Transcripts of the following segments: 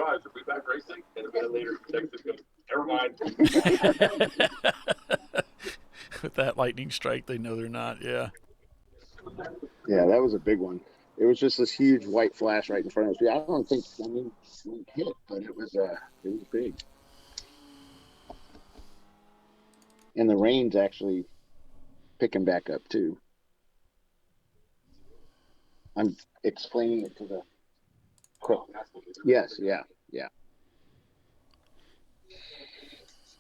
garage. Are we back racing? And a minute later, Texas goes, never mind. With that lightning strike, they know they're not. Yeah. Yeah, that was a big one. It was just this huge white flash right in front of us. I don't think, we hit, but it was big. And the rain's actually picking back up too. I'm explaining it to the quick. Yes, yeah.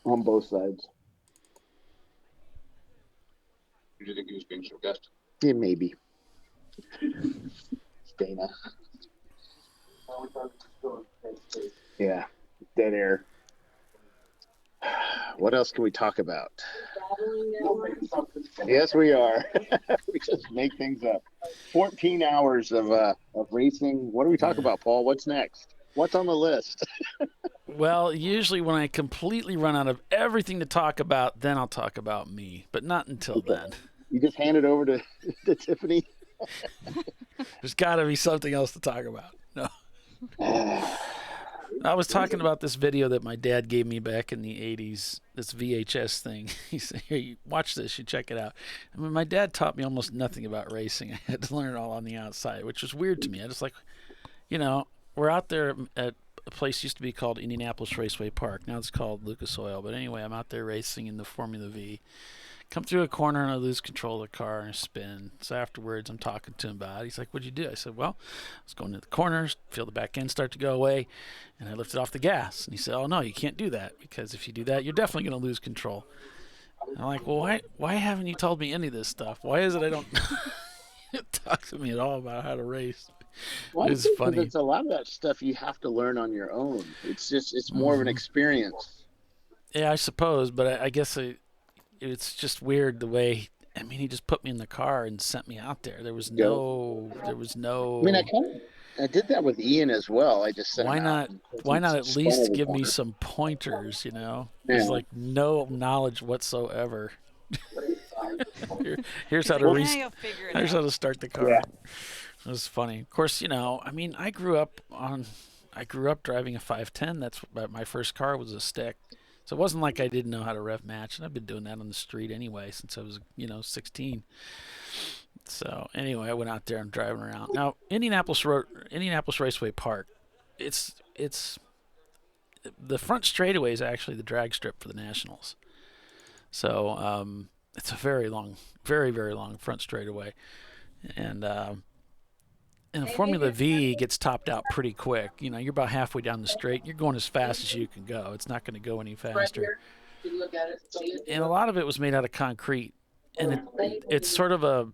On both sides. You think he was being sarcastic? Yeah, maybe. Dana. Yeah, dead air. What else can we talk about? Yes, we are. We just make things up. 14 hours of racing. What do we talk about, Paul? What's next? What's on the list? Well, usually when I completely run out of everything to talk about, then I'll talk about me, but not until then. You just hand it over to Tiffany? There's got to be something else to talk about. No. I was talking about this video that my dad gave me back in the 80s, this VHS thing. He said, here, you watch this, you check it out. I mean, my dad taught me almost nothing about racing. I had to learn it all on the outside, which was weird to me. I just we're out there at a place used to be called Indianapolis Raceway Park. Now it's called Lucas Oil. But anyway, I'm out there racing in the Formula V. Come through a corner and I lose control of the car and I spin. So afterwards, I'm talking to him about it. He's like, what'd you do? I said, well, I was going to the corners, feel the back end start to go away, and I lifted off the gas. And he said, oh, no, you can't do that, because if you do that, you're definitely going to lose control. And I'm like, well, why haven't you told me any of this stuff? Why is it I don't talk to me at all about how to race? Well, it's funny. It's a lot of that stuff you have to learn on your own. It's more of an experience. Yeah, I suppose, but I guess it's just weird the way. I mean, he just put me in the car and sent me out there. There was no. I mean, I did that with Ian as well. I just said, why not at least give me some pointers? There's like no knowledge whatsoever. Here's how to here's how to start the car. Yeah. It was funny. Of course, I mean, I grew up driving a 510. That's my first car was a stick. So it wasn't like I didn't know how to rev match, and I've been doing that on the street anyway since I was, 16. So anyway, I went out there and driving around. Now, Indianapolis Raceway Park, it's the front straightaway is actually the drag strip for the Nationals. So it's a very long, very, very long front straightaway, and the Formula V gets topped out pretty quick. You're about halfway down the straight. You're going as fast as you can go. It's not going to go any faster. And a lot of it was made out of concrete. And it's sort of a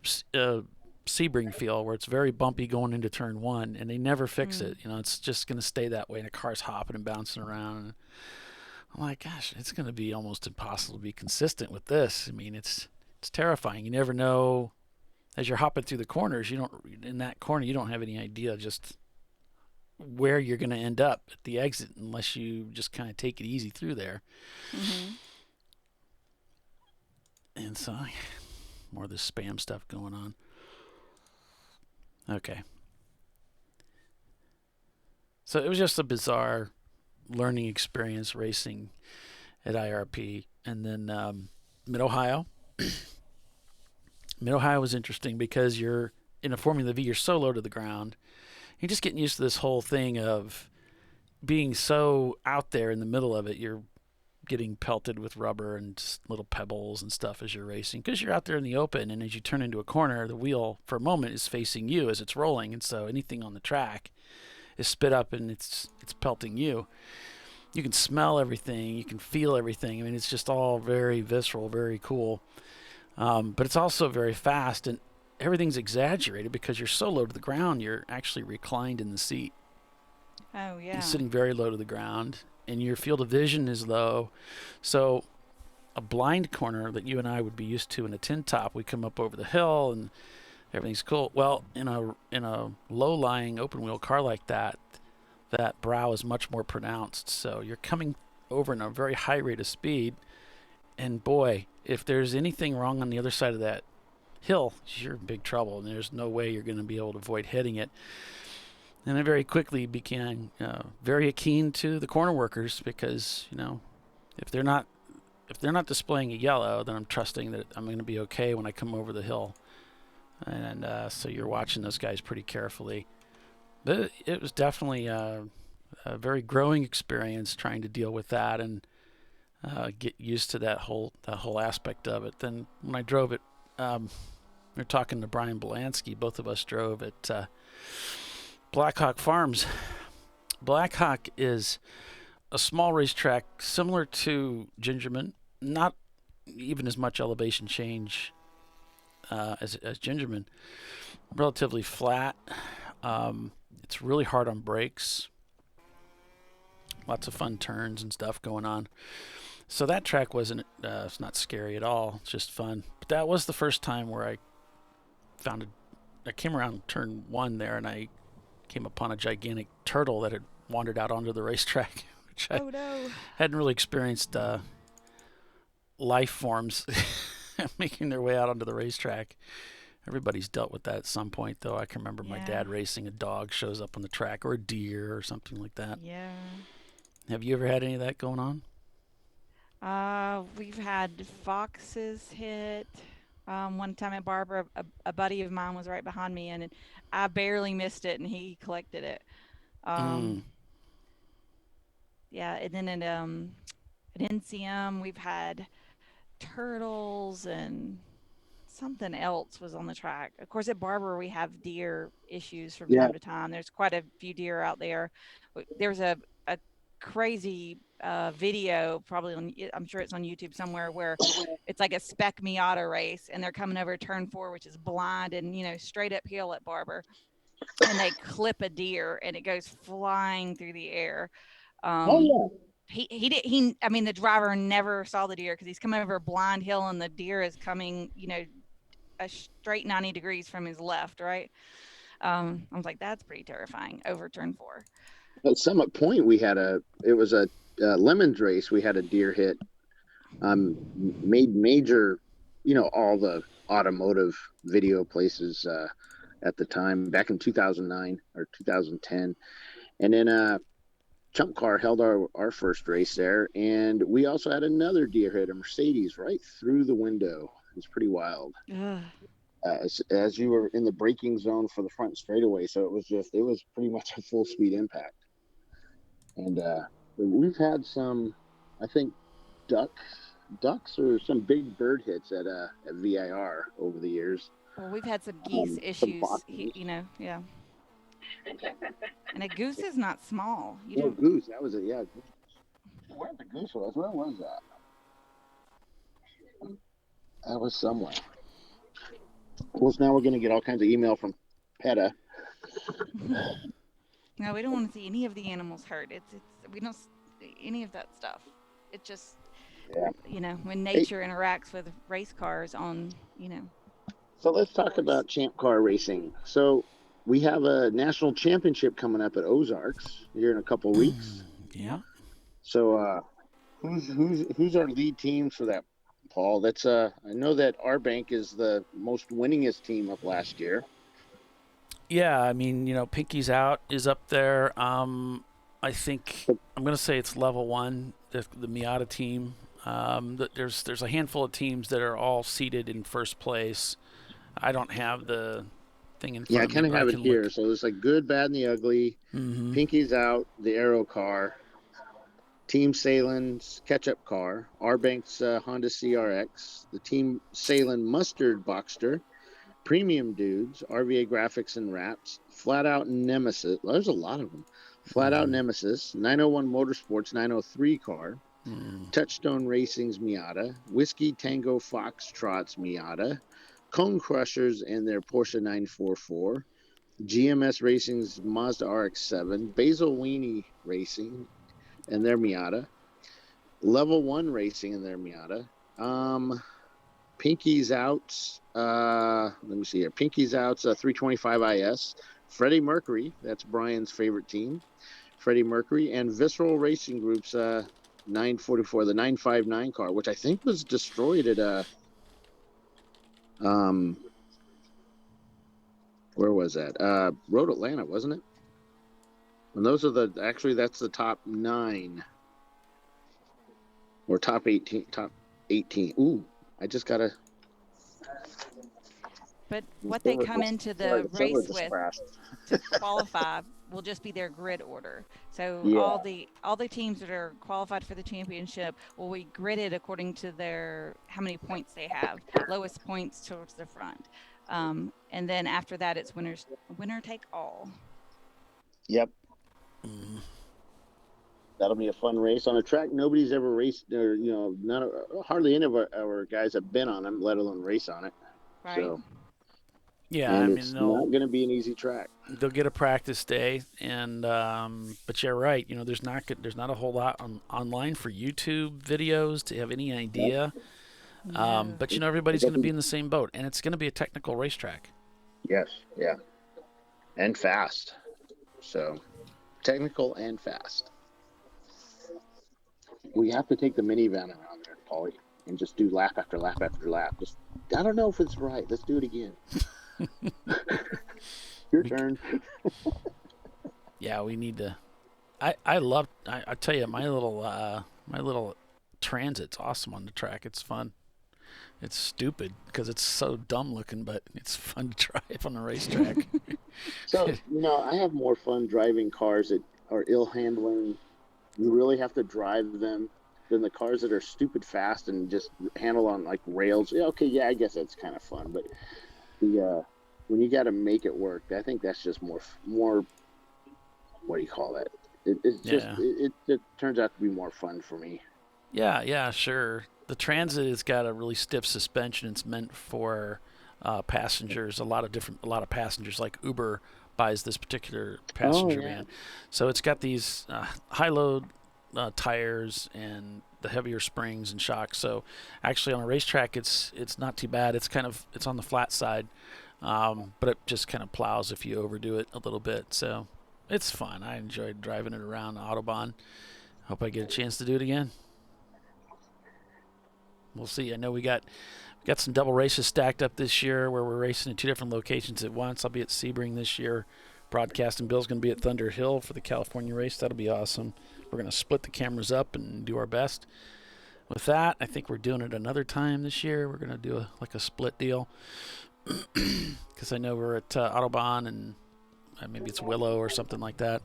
Sebring feel where it's very bumpy going into turn one, and they never fix it. It's just going to stay that way, and the car's hopping and bouncing around. And I'm like, gosh, it's going to be almost impossible to be consistent with this. I mean, it's terrifying. You never know. As you're hopping through the corners, in that corner, you don't have any idea just where you're going to end up at the exit unless you just kind of take it easy through there. Mm-hmm. And so, more of this spam stuff going on. Okay. So it was just a bizarre learning experience racing at IRP. And then Mid-Ohio. Mid-Ohio was interesting because you're in a Formula V, you're so low to the ground. You're just getting used to this whole thing of being so out there in the middle of it. You're getting pelted with rubber and just little pebbles and stuff as you're racing because you're out there in the open, and as you turn into a corner, the wheel for a moment is facing you as it's rolling, and so anything on the track is spit up and it's pelting you. You can smell everything, you can feel everything. I mean, it's just all very visceral, very cool. But it's also very fast, and everything's exaggerated because you're so low to the ground, you're actually reclined in the seat. Oh, yeah. You're sitting very low to the ground, and your field of vision is low. So a blind corner that you and I would be used to in a tin top, we come up over the hill, and everything's cool. Well, in a low-lying open-wheel car like that, that brow is much more pronounced. So you're coming over in a very high rate of speed, and boy, if there's anything wrong on the other side of that hill, you're in big trouble, and there's no way you're going to be able to avoid hitting it. And I very quickly became very keen to the corner workers because, if they're not displaying a yellow, then I'm trusting that I'm going to be okay when I come over the hill. And so you're watching those guys pretty carefully. But it was definitely a very growing experience trying to deal with that and get used to that whole aspect of it. Then when I drove it, we were talking to Brian Belansky. Both of us drove at Blackhawk Farms. Blackhawk is a small racetrack similar to Gingerman, not even as much elevation change as Gingerman. Relatively flat. It's really hard on brakes. Lots of fun turns and stuff going on. So that track wasn't, it's not scary at all. It's just fun. But that was the first time where I came around turn 1 there and I came upon a gigantic turtle that had wandered out onto the racetrack, which I hadn't really experienced life forms making their way out onto the racetrack. Everybody's dealt with that at some point, though. I can remember my dad racing a dog shows up on the track, or a deer or something like that. Yeah. Have you ever had any of that going on? We've had foxes hit. One time at Barber, a buddy of mine was right behind me, and I barely missed it, and he collected it. Yeah, and then at NCM, we've had turtles and something else was on the track. Of course, at Barber, we have deer issues from time to time. There's quite a few deer out there. There's a crazy video, probably I'm sure it's on YouTube somewhere, where it's like a spec Miata race, and they're coming over turn 4, which is blind and straight uphill at Barber, and they clip a deer and it goes flying through the air. The driver never saw the deer because he's coming over a blind hill and the deer is coming a straight 90 degrees from his left, right? I was like, that's pretty terrifying, over turn 4. At Summit Point, it was a Lemons race. We had a deer hit. Made major, all the automotive video places at the time, back in 2009 or 2010. And then Chump Car held our first race there. And we also had another deer hit, a Mercedes, right through the window. It was pretty wild. As you were in the braking zone for the front straightaway. So it was pretty much a full speed impact. And we've had some, I think, ducks or some big bird hits at VIR over the years. Well, we've had some geese issues, yeah. And a goose is not small. Goose, that was it, yeah. Where the goose was? Where was that? That was somewhere. Of course, now we're going to get all kinds of email from PETA. No, we don't want to see any of the animals hurt. We don't any of that stuff. It just, when nature interacts with race cars on. So let's talk about Champ Car racing. So we have a national championship coming up at Ozarks here in a couple of weeks. Yeah. So who's our lead teams for that, Paul? That's I know that our bank is the most winningest team of last year. Yeah, Pinky's Out is up there. I think I'm going to say it's level 1, the Miata team. There's a handful of teams that are all seated in first place. I don't have the thing in front of me. Yeah, I kind of have it here. So there's like Good, Bad, and the Ugly, Pinky's Out, the Aero Car, Team Salen's Ketchup Car, our bank's Honda CRX, the Team Salen Mustard Boxster, Premium Dudes, RVA Graphics and Wraps, Flat Out Nemesis. Well, there's a lot of them. Flat Out Nemesis, 901 Motorsports 903 car, Touchstone Racing's Miata, Whiskey Tango Foxtrot's Miata, Cone Crushers and their Porsche 944, GMS Racing's Mazda RX-7, Basil Weenie Racing and their Miata, Level 1 Racing and their Miata, Pinky's Out's, let me see here. Pinky's Out's 325 IS. Freddie Mercury, that's Brian's favorite team. Freddie Mercury and Visceral Racing Group's 944, the 959 car, which I think was destroyed at where was that? Road Atlanta, wasn't it? And those are that's the top 9 or top 18. Top 18. Ooh, I just got But what they come into the race just with crashed. to qualify will just be their grid order. So Yeah. all the teams that are qualified for the championship will be gridded according to their how many points they have, lowest points towards the front. And then after that, it's winner take all. Yep. That'll be a fun race on a track nobody's ever raced, or hardly any of our guys have been on them, let alone race on it. Right. So, Yeah, and I mean, it's not going to be an easy track. They'll get a practice day, and but you're right. There's not a whole lot online for YouTube videos to have any idea. No. But everybody's going to be in the same boat, and it's going to be a technical racetrack. Yes. Yeah. And fast. So, technical and fast. We have to take the minivan around there, Paulie, and just do lap after lap after lap. Just, I don't know if it's right. Let's do it again. Your turn. Yeah, we need to. I tell you, my little Transit's awesome on the track. It's fun. It's stupid because it's so dumb looking, but it's fun to drive on the racetrack. So, I have more fun driving cars that are ill handling. You really have to drive them than the cars that are stupid fast and just handle on like rails. Yeah, okay, yeah, I guess that's kind of fun, but when you got to make it work, I think that's just more. What do you call that? It turns out to be more fun for me. Yeah, sure. The Transit has got a really stiff suspension. It's meant for passengers. A lot of passengers, like Uber, buys this particular passenger van. So it's got these high load tires and the heavier springs and shocks. So actually on a racetrack, it's not too bad. It's on the flat side, but it just kind of plows if you overdo it a little bit. So it's fun. I enjoyed driving it around the Autobahn. Hope I get a chance to do it again. We'll see. I know we got some double races stacked up this year where we're racing in 2 different locations at once. I'll be at Sebring this year, broadcasting. Bill's going to be at Thunder Hill for the California race. That'll be awesome. We're going to split the cameras up and do our best. With that, I think we're doing it another time this year. We're going to do a split deal because I know we're at Autobahn and maybe it's Willow or something like that.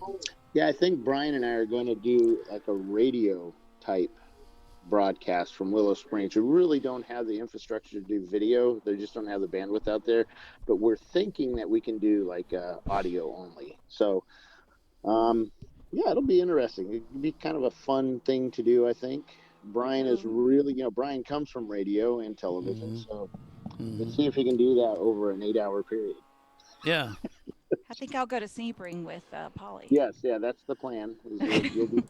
Yeah, I think Brian and I are going to do like a radio type broadcast from Willow Springs. We really don't have the infrastructure to do video. They just don't have the bandwidth out there. But we're thinking that we can do like audio only. So, yeah, it'll be interesting. It'll be kind of a fun thing to do, I think. Brian is really, Brian comes from radio and television. So let's see if he can do that over an 8-hour period. Yeah. I think I'll go to Sebring with Polly. Yes, yeah, that's the plan. You'll be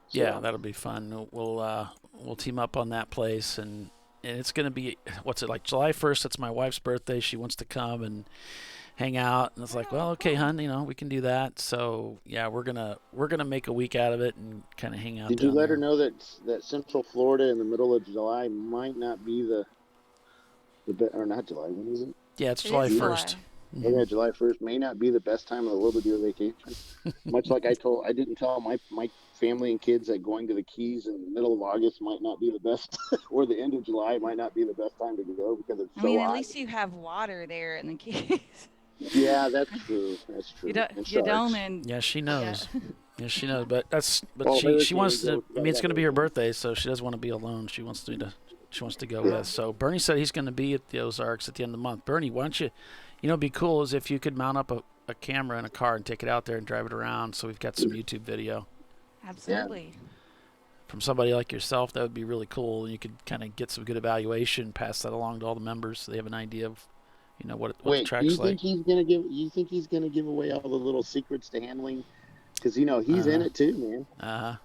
Yeah, that'll be fun. We'll team up on that place, and it's going to be like July 1st. That's my wife's birthday. She wants to come and hang out, and it's like, well, okay, hon, we can do that. So yeah, we're gonna make a week out of it and kind of hang out. Did you let her know that Central Florida in the middle of July might not be or not July? When is it? Yeah, it's July 1st. Mm-hmm. Yeah, July 1st may not be the best time in the world to do a vacation. Much like I didn't tell my family and kids that going to the Keys in the middle of August might not be the best, or the end of July might not be the best time to go because it's so hot. At least you have water there in the Keys. Yeah, that's true. That's true. You don't, and yeah, she knows. Yeah, she knows. But she wants to. It's going to be her birthday, so she doesn't want to be alone. She wants to go with. So Bernie said he's going to be at the Ozarks at the end of the month. Bernie, why don't you? It'd be cool is if you could mount up a camera in a car and take it out there and drive it around. So we've got some YouTube video. Absolutely. From somebody like yourself, that would be really cool. And you could kind of get some good evaluation, pass that along to all the members so they have an idea of, what the track's like. You think he's gonna give away all the little secrets to handling? Because he's in it too, man.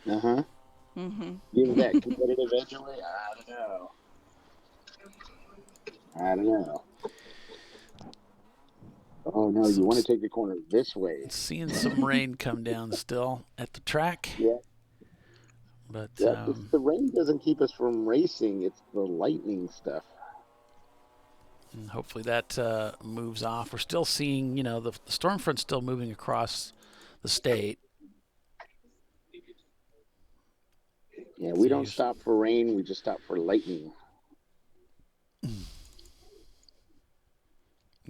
Mm-hmm. Give that competitive edge away. I don't know. Oh no, you want to take the corner this way. Seeing some rain come down still at the track. Yeah. But the rain doesn't keep us from racing. It's the lightning stuff. And hopefully that moves off. We're still seeing, the storm front's still moving across the state. Yeah, we don't stop for rain. We just stop for lightning.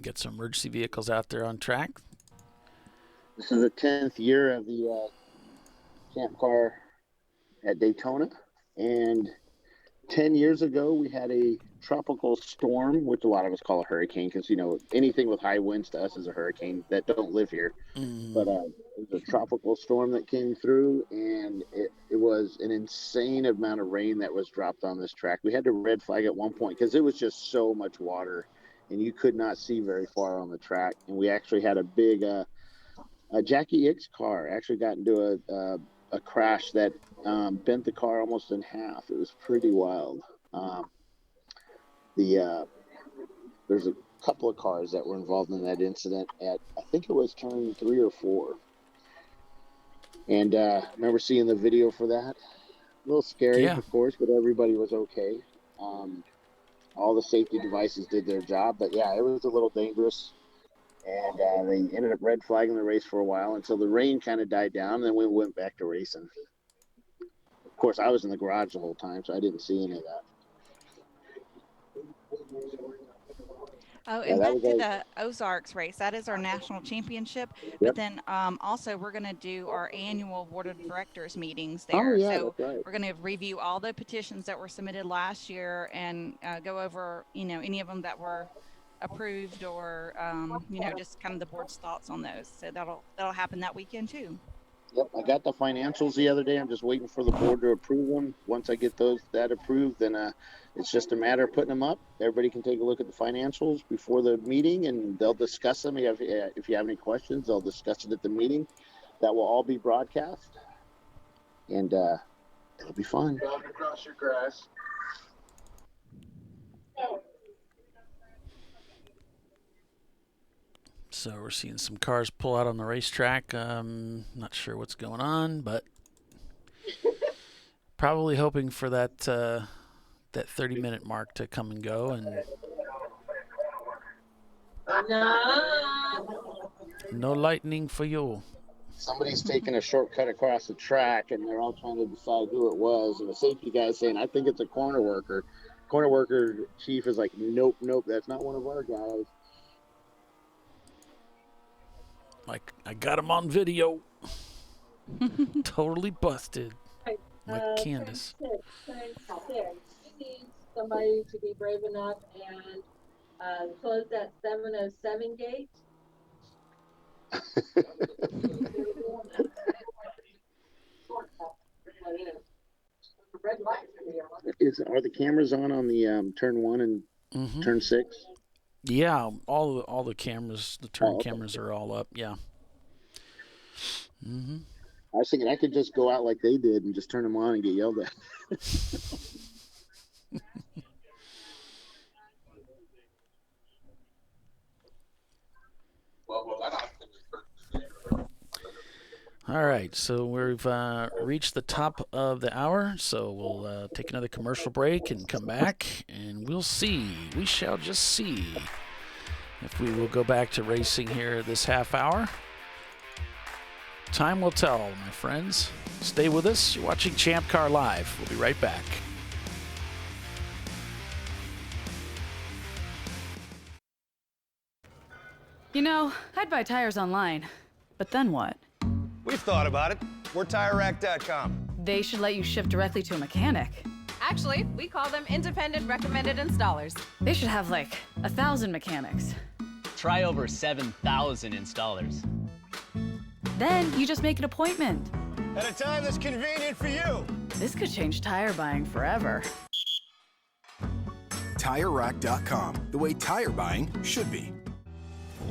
Get some emergency vehicles out there on track. This is the 10th year of the Champ Car at Daytona, and 10 years ago we had a tropical storm, which a lot of us call a hurricane, because anything with high winds to us is a hurricane that don't live here. But it was a tropical storm that came through, and it was an insane amount of rain that was dropped on this track. We had to red flag at one point because it was just so much water and you could not see very far on the track. And we actually had a big a Jackie Ick's car actually got into a crash that bent the car almost in half. It was pretty wild. There's a couple of cars that were involved in that incident at, I think it was turn 3 or 4. And I remember seeing the video for that. A little scary, of course, but everybody was okay. All the safety devices did their job, but yeah, it was a little dangerous. And they ended up red flagging the race for a while until the rain kind of died down, and then we went back to racing. Of course, I was in the garage the whole time, so I didn't see any of that. Oh, and back to the Ozarks race. That is our national championship. Yep. But then also we're going to do our annual board of directors meetings there. Oh, yeah, so that's right. We're going to review all the petitions that were submitted last year and go over, any of them that were approved or, just kind of the board's thoughts on those. So that'll happen that weekend too. Yep, I got the financials the other day. I'm just waiting for the board to approve them. Once I get that approved, then it's just a matter of putting them up. Everybody can take a look at the financials before the meeting, and they'll discuss them. If you have any questions, they'll discuss it at the meeting. That will all be broadcast, and it'll be fun. Walk across your grass. So we're seeing some cars pull out on the racetrack. Not sure what's going on, but probably hoping for that 30-minute mark to come and go. And no lightning for you. Somebody's taking a shortcut across the track, and they're all trying to decide who it was. And the safety guy's saying, "I think it's a corner worker." Corner worker chief is like, "Nope, that's not one of our guys." Like, I got him on video. Totally busted. Like Candace. Turn 6. You need somebody to be brave enough and close that 707 gate. Are the cameras on the turn 1 and turn 6? Yeah, all the cameras, the turn cameras are all up. Yeah. I was thinking I could just go out like they did and just turn them on and get yelled at. All right, so we've reached the top of the hour, so we'll take another commercial break and come back, and we'll see. We shall just see if we will go back to racing here this half hour. Time will tell, my friends. Stay with us. You're watching Champ Car Live. We'll be right back. I'd buy tires online, but then what? We've thought about it. We're TireRack.com. They should let you ship directly to a mechanic. Actually, we call them independent recommended installers. They should have 1,000 mechanics. Try over 7,000 installers. Then you just make an appointment. At a time that's convenient for you. This could change tire buying forever. TireRack.com, the way tire buying should be.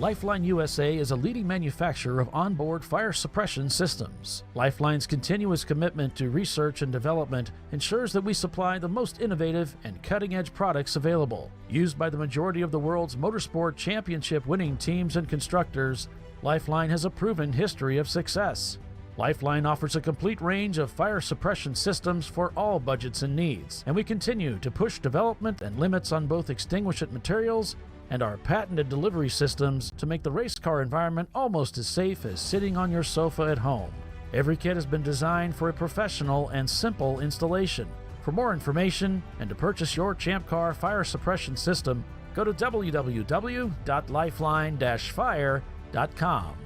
Lifeline USA is a leading manufacturer of onboard fire suppression systems. Lifeline's continuous commitment to research and development ensures that we supply the most innovative and cutting-edge products available. Used by the majority of the world's motorsport championship-winning teams and constructors, Lifeline has a proven history of success. Lifeline offers a complete range of fire suppression systems for all budgets and needs, and we continue to push development and limits on both extinguishant materials and our patented delivery systems to make the race car environment almost as safe as sitting on your sofa at home. Every kit has been designed for a professional and simple installation. For more information and to purchase your Champ Car fire suppression system, go to www.lifeline-fire.com.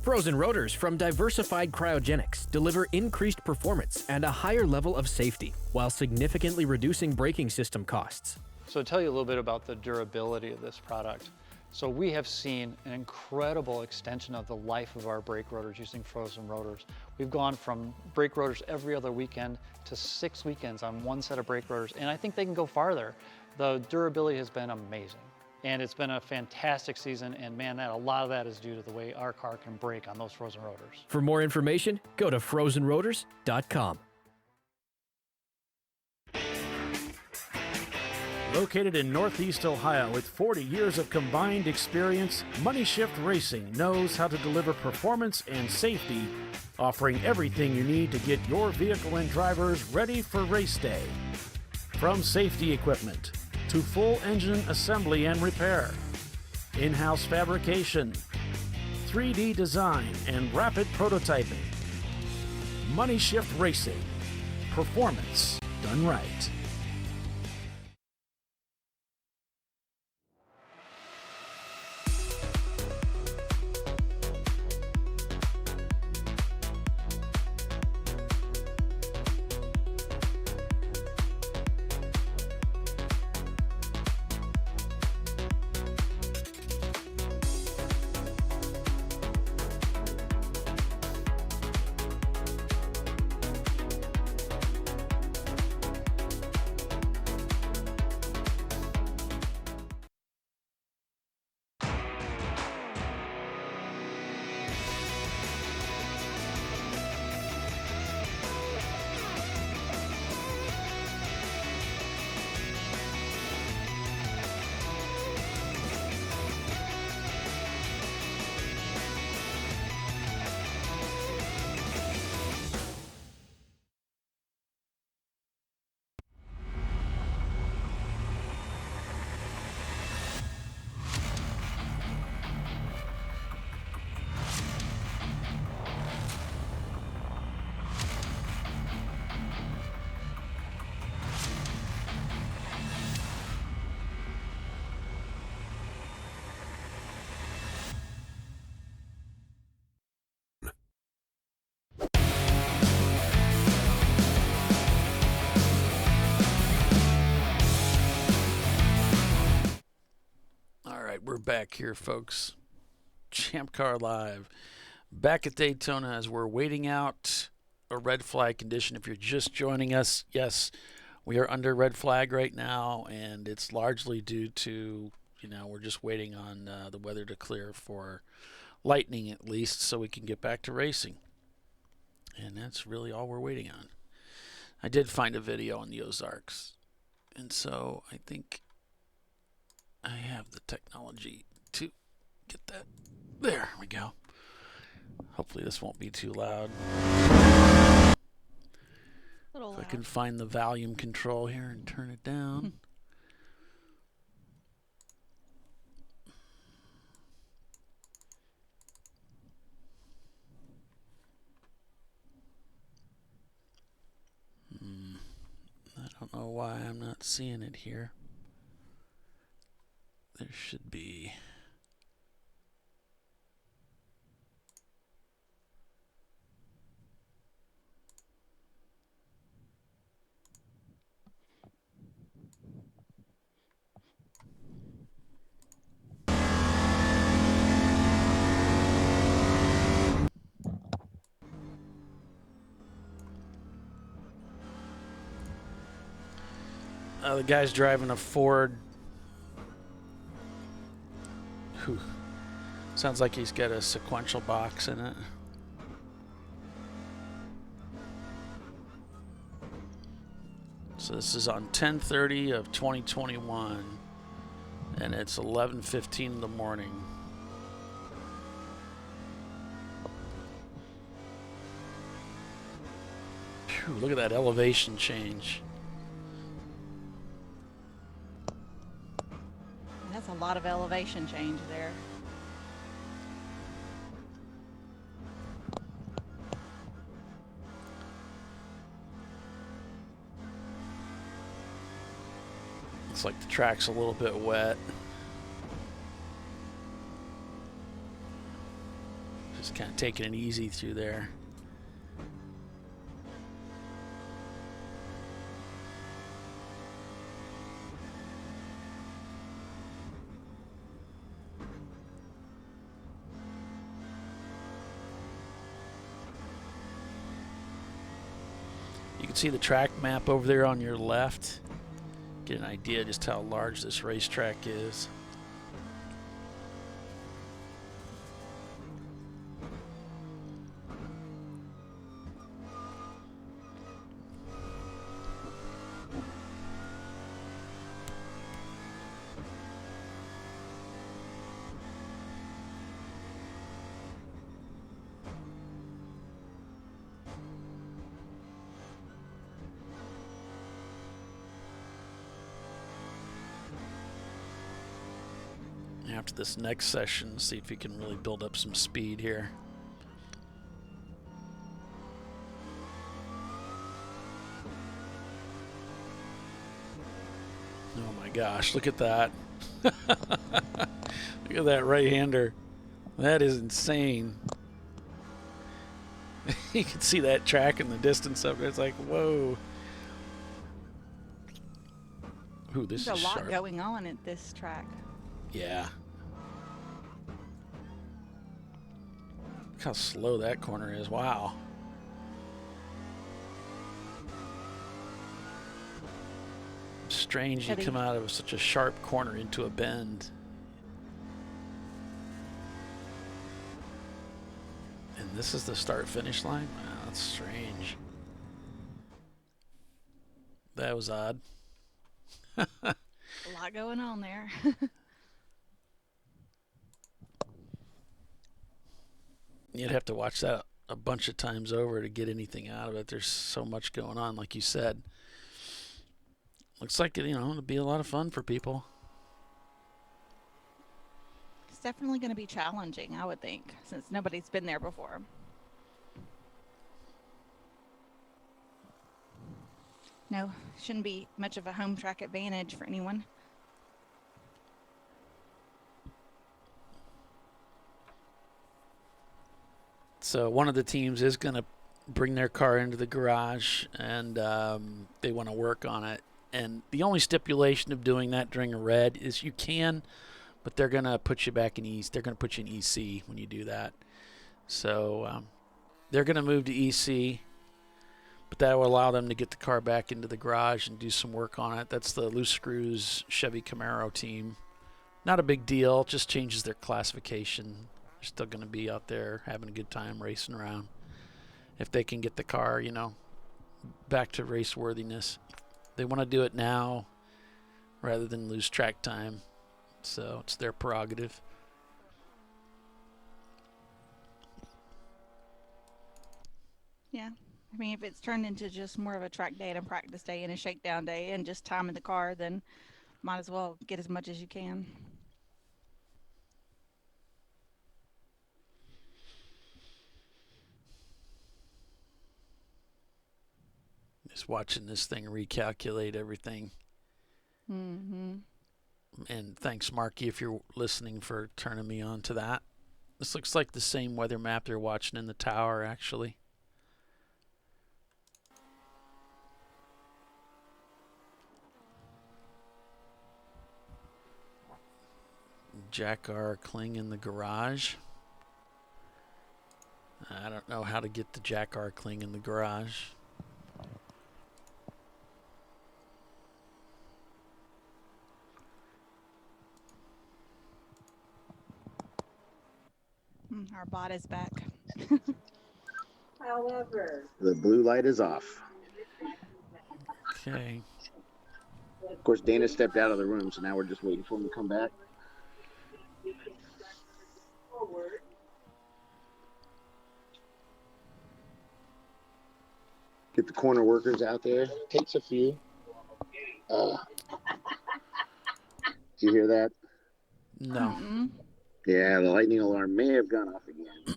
Frozen rotors from Diversified Cryogenics deliver increased performance and a higher level of safety, while significantly reducing braking system costs. So to tell you a little bit about the durability of this product. So we have seen an incredible extension of the life of our brake rotors using frozen rotors. We've gone from brake rotors every other weekend to 6 weekends on one set of brake rotors, and I think they can go farther. The durability has been amazing. And it's been a fantastic season, and man, a lot of that is due to the way our car can brake on those frozen rotors. For more information, go to frozenrotors.com. Located in Northeast Ohio with 40 years of combined experience, Money Shift Racing knows how to deliver performance and safety, offering everything you need to get your vehicle and drivers ready for race day. From safety equipment to full engine assembly and repair, in-house fabrication, 3D design, and rapid prototyping. Money Shift Racing. Performance done right. We're back here, folks. ChampCar.Live. Back at Daytona as we're waiting out a red flag condition. If you're just joining us, yes, we are under red flag right now, and it's largely due to, we're just waiting on the weather to clear for lightning at least so we can get back to racing. And that's really all we're waiting on. I did find a video on the Ozarks, and so I think I have the technology to get that. There we go. Hopefully this won't be too loud. If I can find the volume control here and turn it down. I don't know why I'm not seeing it here. There should be. The guy's driving a Ford. Whew. Sounds like he's got a sequential box in it. So this is on 10/30 of 2021, and it's 11:15 in the morning. Whew. Whew, look at that elevation change. That's a lot of elevation change there. Looks like the track's a little bit wet. Just kind of taking it easy through there. You can see the track map over there on your left. Get an idea just how large this racetrack is. After this next session, see if we can really build up some speed here. Oh my gosh, look at that. Look at that right-hander. That is insane. You can see that track in the distance up there. It's like, whoa. Ooh, this There's is a lot sharp. going on at this track. Yeah. Look how slow that corner is. Wow. Strange you come out of such a sharp corner into a bend. And this is the start-finish line? Wow, that's strange. That was odd. A lot going on there. You'd have to watch that a bunch of times over to get anything out of it. There's so much going on, like you said. Looks like, you know, it'll be a lot of fun for people. It's definitely going to be challenging, I would think, since nobody's been there before. No, shouldn't be much of a home track advantage for anyone. So one of the teams is going to bring their car into the garage, and they want to work on it. And the only stipulation of doing that during a red is you can, but they're going to put you back in They're going to put you in EC when you do that. So they're going to move to EC, but that will allow them to get the car back into the garage and do some work on it. That's the Loose Screws Chevy Camaro team. Not a big deal, just changes their classification. They're still going to be out there having a good time racing around. If they can get the car, you know, back to race worthiness. They want to do it now rather than lose track time. So it's their prerogative. Yeah. I mean, if it's turned into just more of a track day and a practice day and a shakedown day and just time in the car, then might as well get as much as you can. Just watching this thing recalculate everything. Mm-hmm. And thanks, Marky, if you're listening, for turning me on to that. This looks like the same weather map they're watching in the tower, actually. Jack R. Kling in the garage. I don't know how to get the Jack R. Kling in the garage. Our bot is back. However, The blue light is off. Okay. Of course, Dana stepped out of the room, so now we're just waiting for him to come back. Get the corner workers out there. Takes a few. Did you hear that? No. Yeah, the lightning alarm may have gone off again.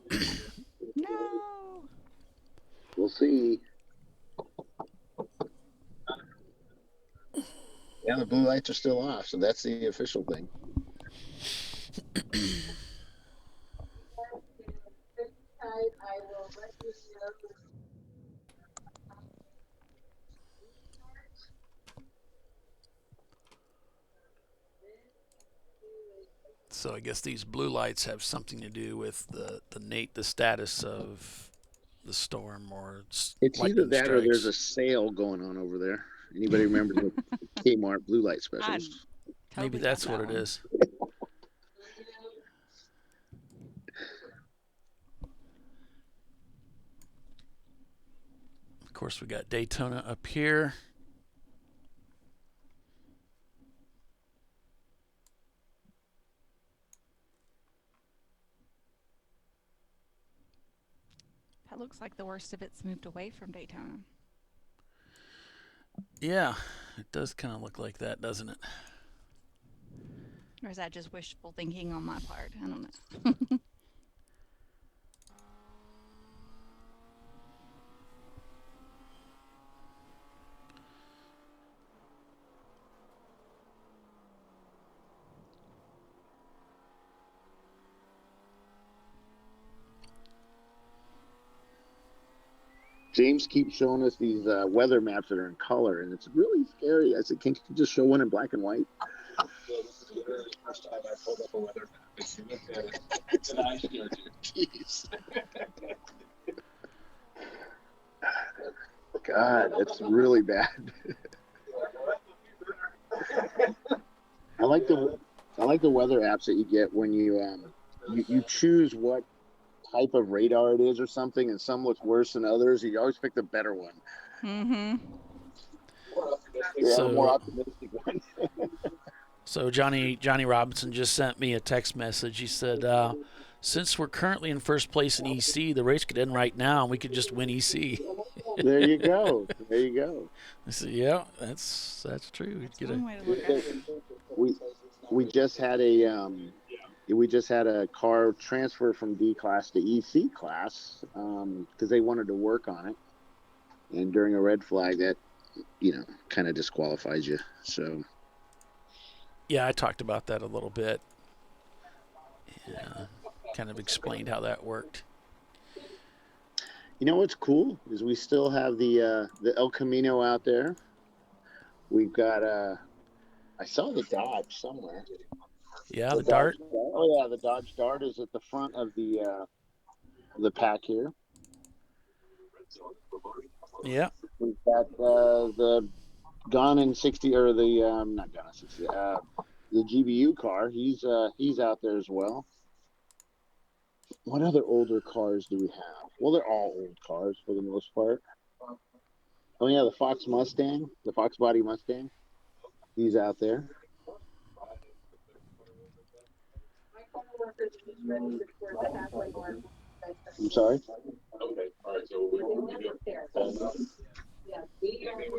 No. We'll see. Yeah, the blue lights are still off, so that's the official thing. So I guess these blue lights have something to do with the status of the storm or It's either lightning that or there's a strikes. sale going on over there. Anybody remember the Kmart blue light specials? Maybe that's what it is. Of course, we got Daytona up here. That looks like the worst of it's moved away from Daytona. Yeah, it does kind of look like that, doesn't it? Or is that just wishful thinking on my part? I don't know. James keeps showing us these weather maps that are in color, and it's really scary. I said, "Can you just show one in black and white?" This is the very first time I pulled up a weather map. And you looked at it, and I scared you. Jeez. God, that's really bad. I like the weather apps that you get when you choose what type of radar it is or something, and some look worse than others. You always pick the better one. Mm-hmm. Yeah, So, the more optimistic one. So Johnny Robinson just sent me a text message. He said, since we're currently in first place in EC, the race could end right now and we could just win EC. There you go. There you go. I said, yeah, that's true. We just had a car transfer from D class to EC class because they wanted to work on it, and during a red flag that kind of disqualifies you. So yeah, I talked about that a little bit. Yeah, kind of explained how that worked. You know what's cool is we still have the El Camino out there. We've got I saw the Dodge somewhere. Yeah, the Dart. Oh yeah, the Dodge Dart is at the front of the pack here. Yeah. We've got the Gone in 60 or the not Gone in 60. The GBU car. He's out there as well. What other older cars do we have? Well, they're all old cars for the most part. Oh yeah, the Fox Mustang, the Fox Body Mustang. He's out there. I'm sorry. Okay, all right. So we do. What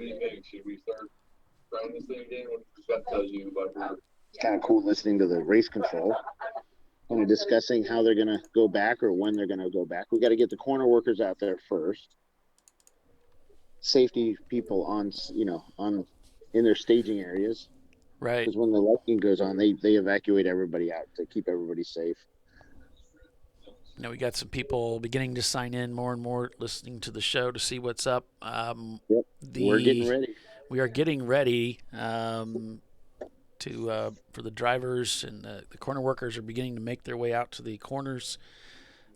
do you think? Should we start trying this thing again? What that tells you about? It's kind of cool listening to the race control. Kind of discussing how they're going to go back or when they're going to go back. We got to get the corner workers out there first. Safety people on in their staging areas. Right. Because when the lightning goes on, they evacuate everybody out to keep everybody safe. Now we got some people beginning to sign in more and more, listening to the show to see what's up. Yep. We're getting ready. We are getting ready for the drivers, and the corner workers are beginning to make their way out to the corners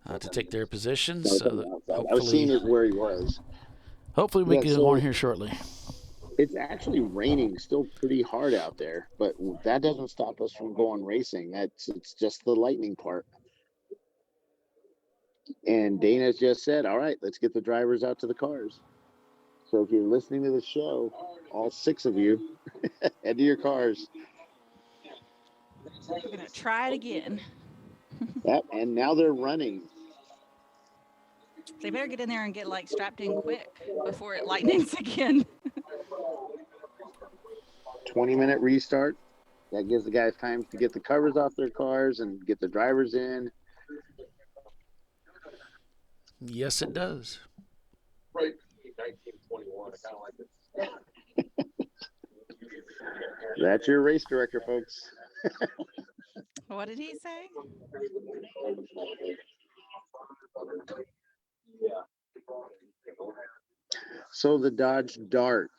to take their positions. So I was seeing it where he was. Hopefully we get on here shortly. It's actually raining still pretty hard out there, but that doesn't stop us from going racing. It's just the lightning part. And Dana's just said, all right, let's get the drivers out to the cars. So if you're listening to the show, all 6 of you, head to your cars. We're going to try it again. Yep, and now they're running. They better get in there and get like strapped in quick before it lightnings again. 20-minute restart. That gives the guys time to get the covers off their cars and get the drivers in. Yes, it does. Right. 1921. I kind of like it. That's your race director, folks. What did he say? So the Dodge Dart.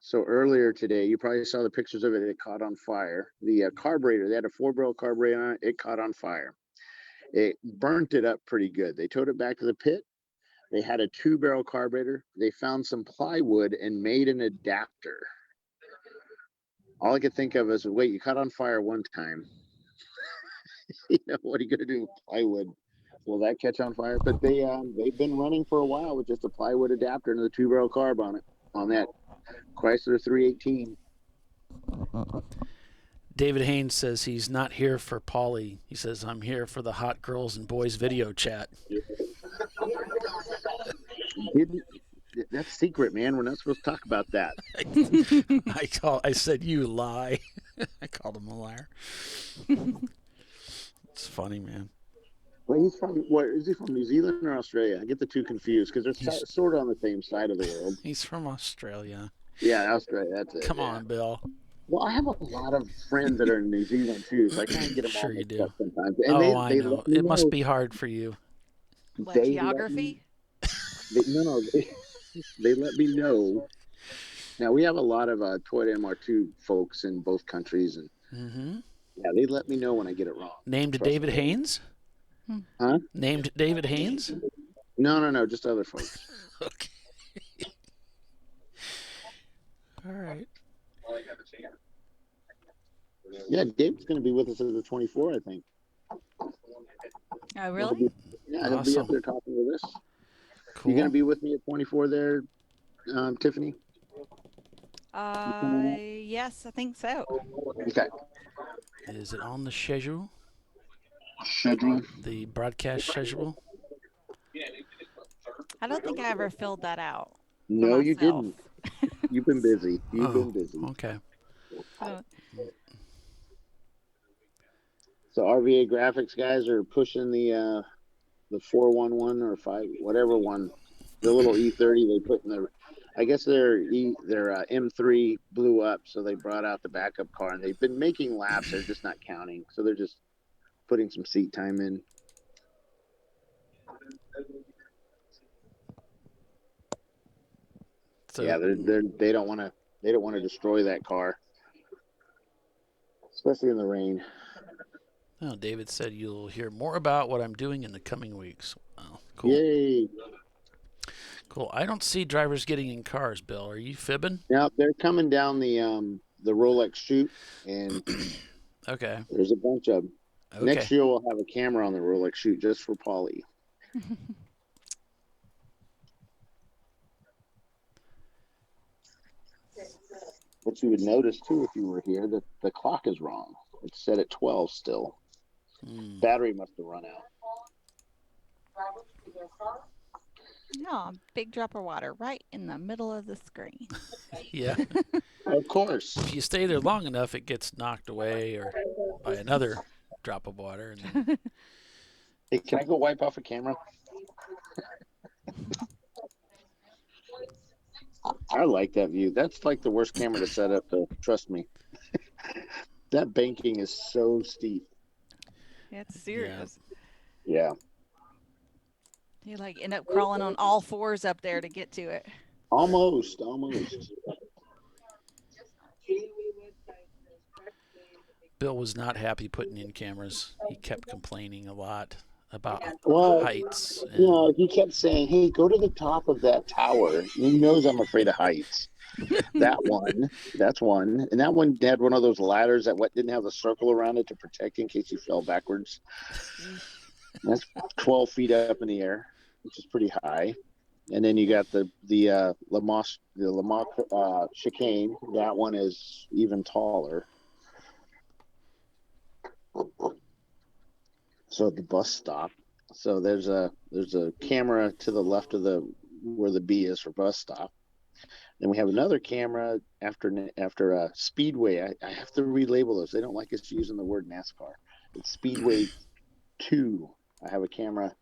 So earlier today, you probably saw the pictures of it. It caught on fire. The carburetor, they had a 4-barrel carburetor on it. It caught on fire. It burnt it up pretty good. They towed it back to the pit. They had a 2-barrel carburetor. They found some plywood and made an adapter. All I could think of is, wait, you caught on fire one time. What are you going to do with plywood? Will that catch on fire? But they've been running for a while with just a plywood adapter and the 2-barrel carb on it, on that Chrysler 318. David Haynes says he's not here for Paulie. He says, I'm here for the hot girls and boys video chat. That's secret, man. We're not supposed to talk about that. I said you lie. I called him a liar. It's funny, man. Well, he's from, what is he from, New Zealand or Australia? I get the two confused because they're sort of on the same side of the world. He's from Australia. Yeah, Australia. That's it. Come on, Bill. Well, I have a lot of friends that are in New Zealand too, so I can't get them sure all you do. sometimes. And I know. It must be hard for you. What, geography? They let me know. Now we have a lot of Toyota MR2 folks in both countries, and yeah, they let me know when I get it wrong. Named David Haynes? Huh? Named David Haynes? No, just other folks. Okay. All right. Yeah, David's going to be with us as the 24, I think. Oh, really? Yeah, he'll be up there talking with us. Cool. You going to be with me at 24 there, Tiffany? Yes, I think so. Okay. Is it on the schedule? Schedule? The broadcast schedule? I don't think I ever filled that out. No, you didn't. You've been busy. You've been busy. Okay. So RVA Graphics guys are pushing the 411 or 5, whatever one, the little E30 they put in the. I guess their M3 blew up, so they brought out the backup car, and they've been making laps. They're just not counting, so they're just putting some seat time in. So, yeah, they don't want to destroy that car, especially in the rain. Oh, David said you'll hear more about what I'm doing in the coming weeks. Oh, cool. Yay! Cool. I don't see drivers getting in cars, Bill. Are you fibbing? Yeah, they're coming down the Rolex chute, and okay, there's a bunch of them. Okay. Next year we'll have a camera on the Rolex chute just for Paulie. What you would notice too if you were here, that the clock is wrong. It's set at 12 still. Battery must have run out. No, big drop of water right in the middle of the screen. Yeah. Of course. If you stay there long enough, it gets knocked away or by another drop of water. And then... Hey, can I go wipe off a camera? I like that view. That's like the worst camera to set up, though. Trust me. That banking is so steep. It's serious. Yeah. You like end up crawling on all fours up there to get to it. Almost. Bill was not happy putting in cameras. He kept complaining a lot about heights. And... he kept saying, hey, go to the top of that tower. He knows I'm afraid of heights. That's one. And that one had one of those ladders that didn't have the circle around it to protect in case you fell backwards. That's 12 feet up in the air, which is pretty high. And then you got the Lamar chicane. That one is even taller. So the bus stop. So there's a camera to the left of the where the B is for bus stop. Then we have another camera after Speedway. I have to relabel those. They don't like us using the word NASCAR. It's Speedway 2. I have a camera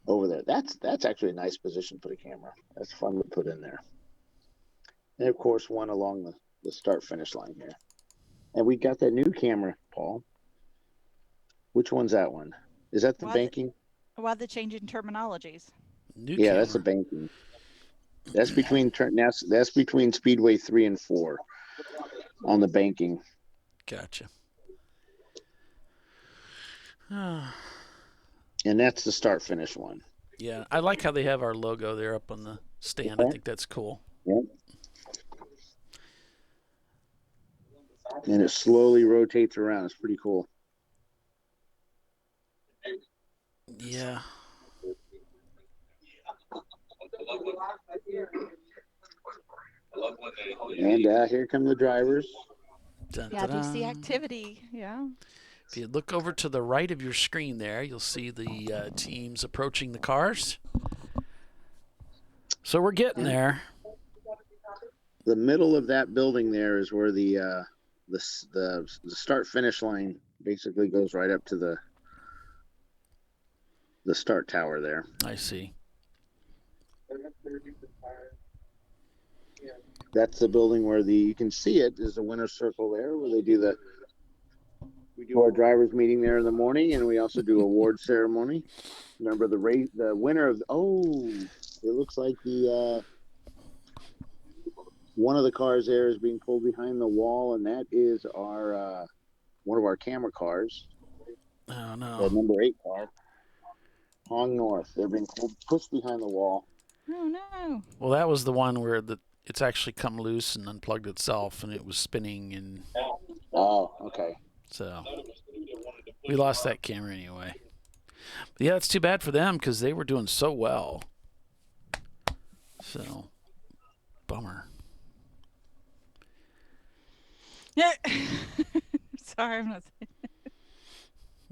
over there. That's actually a nice position for the camera. That's fun to put in there. And of course, one along the start finish line here. And we got that new camera, Paul. Which one's that one? Is that the banking? Why the change in terminologies? New yeah, camera. That's the banking. That's between Speedway 3 and 4 on the banking. Gotcha. And that's the start finish one. Yeah, I like how they have our logo there up on the stand. Okay. I think that's cool. Yep. And it slowly rotates around. It's pretty cool. Yeah. And here come the drivers. Yeah, do you see activity? Yeah. If you look over to the right of your screen there, you'll see the teams approaching the cars. So we're getting there. The middle of that building there is where the start finish line basically goes right up to the start tower there. I see. That's the building where you can see it is the winner's circle there where we do our drivers meeting there in the morning, and we also do award ceremony. Remember the winner of it looks like the one of the cars there is being pulled behind the wall, and that is our one of our camera cars. Oh no. The number 8 car. Hong North. They're being pushed behind the wall. Oh no. Well, that was the one where it's actually come loose and unplugged itself, and it was spinning and. Oh, okay. So we lost that camera anyway. But yeah, it's too bad for them because they were doing so well. So, bummer. Yeah. Sorry, I'm not.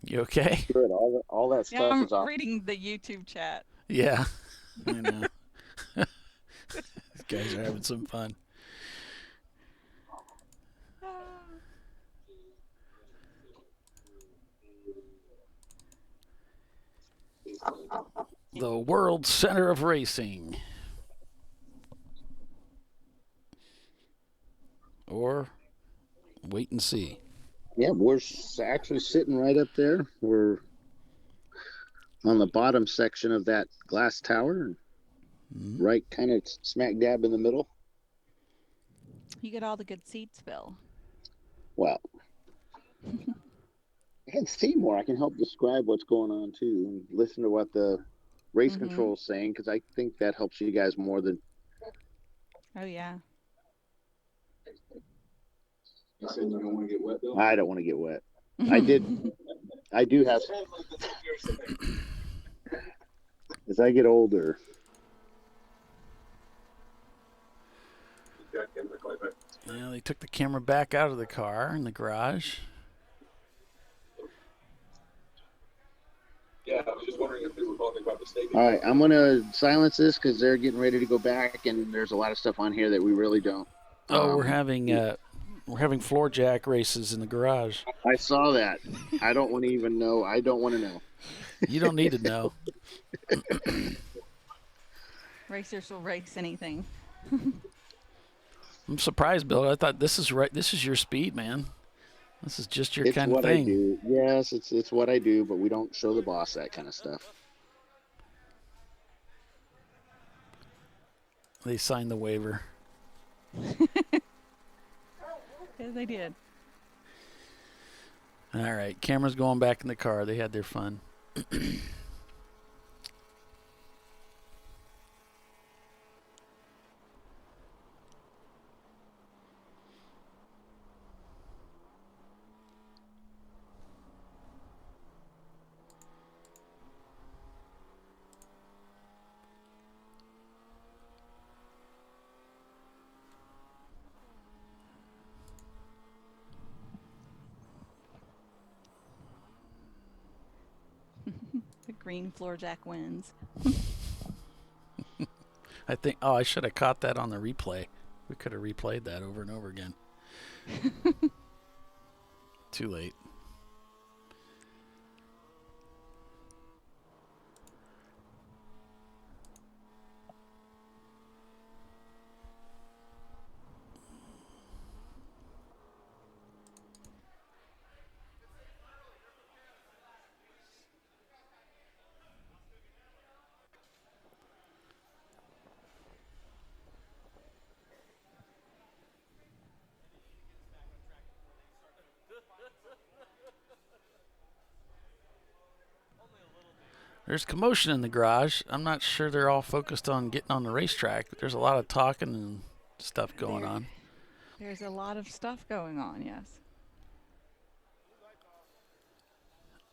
You okay? Good. All that stuff I'm is off. reading the YouTube chat. Yeah, I know. These guys are having some fun. The world center of racing. Or wait and see. Yeah, we're actually sitting right up there. We're on the bottom section of that glass tower, right kind of smack dab in the middle. You get all the good seats, Bill. Well, I can see more. I can help describe what's going on, too, and listen to what the race control is saying, because I think that helps you guys more than... Oh, yeah. You said you don't want to get wet, Bill? I don't want to get wet. I do have... As I get older... Yeah, they took the camera back out of the car in the garage. Yeah, I was just wondering if they were talking about the stadium. All right, I'm going to silence this because they're getting ready to go back, and there's a lot of stuff on here that we really don't. Oh, we're having floor jack races in the garage. I saw that. I don't want to even know. I don't want to know. You don't need to know. Racers will race anything. I'm surprised, Bill. I thought this is right. This is your speed, man. This is just your It's kind what of thing. I do. Yes, it's what I do, but we don't show the boss that kind of stuff. They signed the waiver. Yeah, they did. All right, cameras going back in the car. They had their fun. green floor jack wins. I think. Oh, I should have caught that on the replay. We could have replayed that over and over again. Too late. There's commotion in the garage. I'm not sure they're all focused on getting on the racetrack. There's a lot of talking and stuff going on. There's a lot of stuff going on, yes.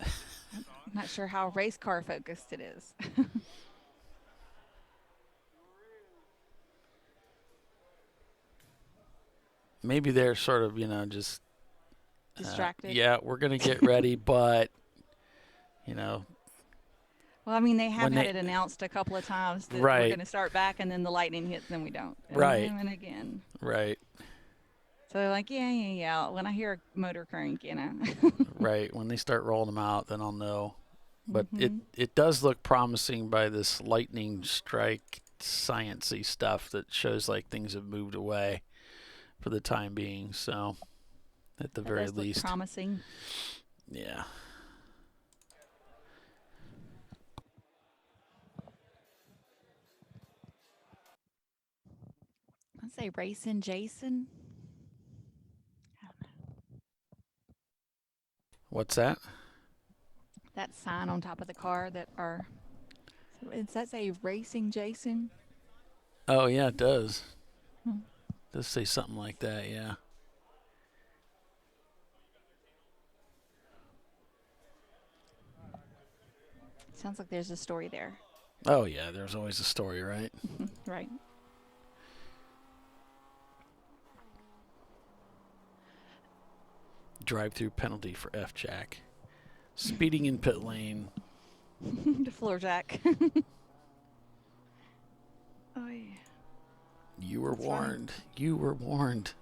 I'm not sure how race car focused it is. Maybe they're sort of, just distracted. Yeah, we're going to get ready, but, Well, I mean, they have had it announced a couple of times that we're going to start back, and then the lightning hits, and we don't. And again. Right. So they're like, yeah. When I hear a motor crank, Right. When they start rolling them out, then I'll know. But it does look promising by this lightning strike science-y stuff that shows like things have moved away for the time being. So at the very least. Look promising. Yeah. Let's say Racing Jason. What's that? That sign on top of the car does that say Racing Jason? Oh, yeah, it does. It does say something like that, yeah. Sounds like there's a story there. Oh, yeah, there's always a story, right? Right. Drive-through penalty for F-Jack. Speeding in pit lane. The floor jack. Oh, yeah. You were warned. Right. You were warned.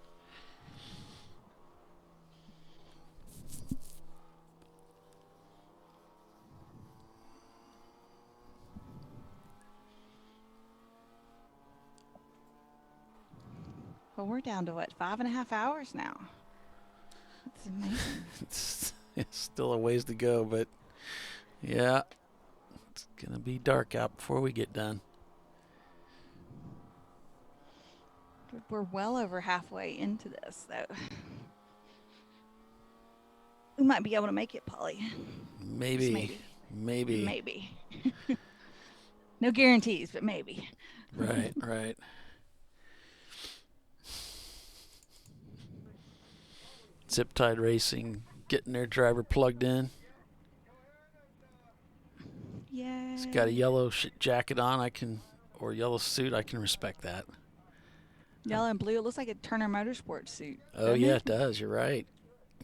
Well, we're down to what, 5.5 hours now? That's amazing. It's still a ways to go, but yeah, it's gonna be dark out before we get done. We're well over halfway into this, though. We might be able to make it, Polly. Maybe. No guarantees, but maybe. Right. Zip Tide Racing getting their driver plugged in. Yeah. He's got a yellow jacket on. Or yellow suit. I can respect that. Yellow and blue. It looks like a Turner Motorsports suit. Oh, yeah, it does. You're right.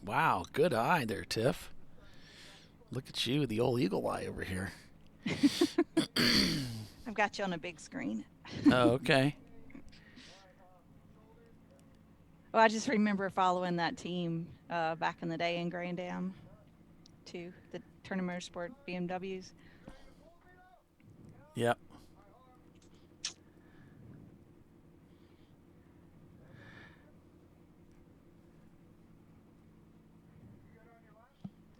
Wow, good eye there, Tiff. Look at you, the old eagle eye over here. I've got you on a big screen. Oh, okay. Well, I just remember following that team back in the day in Grand Am, too, the Turner Motorsport BMWs. Yep.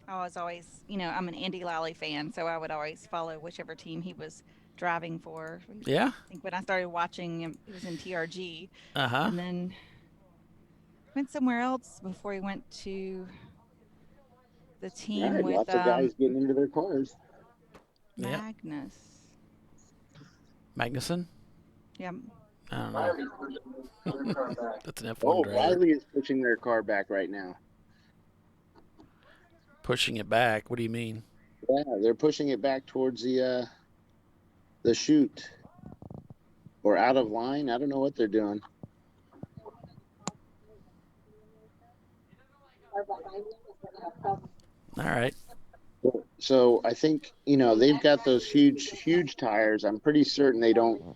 I was always, I'm an Andy Lally fan, so I would always follow whichever team he was driving for. Yeah. I think when I started watching him, he was in TRG. Uh-huh. And then went somewhere else before he went to the team with lots of guys getting into their cars. Magnus. Magnuson? Yeah. I don't know. That's an F1 Oh, driver. Riley is pushing their car back right now. Pushing it back? What do you mean? Yeah, they're pushing it back towards the chute. Or out of line. I don't know what they're doing. All right. So I think, they've got those huge tires. I'm pretty certain they don't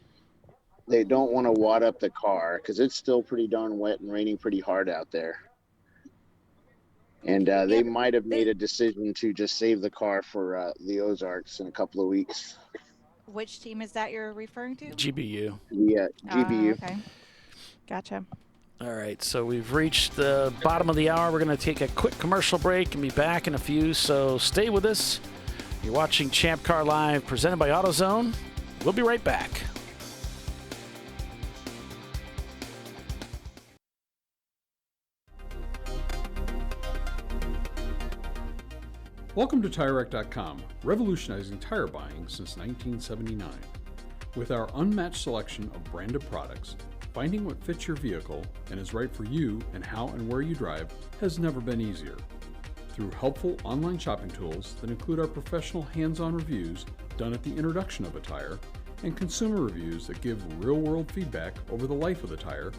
want to wad up the car because it's still pretty darn wet and raining pretty hard out there. And they might have made a decision to just save the car for the Ozarks in a couple of weeks. Which team is that you're referring to? GBU. Yeah, GBU. Okay. Gotcha. All right, so we've reached the bottom of the hour. We're going to take a quick commercial break and be back in a few, so stay with us. You're watching Champ Car Live, presented by AutoZone. We'll be right back. Welcome to TireRack.com, revolutionizing tire buying since 1979. With our unmatched selection of branded products, finding what fits your vehicle and is right for you and how and where you drive has never been easier. Through helpful online shopping tools that include our professional hands-on reviews done at the introduction of a tire and consumer reviews that give real-world feedback over the life of the tire,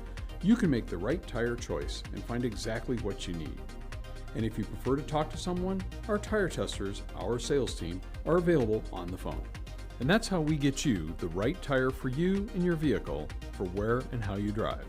you can make the right tire choice and find exactly what you need. And if you prefer to talk to someone, our tire testers, our sales team, are available on the phone. And that's how we get you the right tire for you and your vehicle for where and how you drive.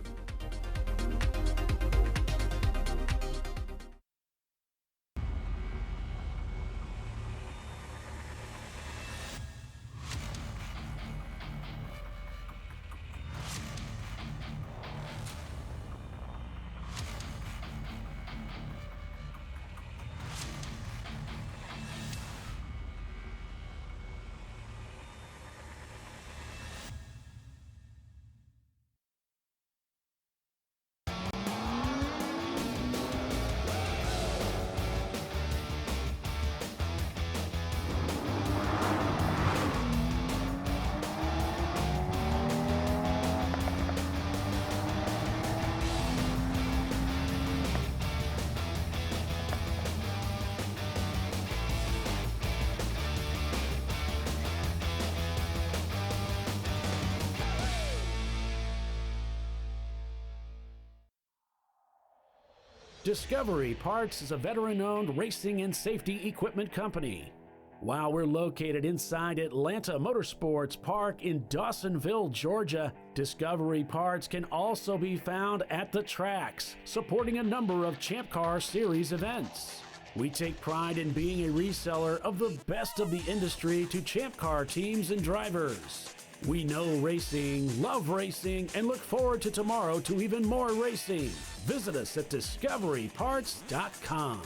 Discovery Parts is a veteran-owned racing and safety equipment company. While we're located inside Atlanta Motorsports Park in Dawsonville, Georgia, Discovery Parts can also be found at the tracks, supporting a number of Champ Car Series events. We take pride in being a reseller of the best of the industry to Champ Car teams and drivers. We know racing, love racing, and look forward to tomorrow to even more racing. Visit us at discoveryparts.com.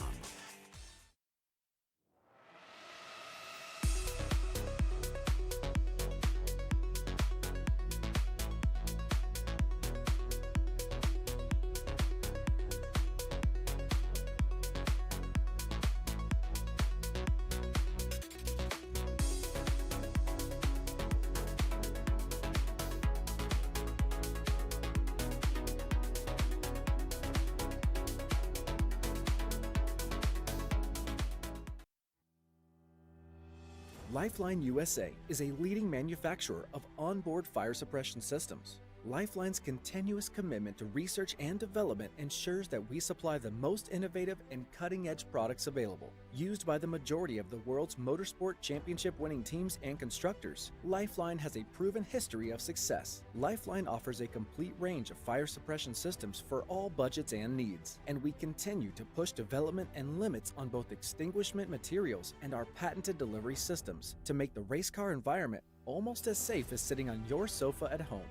Lifeline USA is a leading manufacturer of onboard fire suppression systems. Lifeline's continuous commitment to research and development ensures that we supply the most innovative and cutting-edge products available, used by the majority of the world's motorsport championship-winning teams and constructors. Lifeline has a proven history of success. Lifeline offers a complete range of fire suppression systems for all budgets and needs, and we continue to push development and limits on both extinguishment materials and our patented delivery systems to make the race car environment almost as safe as sitting on your sofa at home.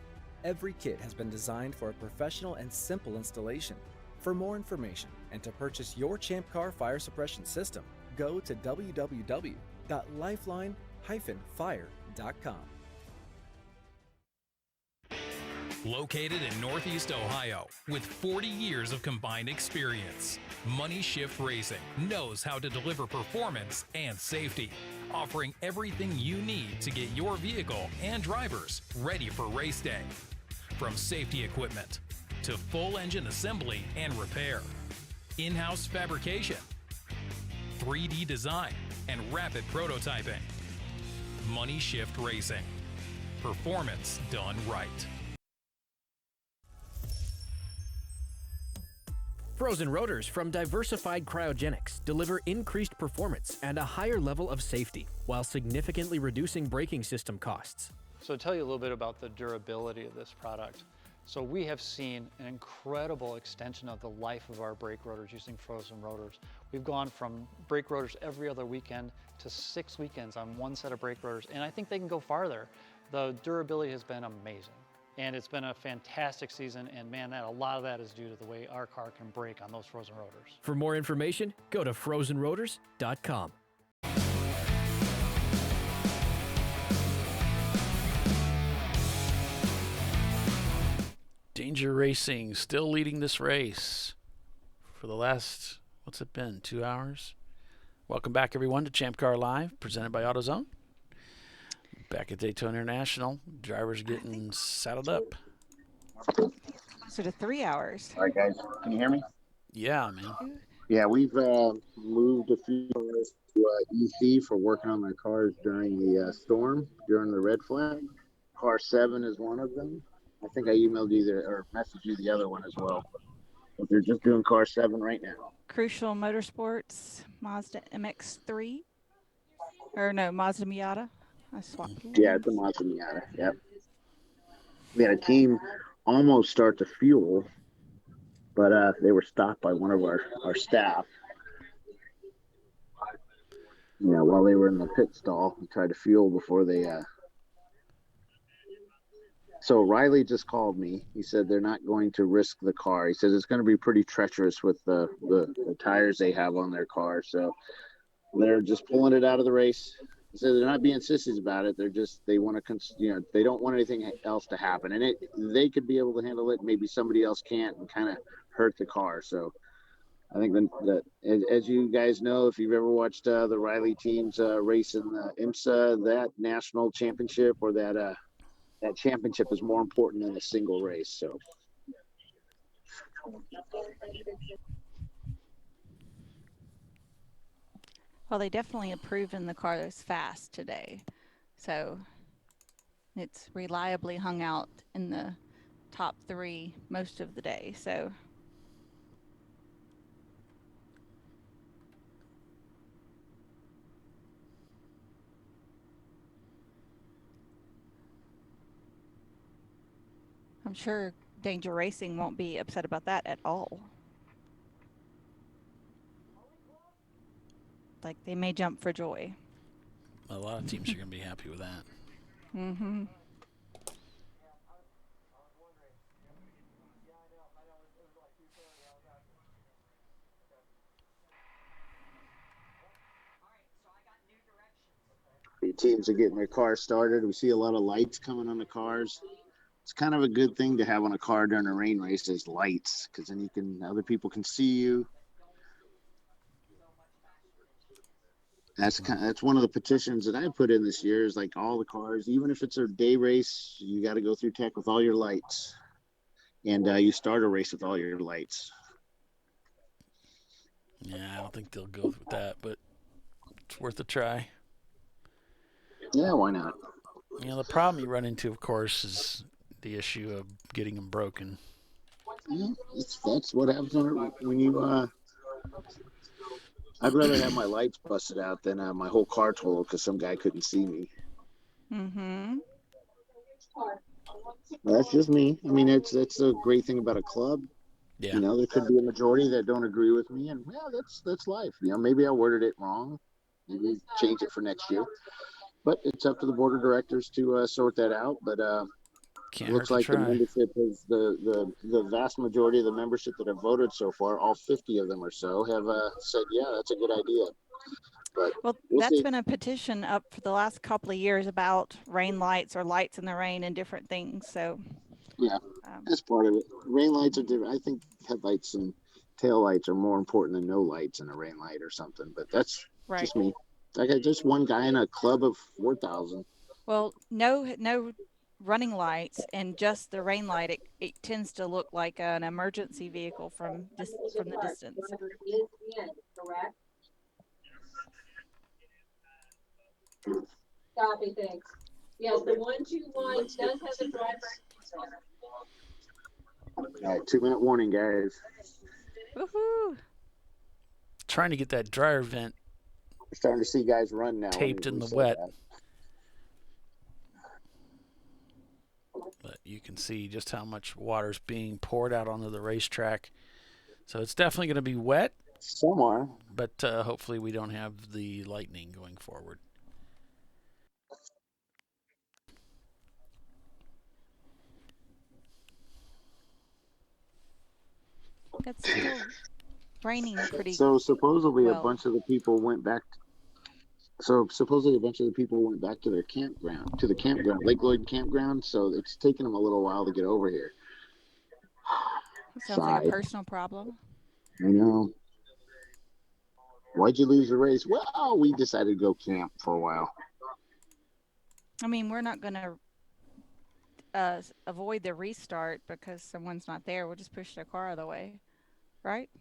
Every kit has been designed for a professional and simple installation. For more information and to purchase your ChampCar fire suppression system, go to www.lifeline-fire.com. Located in Northeast Ohio, with 40 years of combined experience, Money Shift Racing knows how to deliver performance and safety, offering everything you need to get your vehicle and drivers ready for race day. From safety equipment to full engine assembly and repair, in-house fabrication, 3D design, and rapid prototyping. Money Shift Racing. Performance done right. Frozen rotors from Diversified Cryogenics deliver increased performance and a higher level of safety while significantly reducing braking system costs. So to tell you a little bit about the durability of this product. So we have seen an incredible extension of the life of our brake rotors using frozen rotors. We've gone from brake rotors every other weekend to 6 weekends on one set of brake rotors, and I think they can go farther. The durability has been amazing, and it's been a fantastic season, and man, a lot of that is due to the way our car can brake on those frozen rotors. For more information, go to frozenrotors.com. Danger Racing still leading this race for the last, what's it been, 2 hours? Welcome back, everyone, to ChampCar.Live, presented by AutoZone. Back at Daytona International, drivers getting saddled up. Closer to 3 hours. All right, guys, can you hear me? Yeah, man. Yeah, we've moved a few cars to EC for working on their cars during the storm, during the red flag. Car 7 is one of them. I think I emailed you or messaged you the other one as well. But they're just doing car 7 right now. Crucial Motorsports, Mazda MX-3. Or no, Mazda Miata. I swapped. Yeah, it's a Mazda Miata. Yep. We had a team almost start to fuel, but they were stopped by one of our staff. Yeah, while they were in the pit stall, we tried to fuel before they. So Riley just called me. He said they're not going to risk the car. He says it's going to be pretty treacherous with the tires they have on their car. So they're just pulling it out of the race. He said they're not being sissies about it. They want to, they don't want anything else to happen. And they could be able to handle it. Maybe somebody else can't and kind of hurt the car. So I think that as you guys know, if you've ever watched the Riley teams race in the IMSA, that national championship or that championship is more important than a single race. So. Well, they definitely have proven the car is fast today. So it's reliably hung out in the top 3 most of the day. So I'm sure Danger Racing won't be upset about that at all. Like, they may jump for joy. A lot of teams are going to be happy with that. Mm-hmm. The teams are getting their cars started. We see a lot of lights coming on the cars. It's kind of a good thing to have on a car during a rain race is lights, because then other people can see you. That's one of the petitions that I put in this year is like all the cars, even if it's a day race, you got to go through tech with all your lights, and you start a race with all your lights. Yeah, I don't think they'll go with that, but it's worth a try. Yeah, why not? The problem you run into, of course, is the issue of getting them broken. Yeah, that's what happens when you. I'd rather have my lights busted out than my whole car totaled because some guy couldn't see me. Mm-hmm. That's just me. I mean, that's a great thing about a club. Yeah. There could be a majority that don't agree with me, and that's life. Maybe I worded it wrong. Maybe change it for next year. But it's up to the board of directors to sort that out. But it looks like the membership is the vast majority of the membership that have voted so far, all 50 of them or so, have said, yeah, that's a good idea. But well, that's been a petition up for the last couple of years about rain lights or lights in the rain and different things. So yeah, that's part of it. Rain lights are different. I think headlights and tail lights are more important than no lights in a rain light or something. But that's just me. I got just one guy in a club of 4,000. Well, no running lights and just the rain light. It tends to look like an emergency vehicle from the distance. Correct. Copy, thanks. Yes, the 121 does have a driver. All right, 2-minute warning, guys. Woohoo! Trying to get that dryer vent We're starting to see guys run now. taped in the wet. But you can see just how much water's being poured out onto the racetrack. So it's definitely going to be wet. Somewhere. But hopefully we don't have the lightning going forward. It's still raining pretty. So supposedly well. a bunch of the people went back. To their campground, Lake Lloyd campground. So it's taken them a little while to get over here. Sounds like a personal problem. I know. Why'd you lose the race? Well, we decided to go camp for a while. I mean, we're not going to avoid the restart because someone's not there. We'll just push their car out of the way, right?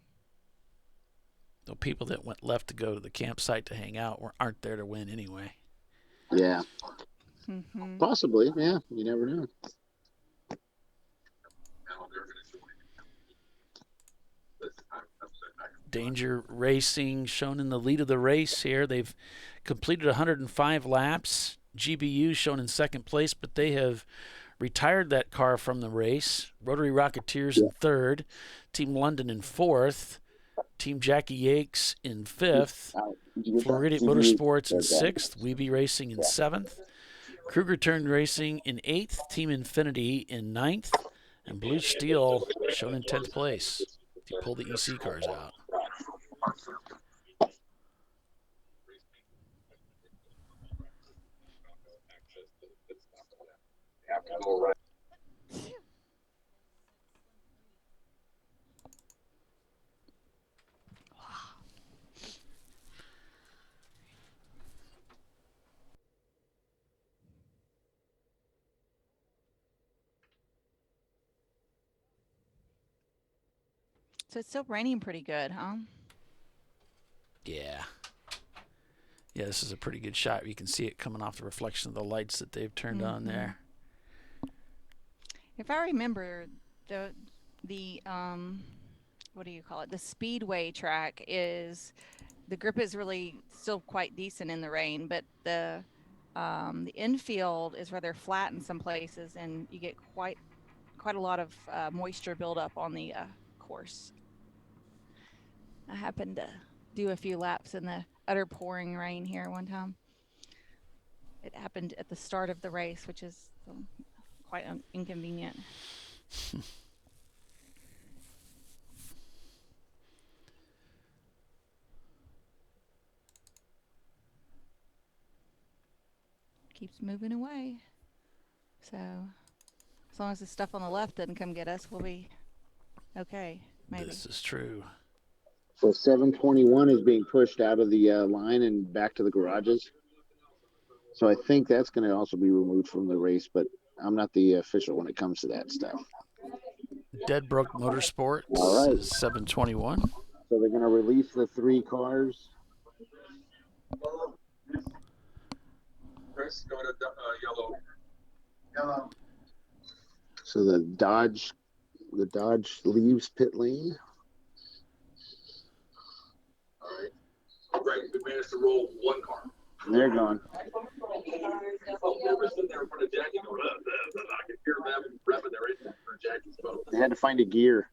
The people that went left to go to the campsite to hang out aren't there to win anyway. Yeah. Mm-hmm. Possibly, yeah. You never know. Danger Racing shown in the lead of the race here. They've completed 105 laps. GBU shown in second place, but they have retired that car from the race. Rotary Rocketeers in third. Team London in fourth. Team Jackie Yakes in fifth. Floridian Motorsports in sixth. Weeby Racing in seventh. Kruger Turn Racing in eighth. Team Infinity in ninth. And Blue Steel shown in 10th place. If you pull the EC cars out. So it's still raining pretty good, huh? Yeah. Yeah, this is a pretty good shot. You can see it coming off the reflection of the lights that they've turned on there. If I remember, the what do you call it? The speedway track is, the grip is really still quite decent in the rain, but the infield is rather flat in some places, and you get quite a lot of moisture buildup on the course. I happened to do a few laps in the utter pouring rain here one time. It happened at the start of the race, which is quite inconvenient. Keeps moving away. So as long as the stuff on the left doesn't come get us, we'll be okay. Maybe. This is true. So 721 is being pushed out of the line and back to the garages. So I think that's going to also be removed from the race, but I'm not the official when it comes to that stuff. Deadbrook Motorsports is 721. So they're going to release the 3 cars. Chris, go to yellow. Yellow. So the Dodge leaves pit lane. All right. Greg, we managed to roll 1 car. They're gone. They were sitting there in front of Jackie going, I could hear them revving their engine for Jackie's boat. They had to find a gear.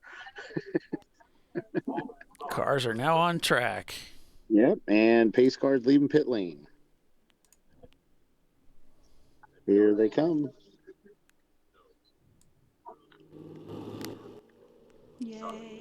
Cars are now on track. Yep, and pace cars leaving pit lane. Here they come. Yay.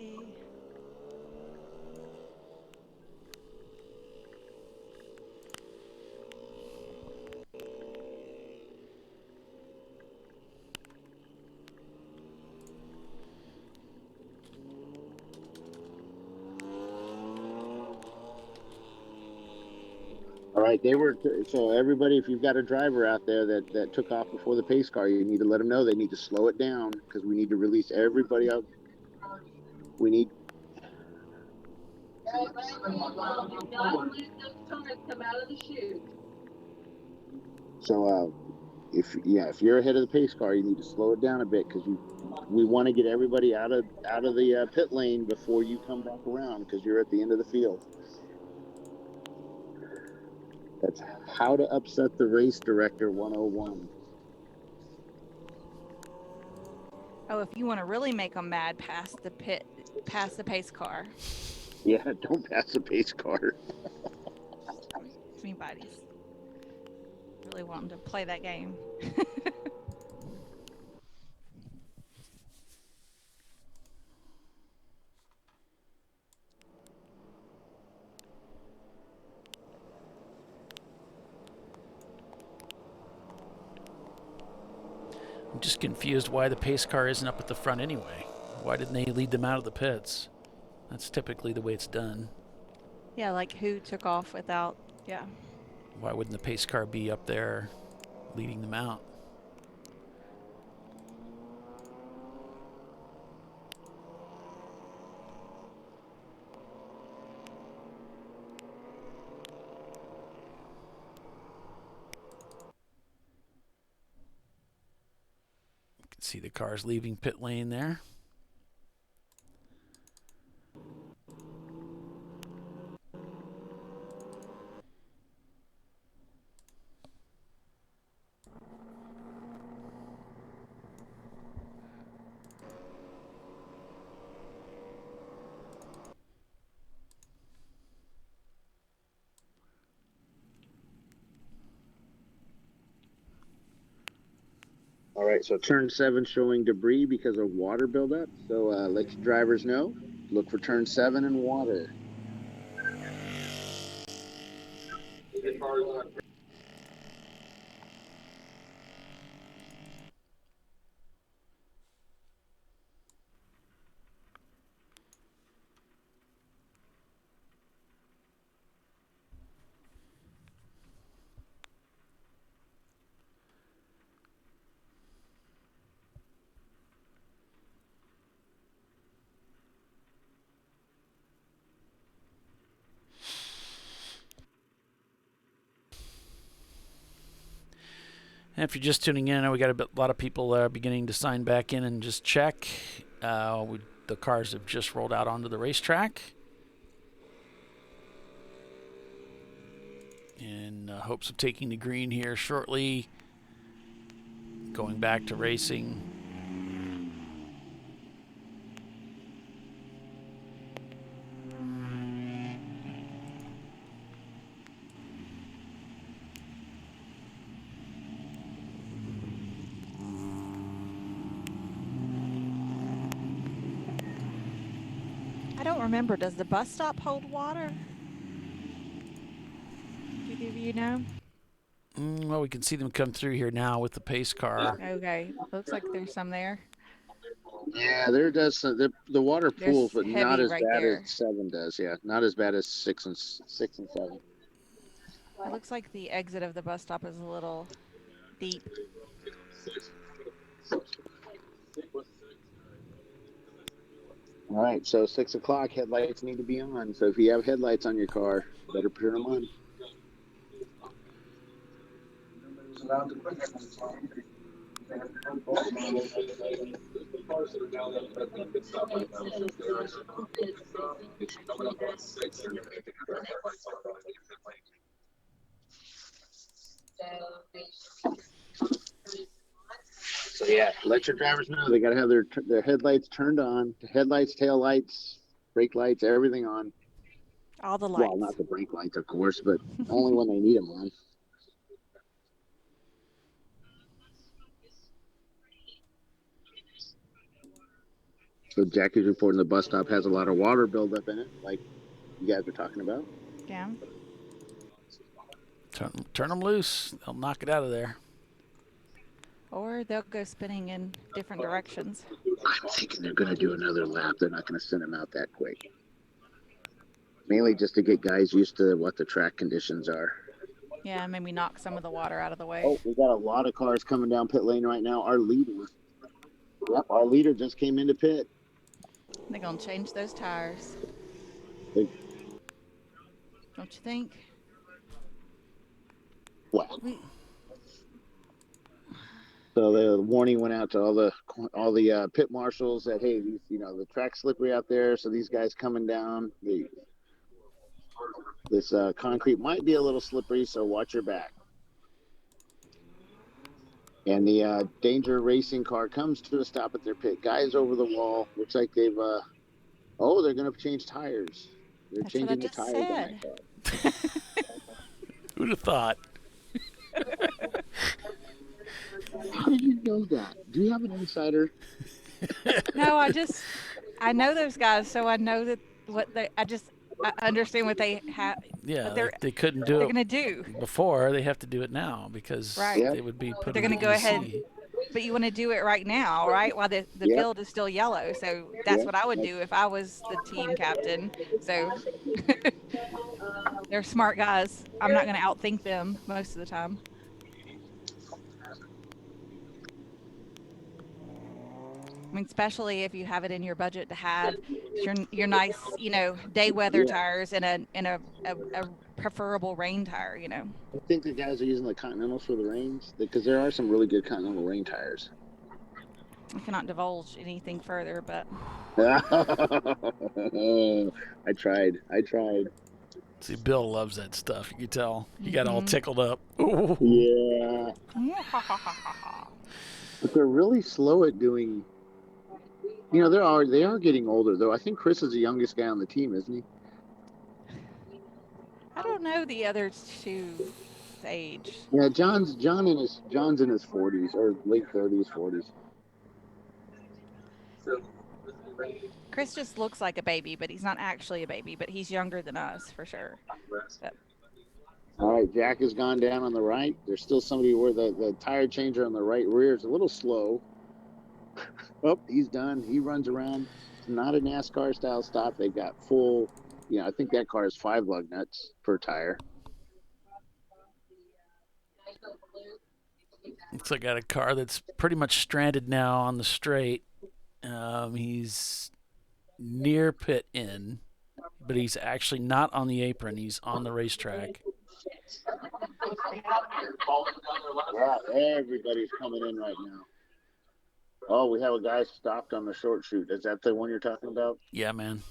All right, so everybody, if you've got a driver out there that took off before the pace car, you need to let them know they need to slow it down because we need to release everybody out. We need. So if you're ahead of the pace car, you need to slow it down a bit because we want to get everybody out of the pit lane before you come back around because you're at the end of the field. That's how to upset the race director 101. Oh, if you want to really make them mad, pass the pace car. Yeah, don't pass the pace car. If anybody's really wanting to play that game. I'm just confused why the pace car isn't up at the front anyway. Why didn't they lead them out of the pits? That's typically the way it's done. Yeah, like who took off without, yeah. Why wouldn't the pace car be up there leading them out? You can see the cars leaving pit lane there. All right, so turn 7 showing debris because of water buildup. So let your drivers know. Look for turn 7 and water. And if you're just tuning in, we got a lot of people beginning to sign back in and just check. The cars have just rolled out onto the racetrack. In hopes of taking the green here shortly. Going back to racing. I don't remember. Does the bus stop hold water? Do either of you know? Well, we can see them come through here now with the pace car. Okay. Looks like there's some there. Yeah, there does. The water pools, but not as right bad there. as 7 does. Yeah, not as bad as 6 and 7. It looks like the exit of the bus stop is a little deep. All right, so 6 o'clock, headlights need to be on. So if you have headlights on your car, better turn them on. So yeah, let your drivers know they got to have their headlights turned on. Headlights, tail lights, brake lights, everything on. All the lights. Well, not the brake lights, of course, but only when they need them on. So Jackie's reporting the bus stop has a lot of water buildup in it, like you guys were talking about. Yeah. Turn them loose. They'll knock it out of there. Or they'll go spinning in different directions. I'm thinking they're going to do another lap. They're not going to send them out that quick. Mainly just to get guys used to what the track conditions are. Yeah, maybe knock some of the water out of the way. Oh, we got a lot of cars coming down pit lane right now. Our leader just came into pit. They're going to change those tires. Don't you think? Well, So the warning went out to all the pit marshals that, hey, the track's slippery out there, so these guys coming down, this concrete might be a little slippery, so watch your back. And the Danger Racing car comes to a stop at their pit. Guys over the wall. Looks like they're going to change tires. They're That's what I changing the just tires on said. that car. Who'd have thought? How did you know that? Do you have an insider? No, I know those guys, so I know that I understand what they have. Yeah, they couldn't do they're it gonna do before. They have to do it now because right. they would be put They're in gonna the go EC. ahead, but you want to do it right now, right? While the field is still yellow. So that's what I would do if I was the team captain. So they're smart guys. I'm not gonna outthink them most of the time. I mean, especially if you have it in your budget to have your nice, day weather tires and a preferable rain tire, I think the guys are using the Continentals for the rains because there are some really good Continental rain tires. I cannot divulge anything further, but I tried. See, Bill loves that stuff. You can tell. He got all tickled up. Ooh. Yeah. But they're really slow at doing. They are getting older though. I think Chris is the youngest guy on the team, isn't he? I don't know the other two's age. Yeah, John's in his 40s or late 30s, 40s. Chris just looks like a baby, but he's not actually a baby, but he's younger than us for sure. But. All right, Jack has gone down on the right. There's still somebody where the tire changer on the right rear is a little slow. Oh, he's done. He runs around. It's not a NASCAR style stop. They've got full, I think that car is 5 lug nuts per tire. Looks like I got a car that's pretty much stranded now on the straight. He's near pit in, but he's actually not on the apron. He's on the racetrack. Yeah, everybody's coming in right now. Oh, we have a guy stopped on the short chute. Is that the one you're talking about? Yeah, man.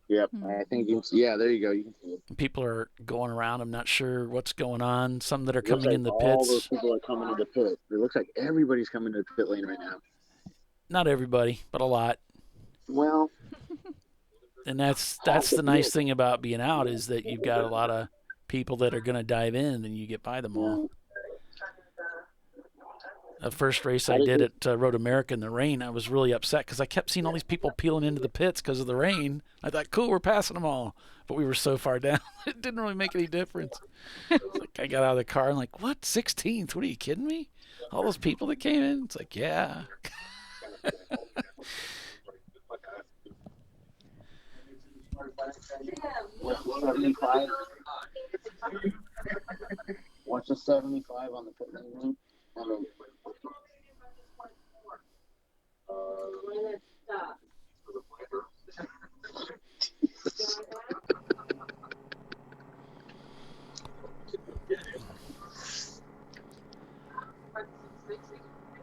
Yep, I think there you go. You can see it. People are going around. I'm not sure what's going on. Some that are coming like in the all pits. Those people are coming into the pit. It looks like everybody's coming to the pit lane right now. Not everybody, but a lot. Well, and that's the nice thing about being out is that you've got a lot of people that are going to dive in, and you get by them all. The first race I did at Road America in the rain, I was really upset because I kept seeing all these people peeling into the pits because of the rain. I thought, cool, we're passing them all. But we were so far down, it didn't really make any difference. Like I got out of the car and like, what, 16th? What, are you kidding me? All those people that came in? It's like, yeah. Watch the 75 on the pit lane.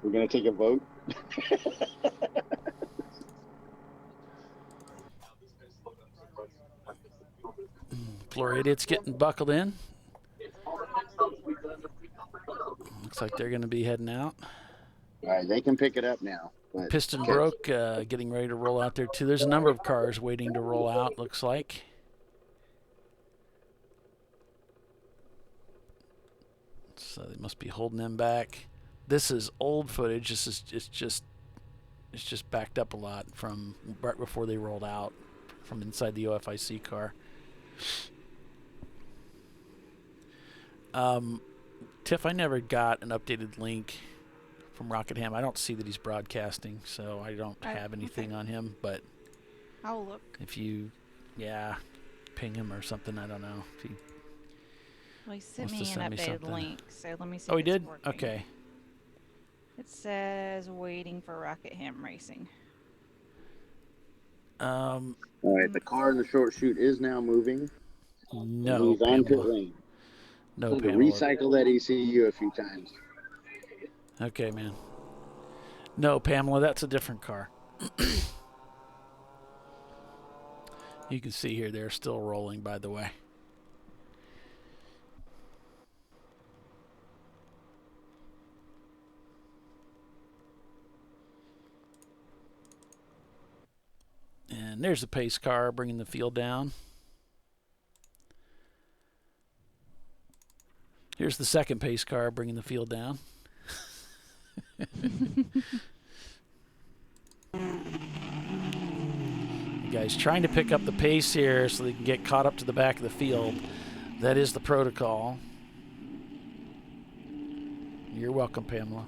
We're going to take a vote. Floor Idiot's getting buckled in. Looks like they're going to be heading out. All right, they can pick it up now. Piston broke, getting ready to roll out there too. There's a number of cars waiting to roll out, looks like. So they must be holding them back. This is old footage. It's just backed up a lot from right before they rolled out from inside the OFIC car. Tiff, I never got an updated link from Rockingham. I don't see that he's broadcasting, so I don't have anything on him. But I'll look. If you, ping him or something, I don't know. If he sent me an updated link, so let me see. Oh, he did? Okay. It says waiting for Rockingham Racing. All right, the car in the short chute is now moving. No, he's on pit lane. No, recycle that ECU a few times. Okay, man. No, Pamela, that's a different car. You can see here they're still rolling, by the way. And there's the pace car bringing the field down. Here's the second pace car bringing the field down. You guys trying to pick up the pace here so they can get caught up to the back of the field. That is the protocol. You're welcome, Pamela.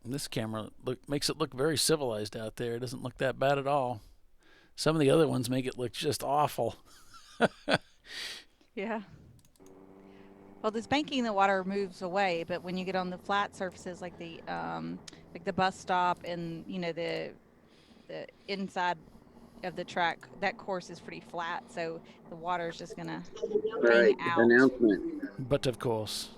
And this camera makes it look very civilized out there. It doesn't look that bad at all. Some of the other ones make it look just awful. Yeah. Well, this banking, the water moves away, but when you get on the flat surfaces like the bus stop and the inside of the track, that course is pretty flat, so the water is just gonna hang out. Announcement. But of course,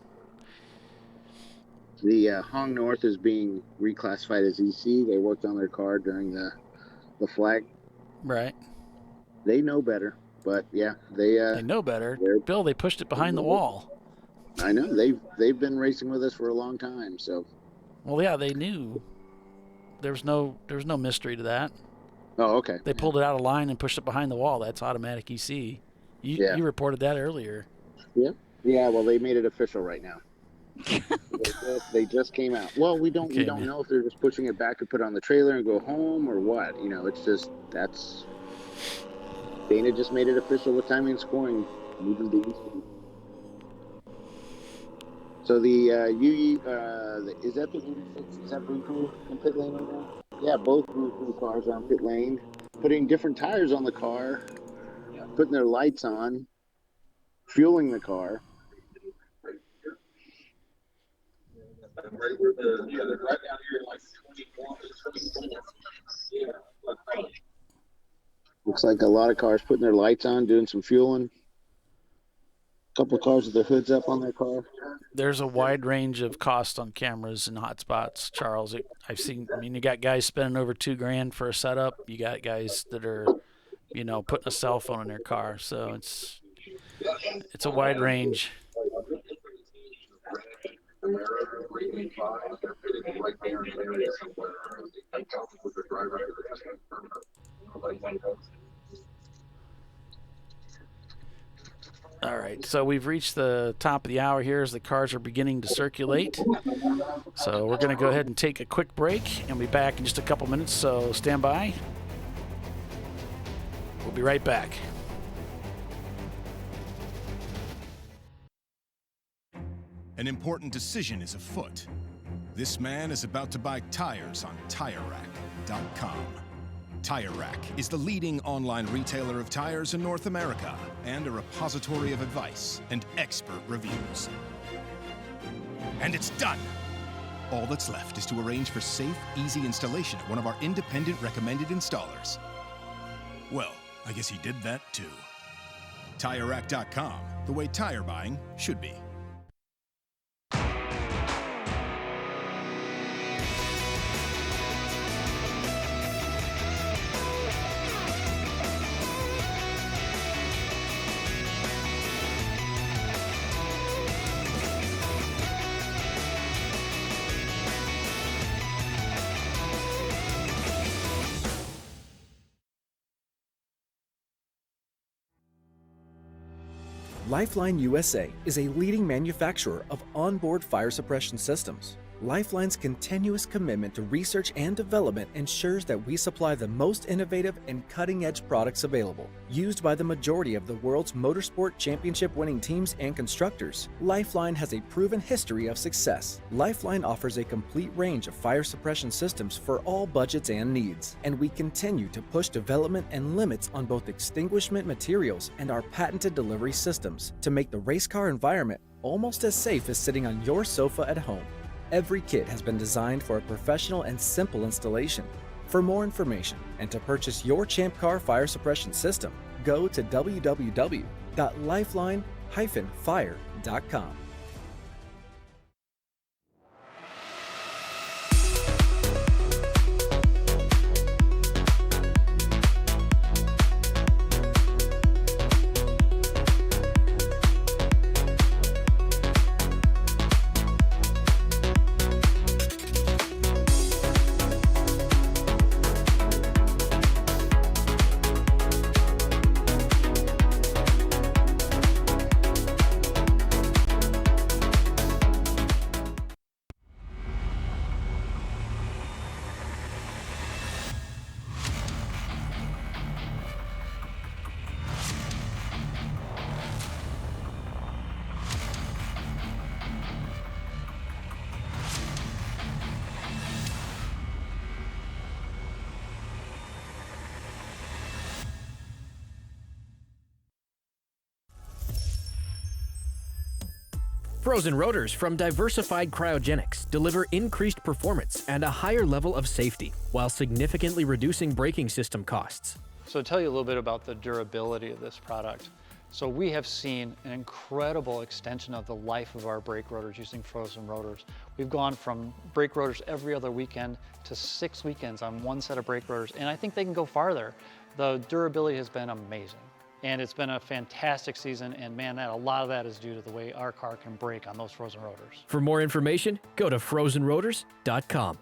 the Hong North is being reclassified as EC. They worked on their car during the flag. Right. They know better, but yeah, they know better. Bill, they pushed it behind the wall. I know they've been racing with us for a long time, so. Well, yeah, they knew. There was no mystery to that. Oh, okay. They pulled it out of line and pushed it behind the wall. That's automatic EC. You reported that earlier. Yeah. Yeah. Well, they made it official right now. They just came out. Well, we don't know if they're just pushing it back to put it on the trailer and go home or what. It's just Dana just made it official with timing and scoring. Moving to EC. So the is that the 86? Is that Blue in pit lane right now? Yeah, both Blue cars are on pit lane, putting different tires on the car, putting their lights on, fueling the car. Right where they're right down here, like 21. Looks like a lot of cars putting their lights on, doing some fueling. A couple of cars with their hoods up on their car. There's a wide range of cost on cameras and hotspots, Charles. I've seen. You got guys spending over $2,000 for a setup. You got guys that are, putting a cell phone in their car. So it's a wide range. All right, so we've reached the top of the hour here as the cars are beginning to circulate. So we're going to go ahead and take a quick break and be back in just a couple minutes, so stand by. We'll be right back. An important decision is afoot. This man is about to buy tires on TireRack.com. Tire Rack is the leading online retailer of tires in North America and a repository of advice and expert reviews. And it's done! All that's left is to arrange for safe, easy installation at one of our independent recommended installers. Well, I guess he did that too. TireRack.com, the way tire buying should be. Lifeline USA is a leading manufacturer of onboard fire suppression systems. Lifeline's continuous commitment to research and development ensures that we supply the most innovative and cutting-edge products available. Used by the majority of the world's motorsport championship-winning teams and constructors, Lifeline has a proven history of success. Lifeline offers a complete range of fire suppression systems for all budgets and needs, and we continue to push development and limits on both extinguishment materials and our patented delivery systems to make the race car environment almost as safe as sitting on your sofa at home. Every kit has been designed for a professional and simple installation. For more information and to purchase your ChampCar fire suppression system, go to www.lifeline-fire.com. Frozen rotors from Diversified Cryogenics deliver increased performance and a higher level of safety while significantly reducing braking system costs. So to tell you a little bit about the durability of this product. So we have seen an incredible extension of the life of our brake rotors using frozen rotors. We've gone from brake rotors every other weekend to 6 weekends on one set of brake rotors, and I think they can go farther. The durability has been amazing. And it's been a fantastic season, and man, a lot of that is due to the way our car can brake on those frozen rotors. For more information, go to frozenrotors.com.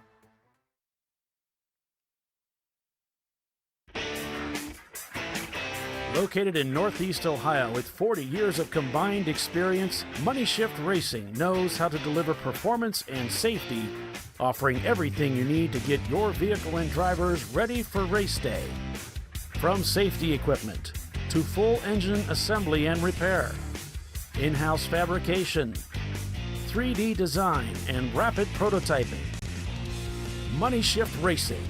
Located in Northeast Ohio with 40 years of combined experience, Money Shift Racing knows how to deliver performance and safety, offering everything you need to get your vehicle and drivers ready for race day. From safety equipment to full engine assembly and repair, in-house fabrication, 3D design, and rapid prototyping. Money Shift Racing.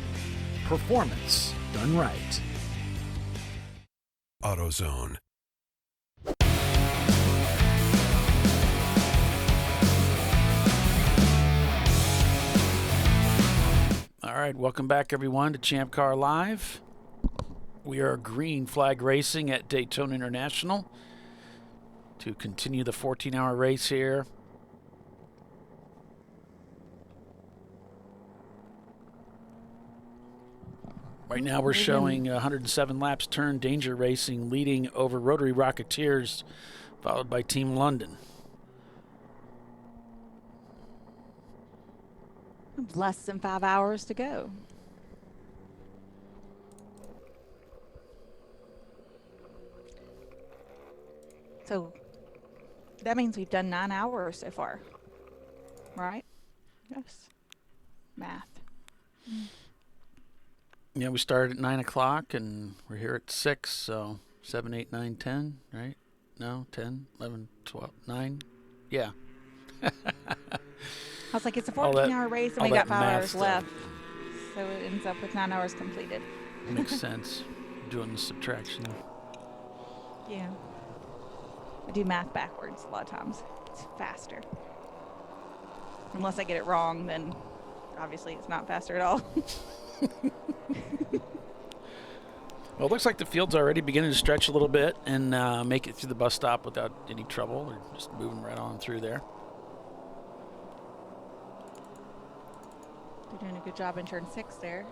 Performance done right. AutoZone. All right, welcome back everyone to ChampCar.Live. We are green flag racing at Daytona International to continue the 14-hour race here. Right now we're showing 107 laps turn, Danger Racing leading over Rotary Rocketeers, followed by Team London. Less than 5 hours to go. So that means we've done 9 hours so far, right? Yes. Math. Yeah, we started at 9 o'clock and we're here at 6, so 7, 8, 9, 10, right? No, 10, 11, 12, 9. Yeah. I was like, it's a 14-hour race and we got 5 hours left. So it ends up with 9 hours completed. Makes sense. Doing the subtraction. Yeah. I do math backwards a lot of times. It's faster. Unless I get it wrong, then obviously it's not faster at all. Well, it looks like the field's already beginning to stretch a little bit and make it through the bus stop without any trouble. They're just moving right on through there. They're doing a good job in turn 6 there.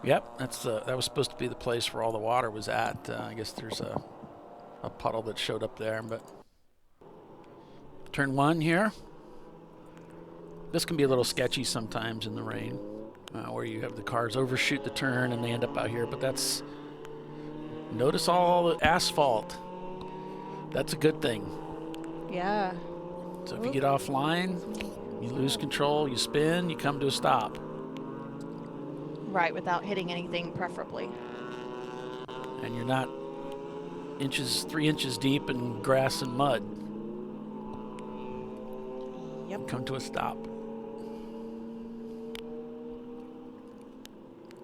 Yep, that was supposed to be the place where all the water was at. I guess there's a puddle that showed up there, but turn 1 here. This can be a little sketchy sometimes in the rain, where you have the cars overshoot the turn and they end up out here, but notice all the asphalt. That's a good thing. Yeah. So if you get offline, you lose control, you spin, you come to a stop. Right, without hitting anything preferably. And you're not 3 inches deep in grass and mud. Yep. You come to a stop.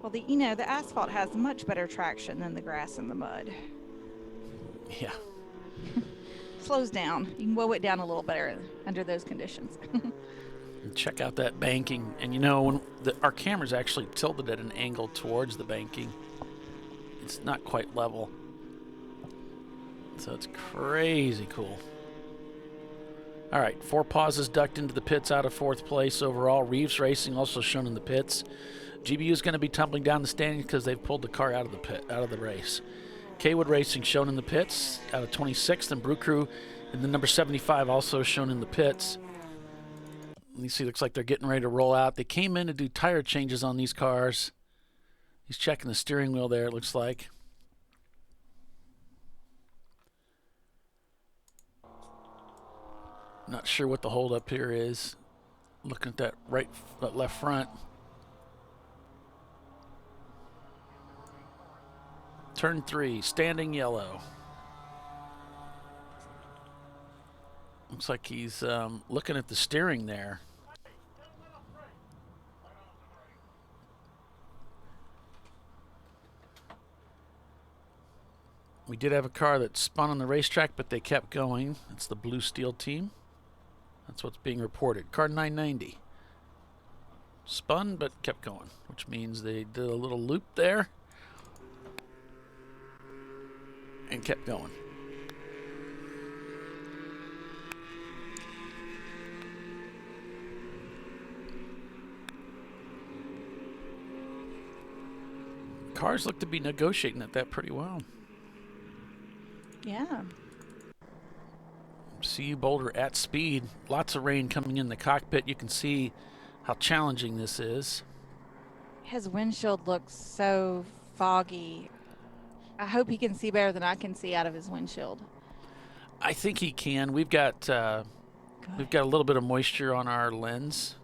Well, the asphalt has much better traction than the grass and the mud. Yeah. Slows down. You can woe it down a little better under those conditions. Check out that banking. And when our camera's actually tilted at an angle towards the banking, it's not quite level. So it's crazy cool. All right, 4 pauses ducked into the pits out of 4th place overall. Reeves Racing also shown in the pits. GBU is going to be tumbling down the standings because they've pulled the car out of the race. Kaywood Racing shown in the pits out of 26th, and Brew Crew in the number 75 also shown in the pits. You see, looks like they're getting ready to roll out. They came in to do tire changes on these cars. He's checking the steering wheel there, it looks like. Not sure what the holdup here is. Looking at that left front. Turn 3, standing yellow. Looks like he's looking at the steering there. We did have a car that spun on the racetrack, but they kept going. It's the Blue Steel team. That's what's being reported. Car 990. Spun, but kept going, which means they did a little loop there and kept going. Cars look to be negotiating at that pretty well. Yeah. CU Boulder at speed. Lots of rain coming in the cockpit. You can see how challenging this is. His windshield looks so foggy. I hope he can see better than I can see out of his windshield. I think he can. We've got a little bit of moisture on our lens.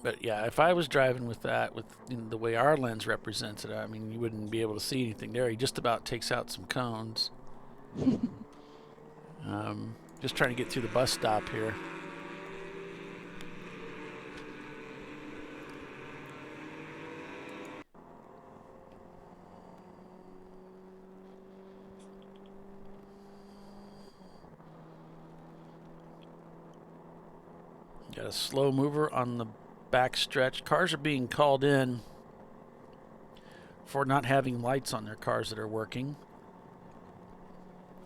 But yeah, if I was driving with that, with the way our lens represents it, I mean, you wouldn't be able to see anything there. He just about takes out some cones. Just trying to get through the bus stop here. Got a slow mover on the back stretch. Cars are being called in for not having lights on their cars that are working.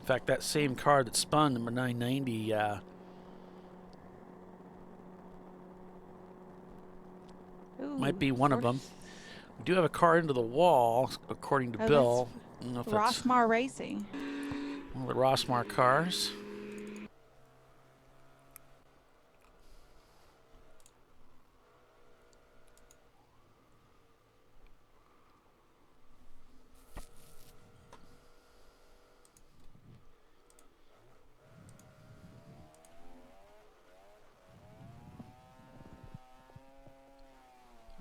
In fact, that same car that spun, number 990, might be one of them. We do have a car into the wall, according to Bill. I don't know if that's Rossmar Racing. one of the Rossmar cars.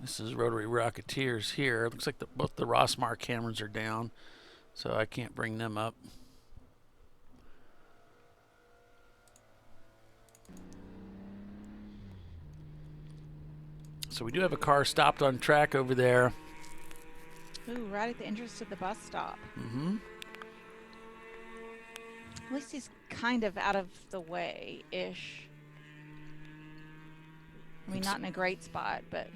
This is Rotary Rocketeers here. It looks like both the Rossmar cameras are down, so I can't bring them up. So we do have a car stopped on track over there. Ooh, right at the entrance to the bus stop. Mm-hmm. At least he's kind of out of the way-ish. I mean, not in a great spot, but...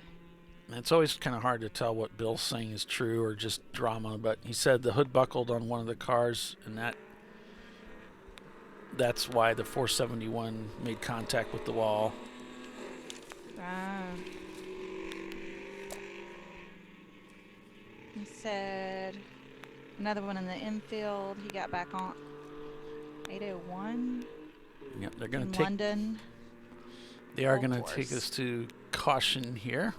It's always kind of hard to tell what Bill's saying is true or just drama, but he said the hood buckled on one of the cars, and that's why the 471 made contact with the wall. He said another one in the infield. He got back on 801. Yep, they're going to take London. They are going to take us to caution here.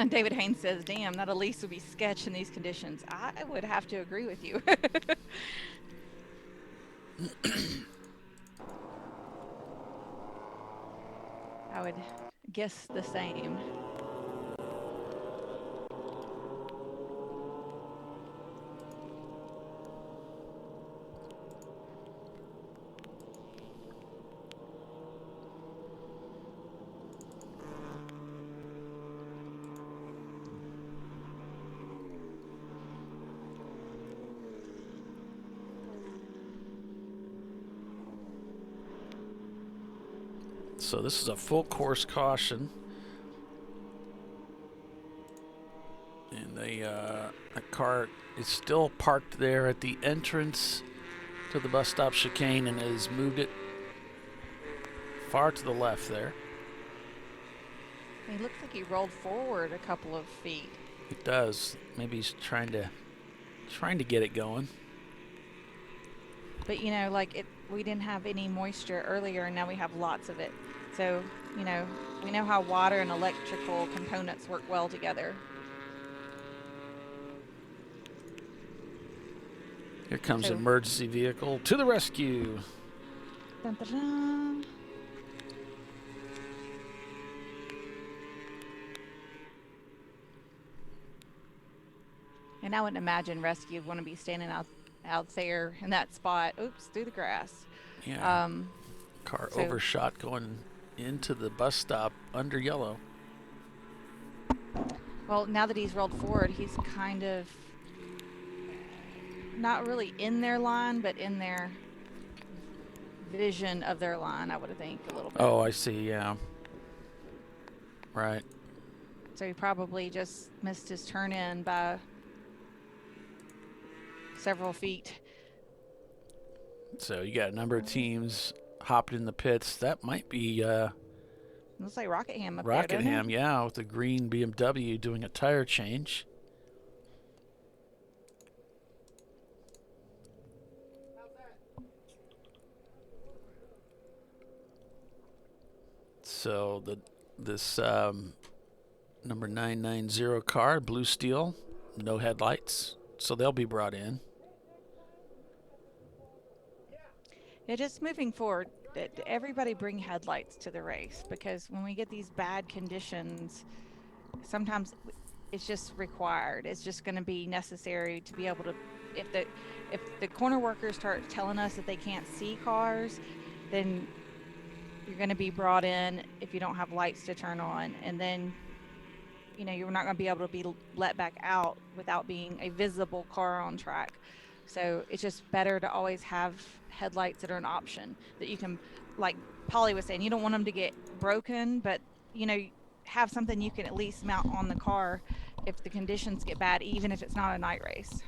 David Haynes says, damn, that Elise would be sketch in these conditions. I would have to agree with you. I would guess the same. So this is a full course caution. And that car is still parked there at the entrance to the bus stop chicane and has moved it far to the left there. He looks like he rolled forward a couple of feet. It does. Maybe he's trying to get it going. But, you know, like we didn't have any moisture earlier, and now we have lots of it. So, you know, we know how water and electrical components work well together. Here comes an emergency vehicle to the rescue. Dun, dun, dun. And I wouldn't imagine rescue would want to be standing out there in that spot. Oops, through the grass. Yeah. Car overshot going into the bus stop under yellow. Well, now that he's rolled forward, he's kind of not really in their line, but in their vision of their line, I would think, a little bit. Oh, I see, yeah. Right. So he probably just missed his turn in by several feet. So you got a number of teams hopping in the pits. That might be Looks like Rockingham up there, doesn't Rockingham, it? yeah, with the green BMW doing a tire change. So this number 990 car, blue steel, no headlights, so they'll be brought in. Yeah, just moving forward, everybody bring headlights to the race, because when we get these bad conditions, sometimes it's just required. It's just going to be necessary to be able to, if the corner workers start telling us that they can't see cars, then you're going to be brought in if you don't have lights to turn on, and then you're not going to be able to be let back out without being a visible car on track. So it's just better to always have headlights that are an option, that you can, like Polly was saying, you don't want them to get broken, but have something you can at least mount on the car if the conditions get bad, even if it's not a night race.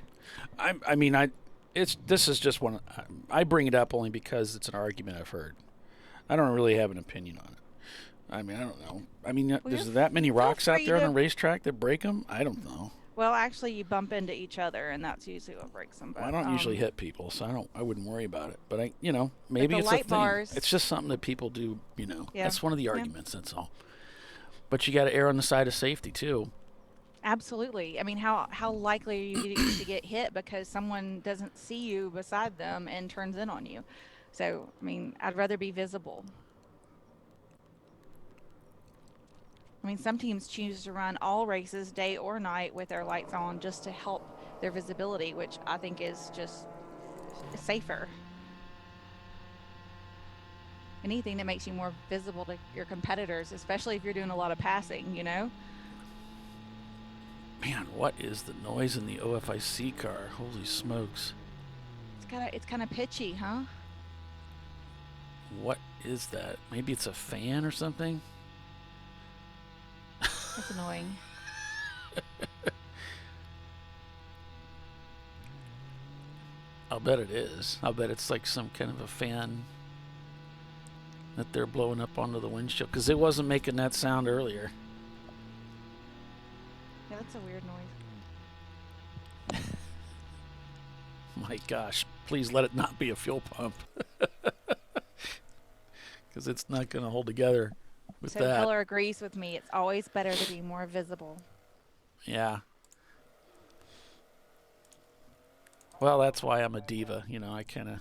This is just one. I bring it up only because it's an argument I've heard. I don't really have an opinion on it. I don't know. There's that many rocks out there on the racetrack that break them? I don't know. Well, actually, you bump into each other, and that's usually what breaks them. Well, I don't usually hit people, so I wouldn't worry about it. But maybe it's a thing. Bars, it's just something that people do. Yeah. That's one of the arguments. That's all. But you got to err on the side of safety too. Absolutely. How likely are you to get hit because someone doesn't see you beside them and turns in on you? So, I'd rather be visible. Some teams choose to run all races, day or night, with their lights on just to help their visibility, which I think is just safer. Anything that makes you more visible to your competitors, especially if you're doing a lot of passing, Man, what is the noise in the OFIC car? Holy smokes. It's kind of pitchy, huh? What is that? Maybe it's a fan or something? That's annoying. I'll bet it is. I'll bet it's like some kind of a fan that they're blowing up onto the windshield, because it wasn't making that sound earlier. Yeah, that's a weird noise. My gosh, please let it not be a fuel pump. Because it's not going to hold together with so that. Keller agrees with me. It's always better to be more visible. Yeah. Well, that's why I'm a diva. I kind of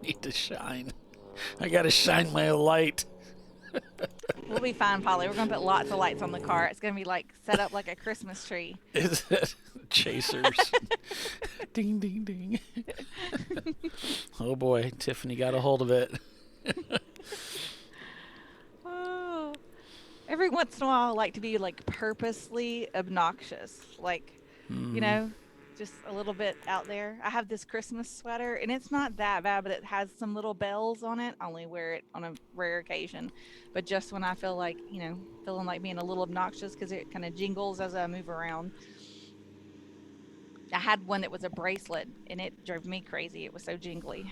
need to shine. I got to shine my light. We'll be fine, Polly. We're going to put lots of lights on the car. It's going to be set up like a Christmas tree. Is it? Chasers. Ding, ding, ding. Oh, boy. Tiffany got a hold of it. Oh. Every once in a while, I like to be purposely obnoxious. Just a little bit out there. I have this Christmas sweater, and it's not that bad, but it has some little bells on it. I only wear it on a rare occasion. But just when I feel feeling like being a little obnoxious, because it kind of jingles as I move around. I had one that was a bracelet, and it drove me crazy. It was so jingly.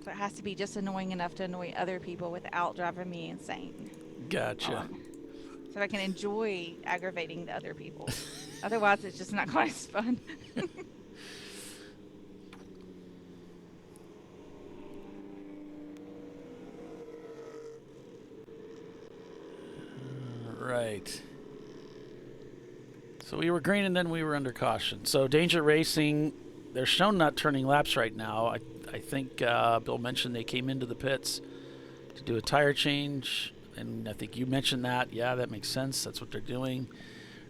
So it has to be just annoying enough to annoy other people without driving me insane. Gotcha. So I can enjoy aggravating the other people. Otherwise, it's just not quite as fun. Right. So we were green and then we were under caution. So Danger Racing, they're shown not turning laps right now. I think Bill mentioned they came into the pits to do a tire change. And I think you mentioned that. Yeah, that makes sense. That's what they're doing.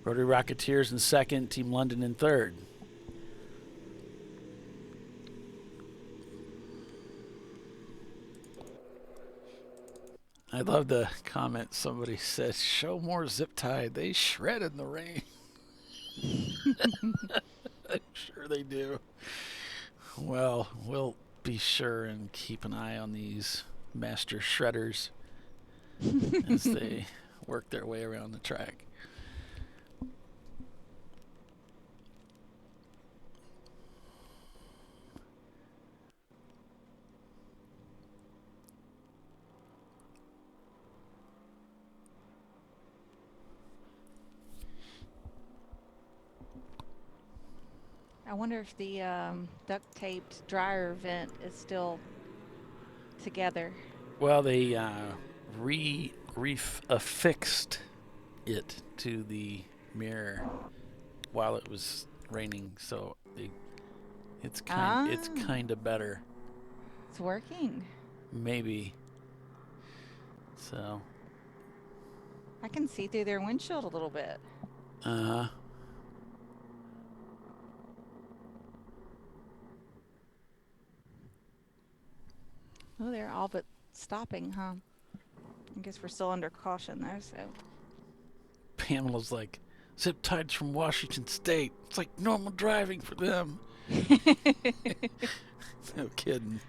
Rotary Rocketeers in second, Team London in third. I love the comment somebody said, show more zip tie. They shred in the rain. I'm sure they do. Well, we'll be sure and keep an eye on these master shredders as they work their way around the track. I wonder if the duct taped dryer vent is still together. Well, they affixed it to the mirror while it was raining, so it's kind of better. It's working. Maybe. So. I can see through their windshield a little bit. Uh-huh. Oh, they're all but stopping, huh? I guess we're still under caution there, so. Pamela's like, zip tied from Washington State. It's like normal driving for them. No kidding.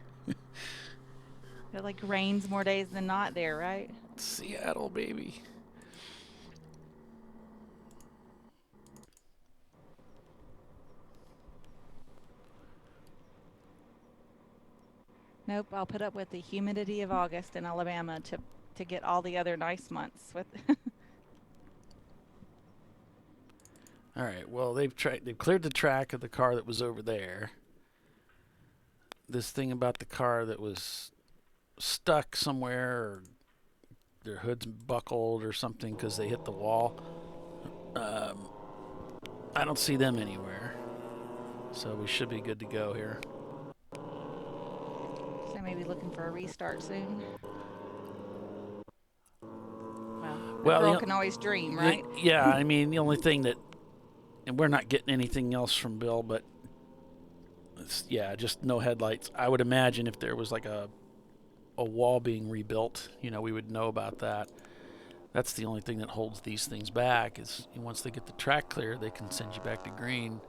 It like rains more days than not there, right? Seattle, baby. Nope, I'll put up with the humidity of August in Alabama to get all the other nice months with. All right. Well, they've cleared the track of the car that was over there. This thing about the car that was stuck somewhere, or their hood's buckled or something because they hit the wall. I don't see them anywhere, so we should be good to go here. So maybe looking for a restart soon. Well, girl can always dream, right? Yeah, I mean, the only thing that, and we're not getting anything else from Bill, but just no headlights. I would imagine if there was like a wall being rebuilt, we would know about that. That's the only thing that holds these things back is once they get the track clear, they can send you back to green.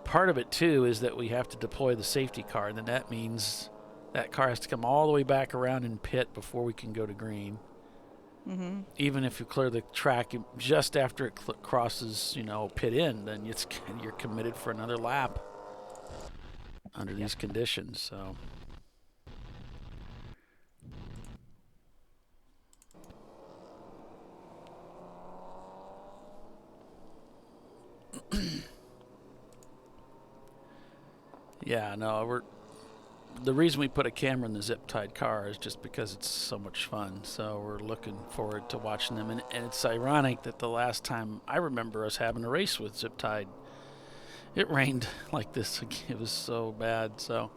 Part of it, too, is that we have to deploy the safety car, and then that means that car has to come all the way back around in pit before we can go to green. Mm-hmm. Even if you clear the track just after it crosses, pit in, then you're committed for another lap under these conditions. So. Yeah, no, the reason we put a camera in the zip-tied car is just because it's so much fun. So we're looking forward to watching them. And it's ironic that the last time I remember us having a race with zip-tied, it rained like this. It was so bad. So,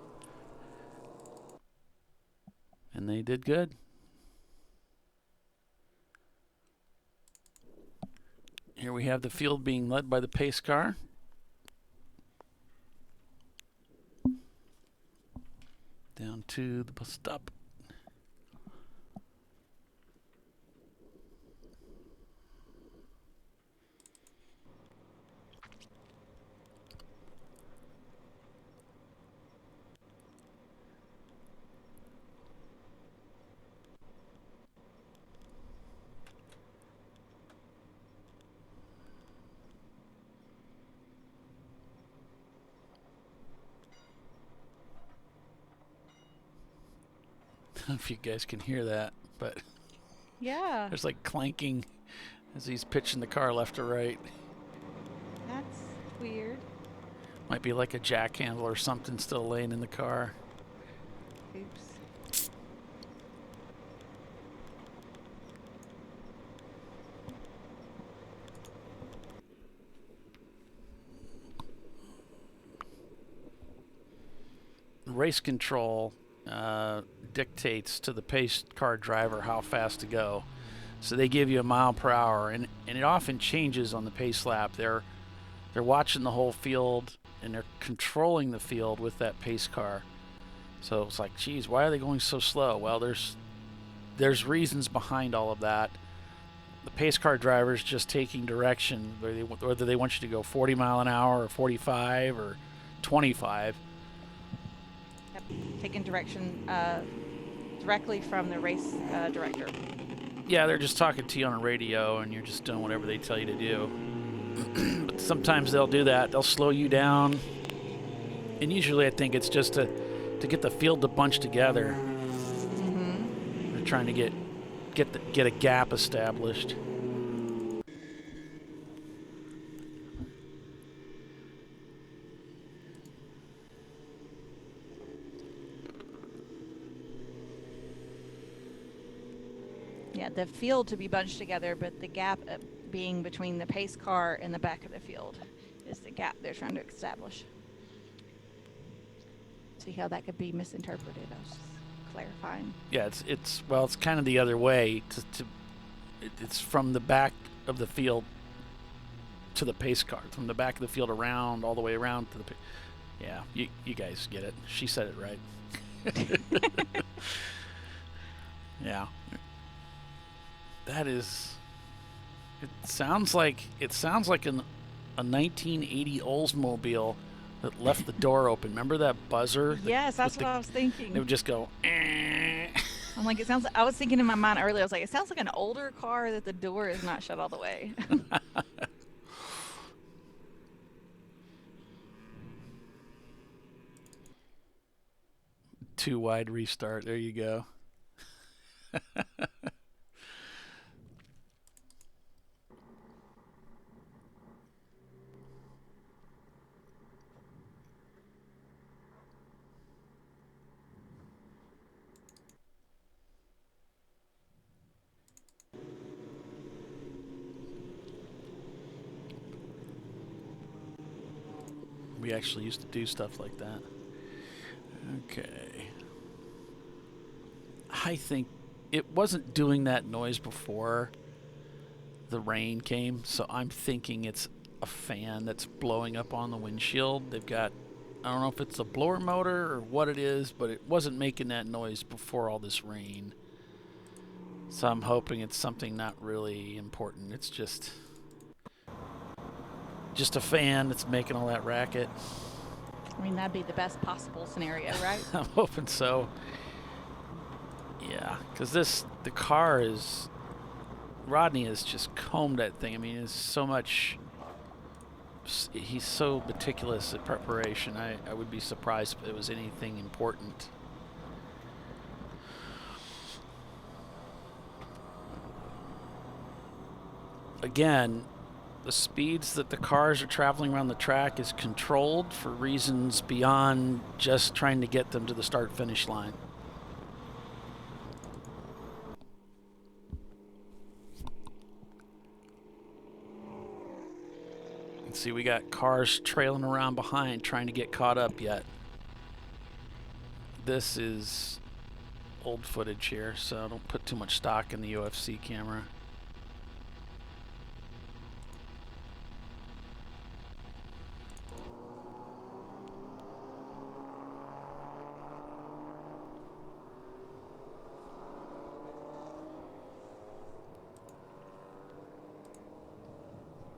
and they did good. Here we have the field being led by the pace car. Down to the bus stop. I don't know if you guys can hear that, but yeah, there's like clanking as he's pitching the car left or right. That's weird. Might be like a jack handle or something still laying in the car. Oops. Race control dictates to the pace car driver how fast to go. So they give you a mile per hour, and it often changes on the pace lap. They're watching the whole field, and they're controlling the field with that pace car. So it's like, geez, why are they going so slow? Well, there's reasons behind all of that. The pace car drivers just taking direction, whether they want you to go 40 mile an hour or 45 or 25. Yep. Taking direction directly from the race director. Yeah, they're just talking to you on a radio, and you're just doing whatever they tell you to do. But sometimes they'll do that. They'll slow you down. And usually I think it's just to get the field to bunch together. Mm-hmm. They're trying to get a gap established. Yeah, the field to be bunched together, but the gap being between the pace car and the back of the field is the gap they're trying to establish. See how that could be misinterpreted. I was just clarifying. Yeah, it's kind of the other way. It's from the back of the field to the pace car, from the back of the field around all the way around to the. Yeah, you guys get it. She said it right. Yeah. That is. It sounds like a 1980 Oldsmobile that left the door open. Remember that buzzer? Yes, that's what I was thinking. It would just go. Eh. I'm like, it sounds. I was thinking in my mind earlier. I was like, it sounds like an older car that the door is not shut all the way. Too wide restart. There you go. We actually used to do stuff like that. Okay. I think it wasn't doing that noise before the rain came, so I'm thinking it's a fan that's blowing up on the windshield. They've got, I don't know if it's a blower motor or what it is, but it wasn't making that noise before all this rain. So I'm hoping it's something not really important. It's just a fan that's making all that racket. I mean, that'd be the best possible scenario, right? I'm hoping so. Yeah, because the car is, Rodney has just combed that thing. I mean, it's so much, he's so meticulous at preparation. I would be surprised if it was anything important. Again, the speeds that the cars are traveling around the track is controlled for reasons beyond just trying to get them to the start-finish line. And see, we got cars trailing around behind trying to get caught up yet. This is old footage here, so don't put too much stock in the UFC camera.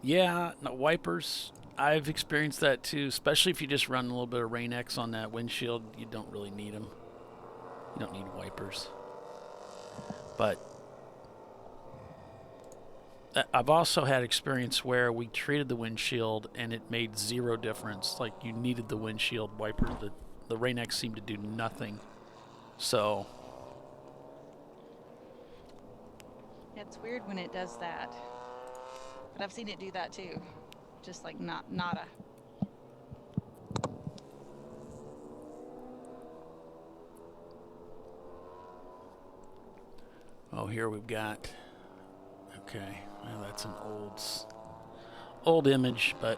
Yeah, no, wipers. I've experienced that too, especially if you just run a little bit of Rain-X on that windshield. You don't really need them. You don't need wipers. But I've also had experience where we treated the windshield and it made zero difference. Like, you needed the windshield wiper. The Rain-X seemed to do nothing. So It's weird when it does that. But I've seen it do that too. Just like nada. Oh, here we've got, okay, well, that's an old image, but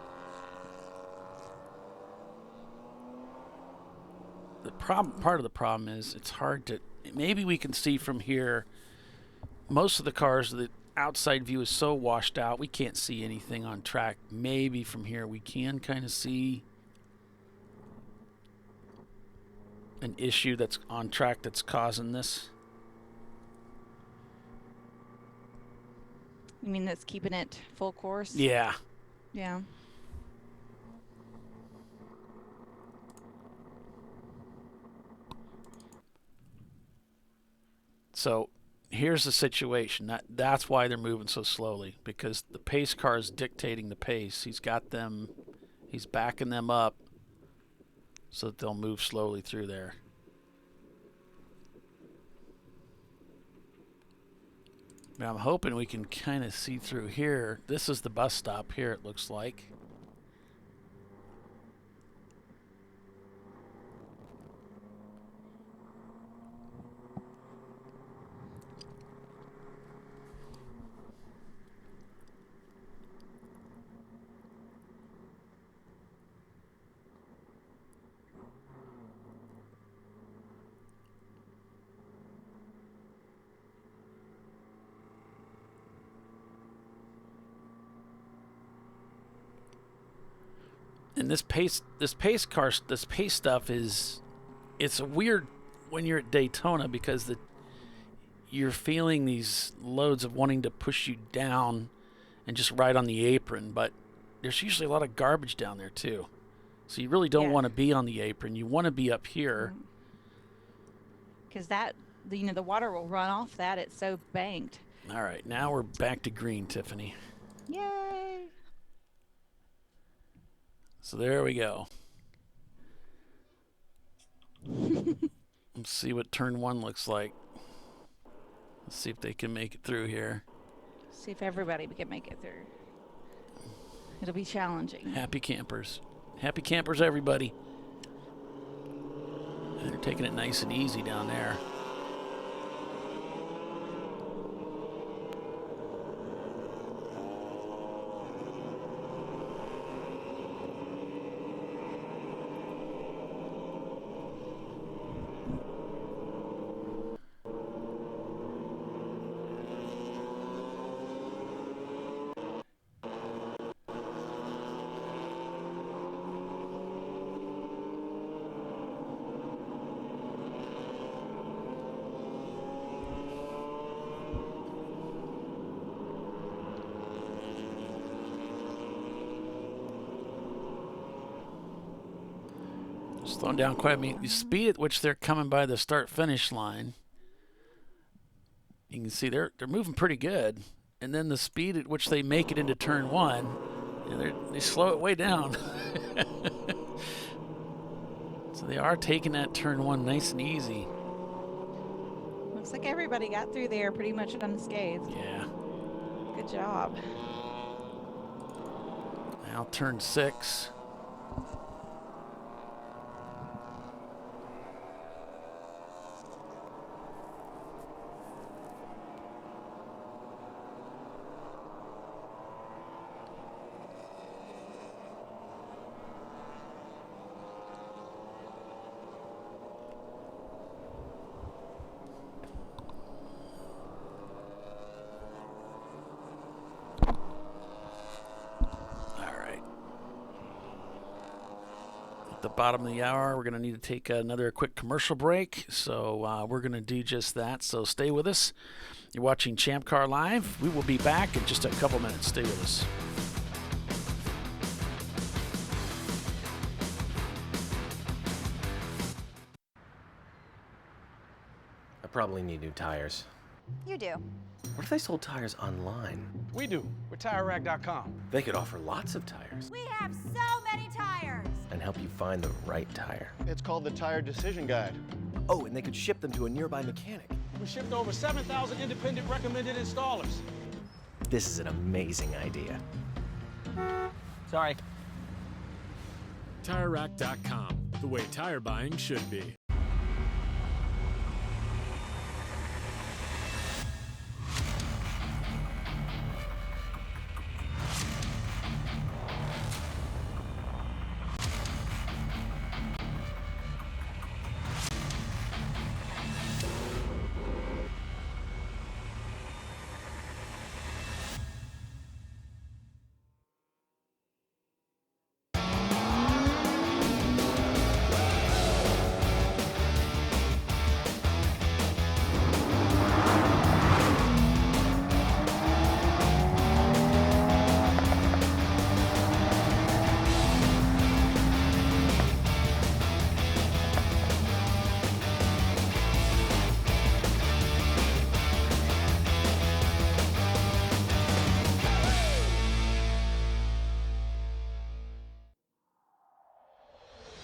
the part of the problem is it's hard to, maybe we can see from here, most of the cars, the outside view is so washed out, we can't see anything on track. Maybe from here we can kind of see an issue that's on track that's causing this. You mean that's keeping it full course? Yeah. Yeah. So here's the situation. That's why they're moving so slowly, because the pace car is dictating the pace. He's backing them up so that they'll move slowly through there. Now I'm hoping we can kind of see through here. This is the bus stop here, it looks like. And this pace stuff it's weird when you're at Daytona, because you're feeling these loads of wanting to push you down and just ride on the apron, but there's usually a lot of garbage down there too. So you really don't want to be on the apron. You want to be up here. Because the water will run off that. It's so banked. All right, now we're back to green, Tiffany. Yay! So there we go. Let's see what turn 1 looks like. Let's see if they can make it through here. See if everybody can make it through. It'll be challenging. Happy campers. Happy campers, everybody. They're taking it nice and easy down there. Slowing down quite a bit. The speed at which they're coming by the start-finish line, you can see they're moving pretty good. And then the speed at which they make it into turn 1, they slow it way down. So they are taking that turn 1 nice and easy. Looks like everybody got through there pretty much unscathed. Yeah. Good job. Now turn 6. The bottom of the hour, we're going to need to take another quick commercial break, so we're going to do just that, so stay with us. You're watching Champ Car Live. We will be back in just a couple minutes. Stay with us. I probably need new tires. You do. What if they sold tires online? We do. We're TireRack.com. They could offer lots of tires We have so many tires. and help you find the right tire. It's called the Tire Decision Guide. Oh, and they could ship them to a nearby mechanic. We shipped to over 7,000 independent recommended installers. This is an amazing idea. Sorry. TireRack.com, the way tire buying should be.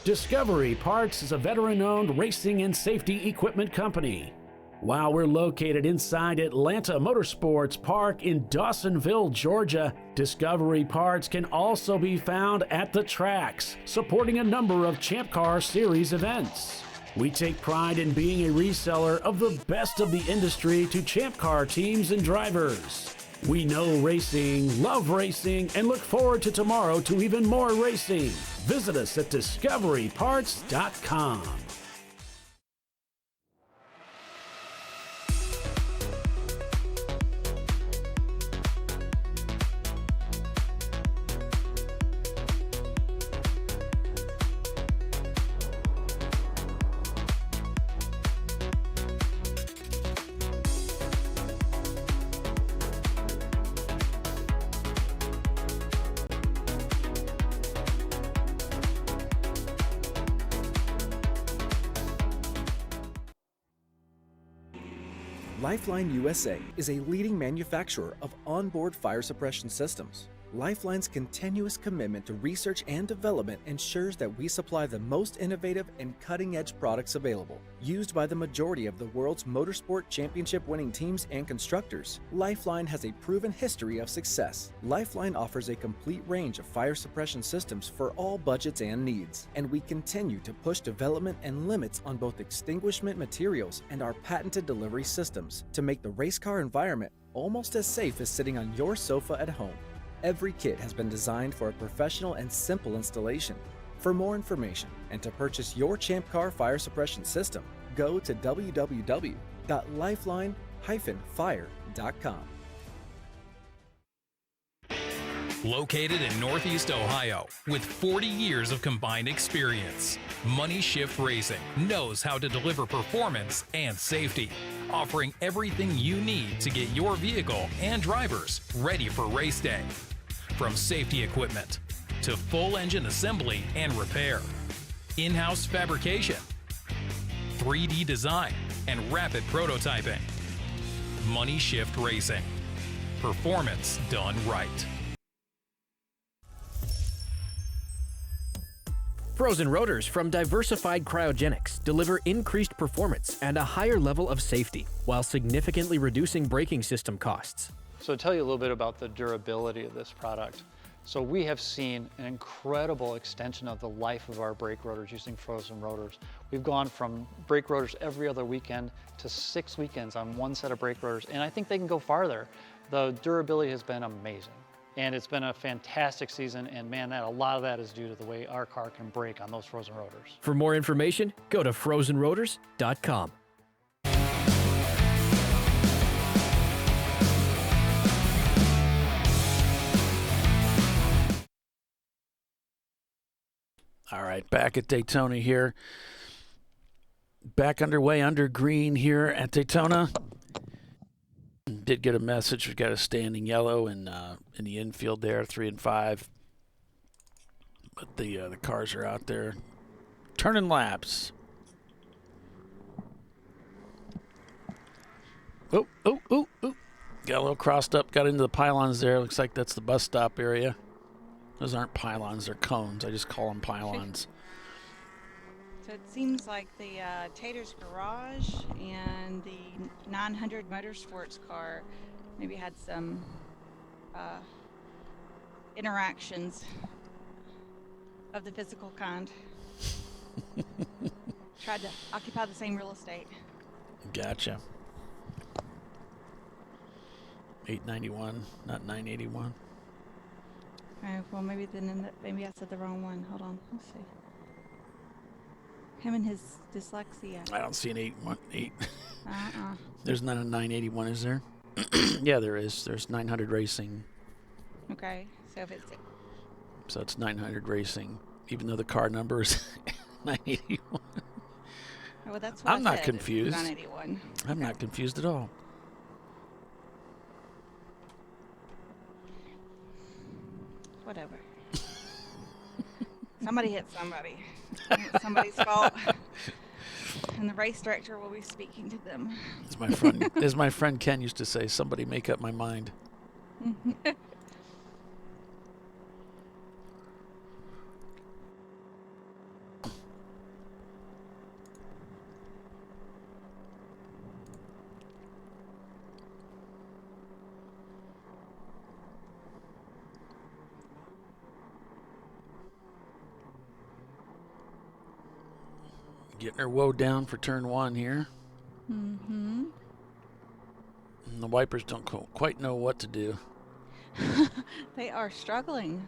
Discovery Parts is a veteran-owned racing and safety equipment company. While we're located inside Atlanta Motorsports Park in Dawsonville, Georgia, Discovery Parts can also be found at the tracks, supporting a number of Champ Car Series events. We take pride in being a reseller of the best of the industry to Champ Car teams and drivers. We know racing, love racing, and look forward to tomorrow to even more racing. Visit us at discoveryparts.com. Lifeline USA is a leading manufacturer of onboard fire suppression systems. Lifeline's continuous commitment to research and development ensures that we supply the most innovative and cutting-edge products available. Used by the majority of the world's motorsport championship-winning teams and constructors, Lifeline has a proven history of success. Lifeline offers a complete range of fire suppression systems for all budgets and needs, and we continue to push development and limits on both extinguishment materials and our patented delivery systems to make the race car environment almost as safe as sitting on your sofa at home. Every kit has been designed for a professional and simple installation. For more information and to purchase your Champ Car fire suppression system, go to www.lifeline-fire.com. Located in Northeast Ohio, with 40 years of combined experience, Money Shift Racing knows how to deliver performance and safety, offering everything you need to get your vehicle and drivers ready for race day. From safety equipment to full engine assembly and repair, in-house fabrication, 3D design, and rapid prototyping. Money Shift Racing. Performance done right. Frozen rotors from Diversified Cryogenics deliver increased performance and a higher level of safety, while significantly reducing braking system costs. So to tell you a little bit about the durability of this product. So we have seen an incredible extension of the life of our brake rotors using frozen rotors. We've gone from brake rotors every other weekend to 6 weekends on one set of brake rotors, and I think they can go farther. The durability has been amazing. And it's been a fantastic season, and man, a lot of that is due to the way our car can brake on those frozen rotors. For more information, go to frozenrotors.com. All right, back at Daytona here. Back underway under green here at Daytona. Did get a message. We've got a standing yellow in the infield there, 3 and 5. But the cars are out there turning laps. Oh. Got a little crossed up, got into the pylons there. Looks like that's the bus stop area. Those aren't pylons, they're cones. I just call them pylons. So it seems like the Tater's Garage and the 900 Motorsports car maybe had some interactions of the physical kind. Tried to occupy the same real estate. Gotcha. 891, not 981. Well, maybe maybe I said the wrong one. Hold on, let's see. Him and his dyslexia. I don't see an 818. There's not a 981, is there? Yeah, there is. There's 900 Racing. Okay, so if it's... So it's 900 Racing, even though the car number is 981. Well, that's what I'm not confused. 981. I'm not confused at all. Whatever. Somebody hit somebody. It's somebody's fault. And the race director will be speaking to them. As my friend Ken used to say, somebody make up my mind. Getting her woe down for turn 1 here. Mm-hmm. And the wipers don't quite know what to do. They are struggling.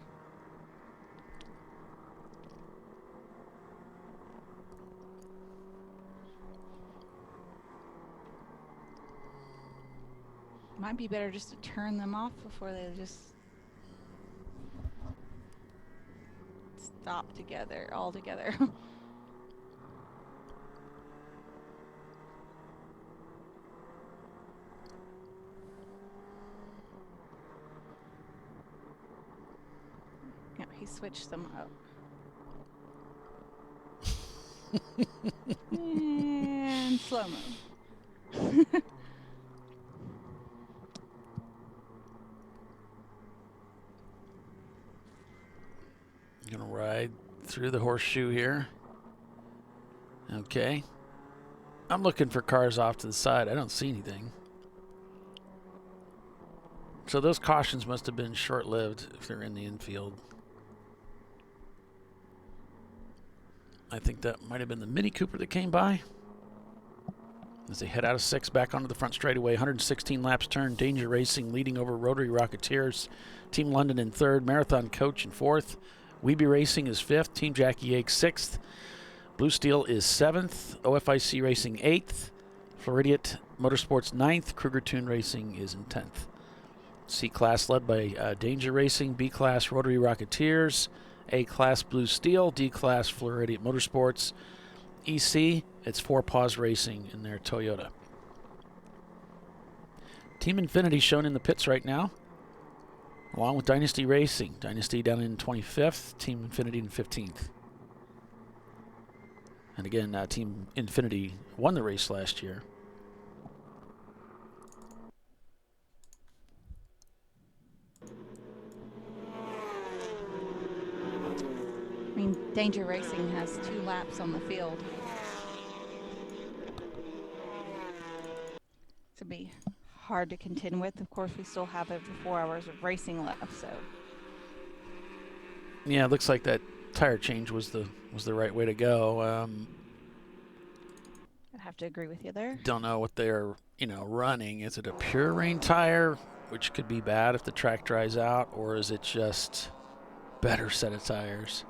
Might be better just to turn them off before they just stop together, all together. Yeah, he switched them up. And slow-mo. Gonna ride through the horseshoe here. Okay. I'm looking for cars off to the side. I don't see anything. So those cautions must have been short-lived if they're in the infield. I think that might have been the Mini Cooper that came by. As they head out of 6 back onto the front straightaway, 116 laps turn. Danger Racing leading over Rotary Rocketeers. Team London in 3rd. Marathon Coach in 4th. Weeby Racing is 5th. Team Jackie Yake 6th. Blue Steel is 7th. OFIC Racing 8th. Floridian Motorsports 9th. Kruger Tune Racing is in 10th. C-Class led by Danger Racing. B-Class Rotary Rocketeers. A-Class Blue Steel. D-Class Floridian Motorsports. EC, it's 4 Paws Racing in their Toyota. Team Infinity shown in the pits right now, along with Dynasty Racing. Dynasty down in 25th, Team Infinity in 15th. And again, Team Infinity won the race last year. I mean, Danger Racing has 2 laps on the field. To be hard to contend with. Of course, we still have over 4 hours of racing left, so. Yeah, it looks like that tire change was the right way to go. I'd have to agree with you there. Don't know what they're running. Is it a pure rain tire, which could be bad if the track dries out, or is it just better set of tires?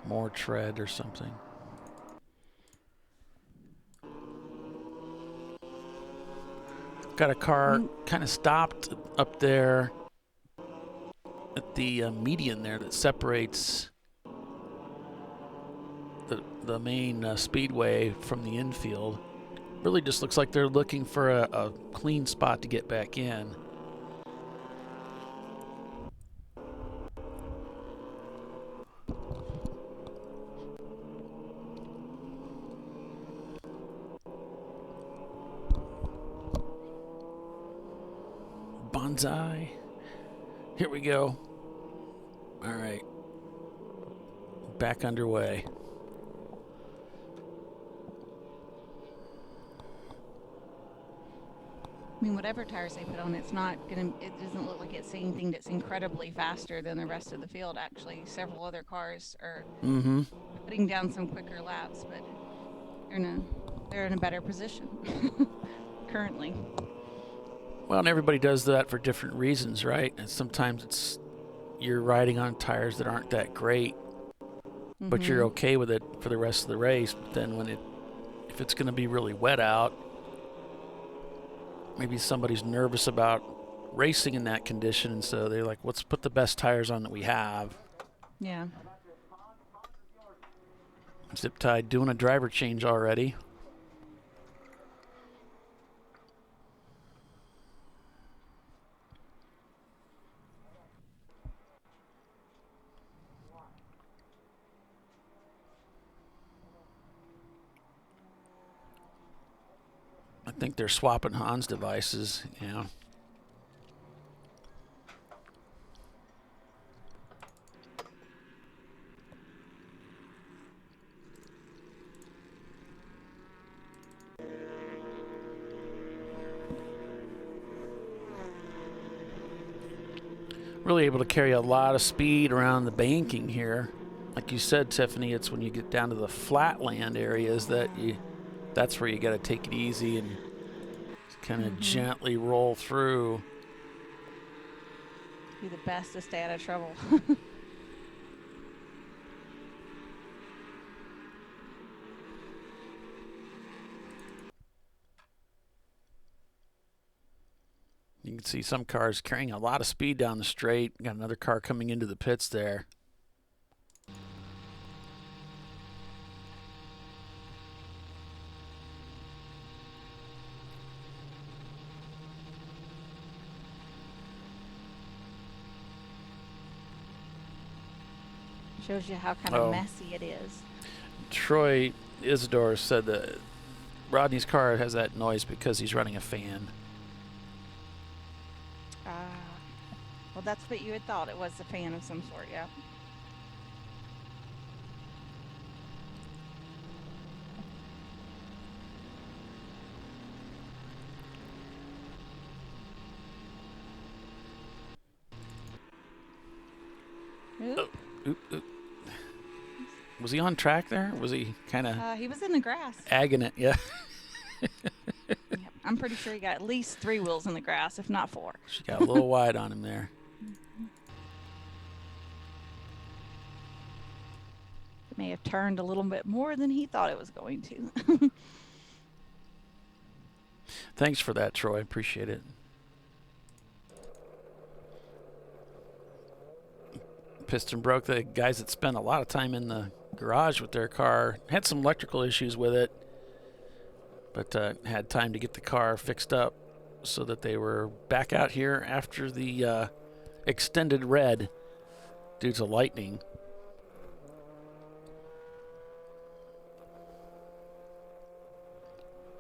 More tread or something. Got a car kind of stopped up there at the median there that separates the main speedway from the infield. Really just looks like they're looking for a clean spot to get back in. Bonsai. Here we go. All right. Back underway. I mean, whatever tires they put on, it doesn't look like it's anything that's incredibly faster than the rest of the field. Actually, several other cars are putting down some quicker laps, but they're in a better position currently. Well, and everybody does that for different reasons, right? And sometimes you're riding on tires that aren't that great, but you're okay with it for the rest of the race. But then if it's going to be really wet out, maybe somebody's nervous about racing in that condition, and so they're like, let's put the best tires on that we have. Yeah. Zip Tide doing a driver change already. I think they're swapping Hans devices, yeah. Really able to carry a lot of speed around the banking here. like you said, Tiffany, it's when you get down to the flatland areas that's where you got to take it easy and kind of gently roll through. Do the best to stay out of trouble. You can see some cars carrying a lot of speed down the straight. Got another car coming into the pits there. Shows you how kind of messy it is. Troy Isidore said that Rodney's car has that noise because he's running a fan. Well, that's what you had thought. It was a fan of some sort, yeah. Oop. Was he on track there? Was he kind of... he was in the grass. Agging it, yeah. Yep, I'm pretty sure he got at least 3 wheels in the grass, if not 4. She got a little wide on him there. May have turned a little bit more than he thought it was going to. Thanks for that, Troy. Appreciate it. Piston broke. The guys that spent a lot of time in the garage with their car had some electrical issues with it, but had time to get the car fixed up so that they were back out here after the extended red due to lightning.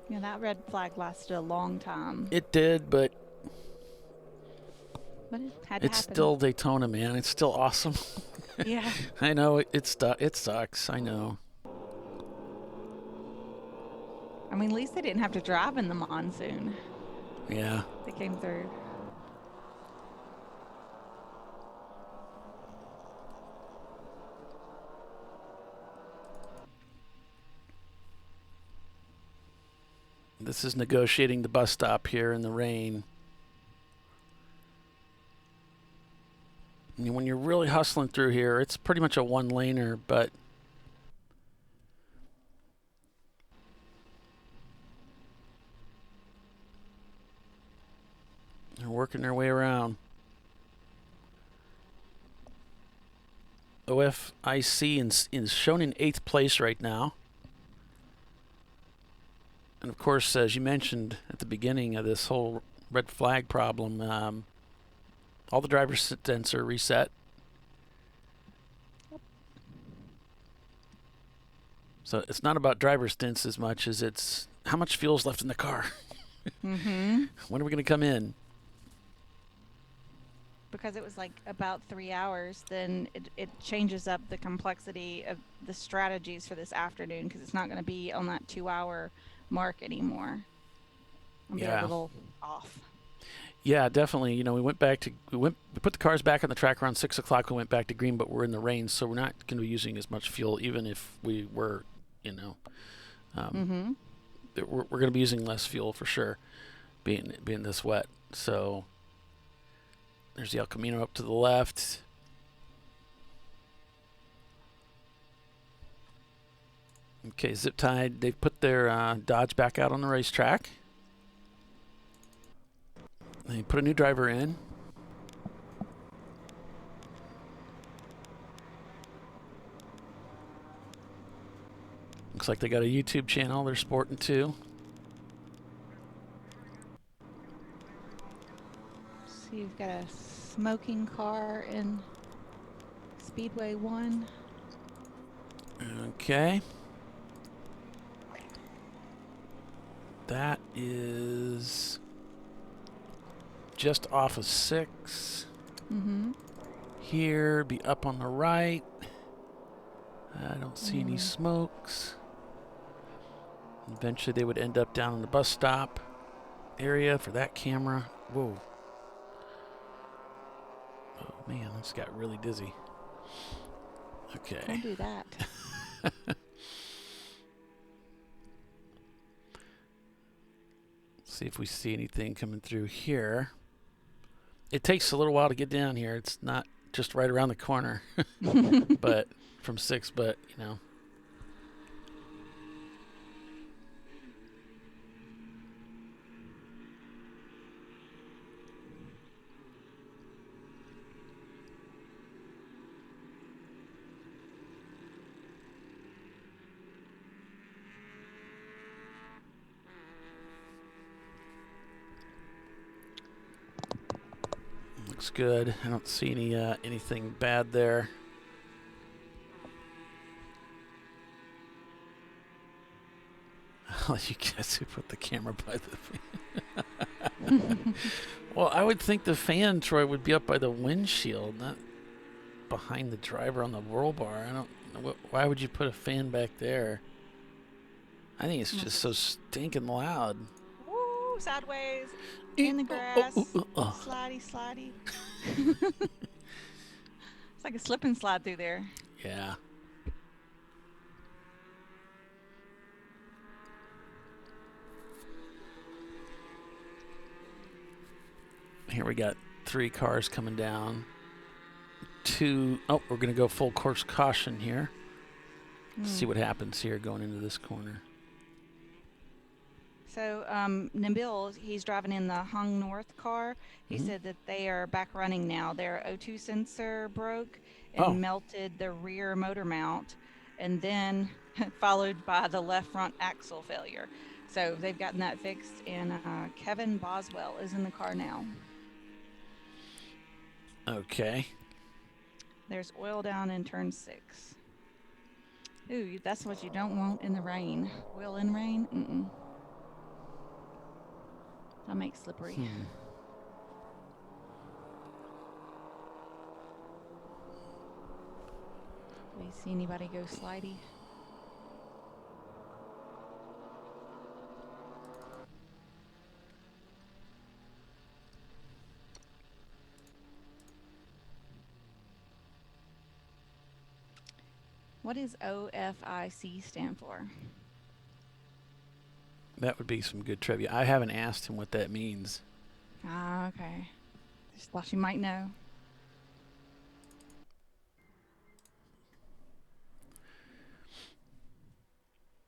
Yeah, that red flag lasted a long time. It did, but it had to it's happen. still Daytona, man. It's still awesome. Yeah. I know it sucks. I know. I mean, at least they didn't have to drive in the monsoon. Yeah. They came through. This is negotiating the bus stop here in the rain. And when you're really hustling through here, it's pretty much a one-laner, but they're working their way around. OFIC is shown in 8th place right now. And of course, as you mentioned at the beginning of this whole red flag problem, all the driver stints are reset. So it's not about driver stints as much as it's how much fuel's left in the car. Mm-hmm. When are we going to come in? Because it was like about 3 hours, then it changes up the complexity of the strategies for this afternoon, because it's not going to be on that 2-hour mark anymore. I'll be a little off. Yeah, definitely. You know, we put the cars back on the track around 6 o'clock. We went back to green, but we're in the rain, so we're not going to be using as much fuel, even if we were, you know. We're going to be using less fuel for sure, being this wet. So there's the El Camino up to the left. Okay, Zip Tide, they've put their Dodge back out on the racetrack. They put a new driver in. Looks like they got a YouTube channel they're sporting too. So you've got a smoking car in Speedway 1. Okay. That is just off of 6. Here, be up on the right. I don't see any smokes. Eventually they would end up down in the bus stop area for that camera. Whoa. Oh man, I just got really dizzy. Okay. Don't do that. See if we see anything coming through here. It takes a little while to get down here. It's not just right around the corner, but from 6, but you know. Looks good. I don't see anything bad there. I'll let you guess who put the camera by the fan. Well, I would think the fan, Troy, would be up by the windshield, not behind the driver on the roll bar. I don't know. Why would you put a fan back there? I think it's just so stinking loud. Woo, sideways. In the grass. Slidey, slidey. It's like a slip and slide through there. Yeah. Here we got 3 cars coming down. 2. Oh, we're going to go full course caution here. See what happens here going into this corner. So Nabil, he's driving in the Hung North car. He said that they are back running now. Their O2 sensor broke and melted the rear motor mount, and then followed by the left front axle failure. So they've gotten that fixed, and Kevin Boswell is in the car now. Okay. There's oil down in turn 6. Ooh, that's what you don't want in the rain. Oil in rain? Mm-mm. That'll make slippery. Hmm. Do we see anybody go slidey? What does OFIC stand for? That would be some good trivia. I haven't asked him what that means. Ah, okay. Just thought you might know.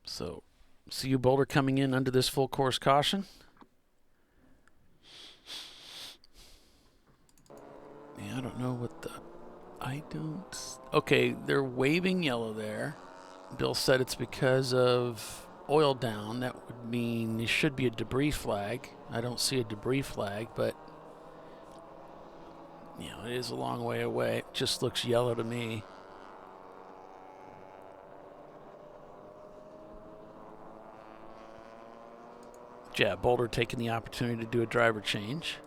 So, see you, Boulder, coming in under this full course caution. Yeah, I don't know what the... I don't... Okay, they're waving yellow there. Bill said it's because of oil down. That would mean there should be a debris flag. I don't see a debris flag, but... You know, it is a long way away. It just looks yellow to me. Yeah, Boulder taking the opportunity to do a driver change.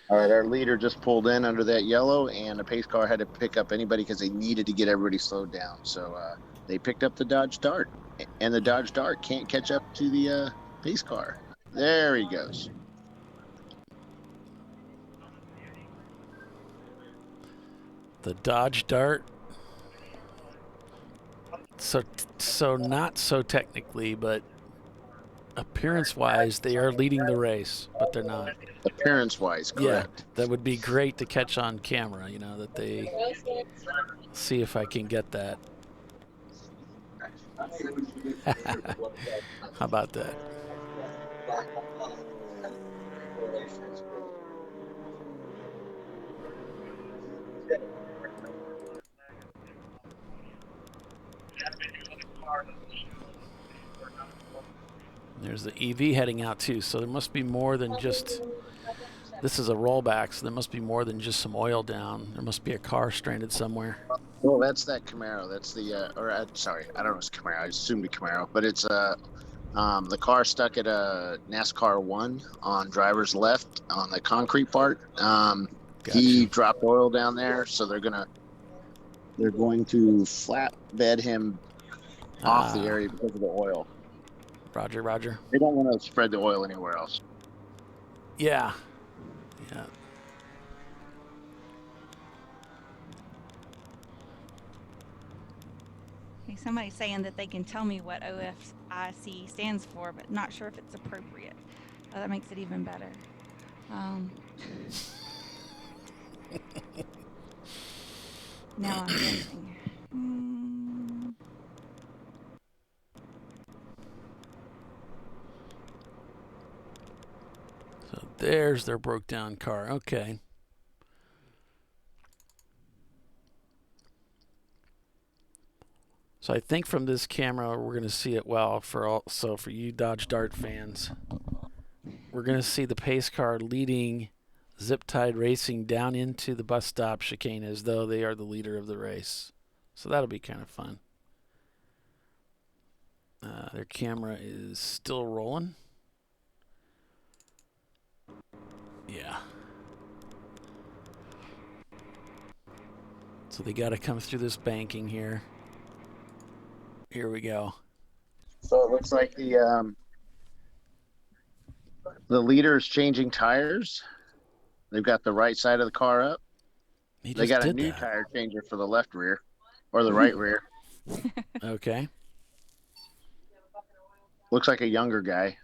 All right, our leader just pulled in under that yellow, and the pace car had to pick up anybody because they needed to get everybody slowed down. So they picked up the Dodge Dart, and the Dodge Dart can't catch up to the pace car. There he goes. The Dodge Dart. So not so technically, but appearance-wise, they are leading the race, but they're not. Appearance-wise, correct. Yeah, that would be great to catch on camera, you know, that they... See if I can get that. How about that? There's the EV heading out too, so there must be more than just... This is a rollback, so there must be more than just some oil down. There must be a car stranded somewhere. Well, that's that Camaro. That's the, sorry, I don't know if it's Camaro. I assumed a Camaro, but it's the car stuck at a NASCAR 1 on driver's left on the concrete part. Gotcha. He dropped oil down there, so they're going to flatbed him off the area because of the oil. Roger, roger. They don't want to spread the oil anywhere else. Yeah. Yeah. somebody's saying that they can tell me what OFIC stands for, but not sure if it's appropriate. Oh, that makes it even better. Now I'm guessing. So there's their broke down car. Okay. So I think from this camera we're going to see it well. For you Dodge Dart fans, we're going to see the pace car leading Zip Tide Racing down into the bus stop chicane as though they are the leader of the race. So that'll be kind of fun. Their camera is still rolling. Yeah. So they got to come through this banking here. Here we go. So it looks like the leader is changing tires. They've got the right side of the car up. They got a new tire changer for the left rear, or the right rear. Okay. Looks like a younger guy.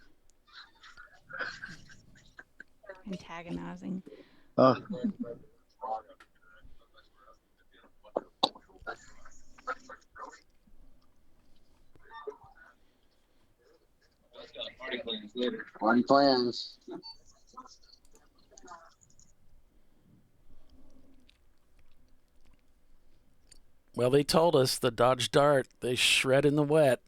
Antagonizing. Oh. Party plans. Well, they told us the Dodge Dart, they shred in the wet.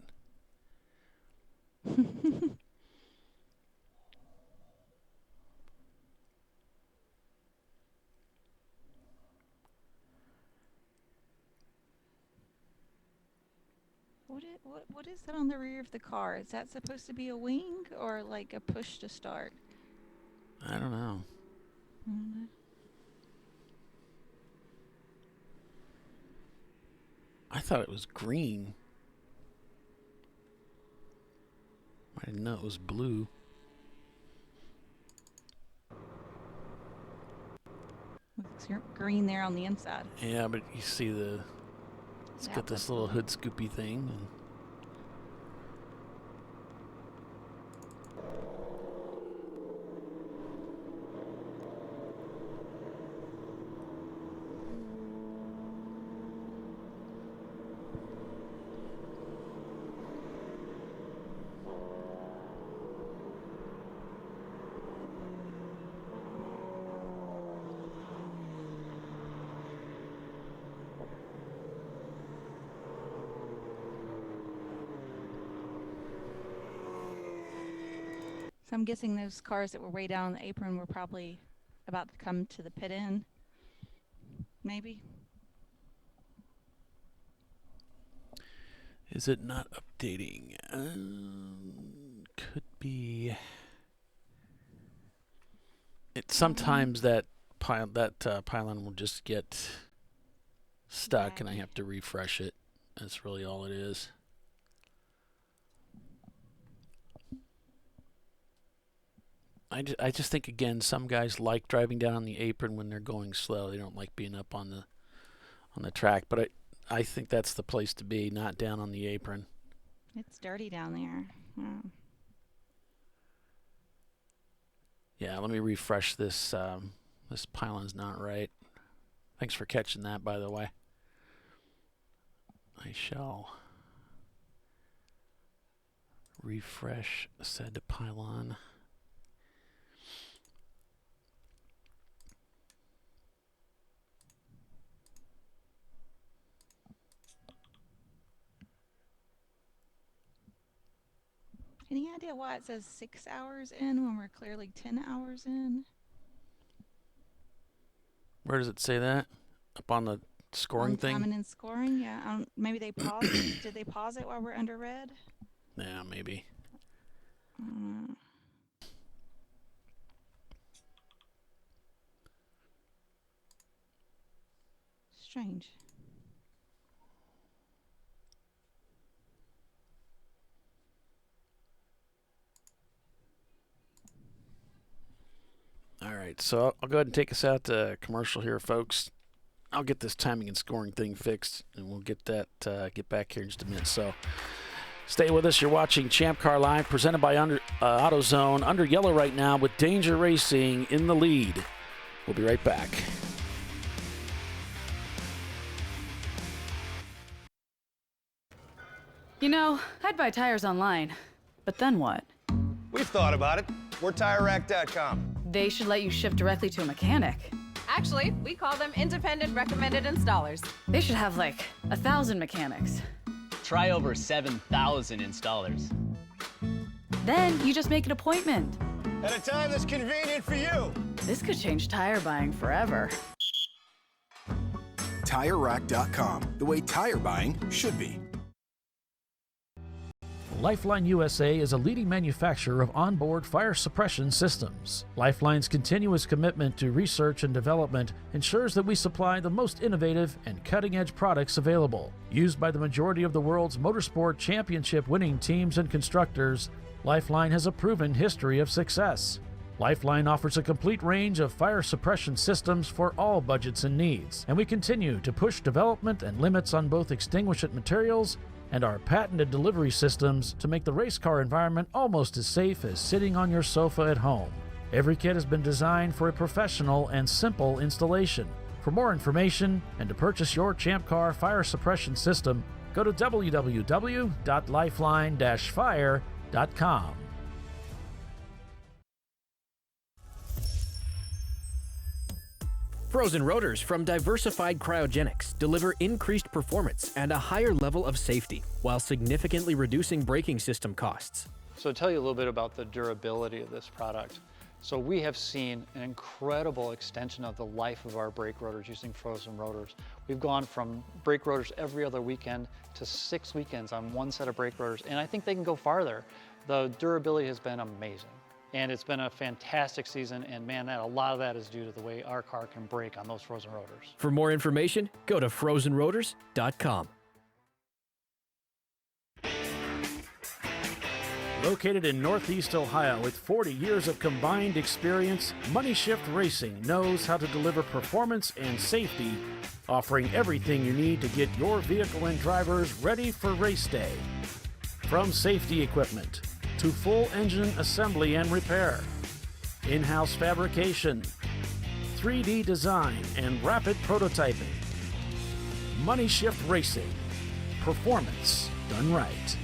What is that on the rear of the car? Is that supposed to be a wing or like a push to start? I don't know. I thought it was green. I didn't know it was blue. Looks green there on the inside. Yeah, but you see it's got this little hood scoopy thing. And So I'm guessing those cars that were way down on the apron were probably about to come to the pit end. Maybe. is it not updating? Could be. Sometimes that pylon will just get stuck, and I have to refresh it. That's really all it is. I just think, again, some guys like driving down on the apron when they're going slow. They don't like being up on the track. But I think that's the place to be, not down on the apron. It's dirty down there. Wow. Yeah, let me refresh this. This pylon's not right. Thanks for catching that, by the way. I shall refresh said pylon. Any idea why it says 6 hours in when we're clearly 10 hours in? Where does it say that? Up on the scoring thing? Timing and scoring, yeah. Maybe they paused it. Did they pause it while we're under red? Yeah, maybe. Strange. All right, so I'll go ahead and take us out to commercial here, folks. I'll get this timing and scoring thing fixed, and we'll get that get back here in just a minute. So stay with us. You're watching Champ Car Live, presented by AutoZone. Under yellow right now with Danger Racing in the lead. We'll be right back. You know, I'd buy tires online, but then what? We've thought about it. We're TireRack.com. They should let you ship directly to a mechanic. Actually, we call them independent recommended installers. They should have like 1,000 mechanics. Try over 7,000 installers. Then you just make an appointment. At a time that's convenient for you. This could change tire buying forever. TireRack.com, the way tire buying should be. Lifeline USA is a leading manufacturer of onboard fire suppression systems. Lifeline's continuous commitment to research and development ensures that we supply the most innovative and cutting-edge products available. Used by the majority of the world's motorsport championship-winning teams and constructors, Lifeline has a proven history of success. Lifeline offers a complete range of fire suppression systems for all budgets and needs, and we continue to push development and limits on both extinguishant materials and our patented delivery systems to make the race car environment almost as safe as sitting on your sofa at home. Every kit has been designed for a professional and simple installation. For more information and to purchase your Champ Car fire suppression system, go to www.lifeline-fire.com. Frozen rotors from Diversified Cryogenics deliver increased performance and a higher level of safety, while significantly reducing braking system costs. So to tell you a little bit about the durability of this product. So we have seen an incredible extension of the life of our brake rotors using frozen rotors. We've gone from brake rotors every other weekend to 6 weekends on one set of brake rotors, and I think they can go farther. The durability has been amazing. And it's been a fantastic season, and man, a lot of that is due to the way our car can brake on those frozen rotors. For more information, go to frozenrotors.com. Located in Northeast Ohio with 40 years of combined experience, Money Shift Racing knows how to deliver performance and safety, offering everything you need to get your vehicle and drivers ready for race day. From safety equipment to full engine assembly and repair, in-house fabrication, 3D design, and rapid prototyping. Money Shift Racing. Performance done right.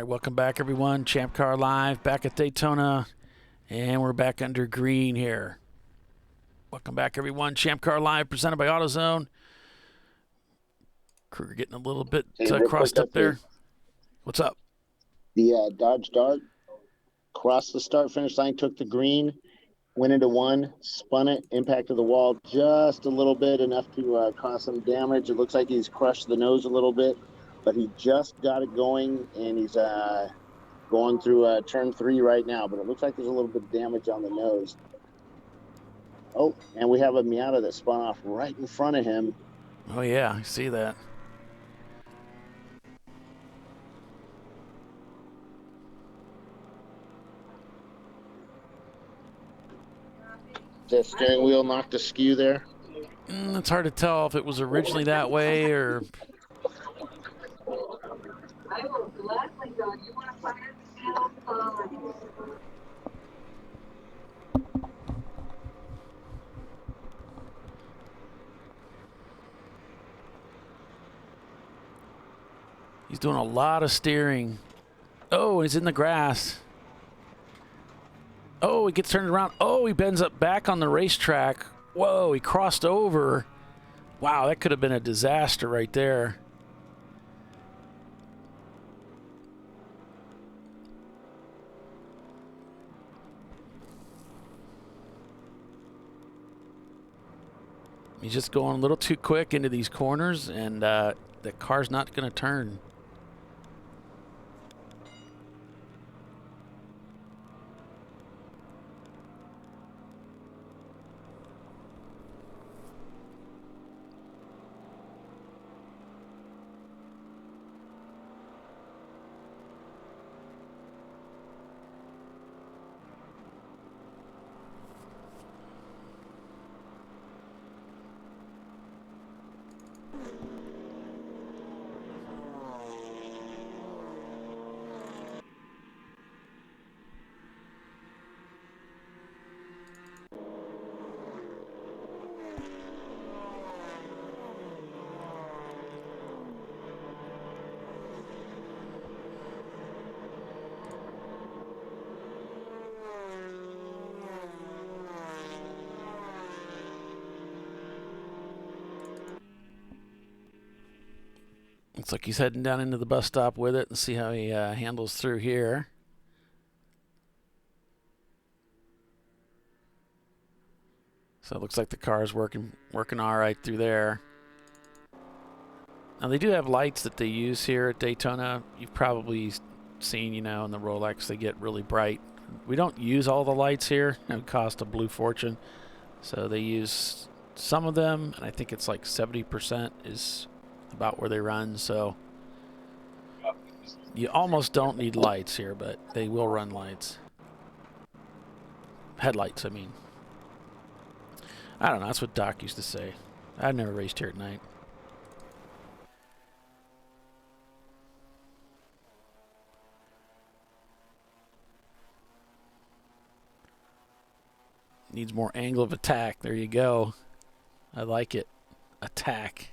Welcome back, everyone. Champ Car Live, back at Daytona, and we're back under green here. Welcome back, everyone. Champ Car Live, presented by AutoZone. Kruger getting a little bit crossed up there. What's up? The Dodge Dart crossed the start-finish line, took the green, went into one, spun it, impacted the wall just a little bit, enough to cause some damage. It looks like he's crushed the nose a little bit, but he just got it going, and he's going through turn 3 right now. But it looks like there's a little bit of damage on the nose. Oh, and we have a Miata that spun off right in front of him. Oh, yeah, I see that. That steering wheel knocked askew there. It's hard to tell if it was originally that way or... I will gladly go. You want to fire the channel? He's doing a lot of steering. Oh, he's in the grass. Oh, he gets turned around. Oh, he bends up back on the racetrack. Whoa, he crossed over. Wow, that could have been a disaster right there. He's just going a little too quick into these corners, and the car's not going to turn. Looks like he's heading down into the bus stop with it and see how he handles through here. So it looks like the car is working all right through there. Now they do have lights that they use here at Daytona. You've probably seen, you know, in the Rolex they get really bright. We don't use all the lights here. It would cost a blue fortune. So they use some of them, and I think it's like 70% is about where they run. So you almost don't need lights here, but they will run lights. Headlights, I mean. I don't know. That's what Doc used to say. I've never raced here at night. Needs more angle of attack. There you go. I like it. Attack.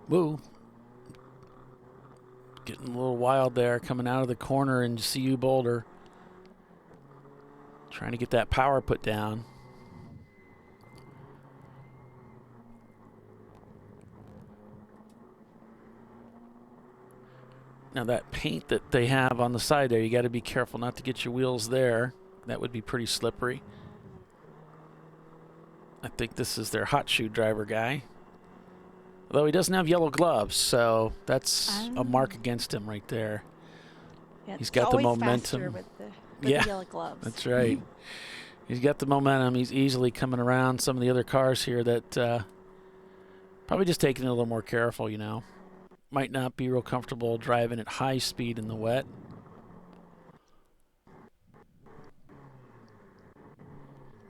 Woo. Getting a little wild there, coming out of the corner in CU Boulder. Trying to get that power put down. Now that paint that they have on the side there, you got to be careful not to get your wheels there. That would be pretty slippery. I think this is their hot shoe driver guy. Although he doesn't have yellow gloves, so that's a mark against him right there. Yeah, he's got the momentum. With the yellow gloves. That's right. He's got the momentum. He's easily coming around some of the other cars here that probably just taking it a little more careful, you know. Might not be real comfortable driving at high speed in the wet.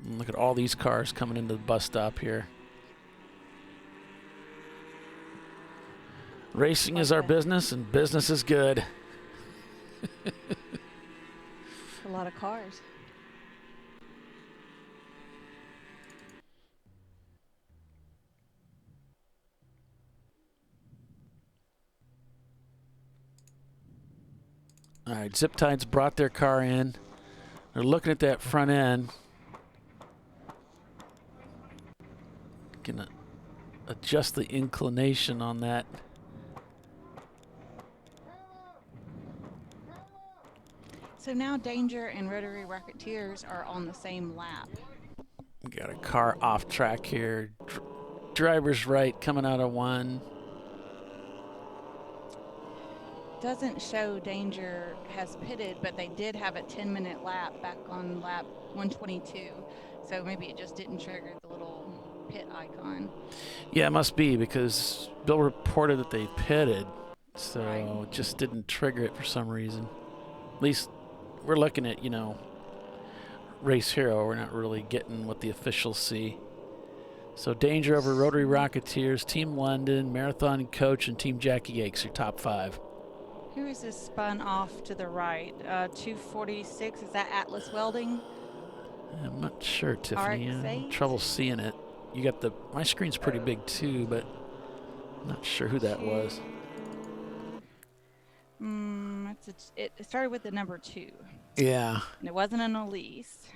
And look at all these cars coming into the bus stop here. Racing is our business, and business is good. A lot of cars. All right, Zip Tide's brought their car in. They're looking at that front end. Gonna adjust the inclination on that. So now Danger and Rotary Rocketeers are on the same lap. We got a car off track here, driver's right coming out of 1. Doesn't show Danger has pitted, but they did have a 10-minute lap back on lap 122. So maybe it just didn't trigger the little pit icon. Yeah, it must be because Bill reported that they pitted, so it just didn't trigger it for some reason. At least we're looking at, Race Hero. We're not really getting what the officials see. So Danger over Rotary Rocketeers, Team London, Marathon Coach, and Team Jackie Yakes are top 5. Who is this spun off to the right? 246, is that Atlas Welding? I'm not sure, Tiffany. I'm having trouble seeing it. You got my screen's pretty big too, but I'm not sure who that was. It started with the number 2. Yeah. And it wasn't an Elise.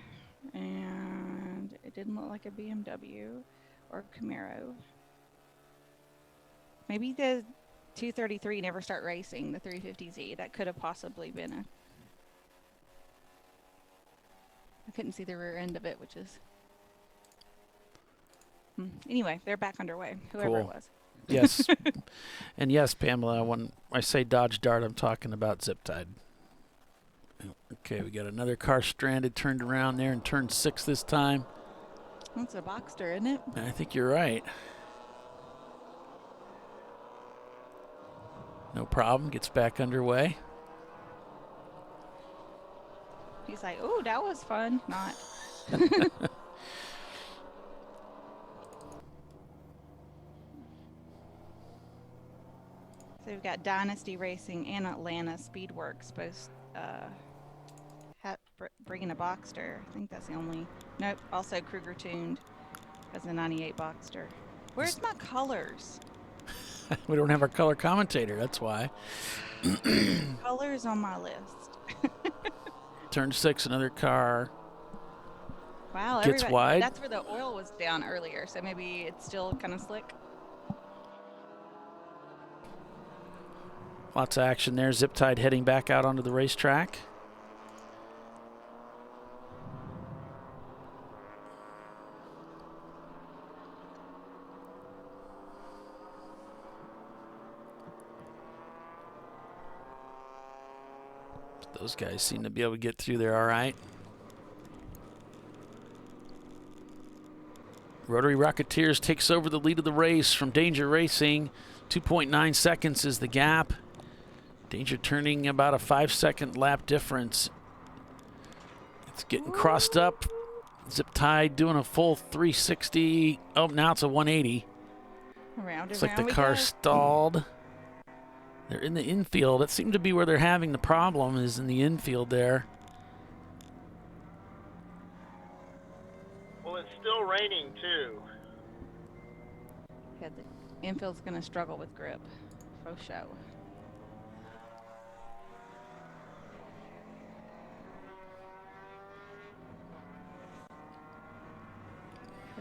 And it didn't look like a BMW or Camaro. Maybe the 233 never start racing, the 350Z. That could have possibly been a... I couldn't see the rear end of it, which is... Anyway, they're back underway, whoever it was. Yes. And yes, Pamela, when I say Dodge Dart, I'm talking about Ziptide. Okay, we got another car stranded, turned around there in turn 6 this time. That's a Boxster, isn't it? I think you're right. No problem, gets back underway. He's like, oh, that was fun. Not. So we've got Dynasty Racing and Atlanta Speedworks both bringing a Boxster. I think that's the only. Nope. Also Kruger tuned as a '98 Boxster. Where's my colors? We don't have our color commentator. That's why. Colors on my list. Turn 6, another car. Wow. Gets wide. That's where the oil was down earlier, so maybe it's still kind of slick. Lots of action there. Ziptide heading back out onto the racetrack. Those guys seem to be able to get through there all right. Rotary Rocketeers takes over the lead of the race from Danger Racing. 2.9 seconds is the gap. Danger turning about a 5-second lap difference. It's getting crossed up. Ziptide doing a full 360. Oh, now it's a 180. Looks like the car stalled. They're in the infield. It seemed to be where they're having the problem, is in the infield there. Well, it's still raining too. Yeah, the infield's going to struggle with grip, for show.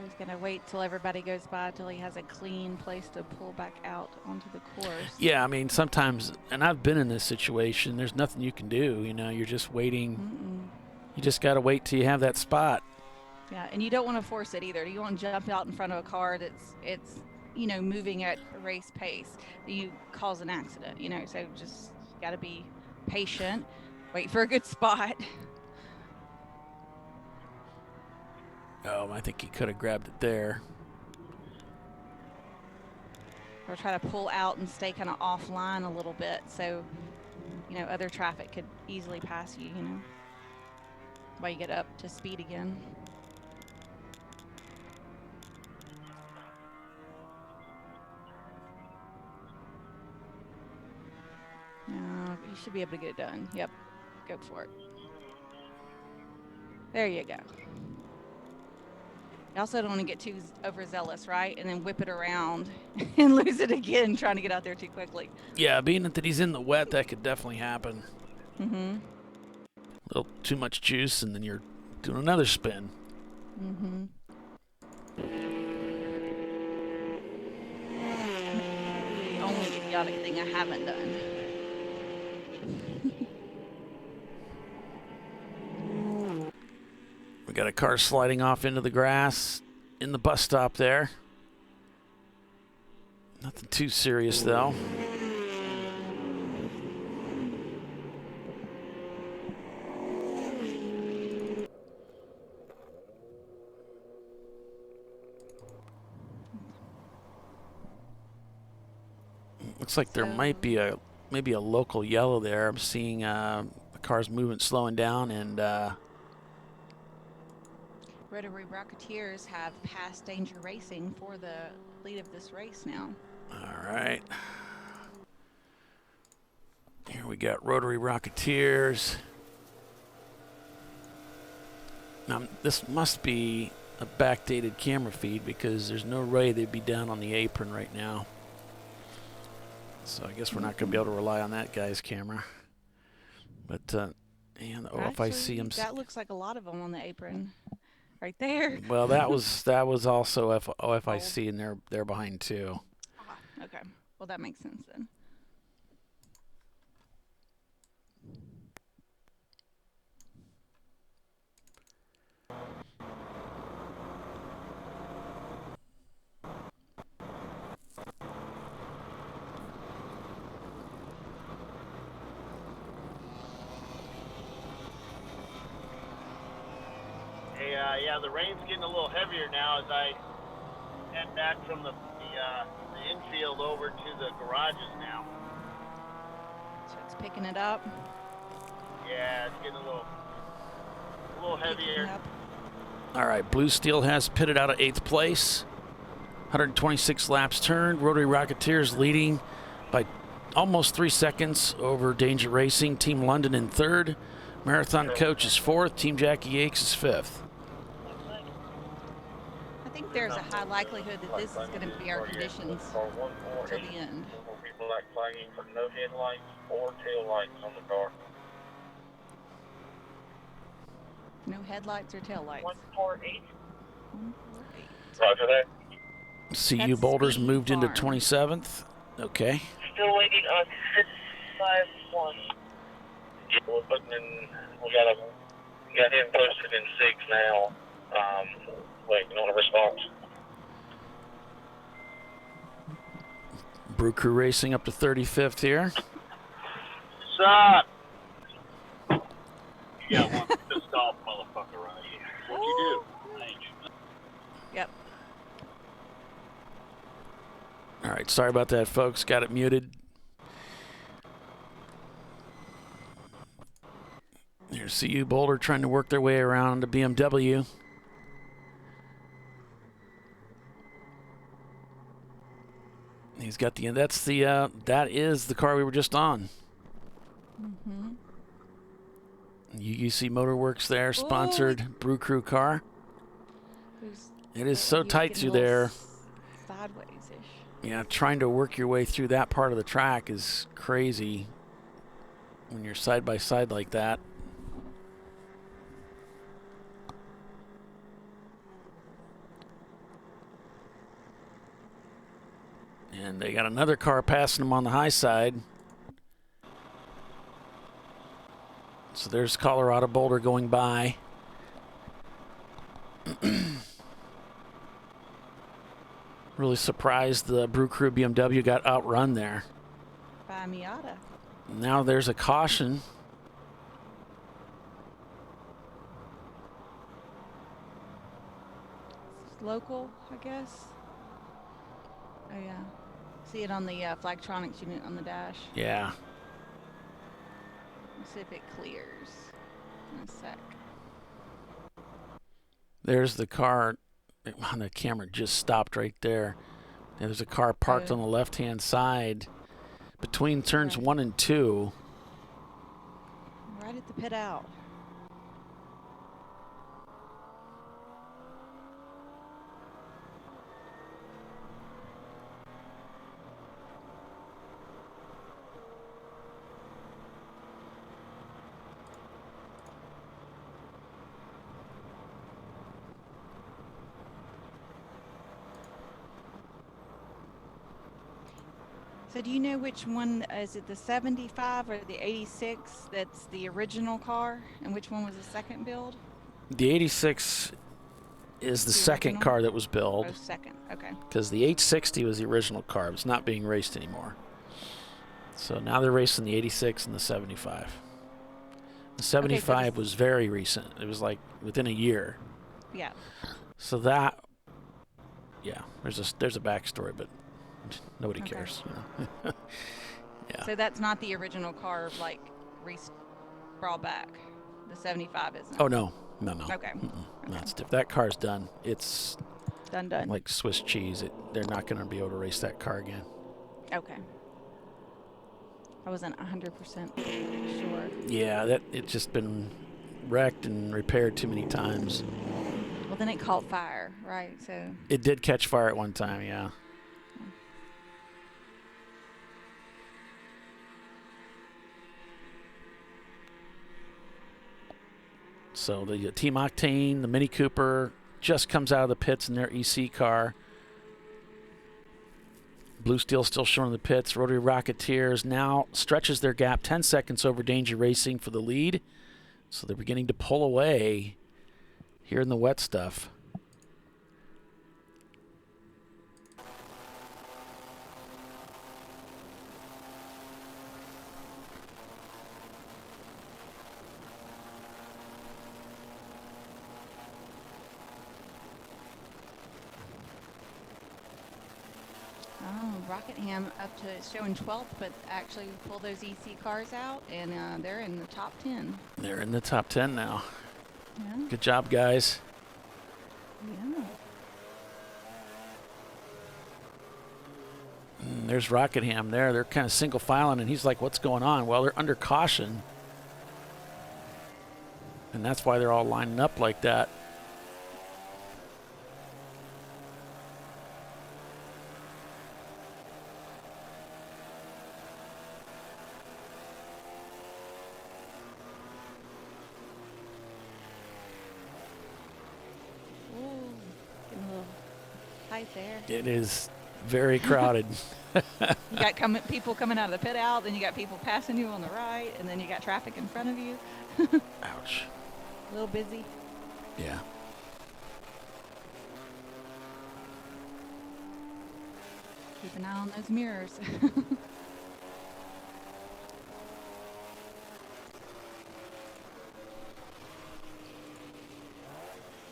He's going to wait till everybody goes by till he has a clean place to pull back out onto the course. Yeah, I mean, sometimes, and I've been in this situation, there's nothing you can do. You're just waiting. You just got to wait till you have that spot. Yeah, and you don't want to force it either. You don't want to jump out in front of a car that's moving at a race pace. You cause an accident, so just got to be patient, wait for a good spot. Oh, I think he could have grabbed it there. Or try to pull out and stay kind of offline a little bit so, other traffic could easily pass you, while you get up to speed again. You should be able to get it done. Yep, go for it. There you go. You also don't want to get too overzealous, right? And then whip it around and lose it again trying to get out there too quickly. Yeah, being that he's in the wet, that could definitely happen. Mm-hmm. A little too much juice, and then you're doing another spin. Mm-hmm. The only idiotic thing I haven't done. We got a car sliding off into the grass in the bus stop there. Nothing too serious, though. Looks like there might be maybe a local yellow there. I'm seeing the car's movement slowing down, and Rotary Rocketeers have passed Danger Racing for the lead of this race now. All right. Here we got Rotary Rocketeers. Now, this must be a backdated camera feed because there's no way they'd be down on the apron right now. So I guess we're not going to be able to rely on that guy's camera. But, and OFIC. That looks like a lot of them on the apron, right there. Well, that was also OFIC, and they're behind too. Okay, well that makes sense then. Yeah, the rain's getting a little heavier now as I head back from the infield over to the garages now. So it's picking it up. Yeah, it's getting a little heavier. All right, Blue Steel has pitted out of 8th place. 126 laps turned. Rotary Rocketeers leading by almost 3 seconds over Danger Racing. Team London in 3rd. Marathon Coach is 4th. Team Jackie Yakes is 5th. I think there's a high likelihood that this is going to be our conditions till the end. People like flagging for no headlights or tail lights on the car. No headlights or tail lights. 148. Roger that. CU Boulders moved into 27th. Okay. Still waiting on 651. Yeah, we're putting in. We got him posted in 6 now. Waiting on a response. Brew Crew Racing up to 35th here. Sup? You got one pissed off motherfucker right here. What'd you do? Thanks. Yep. All right, sorry about that, folks. Got it muted. Here's CU Boulder trying to work their way around the BMW. He's got that is the car we were just on. Mm-hmm. UUC Motorworks there, sponsored Brew Crew car. It is so tight through there. Sideways-ish. Yeah, trying to work your way through that part of the track is crazy when you're side by side like that. And they got another car passing them on the high side. So there's Colorado Boulder going by. Really surprised the Brew Crew BMW got outrun there. By Miata. Now there's a caution. It's local, I guess. Oh yeah. See it on the Flagtronics unit on the dash. Yeah. Let's see if it clears in a sec. There's the car. The camera just stopped right there. There's a car parked on the left-hand side between turns 1 and 2. Right at the pit out. So do you know which one, is it the 75 or the 86 that's the original car? And which one was the second build? The 86 is the second car that was built. Oh, second. Okay. Because the 860 was the original car. It's not being raced anymore. So now they're racing the 86 and the 75. The 75 was very recent. It was like within a year. Yeah. So that, yeah, there's a backstory, but nobody cares. You know? Yeah. So that's not the original car, like brought back. The 75 isn't. Oh no. Okay. That's different. That car's done. It's done. Like Swiss cheese. They're not going to be able to race that car again. Okay. I wasn't 100% sure. Yeah, it's just been wrecked and repaired too many times. Well, then it caught fire, right? So it did catch fire at one time, yeah. So the Team Octane, the Mini Cooper, just comes out of the pits in their EC car. Blue Steel still showing in the pits. Rotary Rocketeers now stretches their gap 10 seconds over Danger Racing for the lead. So they're beginning to pull away here in the wet stuff. Rockingham up to showing 12th, but actually pull those EC cars out, and they're in the top 10. They're in the top 10 now. Yeah. Good job, guys. Yeah. There's Rockingham there. They're kind of single filing, and he's like, what's going on? Well, they're under caution. And that's why they're all lining up like that. There. It is very crowded. You got people coming out of the pit out, then you got people passing you on the right, and then you got traffic in front of you. Ouch. A little busy. Yeah. Keep an eye on those mirrors.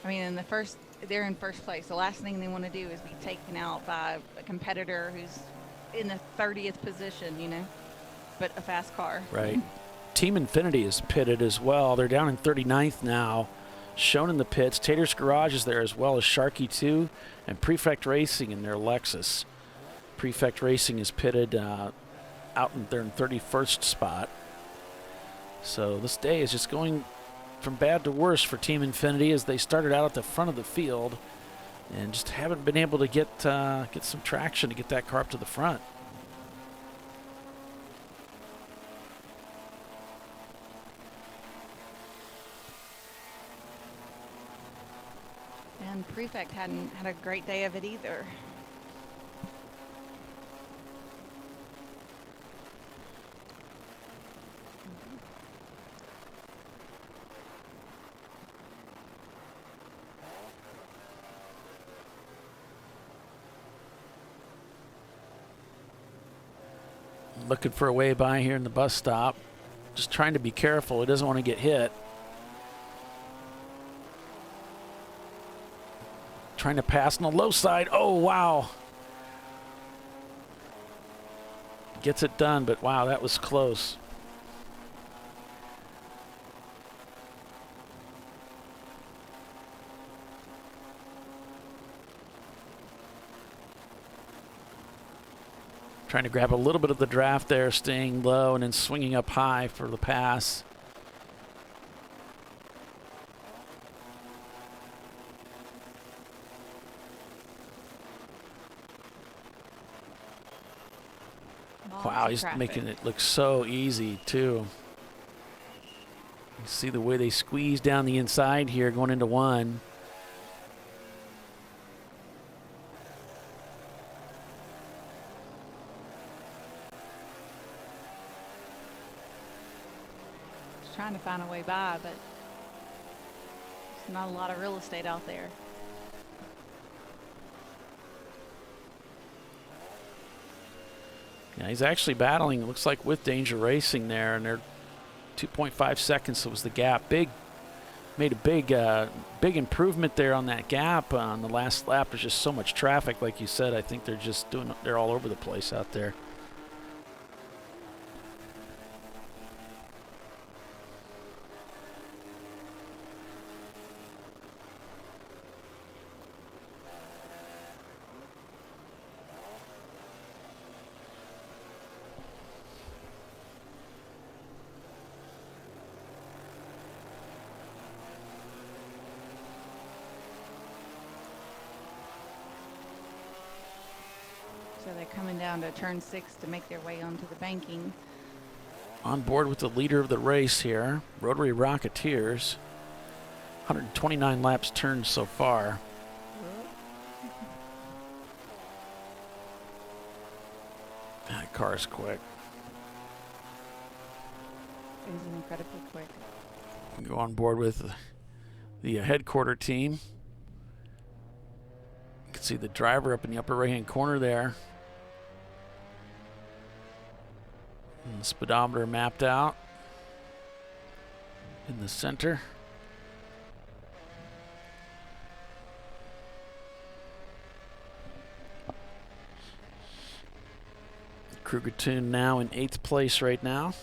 I mean, they're in first place. The last thing they want to do is be taken out by a competitor who's in the 30th position, you know, but a fast car. Right. Team Infinity is pitted as well. They're down in 39th now. Shown in the pits. Tater's Garage is there as well as Sharky 2 and Prefect Racing in their Lexus. Prefect Racing is pitted out in their 31st spot. So this day is just going from bad to worse for Team Infinity as they started out at the front of the field and just haven't been able to get some traction to get that car up to the front. And Prefect hadn't had a great day of it either. Looking for a way by here in the bus stop. Just trying to be careful. He doesn't want to get hit. Trying to pass on the low side. Oh, wow. Gets it done, but wow, that was close. Trying to grab a little bit of the draft there, staying low and then swinging up high for the pass. Wow, he's making it look so easy too. You see the way they squeeze down the inside here going into one. Trying to find a way by, but there's not a lot of real estate out there. Yeah, he's actually battling, it looks like, with Danger Racing there, and they're 2.5 seconds was the gap. Made a big improvement there on that gap on the last lap. There's just so much traffic, like you said. I think they're all over the place out there. So they're coming down to turn 6 to make their way onto the banking. On board with the leader of the race here, Rotary Rocketeers. 129 laps turned so far. That car's quick. It is incredibly quick. Go on board with the headquarter team. You can see the driver up in the upper right-hand corner there. And the speedometer mapped out in the center. Krugertoon now in 8th place right now.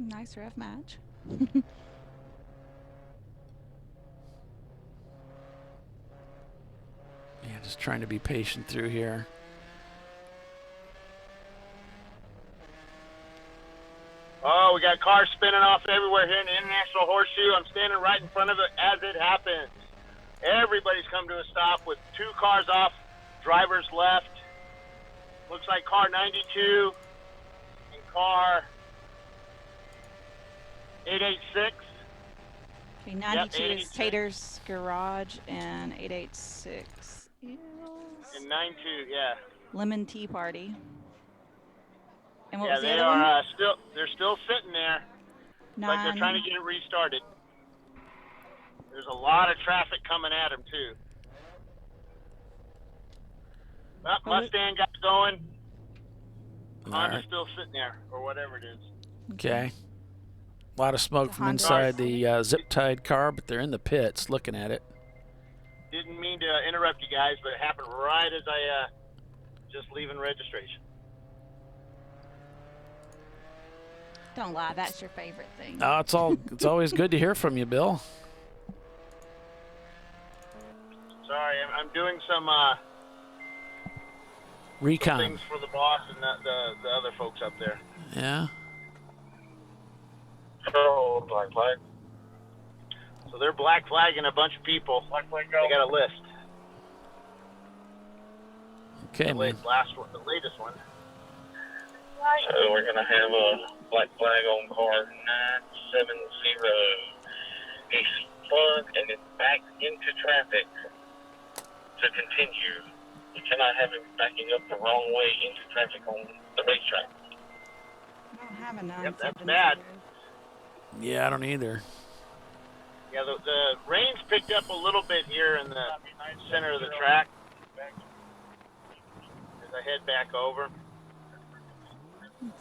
Nice ref match. Yeah, just trying to be patient through here. Oh, we got cars spinning off everywhere here in the International Horseshoe. I'm standing right in front of it as it happens. Everybody's come to a stop with 2 cars off, drivers left. Looks like car 92 and car 886. Okay, 92 is Tater's Garage, and 886 is And 92, yeah. Lemon Tea Party. And what Yeah, was the they other are one? they're still sitting there. Like they're trying to get it restarted. There's a lot of traffic coming at them too. Mustang got going. Honda's still sitting there, or whatever it is. Okay. A lot of smoke from inside the zip-tied car, but they're in the pits looking at it. Didn't mean to interrupt you guys, but it happened right as I just leaving registration. Don't lie, that's your favorite thing. Oh, it's always good to hear from you, Bill. Sorry, I'm doing some Recon. things for the boss and the other folks up there. Yeah. Oh, black flag. So they're black flagging a bunch of people. Black flag go. They got a list. Okay, man. The latest one. So we're gonna have a black flag on car 970. He spun and then backed into traffic to continue. We cannot have him backing up the wrong way into traffic on the racetrack. I don't have a 970. Yep, that's bad. Yeah, I don't either. Yeah, the rain's picked up a little bit here in the center of the track as I head back over.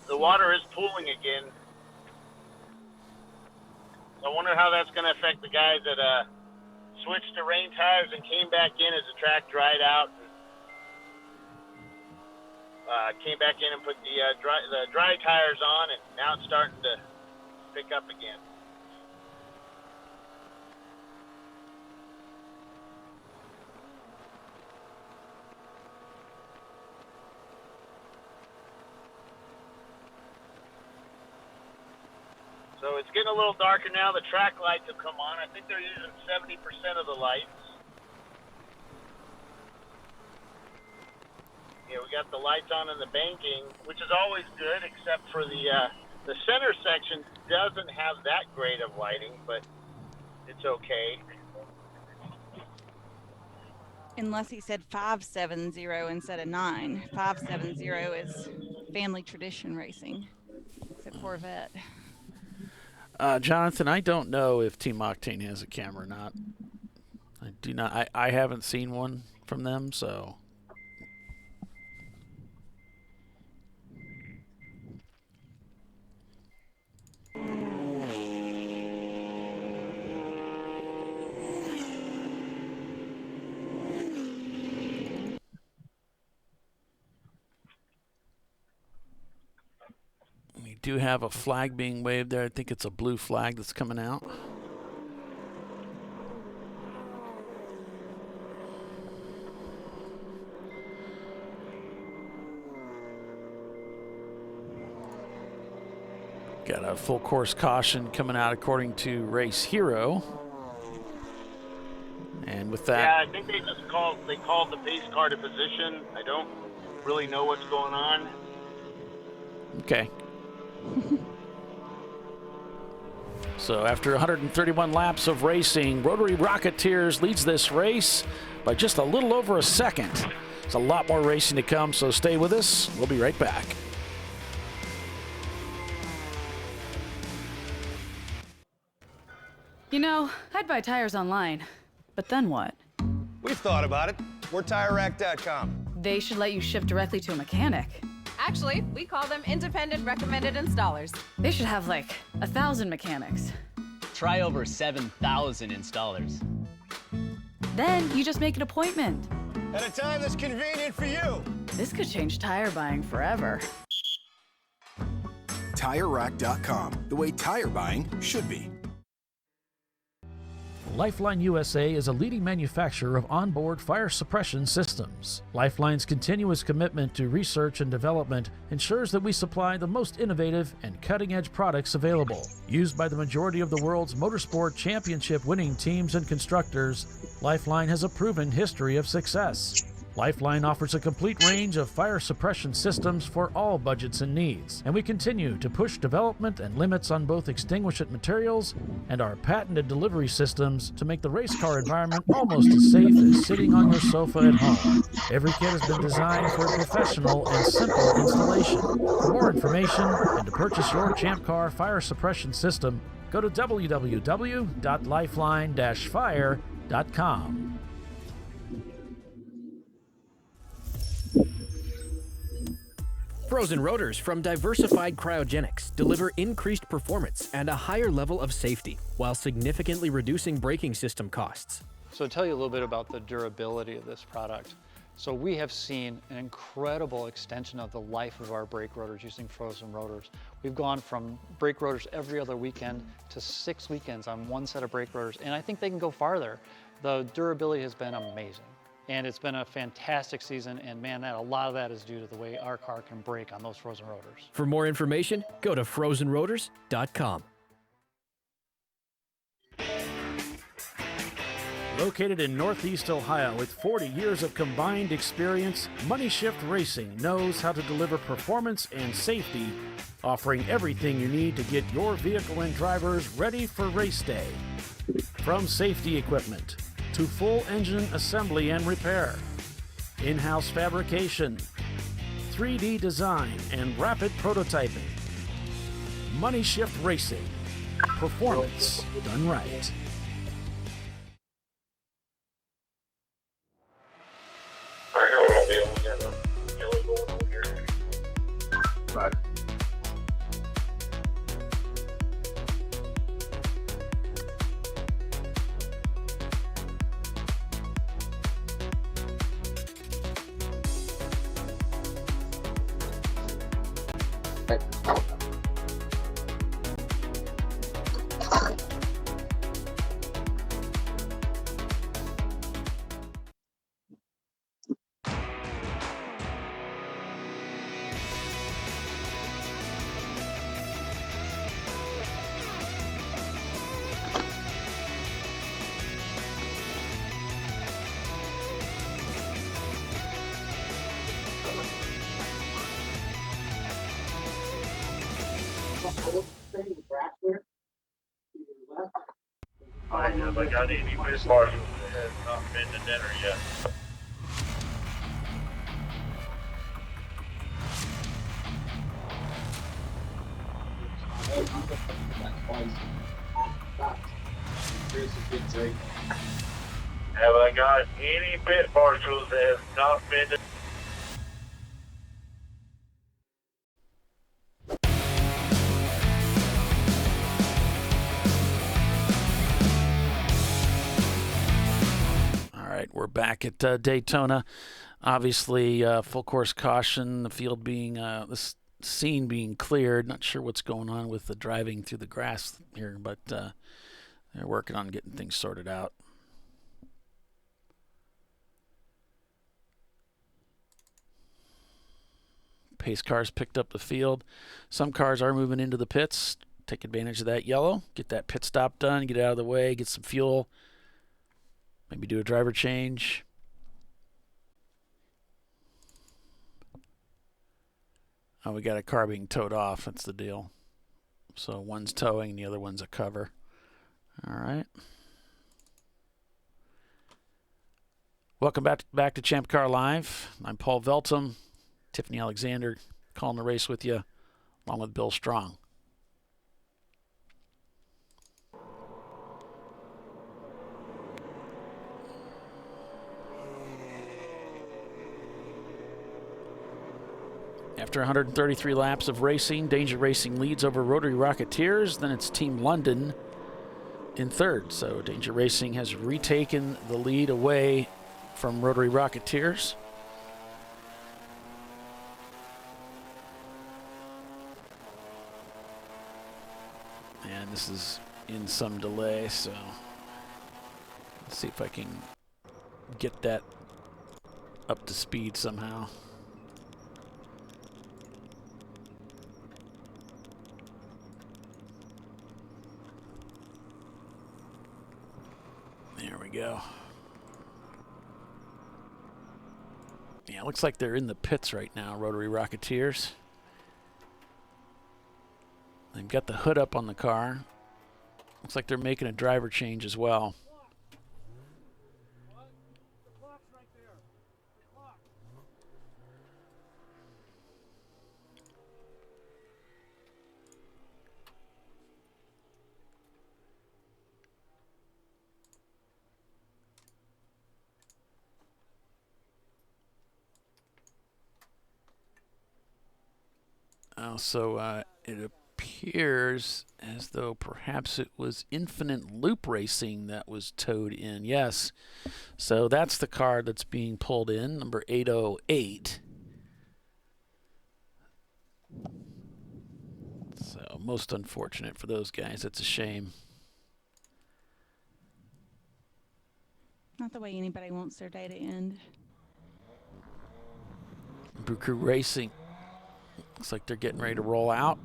The water is pooling again. So I wonder how that's going to affect the guys that switched to rain tires and came back in as the track dried out. Came back in and put the dry tires on, and now it's starting to pick up again. So it's getting a little darker now. The track lights have come on. I think they're using 70% of the lights. Yeah, we got the lights on in the banking, which is always good, except for the center section doesn't have that great of lighting, but it's okay. Unless he said 570 instead of 9. 570 is family tradition racing. It's a Corvette. Jonathan, I don't know if Team Octane has a camera or not. I do not. I haven't seen one from them, so. We do have a flag being waved there. I think it's a blue flag that's coming out. Got a full course caution coming out according to Race Hero. And with that... Yeah, I think they called the pace car to position. I don't really know what's going on. Okay. So after 131 laps of racing, Rotary Rocketeers leads this race by just a little over a second. There's a lot more racing to come, so stay with us. We'll be right back. You know, I'd buy tires online, but then what? We've thought about it. We're TireRack.com. They should let you ship directly to a mechanic. Actually, we call them independent recommended installers. They should have like 1,000 mechanics. Try over 7,000 installers. Then you just make an appointment. At a time that's convenient for you. This could change tire buying forever. TireRack.com, the way tire buying should be. Lifeline USA is a leading manufacturer of onboard fire suppression systems. Lifeline's continuous commitment to research and development ensures that we supply the most innovative and cutting-edge products available. Used by the majority of the world's motorsport championship winning teams and constructors, Lifeline has a proven history of success. Lifeline offers a complete range of fire suppression systems for all budgets and needs, and we continue to push development and limits on both extinguishant materials and our patented delivery systems to make the race car environment almost as safe as sitting on your sofa at home. Every kit has been designed for a professional and simple installation. For more information and to purchase your ChampCar fire suppression system, go to www.lifeline-fire.com. Frozen rotors from Diversified Cryogenics deliver increased performance and a higher level of safety, while significantly reducing braking system costs. So to tell you a little bit about the durability of this product. So we have seen an incredible extension of the life of our brake rotors using frozen rotors. We've gone from brake rotors every other weekend to 6 weekends on one set of brake rotors, and I think they can go farther. The durability has been amazing. And it's been a fantastic season, and man, a lot of that is due to the way our car can brake on those frozen rotors. For more information, go to frozenrotors.com. Located in Northeast Ohio with 40 years of combined experience, Money Shift Racing knows how to deliver performance and safety, offering everything you need to get your vehicle and drivers ready for race day. From safety equipment to full engine assembly and repair, in-house fabrication, 3D design, and rapid prototyping. Money Shift Racing. Performance done right. Right. I got any whiz bars that have not been to dinner yet. Here's a big Drake. Have I got any pit marshals that have not been? All right, we're back at Daytona. Obviously, full course caution. The field being this scene being cleared. Not sure what's going on with the driving through the grass here, but they're working on getting things sorted out. Pace cars picked up the field. Some cars are moving into the pits. Take advantage of that yellow. Get that pit stop done. Get out of the way. Get some fuel. Maybe do a driver change. Oh, we got a car being towed off. That's the deal. So one's towing, the other one's a cover. All right. Welcome back to ChampCar.Live. I'm Paul Veltum. Tiffany Alexander calling the race with you, along with Bill Strong. After 133 laps of racing, Danger Racing leads over Rotary Rocketeers. Then it's Team London in third. So Danger Racing has retaken the lead away from Rotary Rocketeers. And this is in some delay, so let's see if I can get that up to speed somehow. There we go. Yeah, it looks like they're in the pits right now, Rotary Rocketeers. They've got the hood up on the car. Looks like they're making a driver change as well. So it appears as though perhaps it was Infinite Loop Racing that was towed in. Yes. So that's the car that's being pulled in, number 808. So most unfortunate for those guys. It's a shame. Not the way anybody wants their day to end. Brew Crew Racing. Looks like they're getting ready to roll out.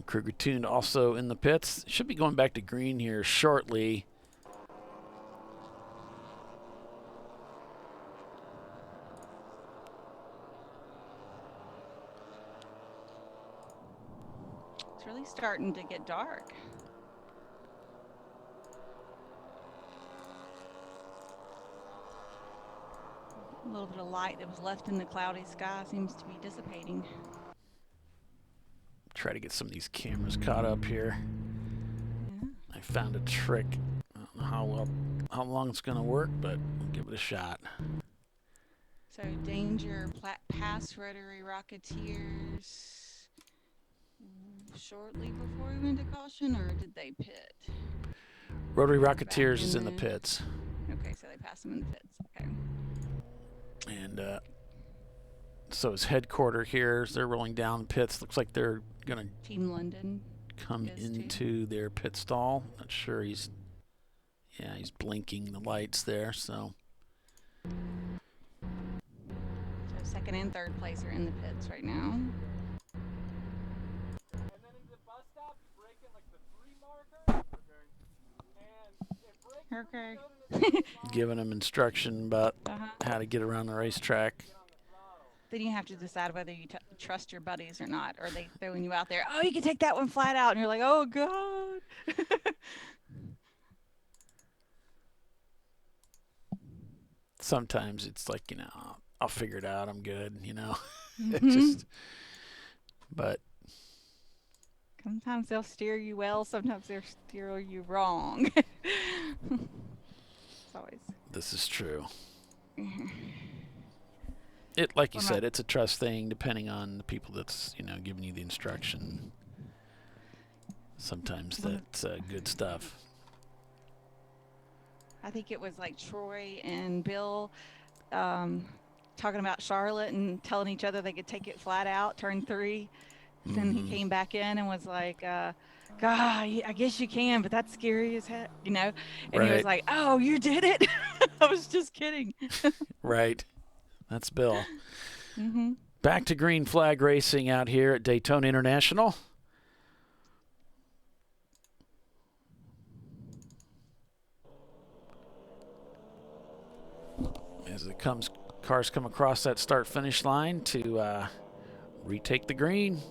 Kruger Tuned also in the pits. Should be going back to green here shortly. It's really starting to get dark. A little bit of light that was left in the cloudy sky seems to be dissipating. Try to get some of these cameras caught up here. Yeah. I found a trick. I don't know how long it's going to work, but we'll give it a shot. So Danger past Rotary Rocketeers shortly before we went to caution, or did they pit? Rotary Rocketeers is in the pits. Okay, so they passed them in the pits. Okay. And so his headquarters here, they're rolling down the pits. Looks like they're going to Team London come into their pit stall. Not sure he's blinking the lights there, so. So second and third place are in the pits right now. Okay. giving them instruction about how to get around the racetrack. Then you have to decide whether you trust your buddies or not, or they throwing you out there. Oh, you can take that one flat out, and you're like, oh god. Sometimes it's like, I'll figure it out. I'm good, Mhm. But Sometimes they'll steer you well. Sometimes they'll steer you wrong. It's always. this is true. Like you said, it's a trust thing depending on the people that's, giving you the instruction. Sometimes that's good stuff. I think it was like Troy and Bill talking about Charlotte and telling each other they could take it flat out, turn 3. Then he came back in and was like, God, I guess you can, but that's scary as heck, And he was like, oh, you did it? I was just kidding. Right. That's Bill. Mm-hmm. Back to green flag racing out here at Daytona International. As cars come across that start-finish line to retake the green.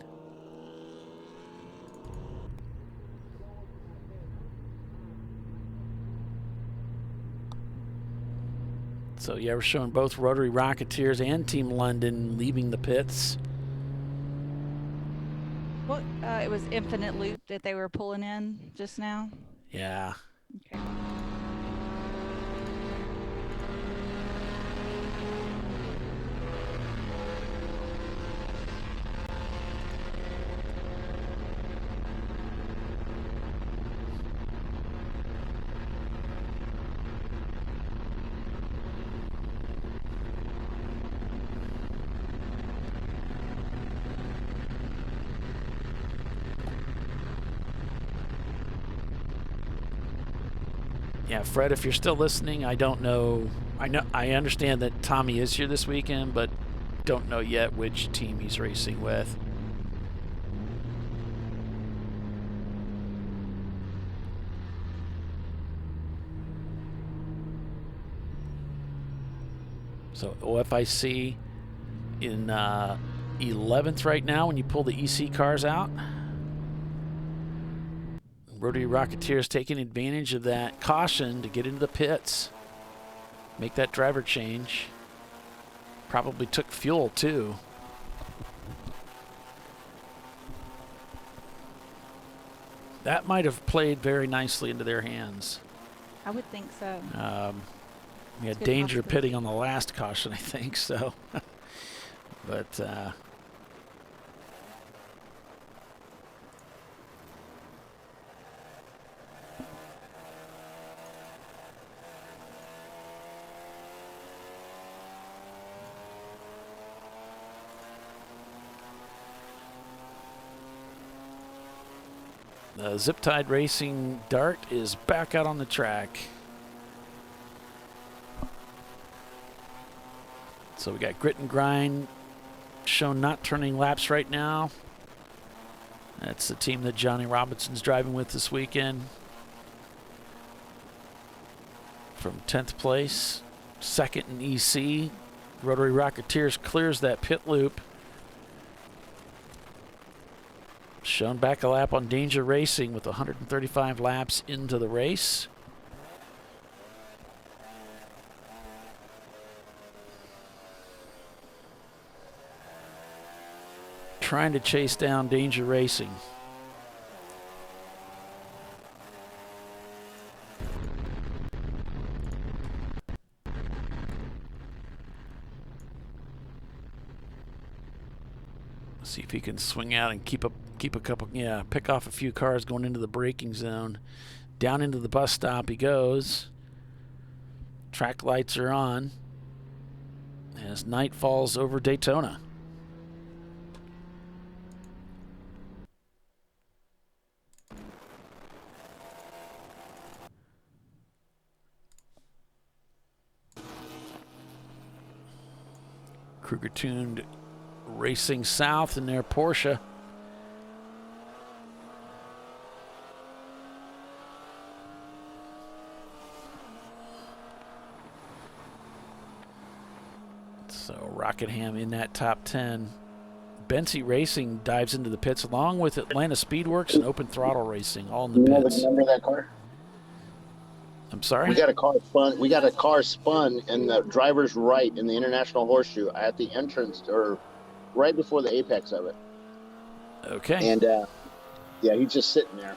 So, yeah, we're showing both Rotary Rocketeers and Team London leaving the pits. Well, it was Infinite Loop that they were pulling in just now. Yeah. Okay. Yeah, Fred, if you're still listening, I don't know. I understand that Tommy is here this weekend, but don't know yet which team he's racing with. So OFIC in 11th right now when you pull the EC cars out. Rotary Rocketeers taking advantage of that caution to get into the pits, make that driver change. Probably took fuel too. That might have played very nicely into their hands. I would think so. We had danger pitting on the last caution, I think, so. But the Zip Tide Racing Dart is back out on the track. So we got Grit and Grind shown not turning laps right now. That's the team that Johnny Robinson's driving with this weekend. From 10th place, second in EC. Rotary Rocketeers clears that pit loop. Shown back a lap on Danger Racing with 135 laps into the race. Trying to chase down Danger Racing. See if he can swing out and keep a couple, pick off a few cars going into the braking zone. Down into the bus stop he goes. Track lights are on as night falls over Daytona. Kruger Tuned racing south in their Porsche. So Rockingham in that top 10. Benzie Racing dives into the pits along with Atlanta Speedworks and Open Throttle Racing, all in the You know the pits. number of that car? I'm sorry? We got a car spun. We got a car spun in the driver's right in the International Horseshoe at the entrance, or right before the apex of it. Okay. And yeah, he's just sitting there.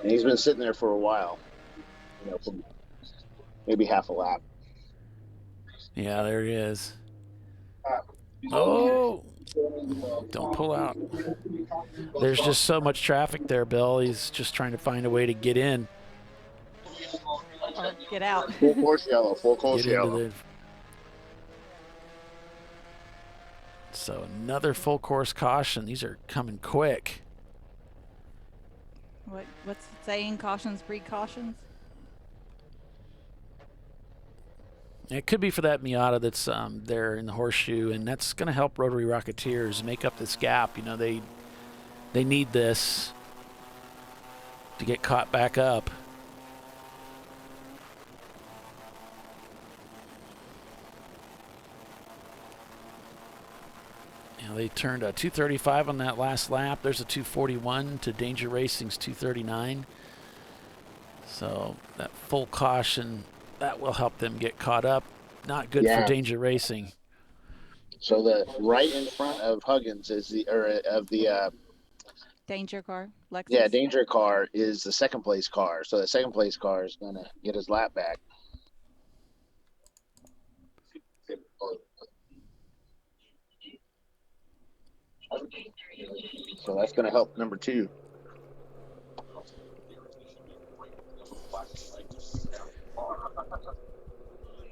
And he's been sitting there for a while. You know, for maybe half a lap. Yeah, there he is. Oh, don't pull out. There's just so much traffic there, Bill. He's just trying to find a way to get in. Or get out. Full course yellow. Full course Get into yellow. So another full course caution. These are coming quick. What's it saying? Cautions breed cautions? It could be for that Miata that's there in the horseshoe, and that's going to help Rotary Rocketeers make up this gap. You know, they need this to get caught back up. You know, they turned a 235 on that last lap. There's a 241 to Danger Racing's 239. So that full caution, that will help them get caught up. Not good for Danger Racing. So the right in front of Huggins is the Danger car, Lexus. Yeah, Danger car is the second place car. So the second place car is gonna get his lap back. So that's gonna help number 2.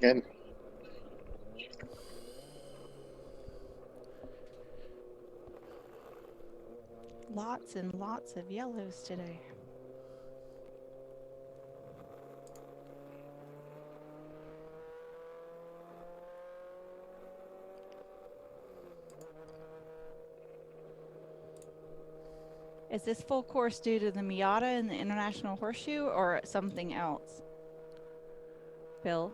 And Lots and lots of yellows today. Is this full course due to the Miata and the International Horseshoe or something else? Bill?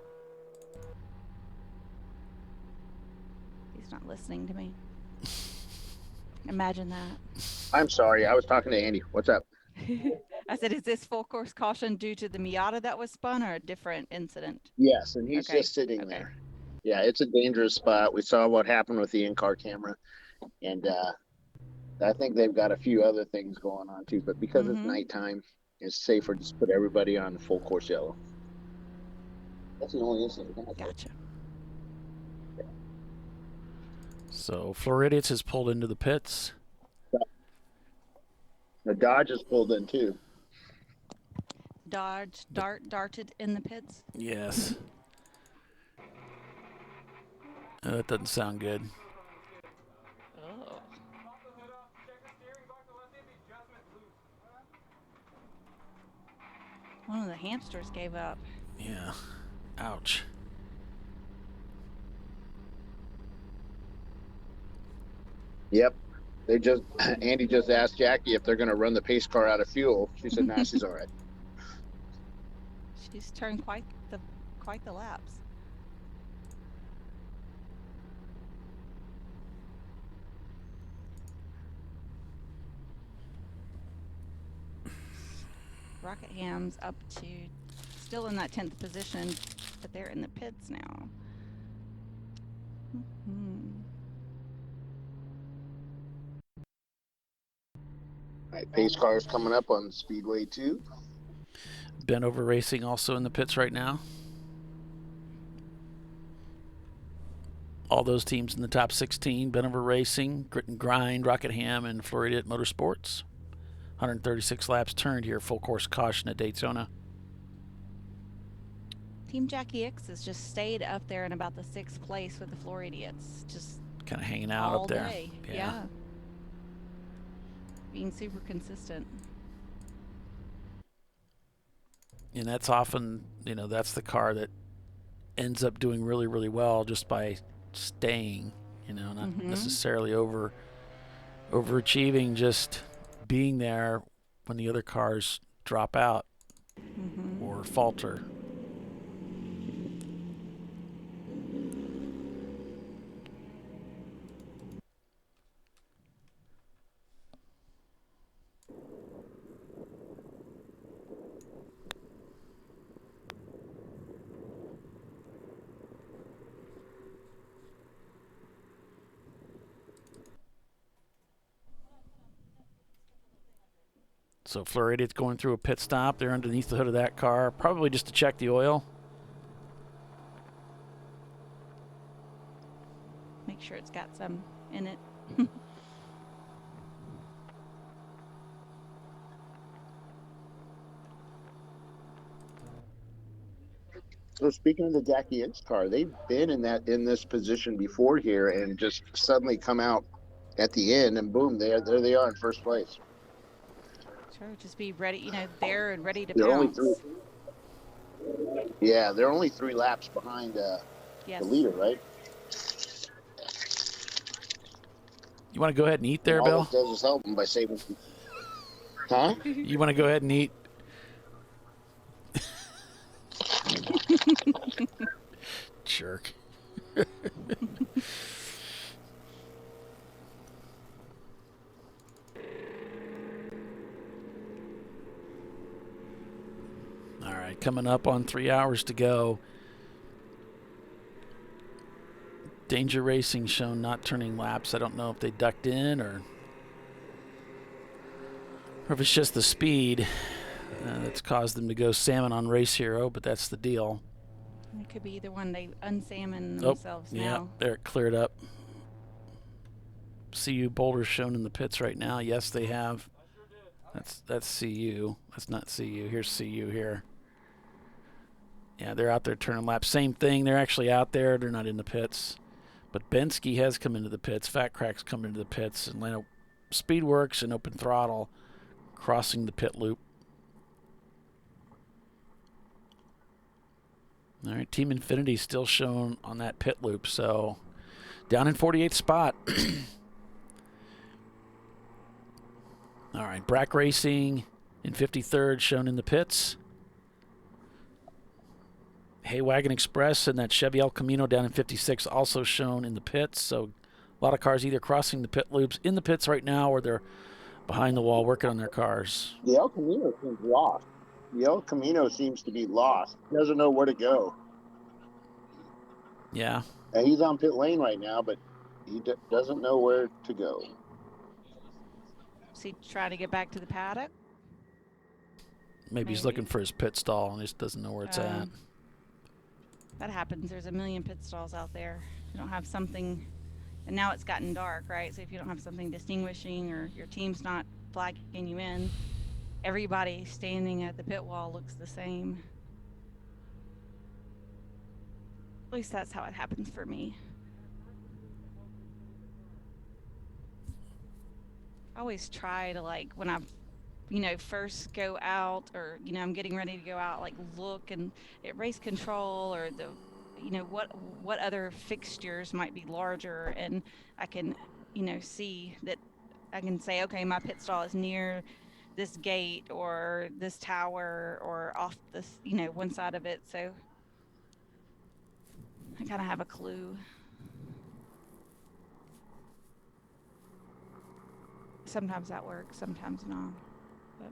He's not listening to me. Imagine that. I'm sorry, I was talking to Andy. What's up? I said, is this full course caution due to the Miata that was spun or a different incident? Yes, and he's just sitting there. Yeah, it's a dangerous spot. We saw what happened with the in-car camera, and I think they've got a few other things going on too. But because it's nighttime, it's safer to just put everybody on full course yellow. That's the only incident. Gotcha. So Floridians has pulled into the pits. The Dodge is pulled in too. Dodge darted in the pits. Yes. That doesn't sound good. Oh. One of the hamsters gave up. Yeah. Ouch. Yep. Andy just asked Jackie if they're going to run the pace car out of fuel. She said, "Nah, she's all right." She's turned quite the laps. Rocketham's up to still in that 10th position, but they're in the pits now. All right, pace car is coming up on Speedway 2. Benover Racing also in the pits right now. All those teams in the top 16. Benover Racing, Grit and Grind, Rockingham, and Florida Motorsports. 136 laps turned here, full course caution at Daytona. Team Jackie X has just stayed up there in about the 6th place with the Floridians. Just kind of hanging out all up there. Day. Yeah. Being super consistent. And that's often, that's the car that ends up doing really, really well just by staying, not necessarily overachieving, just being there when the other cars drop out or falter. So Floridi's going through a pit stop. They're underneath the hood of that car, probably just to check the oil. Make sure it's got some in it. So speaking of the Jackie Inch car, they've been in this position before here and just suddenly come out at the end and boom, there they are in first place. Sure, just be ready, there and ready to They're only pounce. they're only 3 laps behind Yes. the leader, right? You want to go ahead and eat there, and Bill? all it does is help them by saving. Huh? You want to go ahead and eat? Jerk. All right, coming up on 3 hours to go. Danger Racing shown not turning laps. I don't know if they ducked in or if it's just the speed that's caused them to go salmon on Race Hero, but that's the deal. It could be either one. They unsalmon themselves now. Yeah, they're cleared up. CU Boulder's shown in the pits right now. Yes, they have. That's CU. That's not CU. Here's CU here. Yeah, they're out there turning laps. Same thing. They're actually out there. They're not in the pits. But Bensky has come into the pits. Fat Crack's come into the pits. Atlanta Speedworks and Open Throttle crossing the pit loop. All right, Team Infinity still shown on that pit loop. So down in 48th spot. All right, Brack Racing in 53rd shown in the pits. Haywagon Express and that Chevy El Camino down in 56 also shown in the pits. So a lot of cars either crossing the pit loops in the pits right now or they're behind the wall working on their cars. The El Camino seems lost. The El Camino seems to be lost. He doesn't know where to go. Yeah. And he's on pit lane right now, but he doesn't know where to go. Is he trying to get back to the paddock? Maybe he's looking for his pit stall and just doesn't know where it's at. That happens. There's a million pit stalls out there. You don't have something, and now it's gotten dark, right? So if you don't have something distinguishing or your team's not flagging you in, everybody standing at the pit wall looks the same. At least that's how it happens for me. I always try to, like, when I first go out or, I'm getting ready to go out, like, look and at race control or the, what other fixtures might be larger, and I can, see that I can say, okay, my pit stall is near this gate or this tower or off this, one side of it. So I kind of have a clue. Sometimes that works, sometimes not. But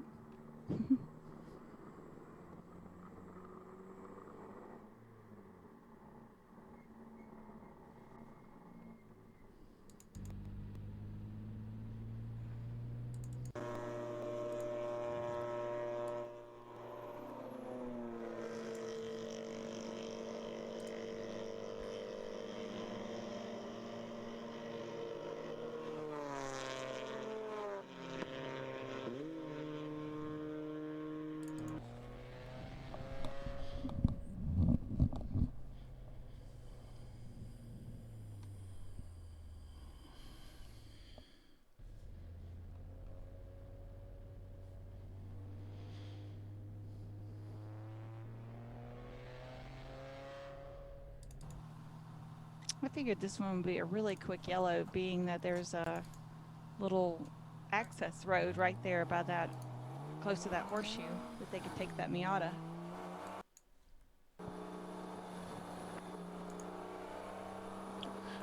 I figured this one would be a really quick yellow, being that there's a little access road right there by that, close to that horseshoe, that they could take that Miata.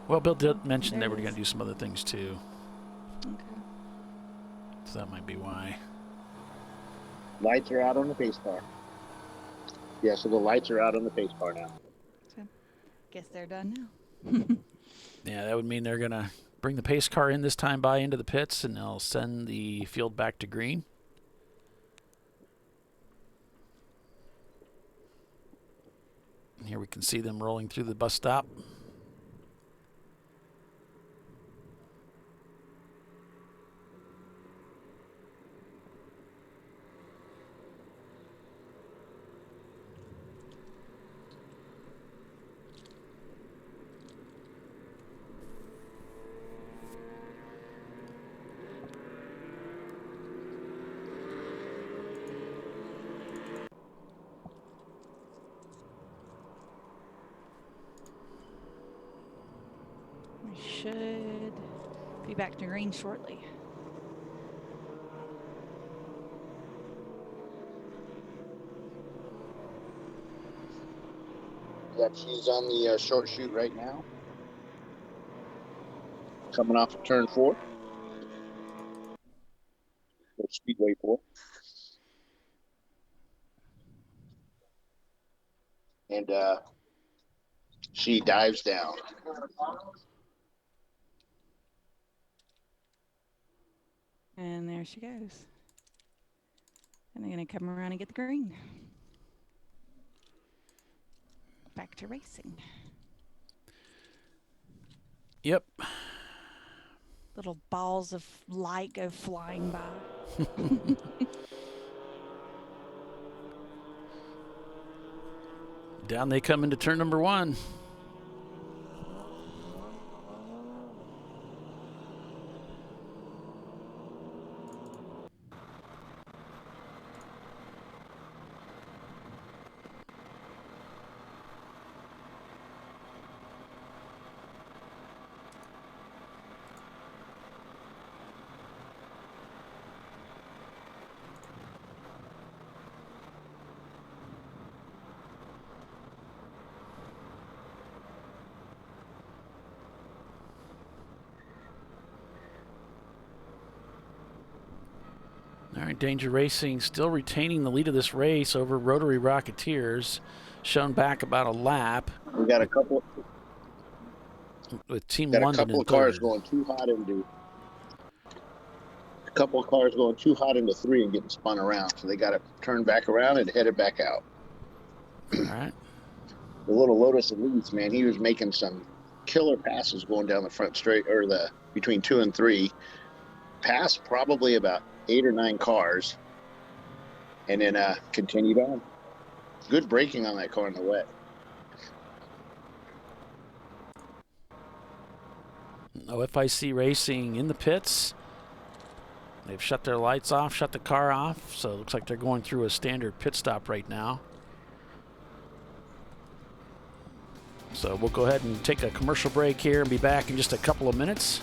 Well, Bill did mention they were going to do some other things too. Okay. So that might be why. Lights are out on the pace car. Yeah, so the lights are out on the pace car now. So, guess they're done now. Yeah, that would mean they're going to bring the pace car in this time by into the pits, and they'll send the field back to green. can see them rolling through the bus stop. We should be back to green shortly. Yep, she's on the short chute right now. Coming off of turn 4. Speedway 4. And she dives down. And there she goes. And they're going to come around and get the green. Back to racing. Yep. Little balls of light go flying by. Down they come into turn number 1. All right, Danger Racing still retaining the lead of this race over Rotary Rocketeers, shown back about a lap. We got a couple. With Team Got London a couple in of cars third. going too hot into. A couple of cars going too hot into 3 and getting spun around, so they got to turn back around and head it back out. All right. The little Lotus Elites, man, he was making some killer passes going down the front straight, or the between 2 and 3. Passed probably about 8 or 9 cars, and then continued on. Good braking on that car in the wet. OFIC Racing in the pits. They've shut their lights off, shut the car off, so it looks like they're going through a standard pit stop right now. So we'll go ahead and take a commercial break here and be back in just a couple of minutes.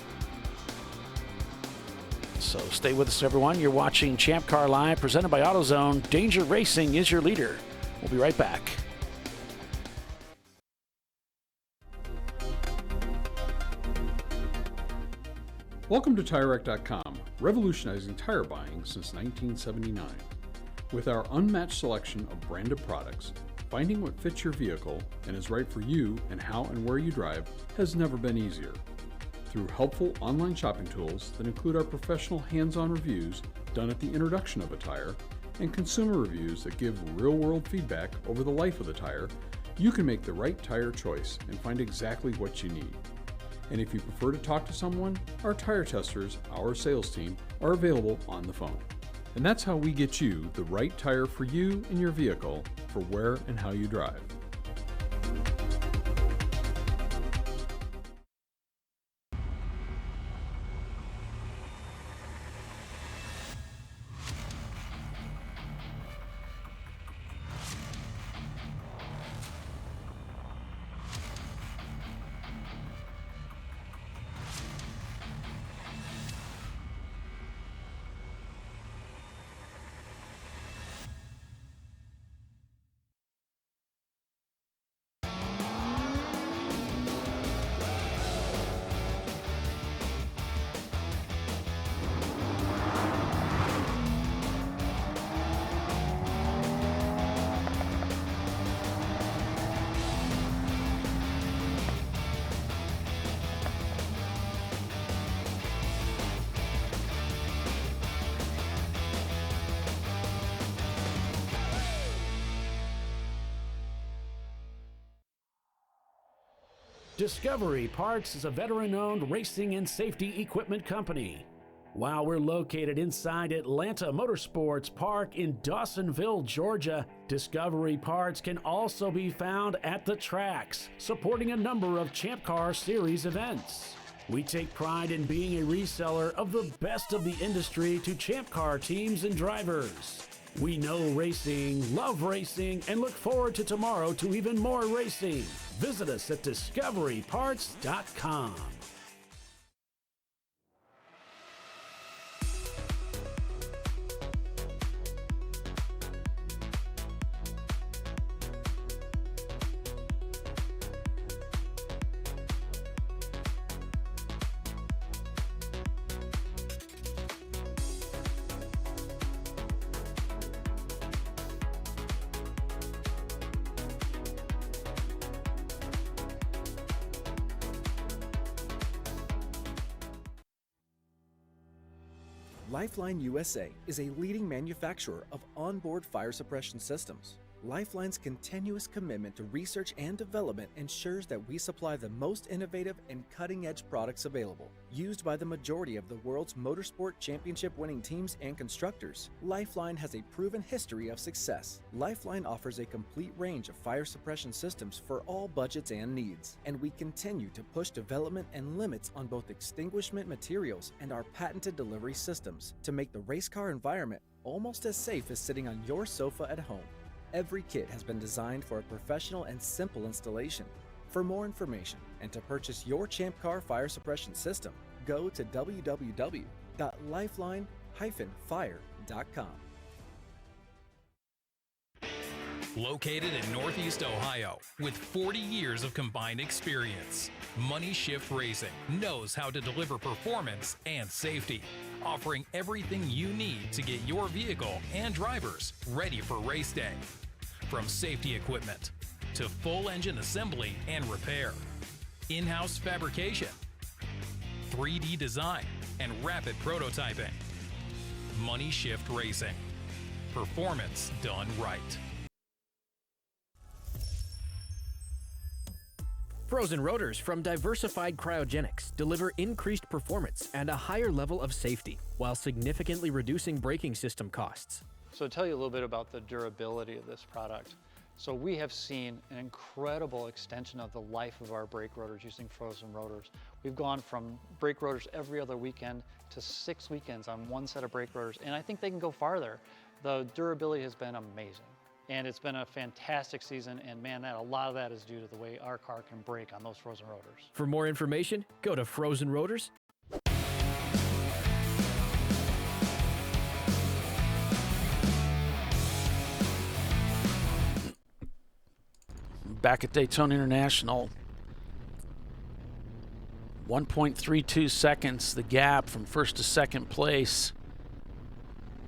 So stay with us, everyone. You're watching Champ Car Live, presented by AutoZone. Danger Racing is your leader. We'll be right back. Welcome to TireRack.com, revolutionizing tire buying since 1979. With our unmatched selection of branded products, finding what fits your vehicle and is right for you and how and where you drive has never been easier. Through helpful online shopping tools that include our professional hands-on reviews done at the introduction of a tire and consumer reviews that give real-world feedback over the life of the tire, you can make the right tire choice and find exactly what you need. And if you prefer to talk to someone, our tire testers, our sales team, are available on the phone. And that's how we get you the right tire for you and your vehicle for where and how you drive. Discovery Parts is a veteran-owned racing and safety equipment company. While we're located inside Atlanta Motorsports Park in Dawsonville, Georgia, Discovery Parts can also be found at the tracks, supporting a number of Champ Car Series events. We take pride in being a reseller of the best of the industry to Champ Car teams and drivers. We know racing, love racing, and look forward to tomorrow to even more racing. Visit us at discoveryparts.com. Lifeline USA is a leading manufacturer of onboard fire suppression systems. Lifeline's continuous commitment to research and development ensures that we supply the most innovative and cutting-edge products available. Used by the majority of the world's motorsport championship-winning teams and constructors, Lifeline has a proven history of success. Lifeline offers a complete range of fire suppression systems for all budgets and needs, and we continue to push development and limits on both extinguishment materials and our patented delivery systems to make the race car environment almost as safe as sitting on your sofa at home. Every kit has been designed for a professional and simple installation. For more information and to purchase your Champ Car fire suppression system, go to www.lifeline-fire.com. Located in Northeast Ohio, with 40 years of combined experience, Money Shift Racing knows how to deliver performance and safety, offering everything you need to get your vehicle and drivers ready for race day. From safety equipment to full engine assembly and repair, in-house fabrication, 3D design, and rapid prototyping. Money Shift Racing. Performance done right. Frozen rotors from Diversified Cryogenics deliver increased performance and a higher level of safety, while significantly reducing braking system costs. So to tell you a little bit about the durability of this product. So we have seen an incredible extension of the life of our brake rotors using frozen rotors. We've gone from brake rotors every other weekend to 6 weekends on one set of brake rotors, and I think they can go farther. The durability has been amazing. And it's been a fantastic season, and man, a lot of that is due to the way our car can brake on those frozen rotors. For more information, go to Frozen Rotors. Back at Daytona International, 1.32 seconds, the gap from first to second place.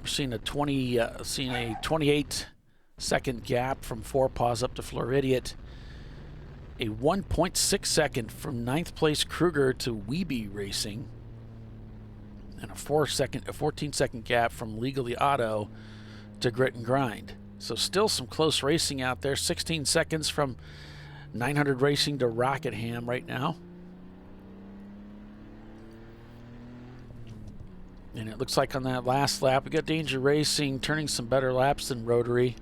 We're seeing a 28-second gap from Four Paws up to Floridian. A 1.6 second from ninth place Kruger to Weeby Racing, and a 14-second gap from Legally Auto to Grit and Grind. So still some close racing out there. 16 seconds from 900 Racing to Rockingham right now. And it looks like on that last lap, we got Danger Racing turning some better laps than Rotary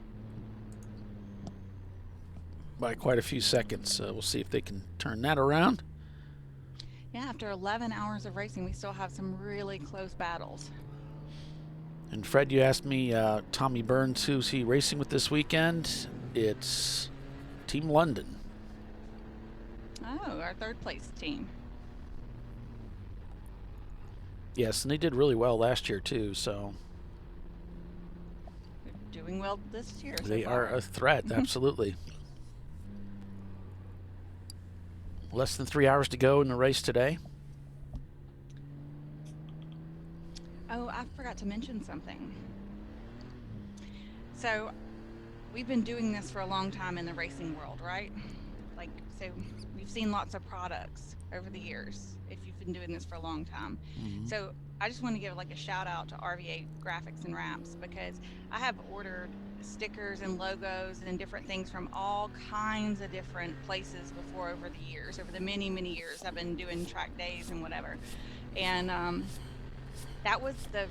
by quite a few seconds. We'll see if they can turn that around. Yeah, after 11 hours of racing, we still have some really close battles. And Fred, you asked me, Tommy Burns, who's he racing with this weekend? It's Team London. Oh, our third place team. Yes, and they did really well last year too, so. They're doing well this year. They are a threat, absolutely. Less than 3 hours to go in the race today. Oh, I forgot to mention something. So, we've been doing this for a long time in the racing world, right? So we've seen lots of products over the years if you've been doing this for a long time. Mm-hmm. So I just want to give a shout out to RVA Graphics and Wraps, because I have ordered stickers and logos and different things from all kinds of different places before over the years, over the many, many years I've been doing track days and whatever. And that was the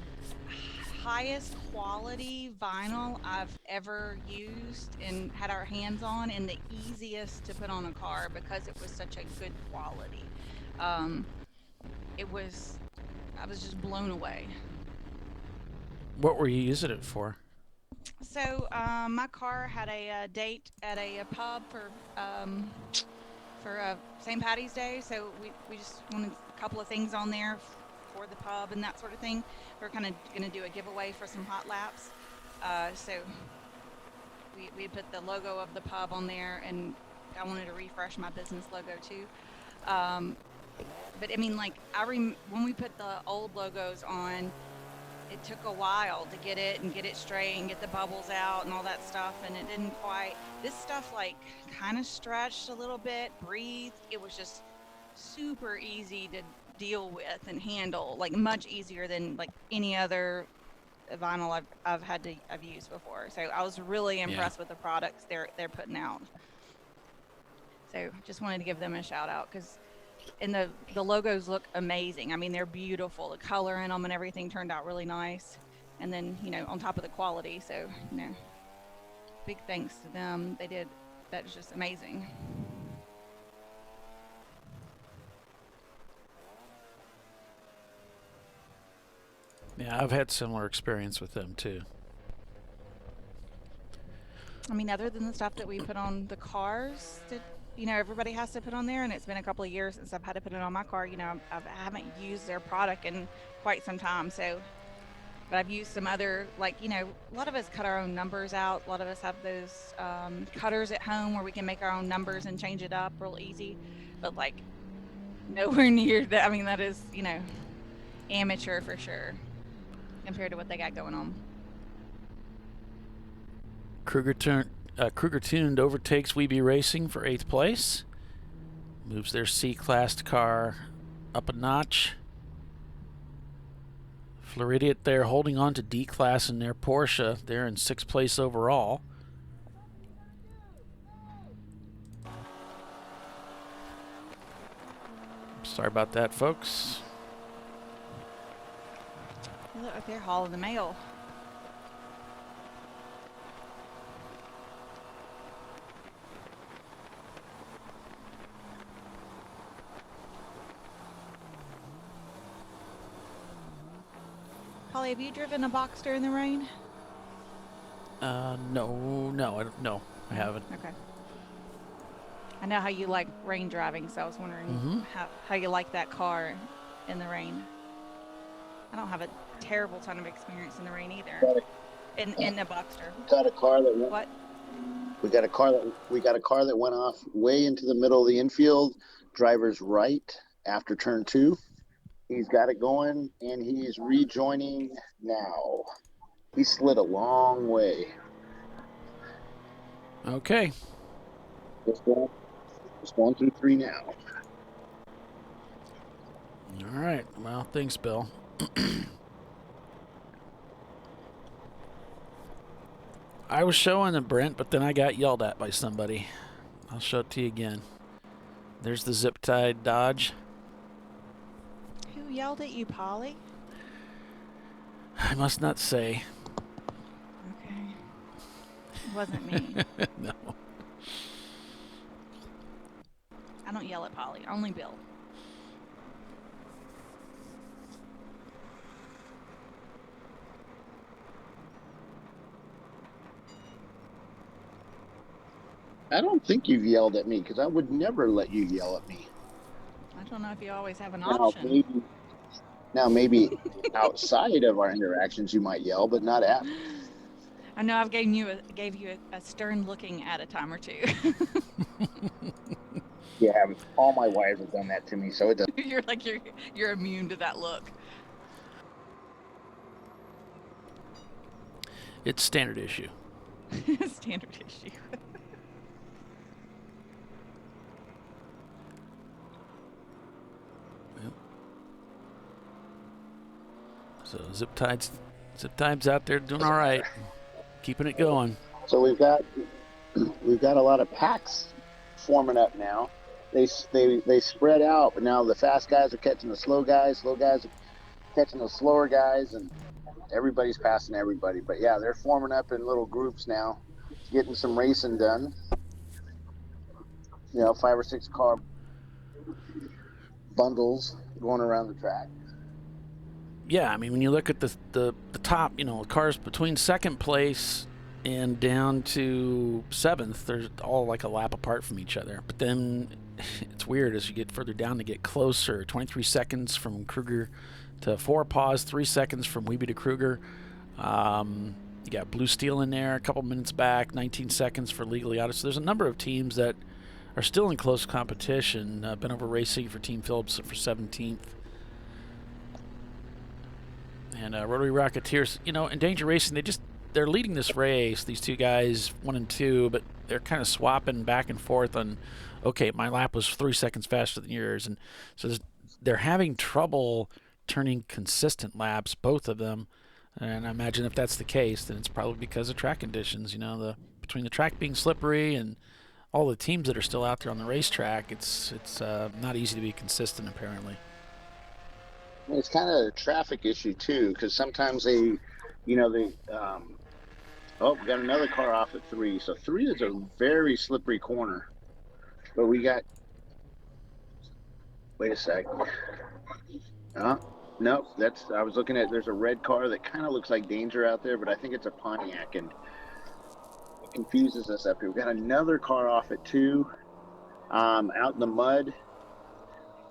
highest quality vinyl I've ever used and had our hands on, and the easiest to put on a car because it was such a good quality. It was, I was just blown away. What were you using it for? So my car had a date at a pub for St. Patty's Day, so we just wanted a couple of things on there for the pub and that sort of thing. We're kind of going to do a giveaway for some hot laps, so we put the logo of the pub on there, and I wanted to refresh my business logo too. But I mean, like when we put the old logos on, it took a while to get it straight and get the bubbles out and all that stuff, and it didn't quite. This stuff like kind of stretched a little bit, breathed. It was just super easy to deal with and handle, like much easier than like any other vinyl I've used before. So I was really impressed with the products they're putting out. So just wanted to give them a shout out because. And the logos look amazing. I mean, they're beautiful. The color in them and everything turned out really nice. And then, on top of the quality. So, big thanks to them. They did. That was just amazing. Yeah, I've had similar experience with them too. I mean, other than the stuff that we put on the cars that everybody has to put on there, and it's been a couple of years since I've had to put it on my car. I haven't used their product in quite some time, but I've used some other, a lot of us cut our own numbers out. A lot of us have those cutters at home where we can make our own numbers and change it up real easy, but nowhere near that. I mean, that is, amateur for sure compared to what they got going on. Kruger Tuned overtakes Weeby Racing for 8th place. Moves their C-Class car up a notch. Floridian there holding on to D-Class in their Porsche. They're in 6th place overall. Sorry about that, folks. They look like they're hauling the mail. Polly, have you driven a Boxster in the rain? No, I haven't. Okay. I know how you like rain driving, so I was wondering how you like that car in the rain. I don't have a terrible ton of experience in the rain either. In the Boxster. Got a car that went. What? We got a car that went off way into the middle of the infield, driver's right after turn 2. He's got it going, and he's rejoining now. He slid a long way. Okay. Just going through 3 now. All right. Well, thanks, Bill. I was showing it, Brent, but then I got yelled at by somebody. I'll show it to you again. There's the zip-tied Dodge. Who yelled at you, Polly? I must not say. Okay. It wasn't me. No. I don't yell at Polly. Only Bill. I don't think you've yelled at me because I would never let you yell at me. I don't know if you always have an option. Now maybe outside of our interactions you might yell, but not at me. I know I've gave you a stern looking at a time or two. Yeah, all my wives have done that to me, so it doesn't. you're immune to that look. It's standard issue. Standard issue. So zip tide's out there doing all right. Keeping it going. So we've got a lot of packs forming up now. They spread out, but now the fast guys are catching the slow guys are catching the slower guys, and everybody's passing everybody. But yeah, they're forming up in little groups now, getting some racing done. 5 or 6 car bundles going around the track. Yeah, I mean, when you look at the top, cars between second place and down to 7th, they're all like a lap apart from each other. But then it's weird as you get further down to get closer. 23 seconds from Kruger to 4 Paws, 3 seconds from Wiebe to Kruger. You got Blue Steel in there, a couple minutes back, 19 seconds for Legally Auto. So there's a number of teams that are still in close competition. Been over racing for Team Phillips for 17th. And Rotary Rocketeers, in Danger Racing, they're leading this race, these two guys, 1 and 2, but they're kind of swapping back and forth on, okay, my lap was 3 seconds faster than yours. And so they're having trouble turning consistent laps, both of them. And I imagine if that's the case, then it's probably because of track conditions. Between the track being slippery and all the teams that are still out there on the racetrack, it's not easy to be consistent, apparently. It's kind of a traffic issue too, because sometimes we got another car off at 3. So 3 is a very slippery corner. But we got, wait a sec. No, I was looking at, there's a red car that kind of looks like Danger out there, but I think it's a Pontiac, and it confuses us up here. We got another car off at 2, out in the mud.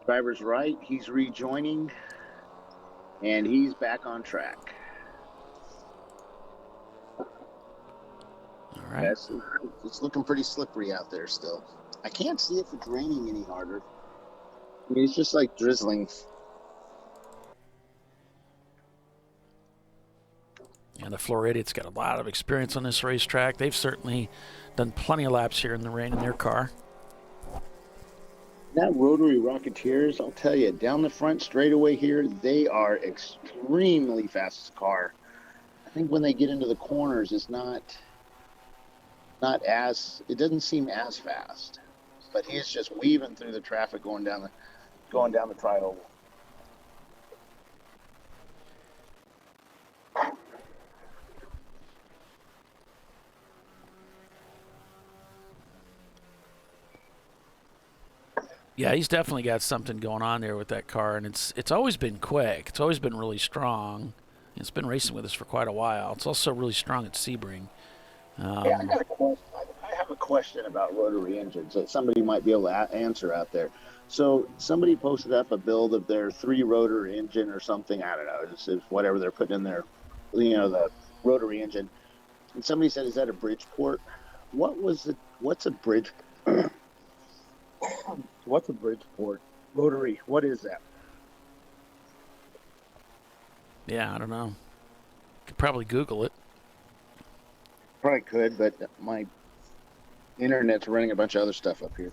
Driver's right, he's rejoining, and he's back on track. All right. Yes, it's looking pretty slippery out there still. I can't see if it's raining any harder. I mean, it's just like drizzling. And the Floridians got a lot of experience on this racetrack. They've certainly done plenty of laps here in the rain in their car. That Rotary Rocketeers, I'll tell you, down the front straightaway here, they are extremely fast car. I think when they get into the corners, it's it doesn't seem as fast. But he's just weaving through the traffic going down the tri-oval. Yeah, he's definitely got something going on there with that car, and it's always been quick. It's always been really strong. It's been racing with us for quite a while. It's also really strong at Sebring. Yeah, I have a question about rotary engines that somebody might be able to answer out there. So somebody posted up a build of their 3-rotor engine or something. I don't know. It's whatever they're putting in there, the rotary engine. And somebody said, "Is that a Bridgeport?" What's a bridge? What's a Bridgeport rotary? What is that? Yeah, I don't know. Could probably Google it. Probably could, but my internet's running a bunch of other stuff up here.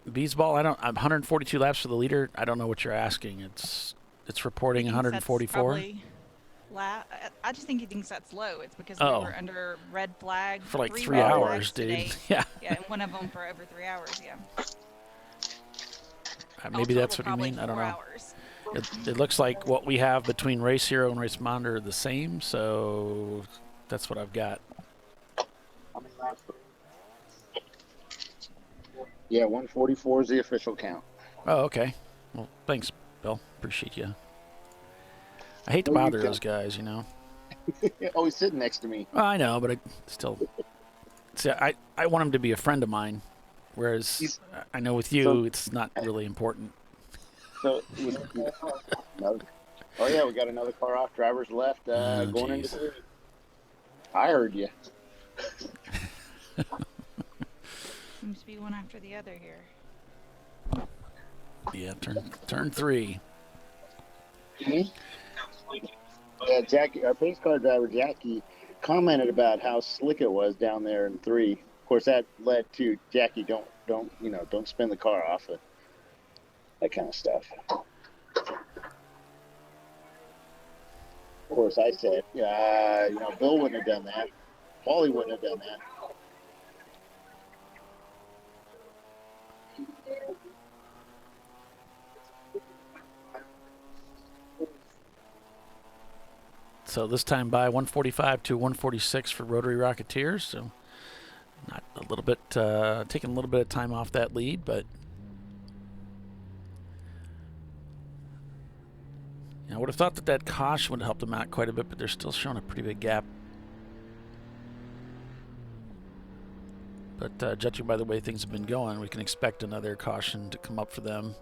Beesball, I'm 142 laps for the leader. I don't know what you're asking. It's reporting 144. I just think he thinks that's low. It's because we were under red flag for like 3 hours, dude. Today. Yeah. Yeah, and one of them for over 3 hours. Yeah. Maybe that's what you mean. I don't know. It looks like what we have between Race Hero and Race Monitor are the same, so that's what I've got. Yeah, 144 is the official count. Oh, okay. Well, thanks, Bill. Appreciate you. I hate to bother those guys, Oh, he's sitting next to me. Well, I know, but I still... See, I want him to be a friend of mine, whereas I know with you, it's not really important. So, oh yeah, we got another car off. Driver's left, going into 3. I heard you. Seems to be one after the other here. Yeah, turn 3. Mm-hmm. Yeah, Jackie, our pace car driver Jackie commented about how slick it was down there in 3. Of course, that led to Jackie, don't spin the car off it. That kind of stuff. course, I said, Bill wouldn't have done that. Paulie wouldn't have done that. So this time by 145 to 146 for Rotary Rocketeers. So not a little bit, taking a little bit of time off that lead, but I would have thought that caution would have helped them out quite a bit, but they're still showing a pretty big gap. But judging by the way things have been going, we can expect another caution to come up for them.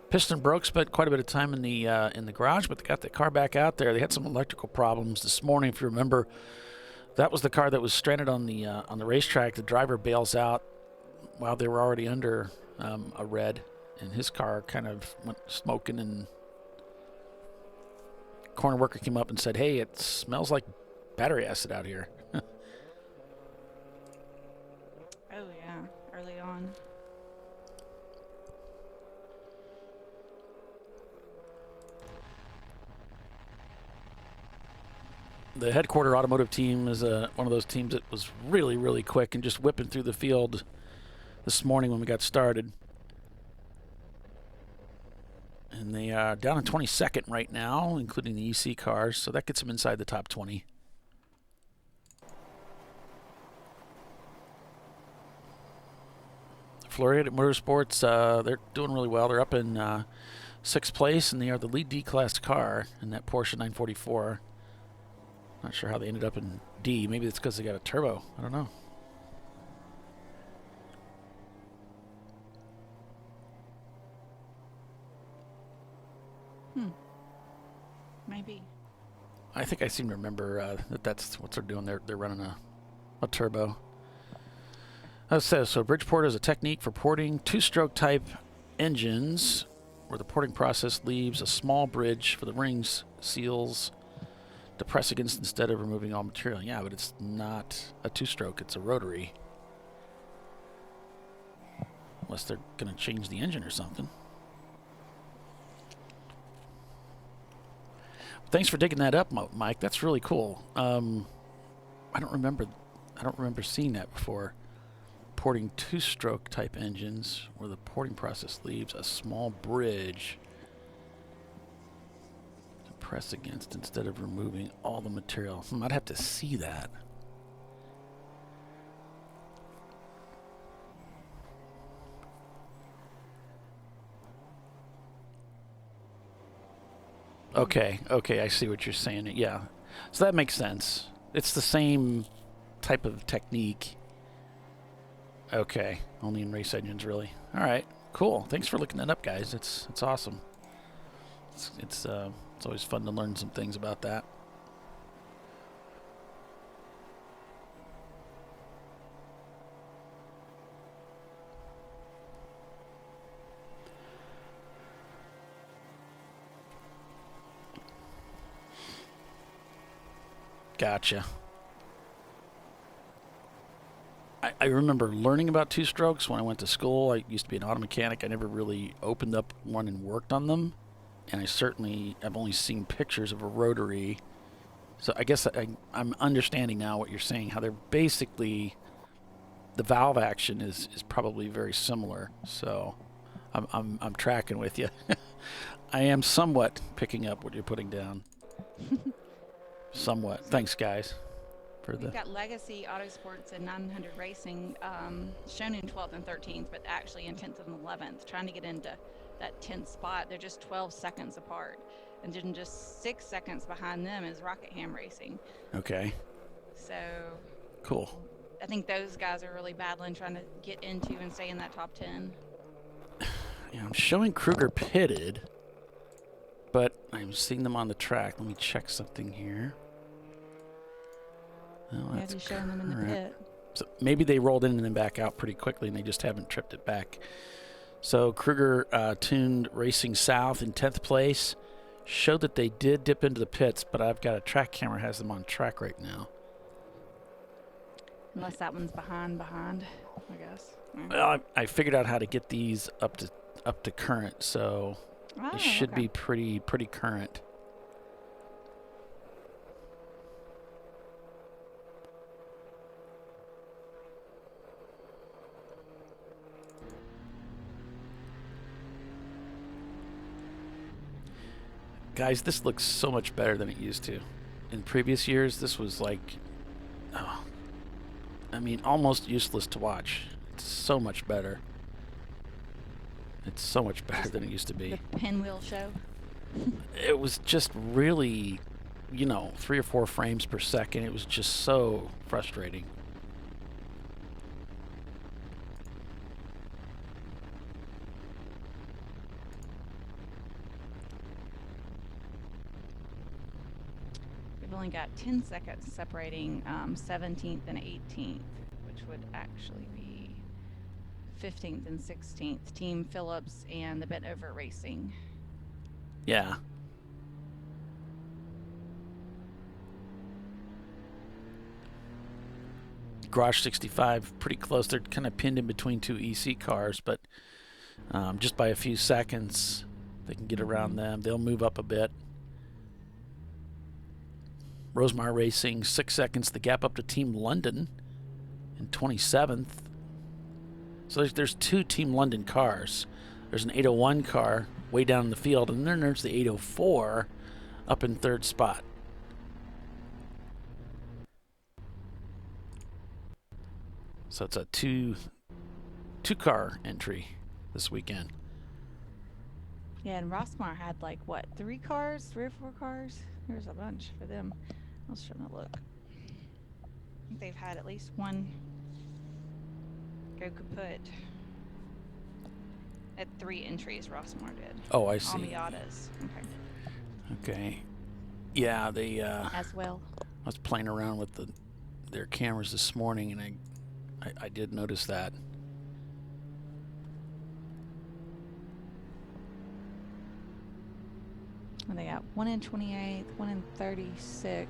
Piston broke, spent quite a bit of time in the garage, but they got the car back out there. They had some electrical problems this morning. If you remember, that was the car that was stranded on the racetrack. The driver bails out while they were already under a red, and his car kind of went smoking, and corner worker came up and said, "Hey, it smells like battery acid out here." Oh yeah, early on. The headquarter automotive team is one of those teams that was really, really quick and just whipping through the field this morning when we got started. And they are down in 22nd right now, including the EC cars, so that gets them inside the top 20. Florida Motorsports, they're doing really well. They're up in 6th place, and they are the lead D-class car in that Porsche 944. Not sure how they ended up in D. Maybe it's because they got a turbo. I don't know. Maybe. I think I seem to remember that's what they're doing. They're running a turbo. So Bridgeport is a technique for porting two-stroke type engines, where the porting process leaves a small bridge for the rings, seals to press against instead of removing all material. Yeah, but it's not a two-stroke, it's a rotary. Unless they're going to change the engine or something. Thanks for digging that up, Mike. That's really cool. I don't remember seeing that before. Porting two-stroke type engines, where the porting process leaves a small bridge press against instead of removing all the material. I'd have to see that. Okay, I see what you're saying. Yeah, so that makes sense. It's the same type of technique. Okay, only in race engines, really. All right, cool. Thanks for looking that up, guys. It's awesome. It's always fun to learn some things about that. Gotcha. I remember learning about two-strokes when I went to school. I used to be an auto mechanic. I never really opened up one and worked on them. And I've only seen pictures of a rotary. So I guess I'm understanding now what you're saying, how they're basically, the valve action is probably very similar. So I'm tracking with you. I am somewhat picking up what you're putting down. Somewhat. Thanks, guys. We've got Legacy Autosports and 900 Racing shown in 12th and 13th, but actually in 10th and 11th, trying to get into that 10th spot. They're just 12 seconds apart. And then just 6 seconds behind them is Rockingham Racing. Okay. So cool. I think those guys are really battling, trying to get into and stay in that top 10. Yeah, I'm showing Kruger pitted, but I'm seeing them on the track. Let me check something here. Oh, yeah, he's showing them in the pit. So maybe they rolled in and then back out pretty quickly, and they just haven't tripped it back. So Kruger tuned Racing South in 10th place. Showed that they did dip into the pits, but I've got a track camera has them on track right now. Unless that one's behind, I guess. Well, I figured out how to get these up to current, so it should be pretty current. Guys, this looks so much better than it used to. In previous years, this was like, oh, I mean, almost useless to watch. It's so much better. It's so much better than it used to be. The pinwheel show. It was just really, 3 or 4 frames per second. It was just so frustrating. We've only got 10 seconds separating 17th and 18th, which would actually be 15th and 16th. Team Phillips and the Bent Over Racing. Yeah. Garage 65, pretty close. They're kind of pinned in between 2 EC cars, but just by a few seconds, they can get around them. They'll move up a bit. Rosemar Racing, 6 seconds. The gap up to Team London in 27th. So there's 2 Team London cars. There's an 801 car way down in the field, and then there's the 804 up in 3rd spot. So it's a two-car entry this weekend. Yeah, and Rossmar had like what, 3 cars, 3 or 4 cars? There's a bunch for them. I was trying to look. I think they've had at least one go kaput. At 3 entries, Rossmar did. Oh, I see. All Miatas. Okay. Okay. Yeah, they. As well. I was playing around with their cameras this morning, and I did notice that. And they got 1 in 28th, 1 in 36th.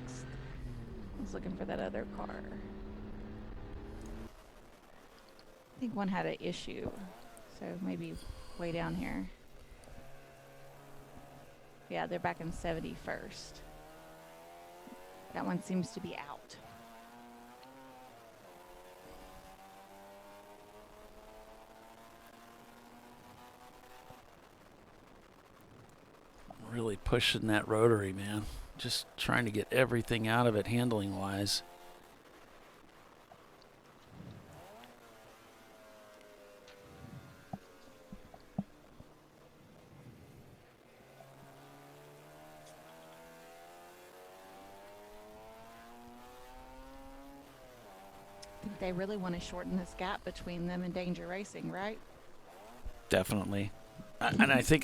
I was looking for that other car. I think one had an issue, so maybe way down here. Yeah, they're back in 71st. That one seems to be out. Really pushing that rotary, man. Just trying to get everything out of it handling wise. I think they really want to shorten this gap between them and Danger Racing, right? Definitely. And I think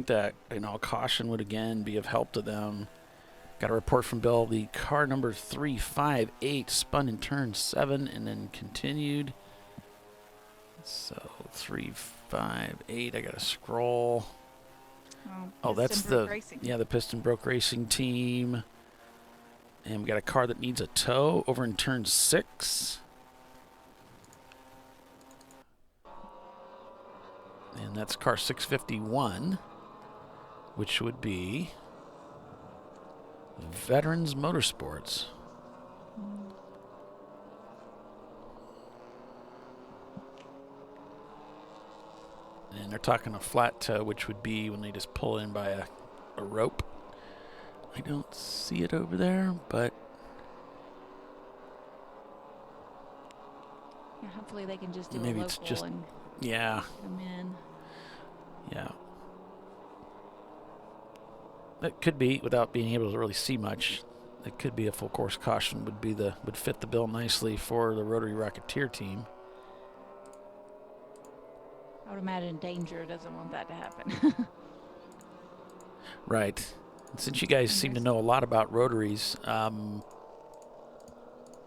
that caution would again be of help to them. Got a report from Bill. The car number 358 spun in turn 7 and then continued. So 358. I gotta scroll. Oh, that's the the Piston Broke Racing team. And we got a car that needs a tow over in turn 6. And that's car 651, which would be Veterans Motorsports. And they're talking a flat tow, which would be when they just pull in by a rope. I don't see it over there, but yeah, hopefully they can just do maybe a it's local just and come in. Yeah. That could be, without being able to really see much, it could be a full course caution would fit the bill nicely for the Rotary Racketeer team. I would imagine Danger doesn't want that to happen. Right. And since you guys seem to know a lot about rotaries,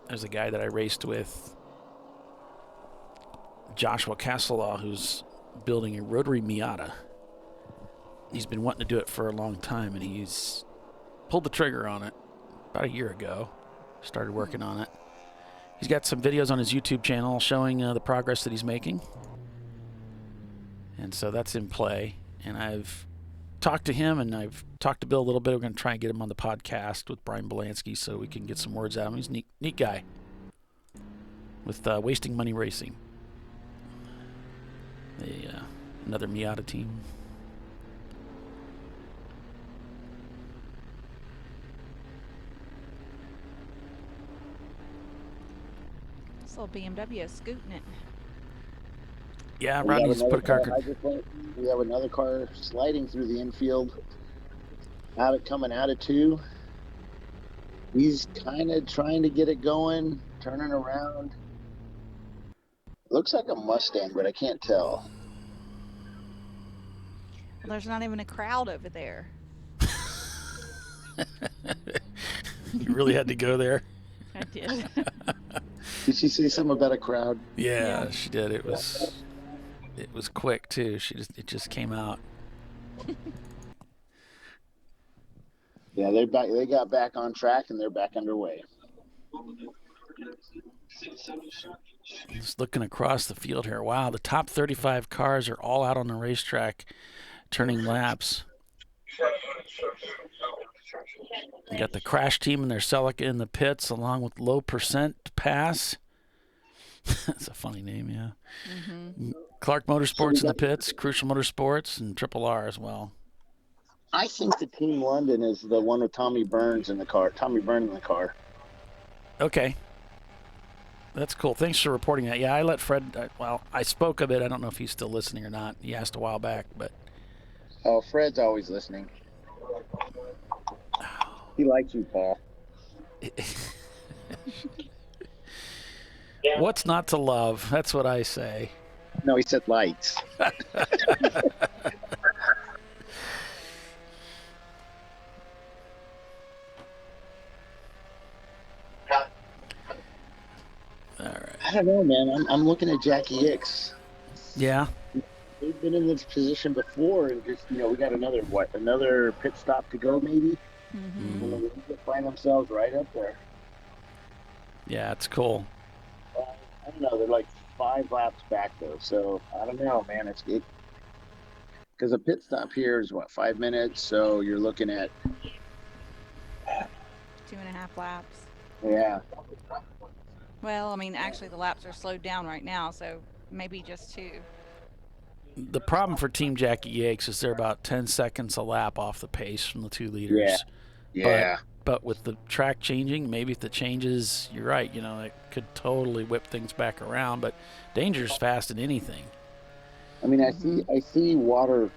there's a guy that I raced with, Joshua Castelaw, who's building a rotary Miata. He's been wanting to do it for a long time, and he's pulled the trigger on it about a year ago. Started working on it. He's got some videos on his YouTube channel showing the progress that he's making. And so that's in play. And I've talked to him, and I've talked to Bill a little bit. We're going to try and get him on the podcast with Brian Belansky so we can get some words out of him. He's a neat guy with Wasting Money Racing. Another Miata team. little BMW is scooting it. Yeah, We Rodney have needs to put a car. we have another car sliding through the infield. Coming out of 2. He's kind of trying to get it going, turning around. Looks like a Mustang, but I can't tell. Well, there's not even a crowd over there. You really had to go there. I did. Did she say something about a crowd? Yeah, she did. It was quick too. It just came out. Yeah, they're back. They got back on track and they're back underway. Just looking across the field here. Wow, the top 35 cars are all out on the racetrack, turning laps. You got the Crash Team and their Celica in the pits, along with Low Percent Pass. That's a funny name, yeah. Mm-hmm. Clark Motorsports in the pits, Crucial Motorsports, and Triple R as well. I think the Team London is the one with Tommy Burns in the car. Tommy Byrne in the car. Okay. That's cool. Thanks for reporting that. Yeah, I let Fred, I spoke of it. I don't know if he's still listening or not. He asked a while back, but. Oh, Fred's always listening. He likes you, Paul. What's not to love? That's what I say. No, he said lights. All right. I don't know, man. I'm looking at Jackie Hicks. Yeah. They've been in this position before, and just, we got another pit stop to go, maybe. Mm-hmm. And they find themselves right up there. Yeah, it's cool. I don't know. They're like 5 laps back though, so I don't know, man. It's because a pit stop here is 5 minutes, so you're looking at 2.5 laps. Yeah. Well, I mean, actually, the laps are slowed down right now, so maybe just 2. The problem for Team Jackie Yakes is they're about 10 seconds a lap off the pace from the 2 leaders. Yeah. But with the track changing, maybe if the changes, you're right, it could totally whip things back around. But danger's fast in anything. I mean, I see water.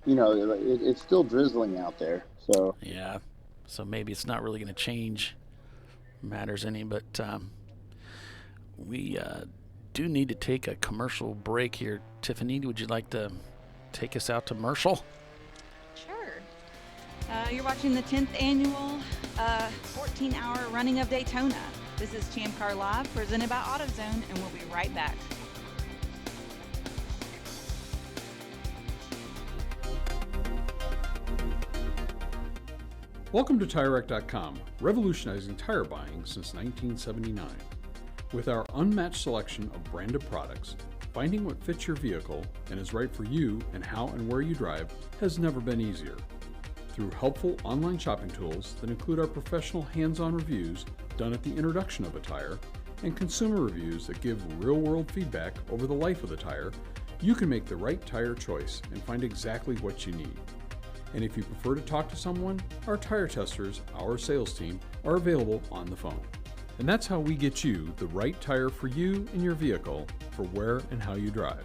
It's still drizzling out there. So yeah, so maybe it's not really going to change matters any. But we do need to take a commercial break here. Tiffany, would you like to take us out to Merschel? Sure. You're watching the 10th annual 14-hour running of Daytona. This is ChampCar.Live, presented by AutoZone, and we'll be right back. Welcome to TireRack.com, revolutionizing tire buying since 1979. With our unmatched selection of branded products, finding what fits your vehicle and is right for you and how and where you drive has never been easier. Through helpful online shopping tools that include our professional hands-on reviews done at the introduction of a tire and consumer reviews that give real-world feedback over the life of the tire, you can make the right tire choice and find exactly what you need. And if you prefer to talk to someone, our tire testers, our sales team, are available on the phone. And that's how we get you the right tire for you and your vehicle for where and how you drive.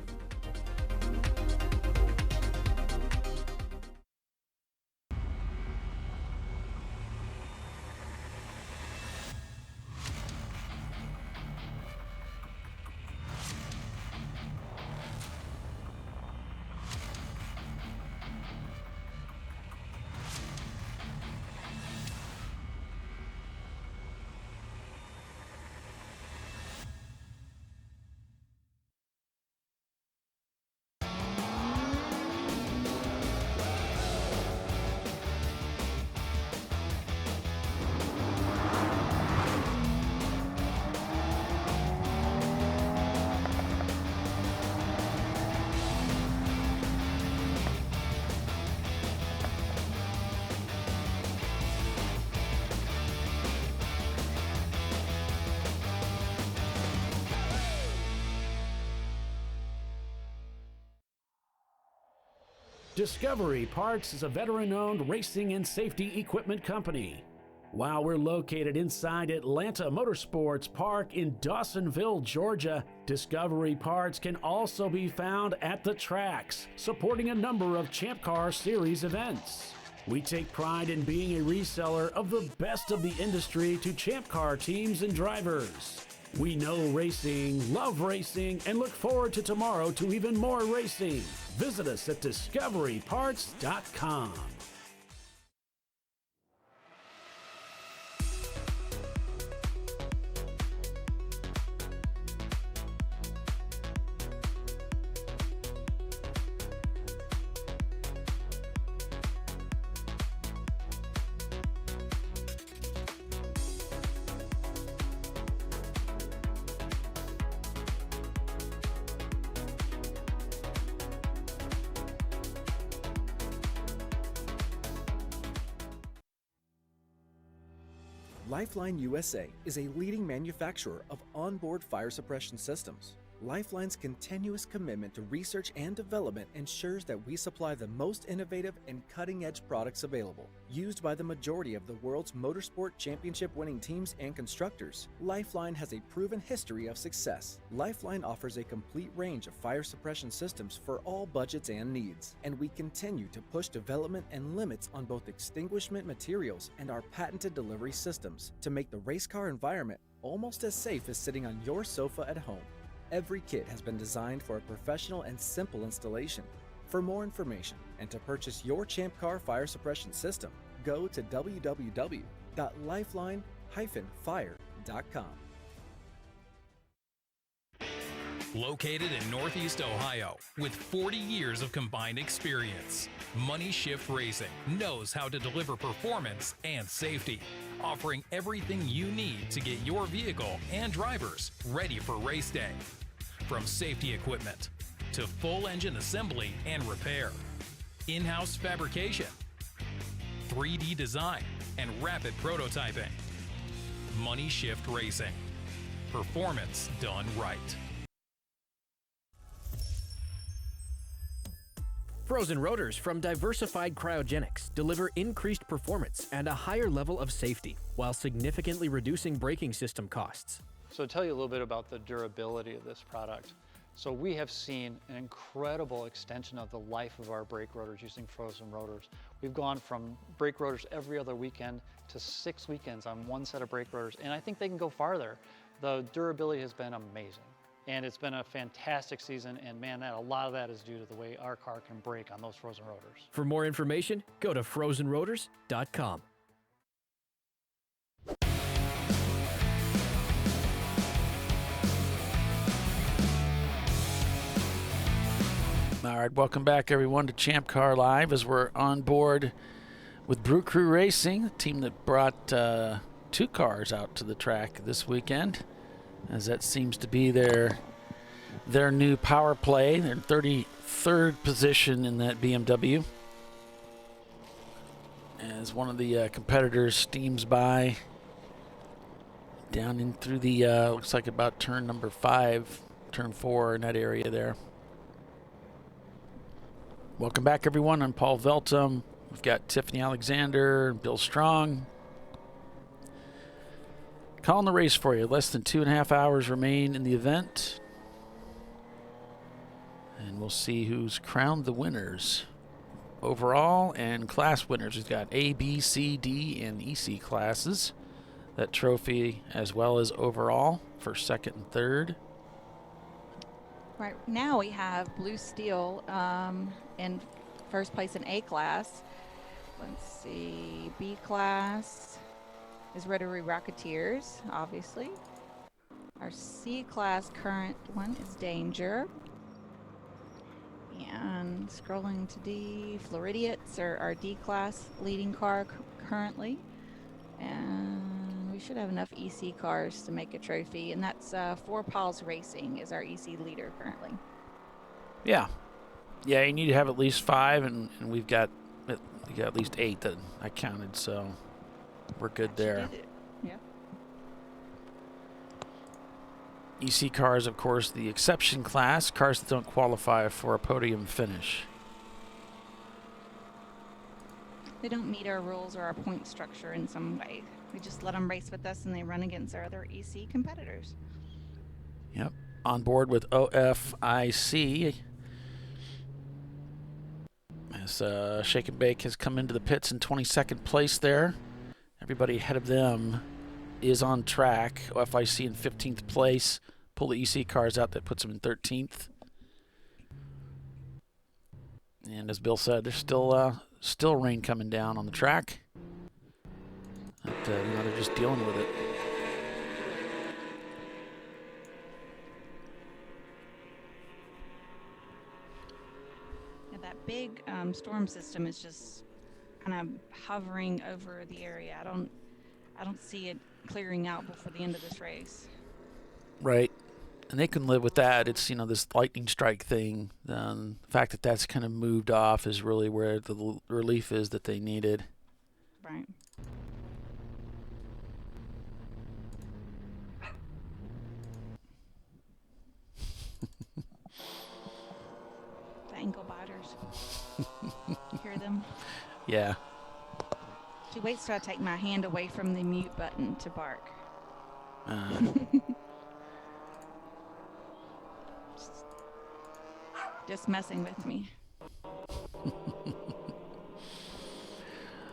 Discovery Parts is a veteran-owned racing and safety equipment company. While we're located inside Atlanta Motorsports Park in Dawsonville, Georgia, Discovery Parts can also be found at the tracks, supporting a number of Champ Car Series events. We take pride in being a reseller of the best of the industry to Champ Car teams and drivers. We know racing, love racing, and look forward to tomorrow to even more racing. Visit us at discoveryparts.com. Lifeline USA is a leading manufacturer of onboard fire suppression systems. Lifeline's continuous commitment to research and development ensures that we supply the most innovative and cutting-edge products available. Used by the majority of the world's motorsport championship-winning teams and constructors, Lifeline has a proven history of success. Lifeline offers a complete range of fire suppression systems for all budgets and needs, and we continue to push development and limits on both extinguishment materials and our patented delivery systems to make the race car environment almost as safe as sitting on your sofa at home. Every kit has been designed for a professional and simple installation. For more information and to purchase your Champ Car fire suppression system, go to www.lifeline-fire.com. Located in Northeast Ohio, with 40 years of combined experience, Money Shift Racing knows how to deliver performance and safety, offering everything you need to get your vehicle and drivers ready for race day. From safety equipment to full engine assembly and repair, in-house fabrication, 3D design, and rapid prototyping. Money Shift Racing. Performance done right. Frozen rotors from Diversified Cryogenics deliver increased performance and a higher level of safety, while significantly reducing braking system costs. So to tell you a little bit about the durability of this product. So we have seen an incredible extension of the life of our brake rotors using frozen rotors. We've gone from brake rotors every other weekend to 6 weekends on one set of brake rotors, and I think they can go farther. The durability has been amazing. And it's been a fantastic season, and man, a lot of that is due to the way our car can brake on those frozen rotors. For more information, go to frozenrotors.com. All right, welcome back everyone to Champ Car Live as we're on board with Brew Crew Racing, the team that brought 2 cars out to the track this weekend, as that seems to be their new power play, their 33rd position in that BMW. As one of the competitors steams by down in through the, looks like about turn number 5, turn 4 in that area there. Welcome back, everyone. I'm Paul Veltum. We've got Tiffany Alexander and Bill Strong. Calling the race for you. Less than 2.5 hours remain in the event. And we'll see who's crowned the winners. Overall and class winners. We've got A, B, C, D, and EC classes. That trophy as well as overall for 2nd and 3rd. Right now we have Blue Steel in first place in A class. Let's see, B class is Rotary Rocketeers, obviously. Our C class current one is Danger. And scrolling to D, Floridians are our D class leading car currently. And we should have enough EC cars to make a trophy, and that's 4 Paws Racing is our EC leader currently. Yeah, you need to have at least 5, and we've got at least 8 that I counted, so we're good there. Yeah. EC cars, of course, the exception class, cars that don't qualify for a podium finish. They don't meet our rules or our point structure in some way. We just let them race with us, and they run against our other EC competitors. Yep. On board with OFIC. As Shake and Bake has come into the pits in 22nd place there. Everybody ahead of them is on track. OFIC in 15th place. Pull the EC cars out, that puts them in 13th. And as Bill said, there's still rain coming down on the track. But, they're just dealing with it. Yeah, that big storm system is just kind of hovering over the area. I don't see it clearing out before the end of this race. Right. And they can live with that. It's, this lightning strike thing. The fact that that's kind of moved off is really where the relief is that they needed. Right. The ankle biters. Hear them? Yeah. She waits till I take my hand away from the mute button to bark. Just messing with me.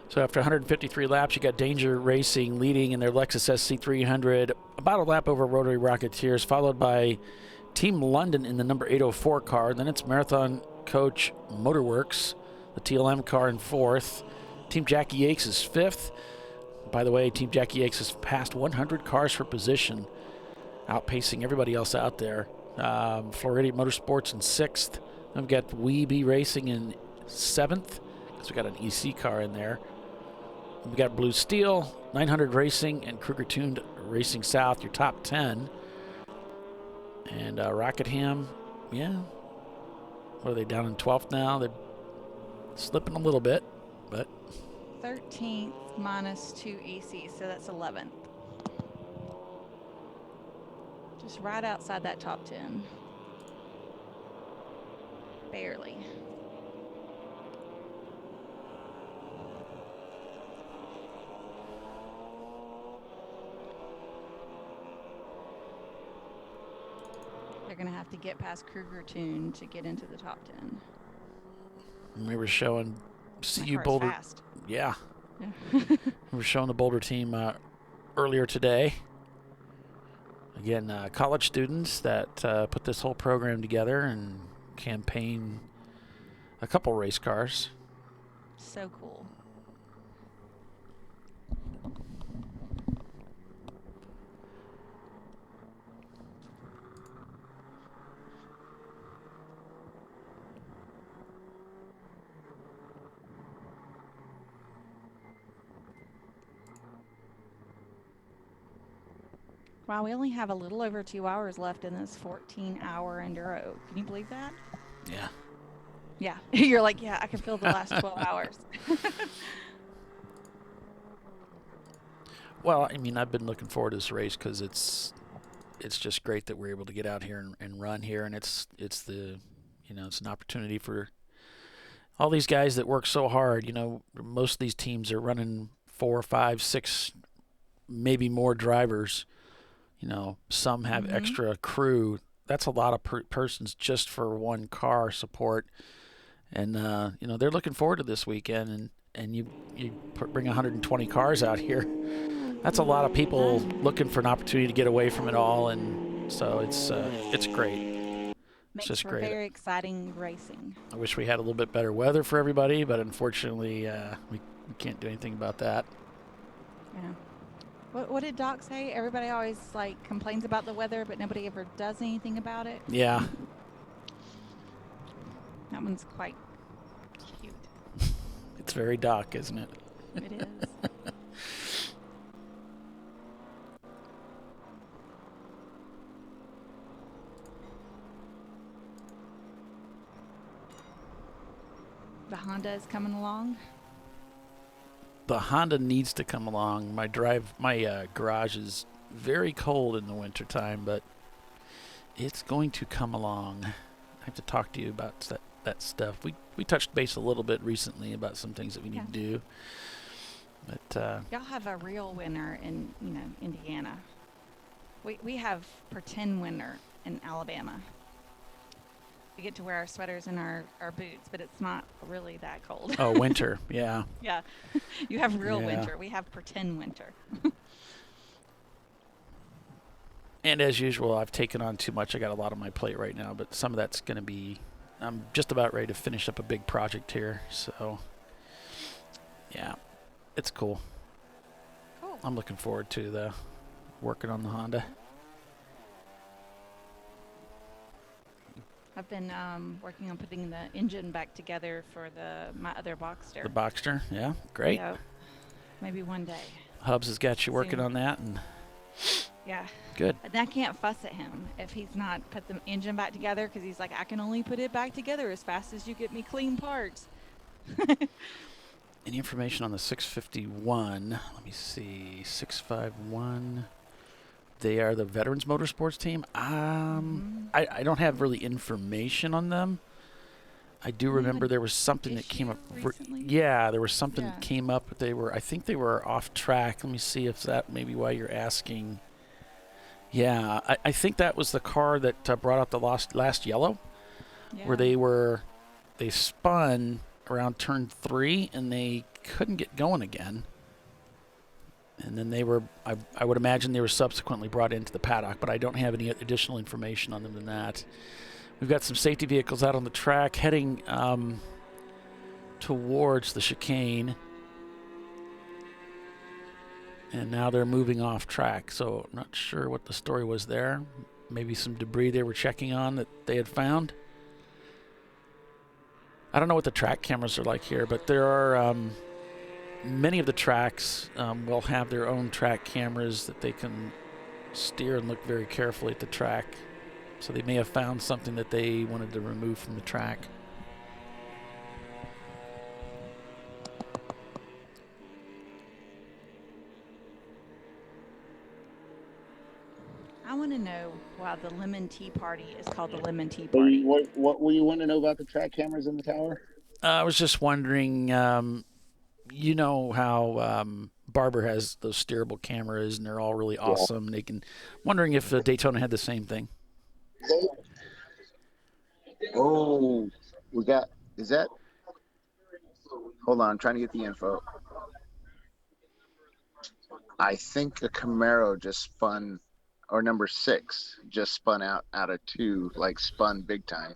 So after 153 laps, you got Danger Racing leading in their Lexus SC300, about a lap over Rotary Rocketeers, followed by Team London in the number 804 car. Then it's Marathon Coach Motorworks, the TLM car in 4th. Team Jackie Yates is 5th. By the way, Team Jackie Yates has passed 100 cars for position, outpacing everybody else out there. Floridian Motorsports in 6th. Then we've got Weeby Racing in 7th, because we got an EC car in there. We got Blue Steel, 900 Racing, and Kruger Tuned Racing South, your top 10. And Rockingham, yeah. What are they, down in 12th now? They're slipping a little bit, but 13th minus 2 EC, so that's 11th. Just right outside that top 10. Barely. They're going to have to get past Kruger Tune to get into the top 10. we were showing CU car's Boulder. fast. Yeah. We were showing the Boulder team earlier today. Again, college students that put this whole program together and campaign a couple race cars. So cool. Wow, we only have a little over 2 hours left in this 14-hour enduro. Can you believe that? Yeah. Yeah. You're like, yeah, I can feel the last 12 hours. Well, I mean, I've been looking forward to this race because it's just great that we're able to get out here and run here, and it's the, it's an opportunity for all these guys that work so hard. Most of these teams are running 4, 5, 6, maybe more drivers. Some have extra crew. That's a lot of persons just for one car support. And, they're looking forward to this weekend. And you bring 120 cars out here. That's a lot of people looking for an opportunity to get away from it all. And so it's great. Makes It's just for great. very exciting racing. I wish we had a little bit better weather for everybody, but unfortunately, we can't do anything about that. Yeah. What did Doc say? Everybody always complains about the weather, but nobody ever does anything about it. Yeah. That one's quite cute. It's very Doc, isn't it? It is. The Honda is coming along. The Honda needs to come along. My garage is very cold in the wintertime, but it's going to come along. I have to talk to you about that stuff. We touched base a little bit recently about some things that we need to do. But y'all have a real winter in Indiana. We have pretend winter in Alabama. We get to wear our sweaters and our boots, but it's not really that cold. Oh, winter, yeah. Yeah, you have real Yeah. winter. We have pretend winter. And as usual, I've taken on too much. I got a lot on my plate right now, but some of that's going to be, I'm just about ready to finish up a big project here. So, yeah, it's cool. Cool. I'm looking forward to working on the Honda. I've been working on putting the engine back together for my other Boxster. The Boxster, yeah, great. Yep. Maybe one day. Hubs has got you working Soon. on that, and yeah. Good. And I can't fuss at him if he's not put the engine back together, because he's like, I can only put it back together as fast as you get me clean parts. Any information on the 651? Let me see. 651. They are the Veterans Motorsports team. I don't have really information on them. I do remember there was something that came up. Yeah, there was something that came up. I think they were off track. Let me see if that maybe why you're asking. Yeah, I think that was the car that brought out the last yellow, where they spun around turn 3 and they couldn't get going again. And then I would imagine they were subsequently brought into the paddock, but I don't have any additional information on them than that. We've got some safety vehicles out on the track heading towards the chicane. And now they're moving off track, so I'm not sure what the story was there. Maybe some debris they were checking on that they had found. I don't know what the track cameras are like here, but there are many of the tracks will have their own track cameras that they can steer and look very carefully at the track. So they may have found something that they wanted to remove from the track. I want to know why the lemon tea party is called the lemon tea party. What will you want to know about the track cameras in the tower? I was just wondering, you know how Barber has those steerable cameras and they're all really awesome. They can. Wondering if Daytona had the same thing. Oh, is that? Hold on, I'm trying to get the info. I think the Camaro just spun, or number 6 just spun out of 2, like spun big time.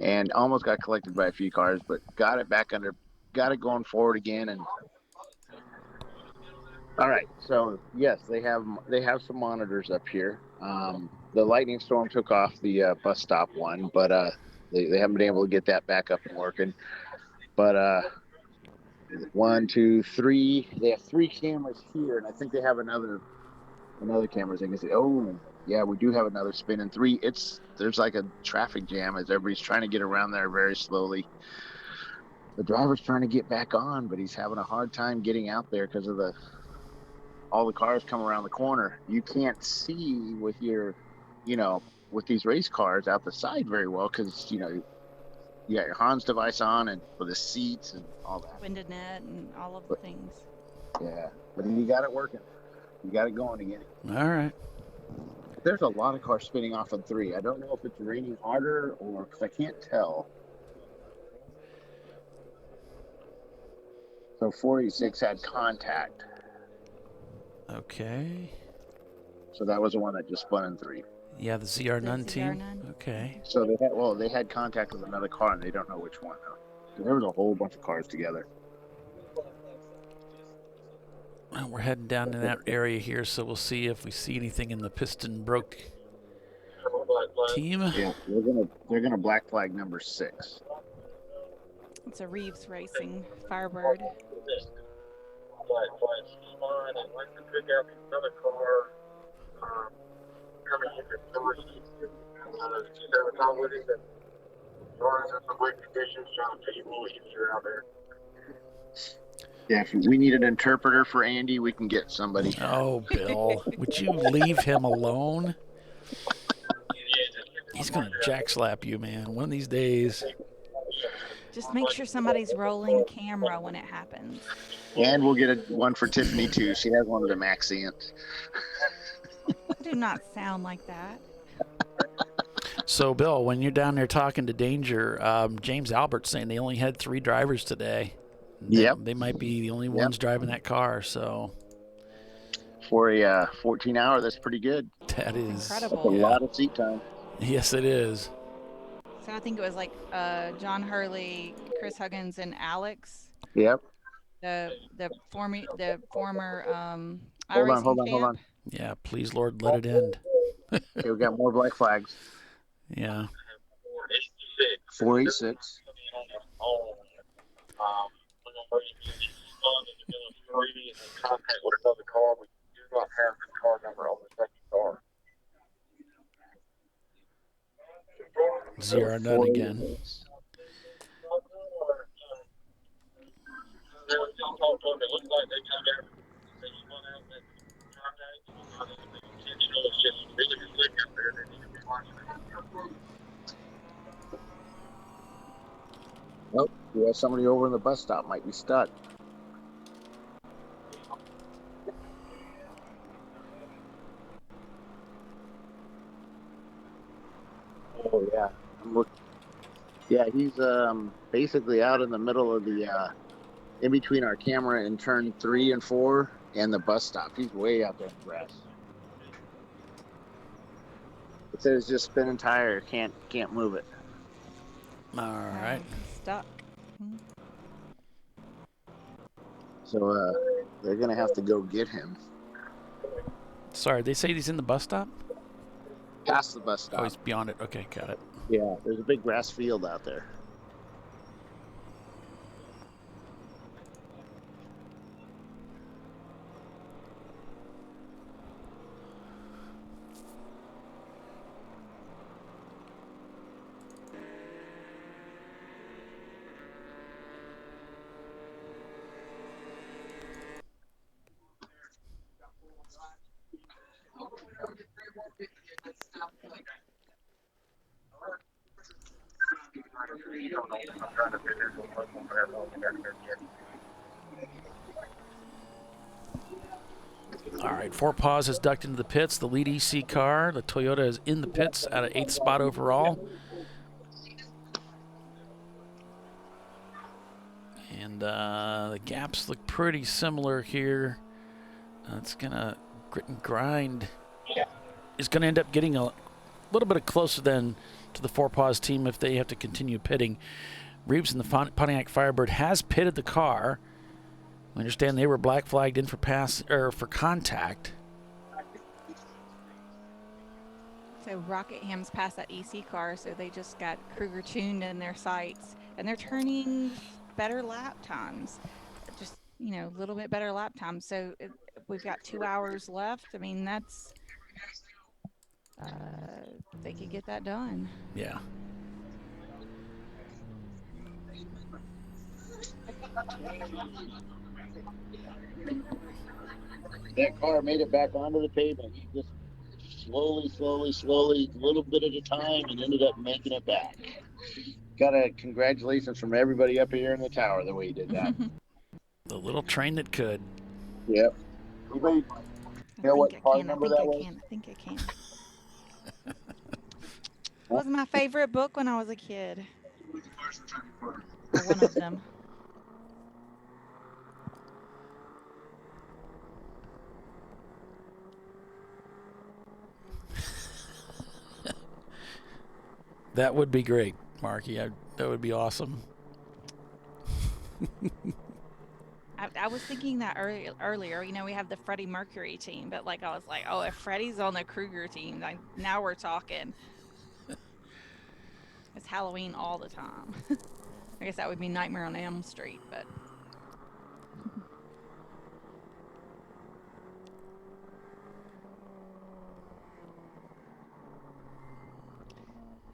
And almost got collected by a few cars, but got it going forward again. And all right, so yes, they have some monitors up here. The lightning storm took off the bus stop one, but they haven't been able to get that back up and working. But 1, 2, 3, they have 3 cameras here, and I think they have another camera. They can say, oh yeah, we do have another spin in 3. There's like a traffic jam as everybody's trying to get around there very slowly. The driver's trying to get back on, but he's having a hard time getting out there because of all the cars come around the corner. You can't see with with these race cars out the side very well because you got your Hans device on and for the seats and all that. Window net and all of the things. Yeah, but you got it working. You got it going again. All right. There's a lot of cars spinning off on 3. I don't know if it's raining harder or because I can't tell. So 46 had contact. Okay. So that was the one that just spun in 3. Yeah, the ZR Nunn team. Nunn. Okay. So they had contact with another car and they don't know which one though. There was a whole bunch of cars together. Well, we're heading down to that area here, so we'll see if we see anything in the piston broke team. Yeah, they're gonna black flag number 6. It's a Reeves Racing Firebird. Yeah, if we need an interpreter for Andy, we can get somebody. Oh, Bill, would you leave him alone? He's gonna jack slap you, man. One of these days. Just make sure somebody's rolling camera when it happens. And we'll get one for Tiffany too. She has one of the Maxiant. Do not sound like that. So, Bill, when you're down there talking to Danger, James Albert's saying they only had 3 drivers today. Yep. They might be the only ones driving that car, so. For a 14-hour, that's pretty good. That is incredible. That's a lot of seat time. Yes, it is. So I think it was like John Hurley, Chris Huggins, and Alex. Yep. The former Hold iRacing on. champ. Yeah, please, Lord, let it end. Okay, we got more black flags. Yeah. 486. Contact with another car. We do not have the car number on the second car. ZR none again. Nope. Yeah, somebody over in the bus stop might be stuck. Oh yeah. Yeah, he's basically out in the middle of the in between our camera and turn 3 and 4 and the bus stop. He's way out there in the grass. It says just spinning tire, can't move it. All right. Stuck. So they're gonna have to go get him. Sorry, they say he's in the bus stop? Past the bus stop. Oh, he's beyond it. Okay, got it. Yeah, there's a big grass field out there. All right, Four Paws has ducked into the pits. The lead EC car, the Toyota, is in the pits at an 8th spot overall. And the gaps look pretty similar here. It's going to grit and grind. Is going to end up getting a little bit closer than to the Four Paws team if they have to continue pitting. Reeves in the Pontiac Firebird has pitted the car. We understand they were black flagged in for contact. So Rocketham's passed that EC car, so they just got Kruger tuned in their sights, and they're turning better lap times. Just, a little bit better lap times. So we've got 2 hours left. I mean, that's they could get that done. Yeah. That car made it back onto the pavement. He just slowly, a little bit at a time, and ended up making it back. Got a congratulations from everybody up here in the tower the way he did that. The little train that could. Yep. Anybody know what car number that was? I think I can. It was my favorite book when I was a kid. Or one of them. That would be great, Marky. That would be awesome. I was thinking that earlier. We have the Freddie Mercury team, but I was like, oh, if Freddie's on the Kruger team, now we're talking. It's Halloween all the time. I guess that would be Nightmare on Elm Street, but.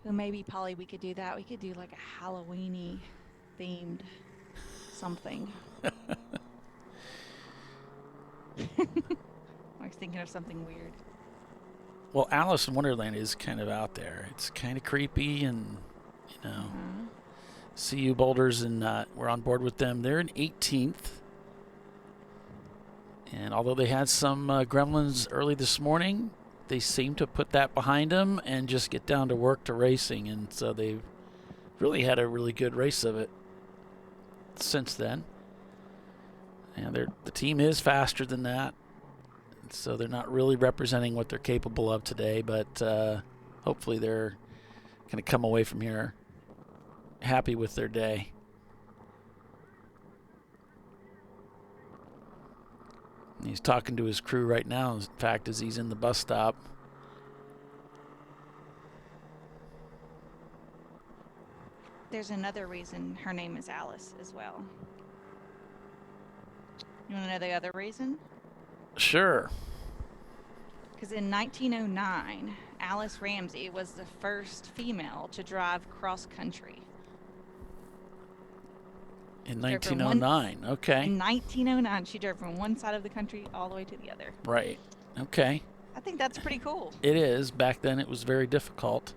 So maybe, Polly, we could do that. We could do like a Halloween-y themed something. I was thinking of something weird. Well, Alice in Wonderland is kind of out there. It's kind of creepy, and CU Boulders, and we're on board with them. They're in 18th. And although they had some gremlins early this morning, they seem to put that behind them and just get down to work to racing. And so they've really had a really good race of it since then. And the team is faster than that. So they're not really representing what they're capable of today, but hopefully they're going to come away from here happy with their day. And he's talking to his crew right now, in fact, as he's in the bus stop. There's another reason her name is Alice as well. You want to know the other reason? Sure. Because in 1909, Alice Ramsey was the first female to drive cross-country. In 1909, okay. In 1909, she drove from one side of the country all the way to the other. Right, okay. I think that's pretty cool. It is. Back then it was very difficult.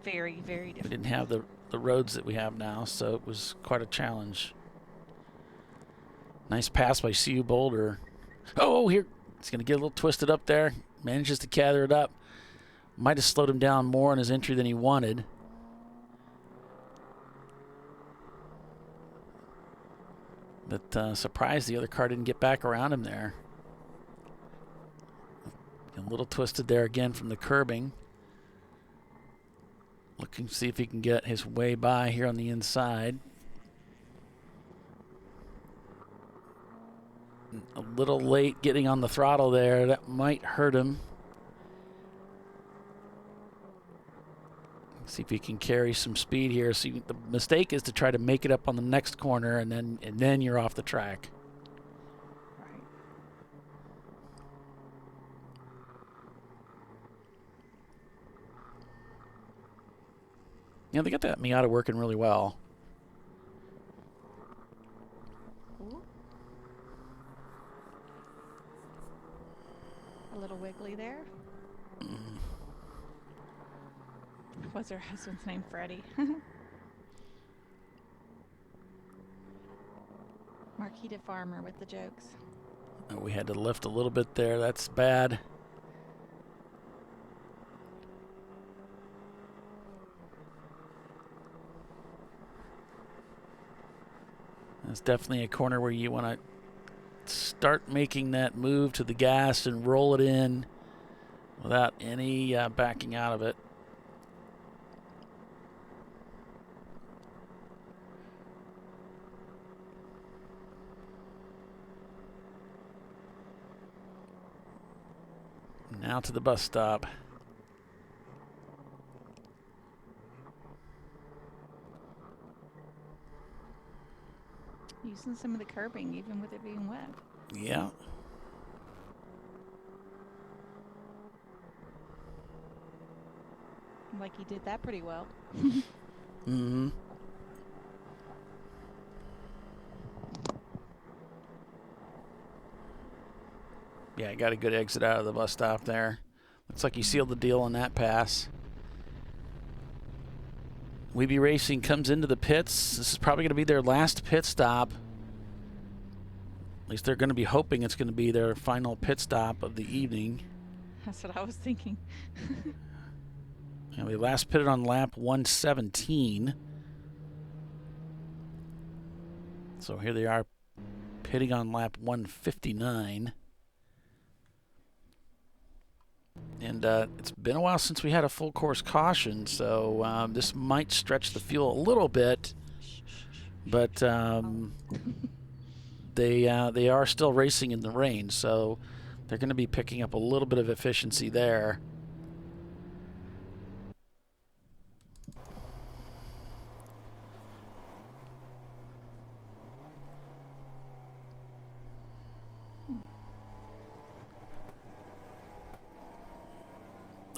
Very, very difficult. We didn't have the roads that we have now, so it was quite a challenge. Nice pass by CU Boulder. Oh, here. It's going to get a little twisted up there. Manages to gather it up. Might have slowed him down more on his entry than he wanted. But surprised the other car didn't get back around him there. A little twisted there again from the curbing. Looking to see if he can get his way by here on the inside. A little late getting on the throttle there. That might hurt him. See if he can carry some speed here. So the mistake is to try to make it up on the next corner, and then you're off the track. Right. Yeah, they got that Miata working really well. Ooh. A little wiggly there. What's her husband's name? Freddie. Marquita Farmer with the jokes. Oh, we had to lift a little bit there. That's bad. That's definitely a corner where you want to start making that move to the gas and roll it in without any backing out of it. Now to the bus stop. Using some of the curbing, even with it being wet. Yeah. Like he did that pretty well. Mm-hmm. Yeah, got a good exit out of the bus stop there. Looks like he sealed the deal on that pass. Weeby Racing comes into the pits. This is probably going to be their last pit stop. At least they're going to be hoping it's going to be their final pit stop of the evening. That's what I was thinking. They last pitted on lap 117. So here they are pitting on lap 159. And it's been a while since we had a full course caution, so this might stretch the fuel a little bit. But they are still racing in the rain, so they're going to be picking up a little bit of efficiency there.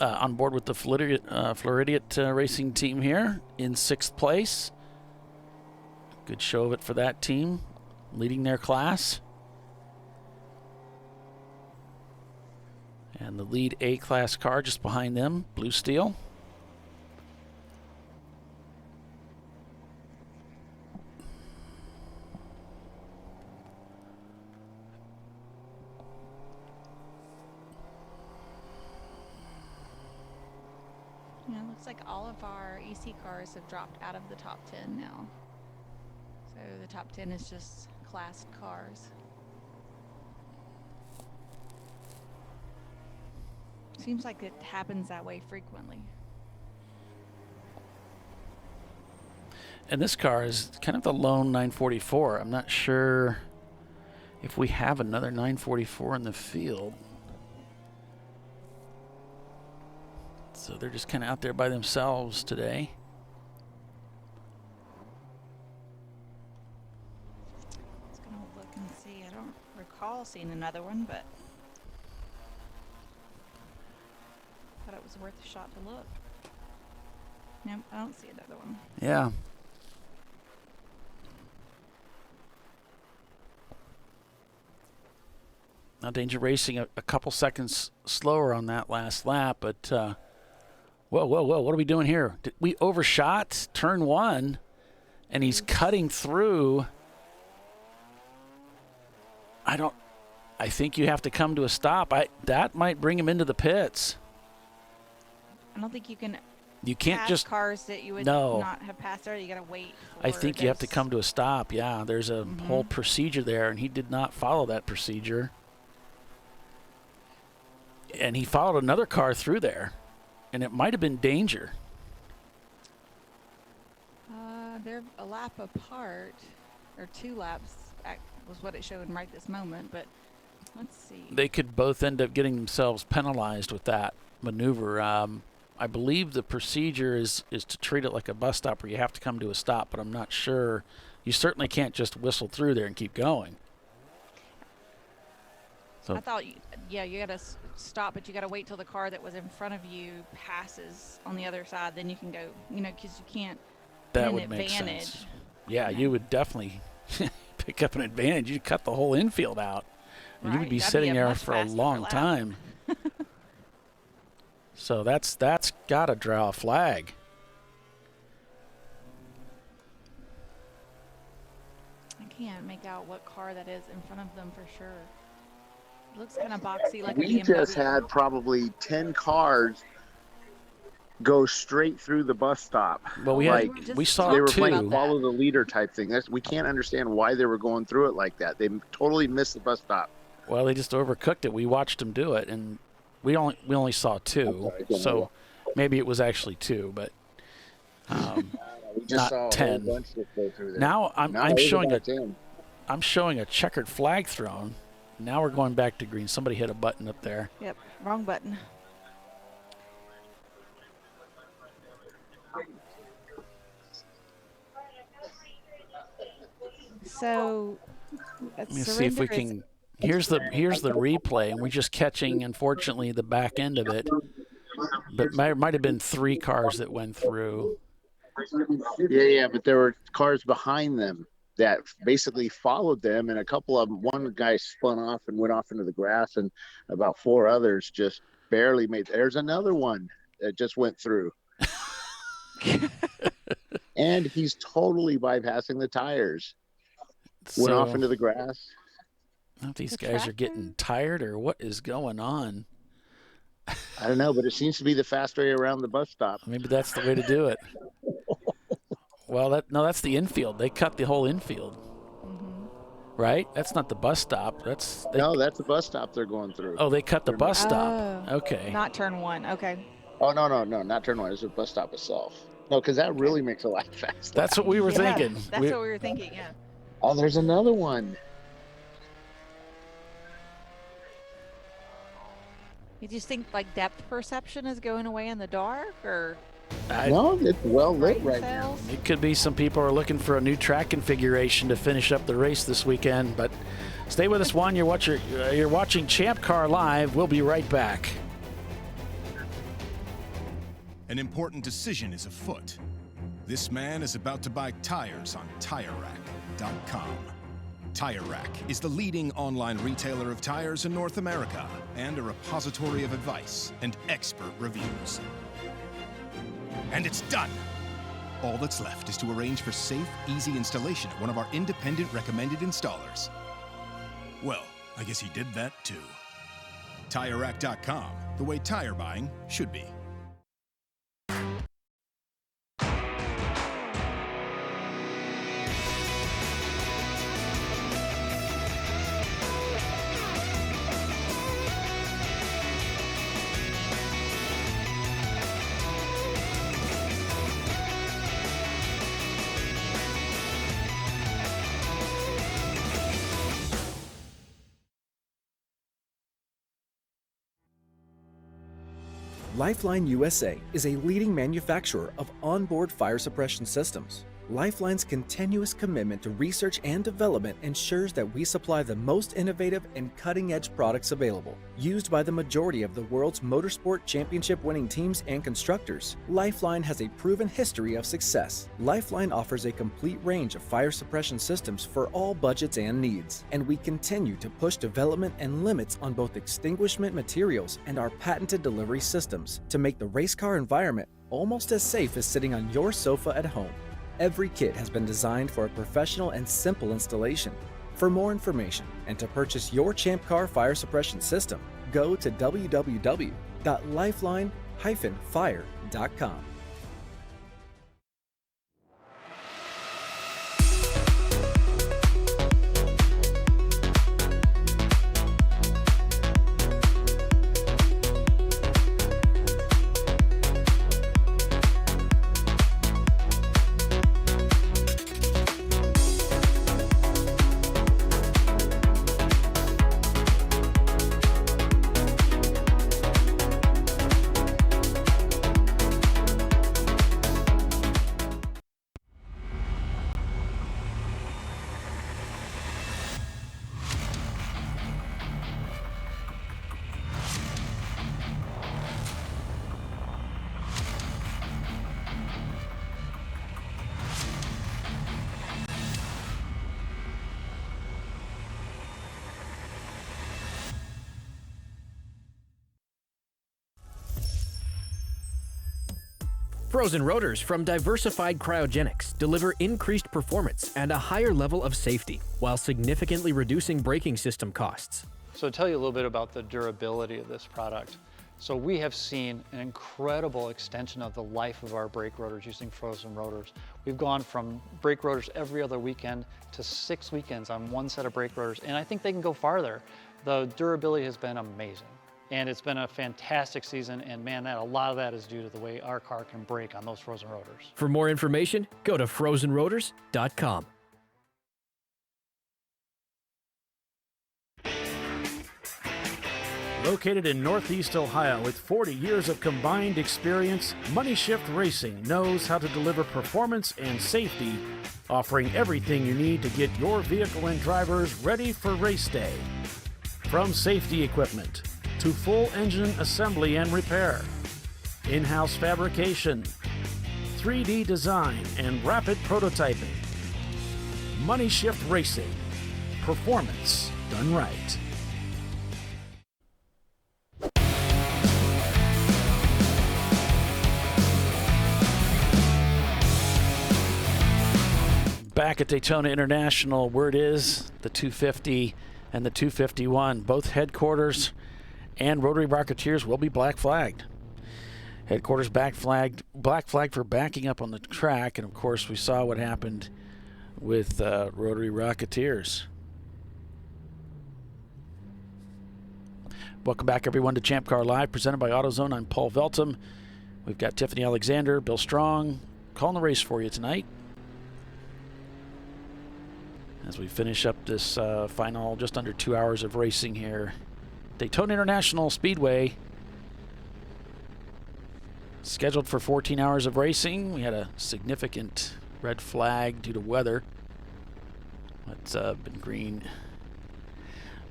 On board with the Floridiat racing team here in 6th place. Good show of it for that team, leading their class. And the lead A-class car just behind them, Blue Steel. like all of our EC cars have dropped out of the top 10 now. So the top 10 is just classed cars. Seems like it happens that way frequently. And this car is kind of the lone 944. I'm not sure if we have another 944 in the field. So they're just kind of out there by themselves today. I was going to look and see. I don't recall seeing another one, but thought it was worth a shot to look. Nope, I don't see another one. Yeah. Now Danger Racing a couple seconds slower on that last lap, but whoa, what are we doing here? We overshot turn 1, and he's cutting through. I think you have to come to a stop. That might bring him into the pits. I don't think you can. You can't pass just cars that you would no. not have passed there. You got to wait. I think you have to come to a stop. Yeah, there's a whole procedure there, and he did not follow that procedure. And he followed another car through there, and it might have been Danger. They're a lap apart, or 2 laps was what it showed right this moment, but let's see. They could both end up getting themselves penalized with that maneuver. I believe the procedure is to treat it like a bus stop where you have to come to a stop, but I'm not sure. You certainly can't just whistle through there and keep going. So I thought, you got to stop, but you got to wait till the car that was in front of you passes on the other side. Then you can go, because you can't. That would make sense. Yeah, you would definitely pick up an advantage. You'd cut the whole infield out. And you would be sitting there for a long time. So that's got to draw a flag. I can't make out what car that is in front of them for sure. It looks kind of boxy, like we a BMW. just had probably 10 cars go straight through the bus stop. Well, we saw they were 2. playing follow the leader type thing. We can't understand why they were going through it like that. They totally missed the bus stop. Well, they just overcooked it. We watched them do it, and we only saw 2. So maybe it was actually 2, but we just not saw 10. A whole bunch just go through there. Now I'm showing a checkered flag thrown. Now we're going back to green. Somebody hit a button up there. Yep, wrong button. So let me see if we can. Here's the replay, and we're just catching, unfortunately, the back end of it. But might have been 3 cars that went through. Yeah, but there were cars behind them that basically followed them, and a couple of them, one guy spun off and went off into the grass, and about 4 others just barely made. There's another one that just went through. And he's totally bypassing the tires. Went off into the grass. I don't know if these guys are getting tired or what is going on. I don't know, but it seems to be the fast way around the bus stop. Maybe that's the way to do it. Well, that's the infield. They cut the whole infield. Right? That's not the bus stop. That's Oh, they cut the bus stop. Okay. Not turn 1. Okay. Oh, no, not turn 1. It's the bus stop itself. No, because that really makes a lot faster. That's what we were thinking. That's what we were thinking, yeah. Oh, there's another one. You just think like depth perception is going away in the dark, or? No, it's well lit right now. It could be some people are looking for a new track configuration to finish up the race this weekend. But stay with us, Juan. You're watching Champ Car Live. We'll be right back. An important decision is afoot. This man is about to buy tires on TireRack.com. Tire Rack is the leading online retailer of tires in North America and a repository of advice and expert reviews. And it's done! All that's left is to arrange for safe, easy installation at one of our independent recommended installers. Well, I guess he did that too. TireRack.com, the way tire buying should be. Lifeline USA is a leading manufacturer of onboard fire suppression systems. Lifeline's continuous commitment to research and development ensures that we supply the most innovative and cutting-edge products available. Used by the majority of the world's motorsport championship-winning teams and constructors, Lifeline has a proven history of success. Lifeline offers a complete range of fire suppression systems for all budgets and needs, and we continue to push development and limits on both extinguishment materials and our patented delivery systems to make the race car environment almost as safe as sitting on your sofa at home. Every kit has been designed for a professional and simple installation. For more information and to purchase your ChampCar fire suppression system, go to www.lifeline-fire.com. Frozen rotors from Diversified Cryogenics deliver increased performance and a higher level of safety, while significantly reducing braking system costs. So to tell you a little bit about the durability of this product. So we have seen an incredible extension of the life of our brake rotors using frozen rotors. We've gone from brake rotors every other weekend to 6 weekends on one set of brake rotors, and I think they can go farther. The durability has been amazing. And it's been a fantastic season, and man, a lot of that is due to the way our car can brake on those frozen rotors. For more information, go to frozenrotors.com. Located in Northeast Ohio with 40 years of combined experience, Money Shift Racing knows how to deliver performance and safety, offering everything you need to get your vehicle and drivers ready for race day. From safety equipment to full engine assembly and repair, in-house fabrication, 3D design, and rapid prototyping. Money Shift Racing. Performance done right. Back at Daytona International, word is the 250 and the 251, both headquarters and Rotary Rocketeers will be black flagged. Headquarters black flagged for backing up on the track, and of course we saw what happened with Rotary Rocketeers. Welcome back everyone to ChampCar.Live, presented by AutoZone. I'm Paul Veltum. We've got Tiffany Alexander, Bill Strong, calling the race for you tonight as we finish up this final just under 2 hours of racing here. Daytona International Speedway, scheduled for 14 hours of racing. We had a significant red flag due to weather. It's been green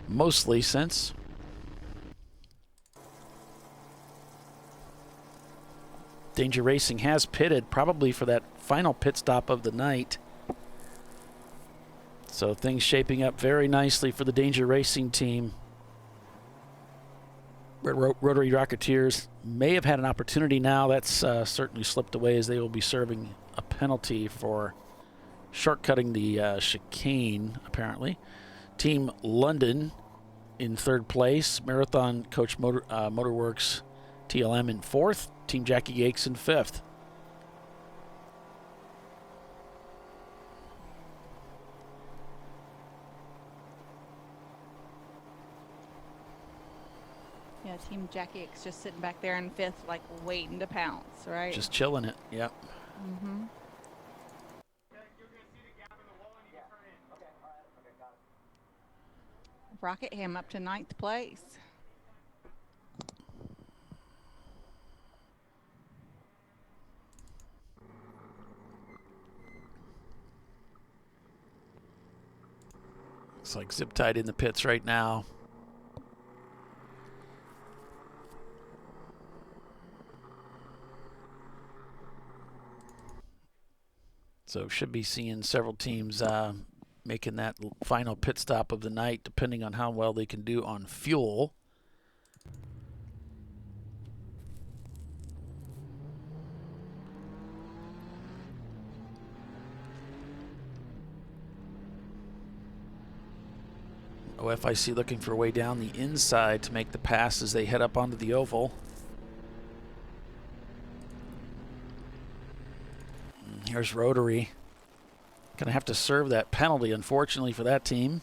mostly since. Danger Racing has pitted, probably for that final pit stop of the night. So things shaping up very nicely for the Danger Racing team. Rotary Rocketeers may have had an opportunity now. That's certainly slipped away, as they will be serving a penalty for shortcutting the chicane, apparently. Team London in third place. Marathon Coach Motorworks TLM in fourth. Team Jackie Yakes in fifth. Yeah, Team Jackie X just sitting back there in fifth, like waiting to pounce, right? Just chilling it, yep. Mm-hmm. Rockingham up to ninth place. Looks like zip tied in the pits right now. So should be seeing several teams making that final pit stop of the night, depending on how well they can do on fuel. OFIC looking for a way down the inside to make the pass as they head up onto the oval. And here's Rotary. Gonna have to serve that penalty, unfortunately, for that team.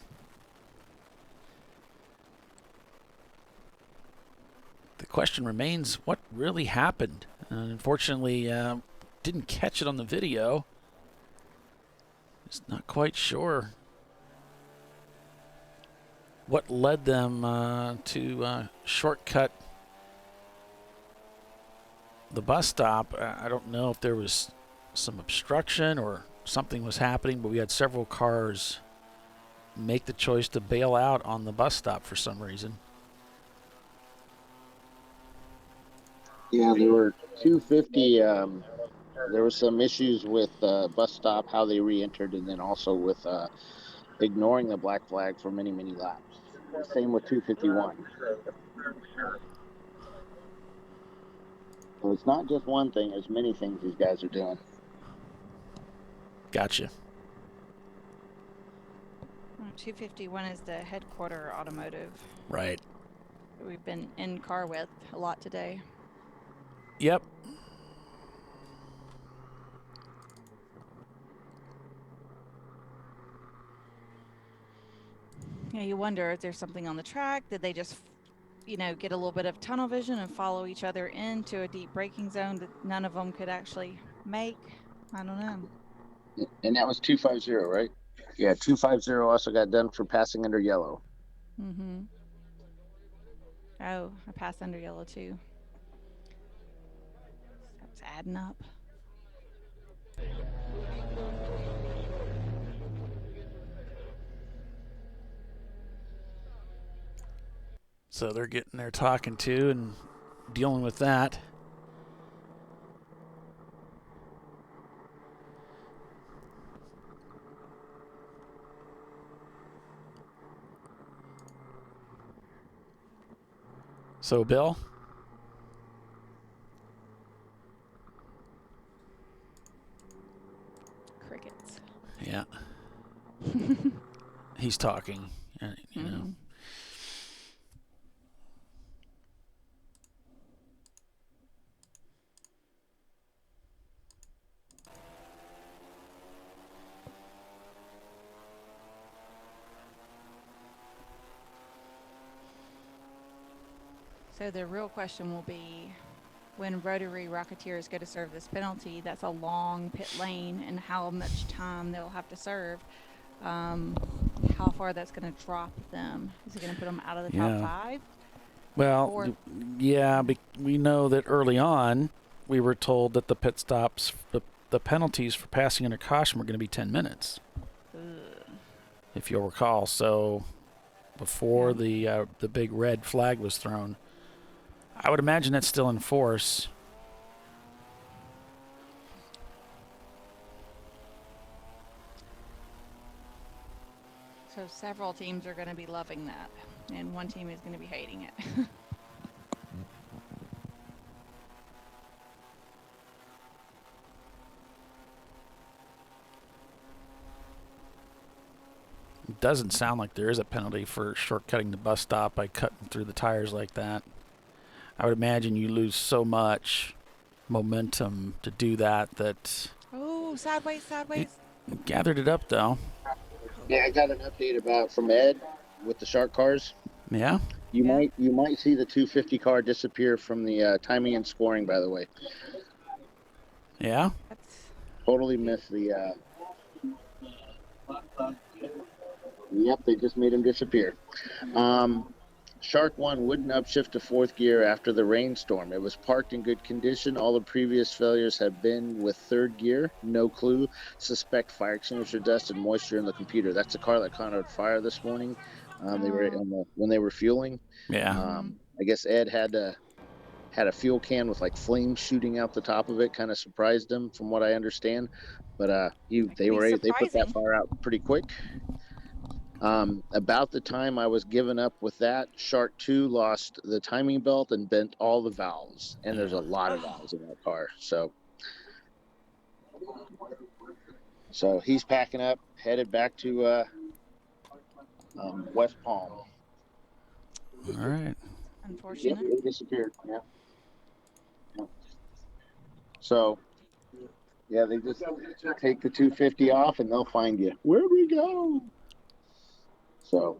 The question remains, what really happened? Unfortunately, didn't catch it on the video. Just not quite sure what led them to shortcut the bus stop. I don't know if there was some obstruction or something was happening, but we had several cars make the choice to bail out on the bus stop for some reason. Yeah, there were 250. There were some issues with bus stop, how they re-entered, and then also with ignoring the black flag for many, many laps. Same with 251. So it's not just one thing, there's many things these guys are doing. Gotcha. 251 is the headquarter automotive. Right. We've been in car with a lot today. Yep. Yeah, you wonder if there's something on the track. Did they just, you know, get a little bit of tunnel vision and follow each other into a deep braking zone that none of them could actually make? I don't know. And that was 250, right? Yeah, 250 also got done for passing under yellow. Mm-hmm. Oh, I passed under yellow too. That's adding up. So they're getting there talking to and dealing with that. So, Bill? Crickets. Yeah. He's talking, you know. So the real question will be, when Rotary Rocketeers go to serve this penalty, that's a long pit lane, and how much time they'll have to serve. How far that's going to drop them. Is it going to put them out of the top 5? Well, yeah, we know that early on we were told that the pit stops, the penalties for passing under caution were going to be 10 minutes. If you'll recall. So before the big red flag was thrown, I would imagine that's still in force. So several teams are going to be loving that, and one team is going to be hating it. It doesn't sound like there is a penalty for shortcutting the bus stop by cutting through the tires like that. I would imagine you lose so much momentum to do that. Oh, sideways. Gathered it up, though. Yeah, I got an update about from Ed with the shark cars. Yeah. You might see the 250 car disappear from the timing and scoring. By the way. Yeah. Totally missed the. Yep, they just made him disappear. Shark 1 wouldn't upshift to fourth gear after the rainstorm. It was parked in good condition. All the previous failures have been with third gear. No clue. Suspect fire extinguisher dust and moisture in the computer. That's the car that caught on fire this morning. They were when they were fueling. Yeah. I guess Ed had a fuel can with like flames shooting out the top of it. Kind of surprised him, from what I understand. But they put that fire out pretty quick. About the time I was giving up with that, Shark 2 lost the timing belt and bent all the valves. And there's a lot of valves in that car. So he's packing up, headed back to West Palm. All right. Unfortunate. Yep, they disappeared. Yeah. So, yeah, they just take the 250 off and they'll find you. Where'd we go? So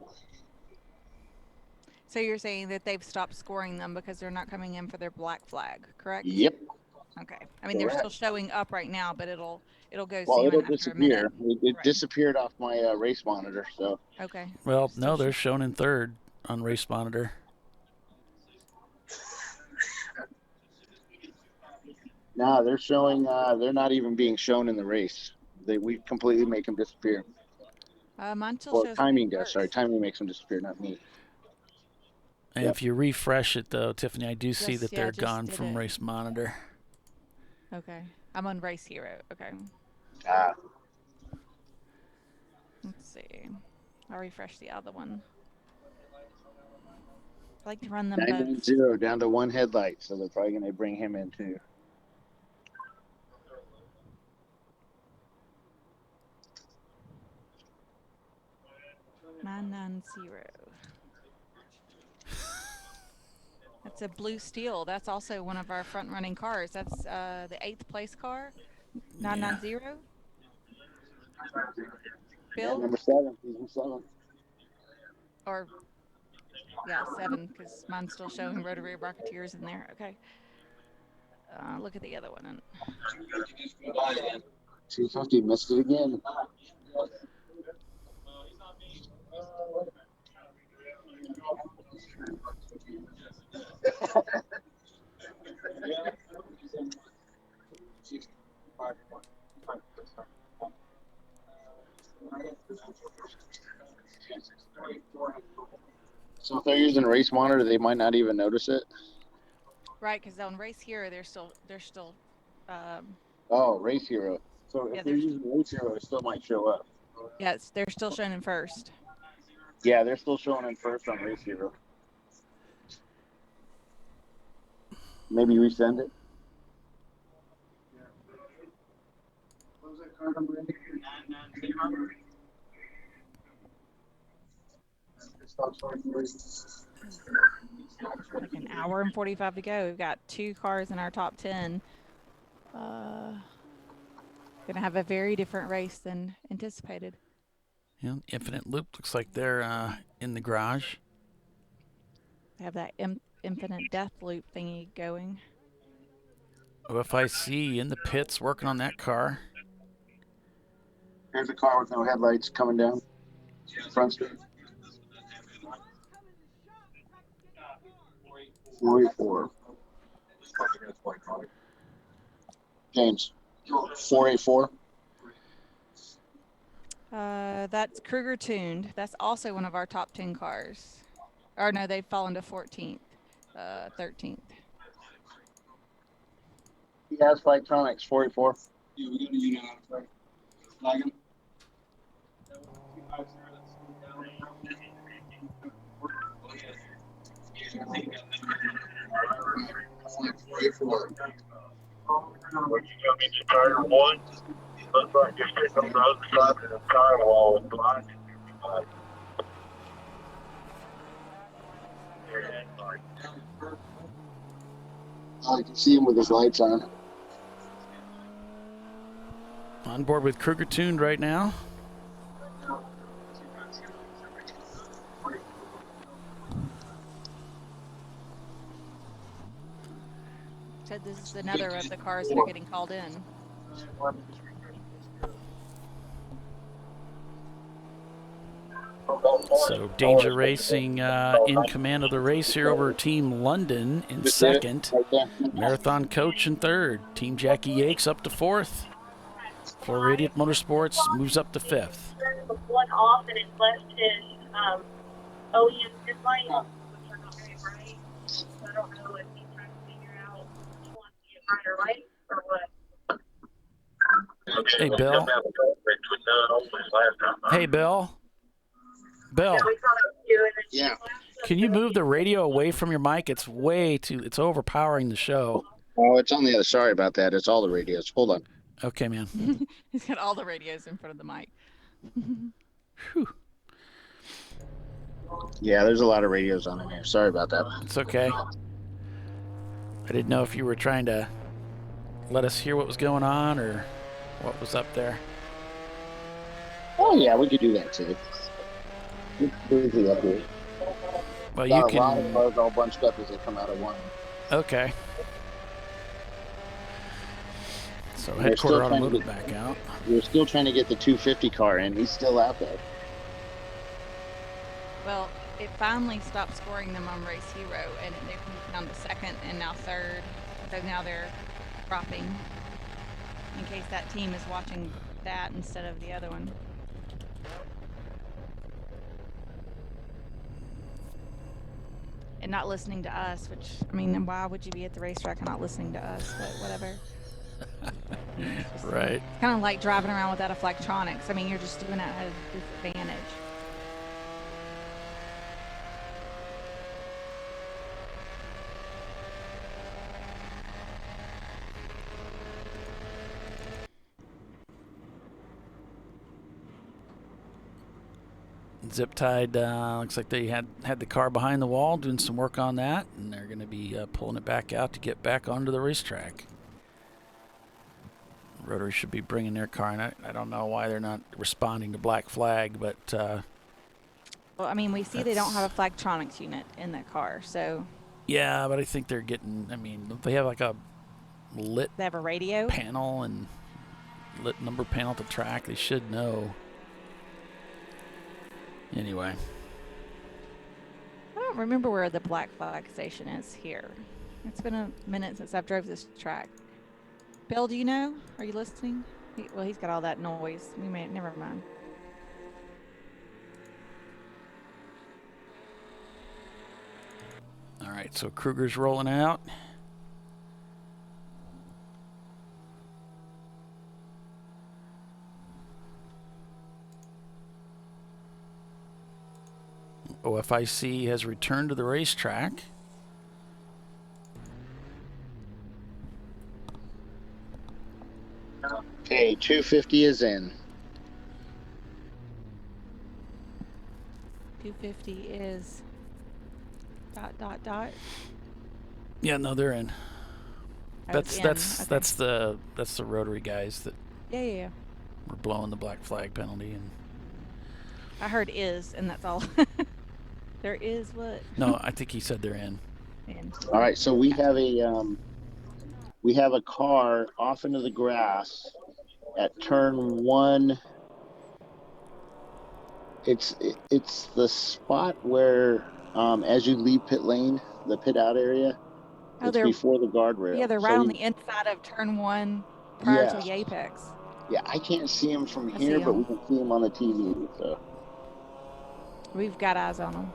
you're saying that they've stopped scoring them because they're not coming in for their black flag, correct? Yep. Okay. I mean, they're still showing up right now, but it'll go it'll after disappear. a minute. It disappeared off my race monitor. So okay. Well, no, they're shown in third on race monitor. No, they're showing. They're not even being shown in the race. We completely make them disappear. Mine still shows timing does. Sorry, timing makes them disappear, not me. And if you refresh it, though, Tiffany, I do see that they're gone from it. race monitor. Okay. I'm on Race Hero. Okay. Let's see. I'll refresh the other one. I like to run them 990 down to one headlight, so they're probably going to bring him in too. That's a blue steel. That's also one of our front-running cars. That's the 8th place car. 990. Bill? Yeah, number 7. He's number 7. Or, yeah, 7, because mine's still showing rotary rocketeers in there. Okay. Look at the other one. 250 missed it again. So if they're using race monitor, they might not even notice it. Right, because on Race Hero, they're still. Race Hero. So if they're using Race Hero, it still might show up. Yes, they're still showing in first. Yeah, they're still showing in first on Race Hero. Maybe resend it. What was that car number? 990. Like an hour and 45 to go. We've got 2 cars in our top 10. Gonna have a very different race than anticipated. Yeah, Infinite Loop looks like they're in the garage. They have that infinite death loop thingy going. OFIC in the pits working on that car. Here's a car with no headlights coming down. Front street. 484. James. 484. That's Kruger tuned. That's also one of our top 10 cars. Or no, they've fallen to 14th, 13th. He has Flightronix 484. Yeah, we got a unit on it. Flag him. When you come into tire 1, looks like you're sitting on the other side of the tire wall and blind. I can see him with his lights on. On board with Kruger tuned right now. Said this is another of the cars that are getting called in. So Danger Racing in command of the race here over Team London in second. Marathon Coach in third. Team Jackie Yakes up to fourth. For Radiant Motorsports moves up to fifth. One off and it left his OEM pit light, which are not very bright. So I don't know if he's trying to figure out which one to get brighter light or what. Hey, Bill. Hey, Bill. Bill. Yeah. Can you move the radio away from your mic? It's it's overpowering the show. Oh, it's on the other. Sorry about that. It's all the radios. Hold on. Okay, man. He's got all the radios in front of the mic. Whew. Yeah, there's a lot of radios on in here. Sorry about that. It's okay. I didn't know if you were trying to let us hear what was going on or what was up there. Oh, yeah, we could do that too. It's busy up here. Well, Got you a lot of can. cars all bunched up as they come out of one. Okay. So We're Headquarter still trying to Automotive get- back out. We're still trying to get the 250 car in. He's still out there. Well, it finally stopped scoring them on Race Hero, and they've moved down to second and now third. So now they're dropping. In case that team is watching that instead of the other one. And not listening to us, which, I mean, why would you be at the racetrack and not listening to us? But whatever. Right. It's kind of like driving around without electronics. I mean, you're just doing it at a disadvantage. Zip Tied looks like they had the car behind the wall doing some work on that, and they're going to be pulling it back out to get back onto the racetrack. Rotary should be bringing their car in. I don't know why they're not responding to Black Flag, but Well, I mean, we see they don't have a flagtronics unit in that car, so yeah, but I think they're getting. I mean, they have like a lit they have a radio. panel and lit number panel at the track. They should know. Anyway, I don't remember where the Black Flag station is here. It's been a minute since I've drove this track. Bill, do you know? Are you listening? Well, he's got all that noise. We may never mind. all right. So Kruger's rolling out. OFIC has returned to the racetrack. Okay, 250 is in. 250 is ... Yeah, no, they're in. Oh, it's in. That's the Rotary guys that Yeah. were blowing the Black Flag penalty, and I heard is, and that's all. There is what? no, I think he said they're in. All right, so we have a car off into the grass at turn 1. It's the spot where as you leave pit lane, the pit out area. Oh, it's they're before the guardrail. Yeah, they're right on the inside of turn 1 prior to the apex. Yeah, I can't see them from I here, see but 'em. we can see them on the TV. So. We've got eyes on them.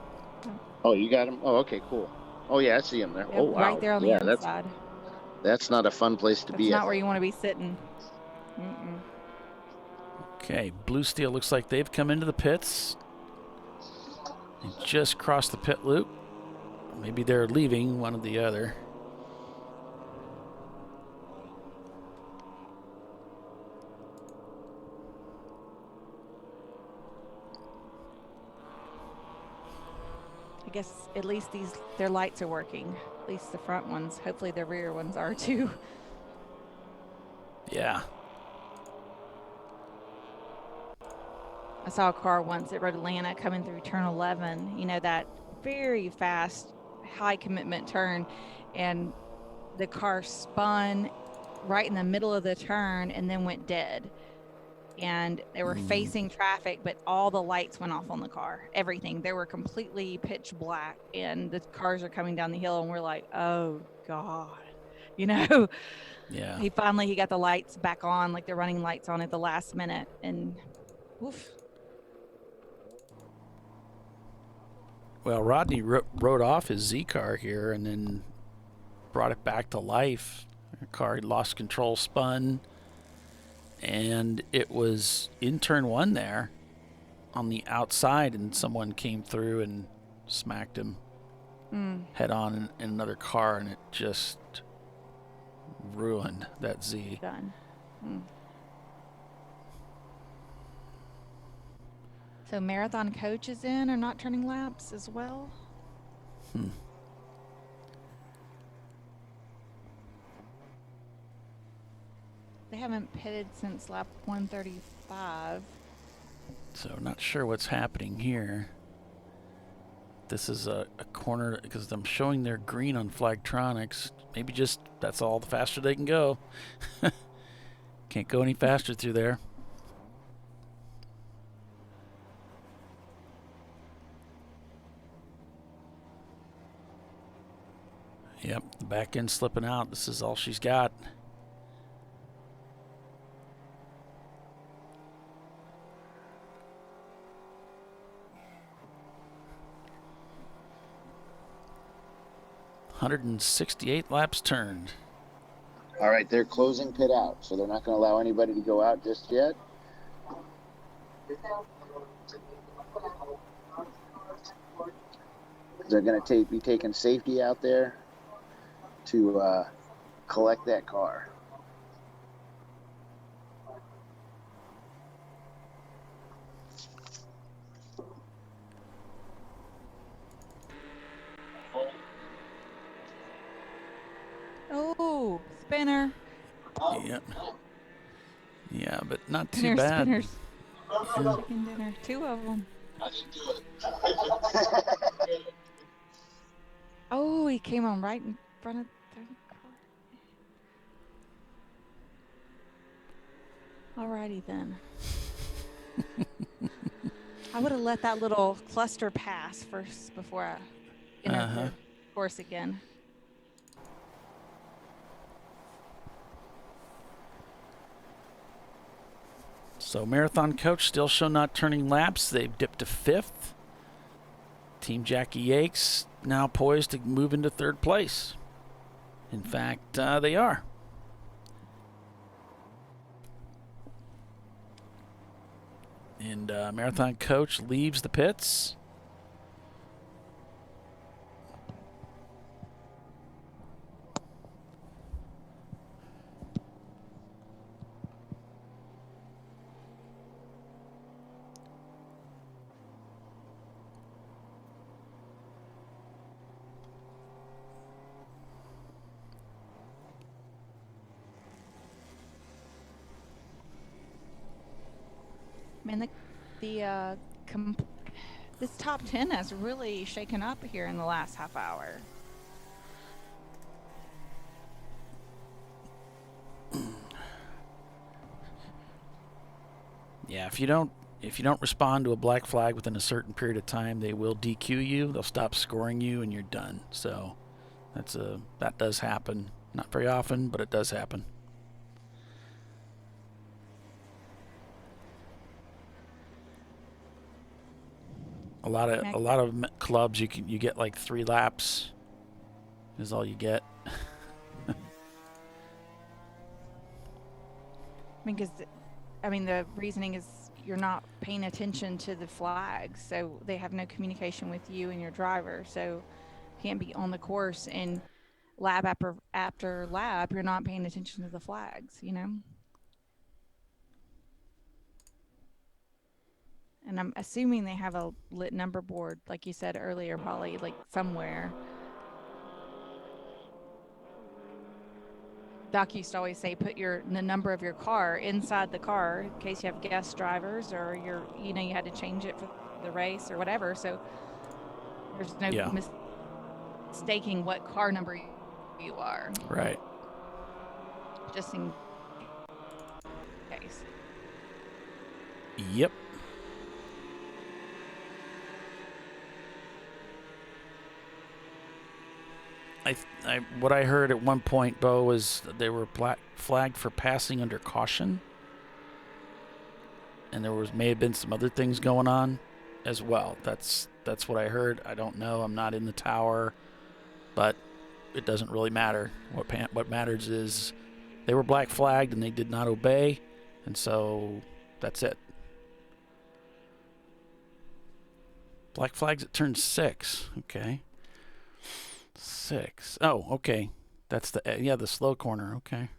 Oh, you got them? Oh, okay, cool. Oh, yeah, I see them there. Yep, Oh, wow. right there on the inside. That's not a fun place to That's be not at. where you want to be sitting. Mm-mm. Okay, Blue Steel looks like they've come into the pits and just crossed the pit loop. Maybe they're leaving, one or the other. I guess at least their lights are working. At least the front ones. Hopefully the rear ones are too. Yeah. I saw a car once at Road Atlanta coming through turn 11. You know, that very fast, high commitment turn. And the car spun right in the middle of the turn and then went dead. and they were facing traffic, but all the lights went off on the car. Everything. They were completely pitch black, and the cars are coming down the hill, and we're like, oh God, you know. Yeah. He got the lights back on, like the running lights on at the last minute, and oof. Well, Rodney rode off his Z car here and then brought it back to life. The car had lost control, spun, and it was in turn one there on the outside, and someone came through and smacked him head on in another car, and it just ruined that Z. Done. So marathon coaches are not turning laps as well. They haven't pitted since lap 135. So not sure what's happening here. This is a corner because I'm showing their green on Flagtronics. Maybe just that's all the faster they can go. Can't go any faster through there. Yep, the back end slipping out. This is all she's got. $168 laps turned. All right, they're closing pit out, so they're not going to allow anybody to go out just yet. They're going to be taking safety out there to collect that car. Oh, spinner. Yep. Yeah, but not too Spinner, bad. Spinners. Chicken dinner. 2 of them. Oh, he came on right in front of the car. Alrighty then. I would have let that little cluster pass first before I entered the course again. So Marathon Coach still show not turning laps. They've dipped to 5th. Team Jackie Yakes now poised to move into 3rd place. In fact, they are. And Marathon Coach leaves the pits. Man, this top 10 has really shaken up here in the last half hour. Yeah, if you don't respond to a black flag within a certain period of time, they will DQ you. They'll stop scoring you, and you're done. So that does happen. Not very often, but it does happen. A lot of clubs you get like 3 laps is all you get. The reasoning is you're not paying attention to the flags, so they have no communication with you and your driver, so you can't be on the course and lap after lap you're not paying attention to the flags, And I'm assuming they have a lit number board, like you said earlier, probably like somewhere. Doc used to always say, put the number of your car inside the car in case you have guest drivers or you had to change it for the race or whatever. So there's no mistaking what car number you are. Right. Just in case. Yep. What I heard at one point, Bo, was they were flagged for passing under caution, and there may have been some other things going on as well. That's what I heard. I don't know. I'm not in the tower, but it doesn't really matter. What matters is they were black flagged and they did not obey, and so that's it. Black flags at turn 6. Okay. 6. Oh, okay. That's the slow corner. Okay.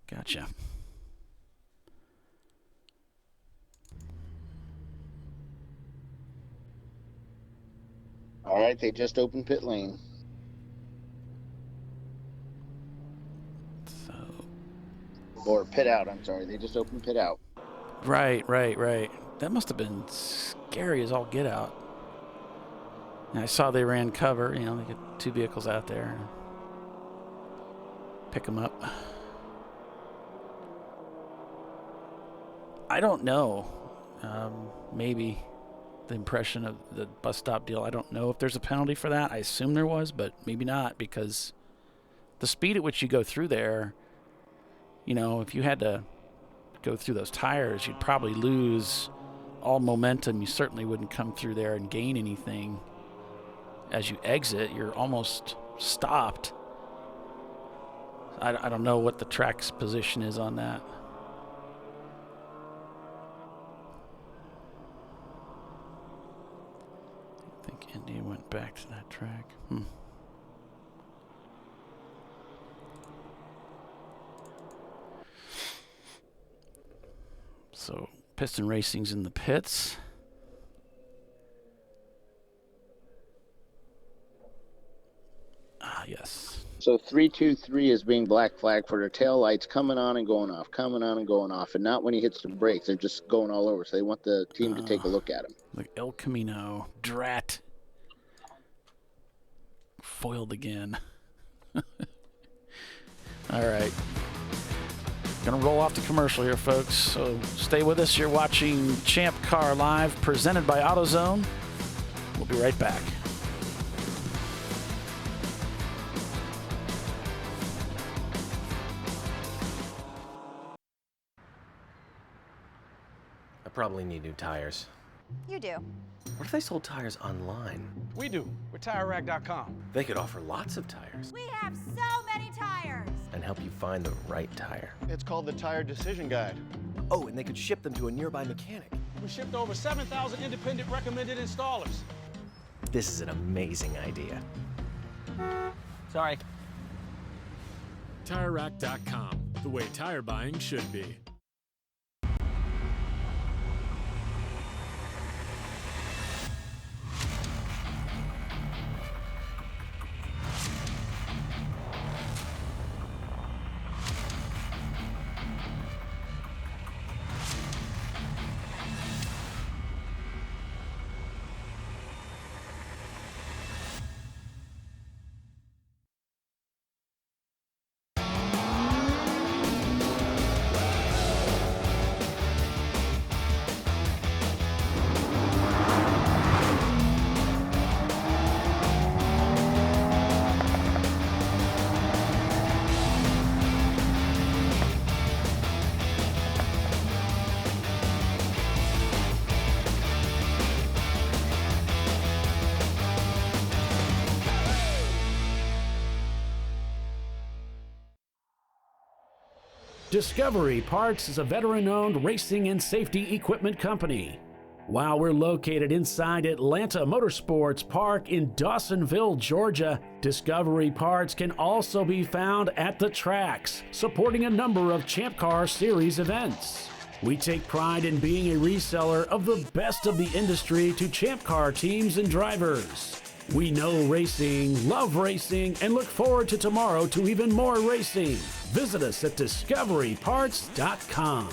Gotcha. All right, they just opened pit lane. Or pit out, I'm sorry. They just opened pit out. Right. That must have been scary as all get out. And I saw they ran cover. They got 2 vehicles out there. Pick them up. I don't know. Maybe the impression of the bus stop deal. I don't know if there's a penalty for that. I assume there was, but maybe not, because the speed at which you go through there, if you had to go through those tires, you'd probably lose all momentum. You certainly wouldn't come through there and gain anything. As you exit, you're almost stopped. I don't know what the track's position is on that. I think Indy went back to that track. So, Piston Racing's in the pits. Yes. So 323 is being black flagged for their tail lights coming on and going off, and not when he hits the brakes. They're just going all over. So they want the team to take a look at him. Like El Camino. Drat. Foiled again. All right. Gonna roll off the commercial here, folks. So stay with us. You're watching Champ Car Live, presented by AutoZone. We'll be right back. I probably need new tires. You do. What if they sold tires online? We do. We're TireRack.com. They could offer lots of tires We have so many tires. and help you find the right tire. It's called the Tire Decision Guide. Oh, and they could ship them to a nearby mechanic. We shipped over 7,000 independent recommended installers. This is an amazing idea. Sorry. TireRack.com, the way tire buying should be. Discovery Parts is a veteran-owned racing and safety equipment company. While we're located inside Atlanta Motorsports Park in Dawsonville, Georgia, Discovery Parts can also be found at the tracks, supporting a number of Champ Car Series events. We take pride in being a reseller of the best of the industry to Champ Car teams and drivers. We know racing, love racing, and look forward to tomorrow to even more racing. Visit us at discoveryparts.com.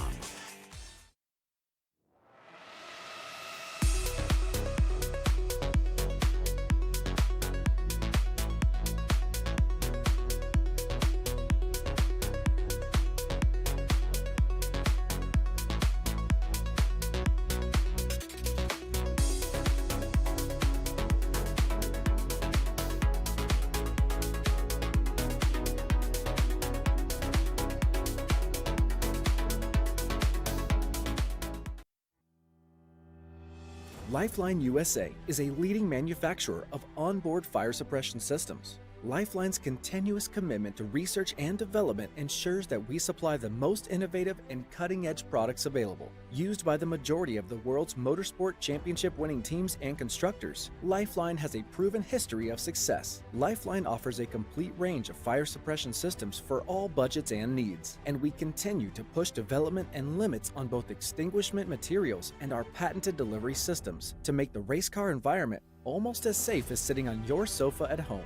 Lifeline USA is a leading manufacturer of onboard fire suppression systems. Lifeline's continuous commitment to research and development ensures that we supply the most innovative and cutting-edge products available. Used by the majority of the world's motorsport championship-winning teams and constructors, Lifeline has a proven history of success. Lifeline offers a complete range of fire suppression systems for all budgets and needs, and we continue to push development and limits on both extinguishment materials and our patented delivery systems to make the race car environment almost as safe as sitting on your sofa at home.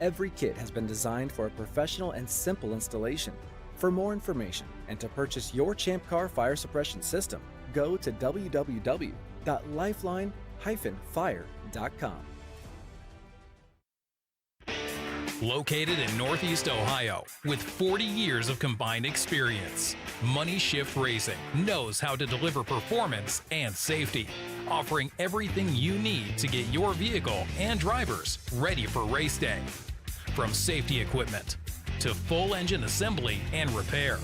Every kit has been designed for a professional and simple installation. For more information and to purchase your ChampCar fire suppression system, go to www.lifeline-fire.com. Located in Northeast Ohio, with 40 years of combined experience, Money Shift Racing knows how to deliver performance and safety, offering everything you need to get your vehicle and drivers ready for race day. From safety equipment to full engine assembly and repair,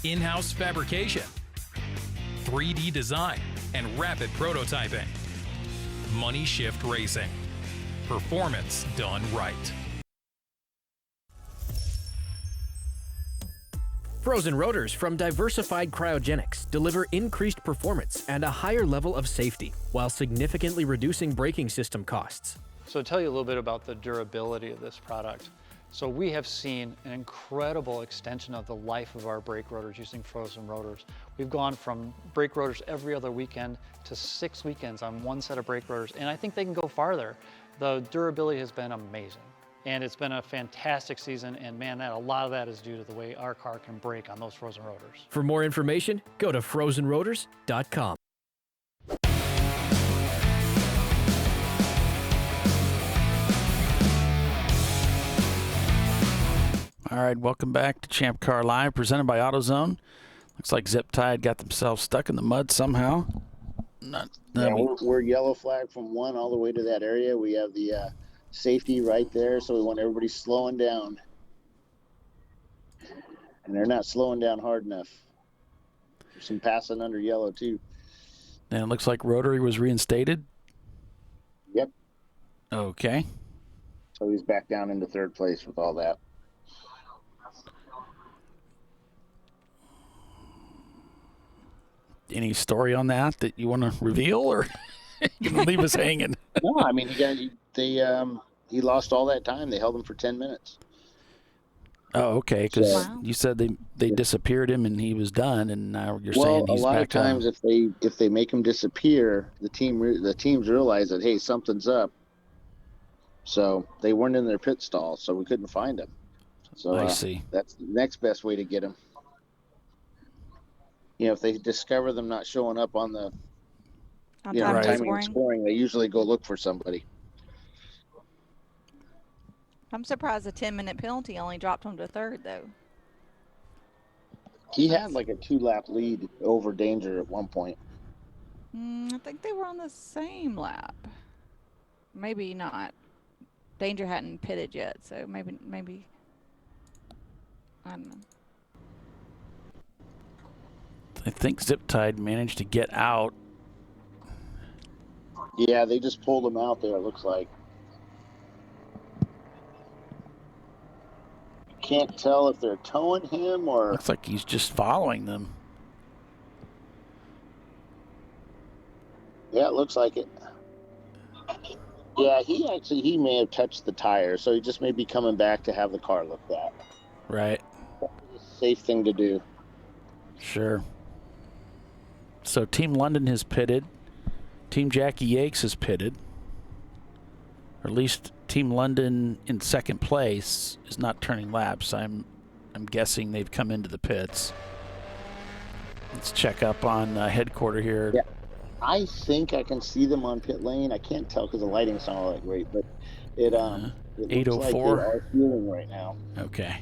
in-house fabrication, 3D design, and rapid prototyping. Money Shift Racing. Performance done right. Frozen rotors from Diversified Cryogenics deliver increased performance and a higher level of safety, while significantly reducing braking system costs. So to tell you a little bit about the durability of this product. So we have seen an incredible extension of the life of our brake rotors using frozen rotors. We've gone from brake rotors every other weekend to 6 weekends on one set of brake rotors, and I think they can go farther. The durability has been amazing. And it's been a fantastic season, and man, a lot of that is due to the way our car can brake on those frozen rotors. For more information, go to frozenrotors.com. All right, welcome back to ChampCar.Live, presented by AutoZone. Looks like Zip Tide got themselves stuck in the mud somehow. We're yellow flag from 1 all the way to that area. We have the safety right there, so we want everybody slowing down. And they're not slowing down hard enough. There's some passing under yellow, too. And it looks like Rotary was reinstated? Yep. Okay. So he's back down into 3rd place with all that. Any story on that you want to reveal, or you going to leave us hanging? No, I mean, he lost all that time. They held him for 10 minutes. Oh, okay, because you said they disappeared him and he was done, and now you're saying he's back on. Well, a lot of times if they make him disappear, the teams realize that, hey, something's up. So they weren't in their pit stall, so we couldn't find him. So I see. That's the next best way to get him. You know, if they discover them not showing up on the timing and scoring, they usually go look for somebody. I'm surprised the 10-minute penalty only dropped him to 3rd, though. He had like a 2-lap lead over Danger at one point. I think they were on the same lap. Maybe not. Danger hadn't pitted yet, so maybe I don't know. I think Zip Tide managed to get out. Yeah, they just pulled him out there, it looks like. Can't tell if they're towing him or... Looks like he's just following them. Yeah, it looks like it. Yeah, he may have touched the tire, so he just may be coming back to have the car looked at. Right. That's a safe thing to do. Sure. So Team London has pitted. Team Jackie Yakes has pitted. Or at least Team London in 2nd place is not turning laps. I'm guessing they've come into the pits. Let's check up on headquarter here. Yeah, I think I can see them on pit lane. I can't tell because the lighting's not all that great, but it looks 804 like they are fueling right now. Okay.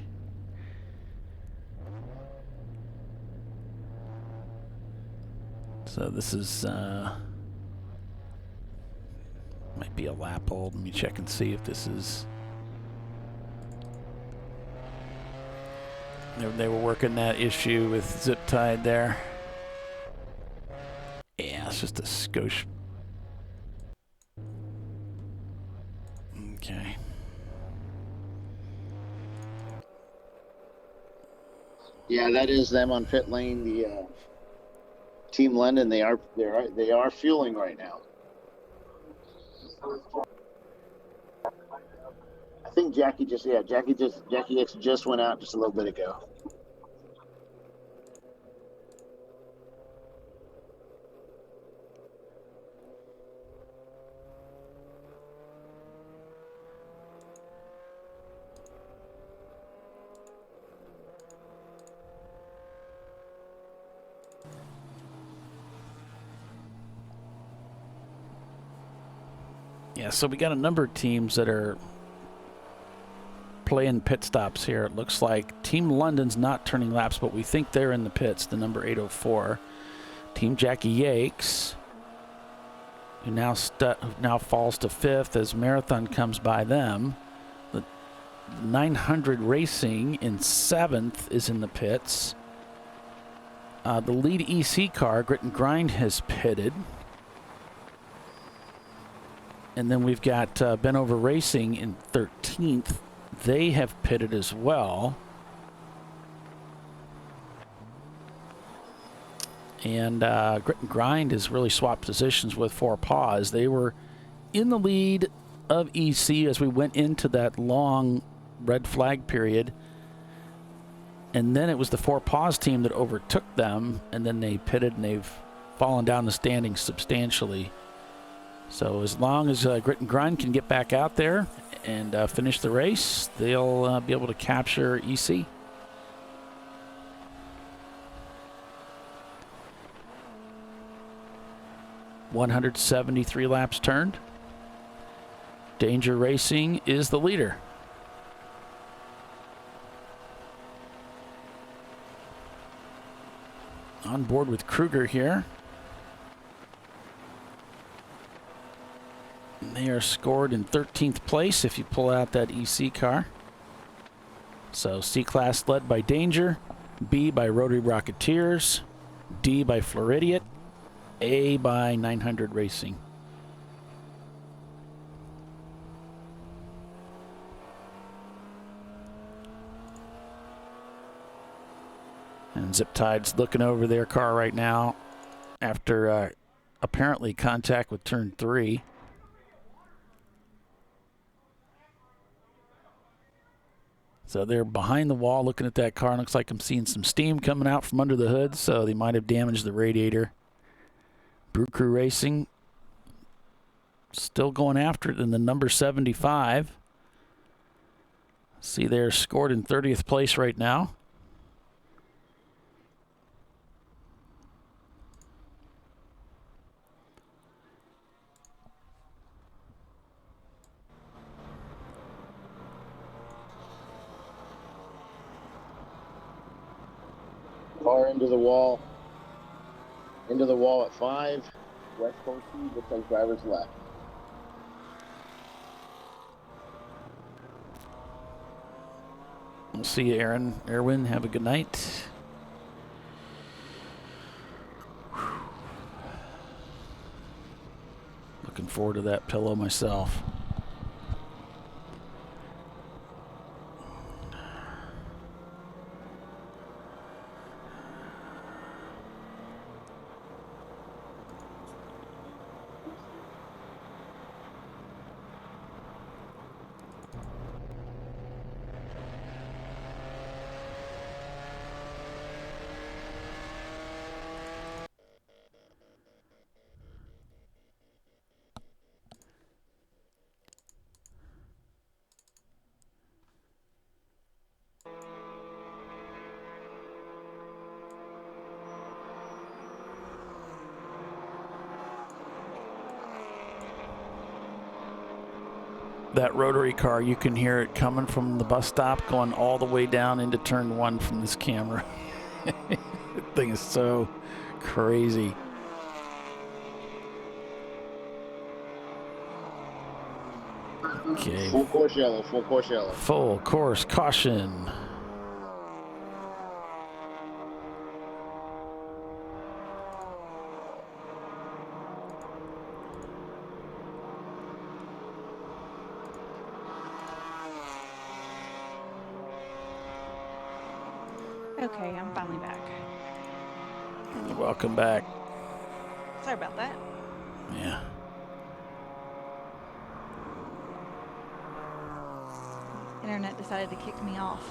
So this is might be a lap old. Let me check and see if this is. They were working that issue with Zip Tide there. Yeah, it's just a skosh Okay. Yeah, that is them on pit lane. The Team London, they are fueling right now. I think Jackie X just went out just a little bit ago. Yeah, so we got a number of teams that are playing pit stops here. It looks like Team London's not turning laps, but we think they're in the pits, the number 804. Team Jackie Yakes, who now falls to 5th as Marathon comes by them. The 900 Racing in 7th is in the pits. The lead EC car, Grit and Grind, has pitted. And then we've got Benover Racing in 13th. They have pitted as well. And Grit and Grind has really swapped positions with Four Paws. They were in the lead of EC as we went into that long red flag period. And then it was the Four Paws team that overtook them, and then they pitted, and they've fallen down the standings substantially. So as long as Grit and Grind can get back out there and finish the race, they'll be able to capture EC. $173 laps turned. Danger Racing is the leader. On board with Kruger here. They are scored in 13th place if you pull out that EC car. So C-Class led by Danger, B by Rotary Rocketeers, D by Floridiot, A by 900 Racing. And Ziptide's looking over their car right now after apparently contact with turn 3. So they're behind the wall looking at that car, and looks like I'm seeing some steam coming out from under the hood, so they might have damaged the radiator. Brew Crew Racing still going after it in the number 75. See, they're scored in 30th place right now. Car into the wall at 5. West Coast speed, looks like driver's left. We'll see you, Aaron. Erwin, have a good night. Looking forward to that pillow myself. That rotary car, you can hear it coming from the bus stop going all the way down into turn 1 from this camera. That thing is so crazy. Okay. Full course yellow, full course yellow. Full course caution. Okay, I'm finally back. Welcome back. Sorry about that. Yeah. Internet decided to kick me off.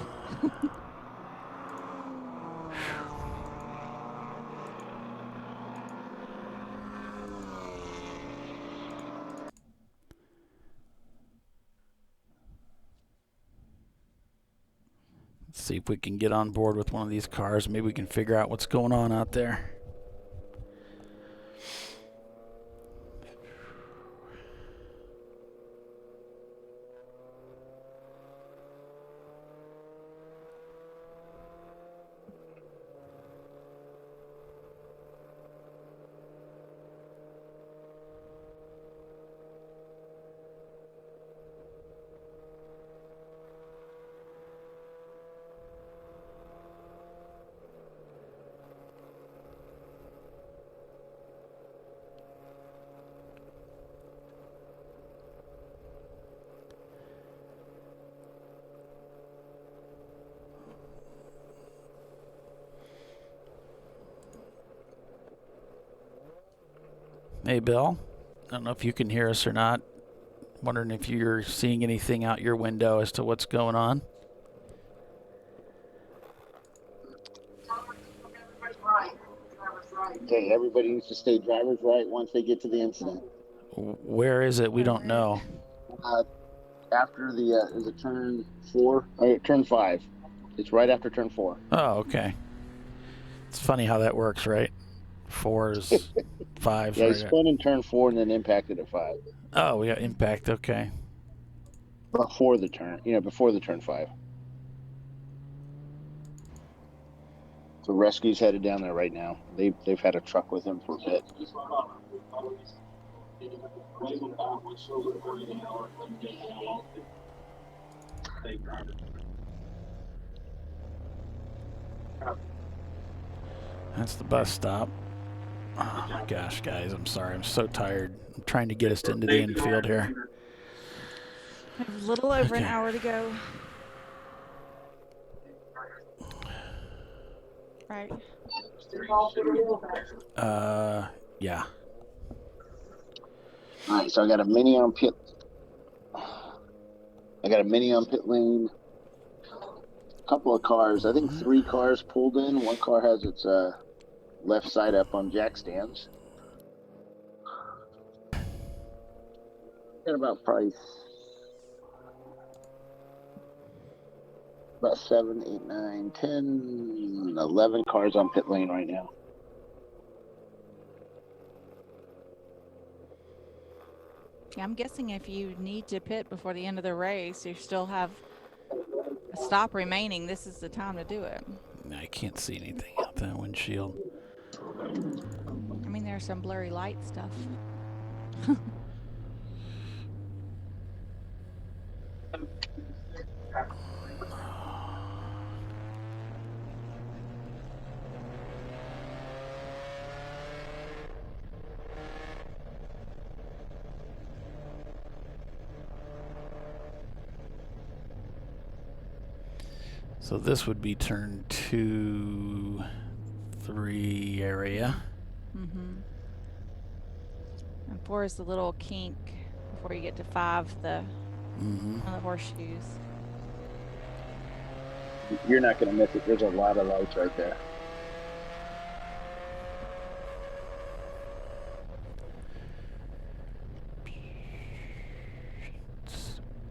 Let's see if we can get on board with one of these cars. Maybe we can figure out what's going on out there. Hey, Bill. I don't know if you can hear us or not. Wondering if you're seeing anything out your window as to what's going on. Okay, everybody needs to stay driver's right once they get to the incident. Where is it? We don't know. After the is it turn 4? Turn 5. It's right after turn 4. Oh, okay. It's funny how that works, right? 4s, 5s. Yeah, he right. spun in turn 4 and then impacted at 5. Oh, we got impact. Okay. Before the turn, before the turn 5. So rescue's headed down there right now. They've had a truck with him for a bit. That's the bus stop. Oh my gosh, guys, I'm sorry. I'm so tired. I'm trying to get us into the infield here. I have a little over an hour to go. Right. Yeah. All right, so I got a mini on pit. I got a mini on pit lane. A couple of cars. I think 3 cars pulled in. One car has its left side up on jack stands. Got about 7, 8, 9, 10, 11 cars on pit lane right now. Yeah, I'm guessing if you need to pit before the end of the race, you still have a stop remaining, this is the time to do it. I can't see anything out that windshield. I mean, there's some blurry light stuff. So this would be turn 2, 3 area. Mm-hmm. And 4 is the little kink before you get to 5, one of the horseshoes. You're not going to miss it. There's a lot of lights right there.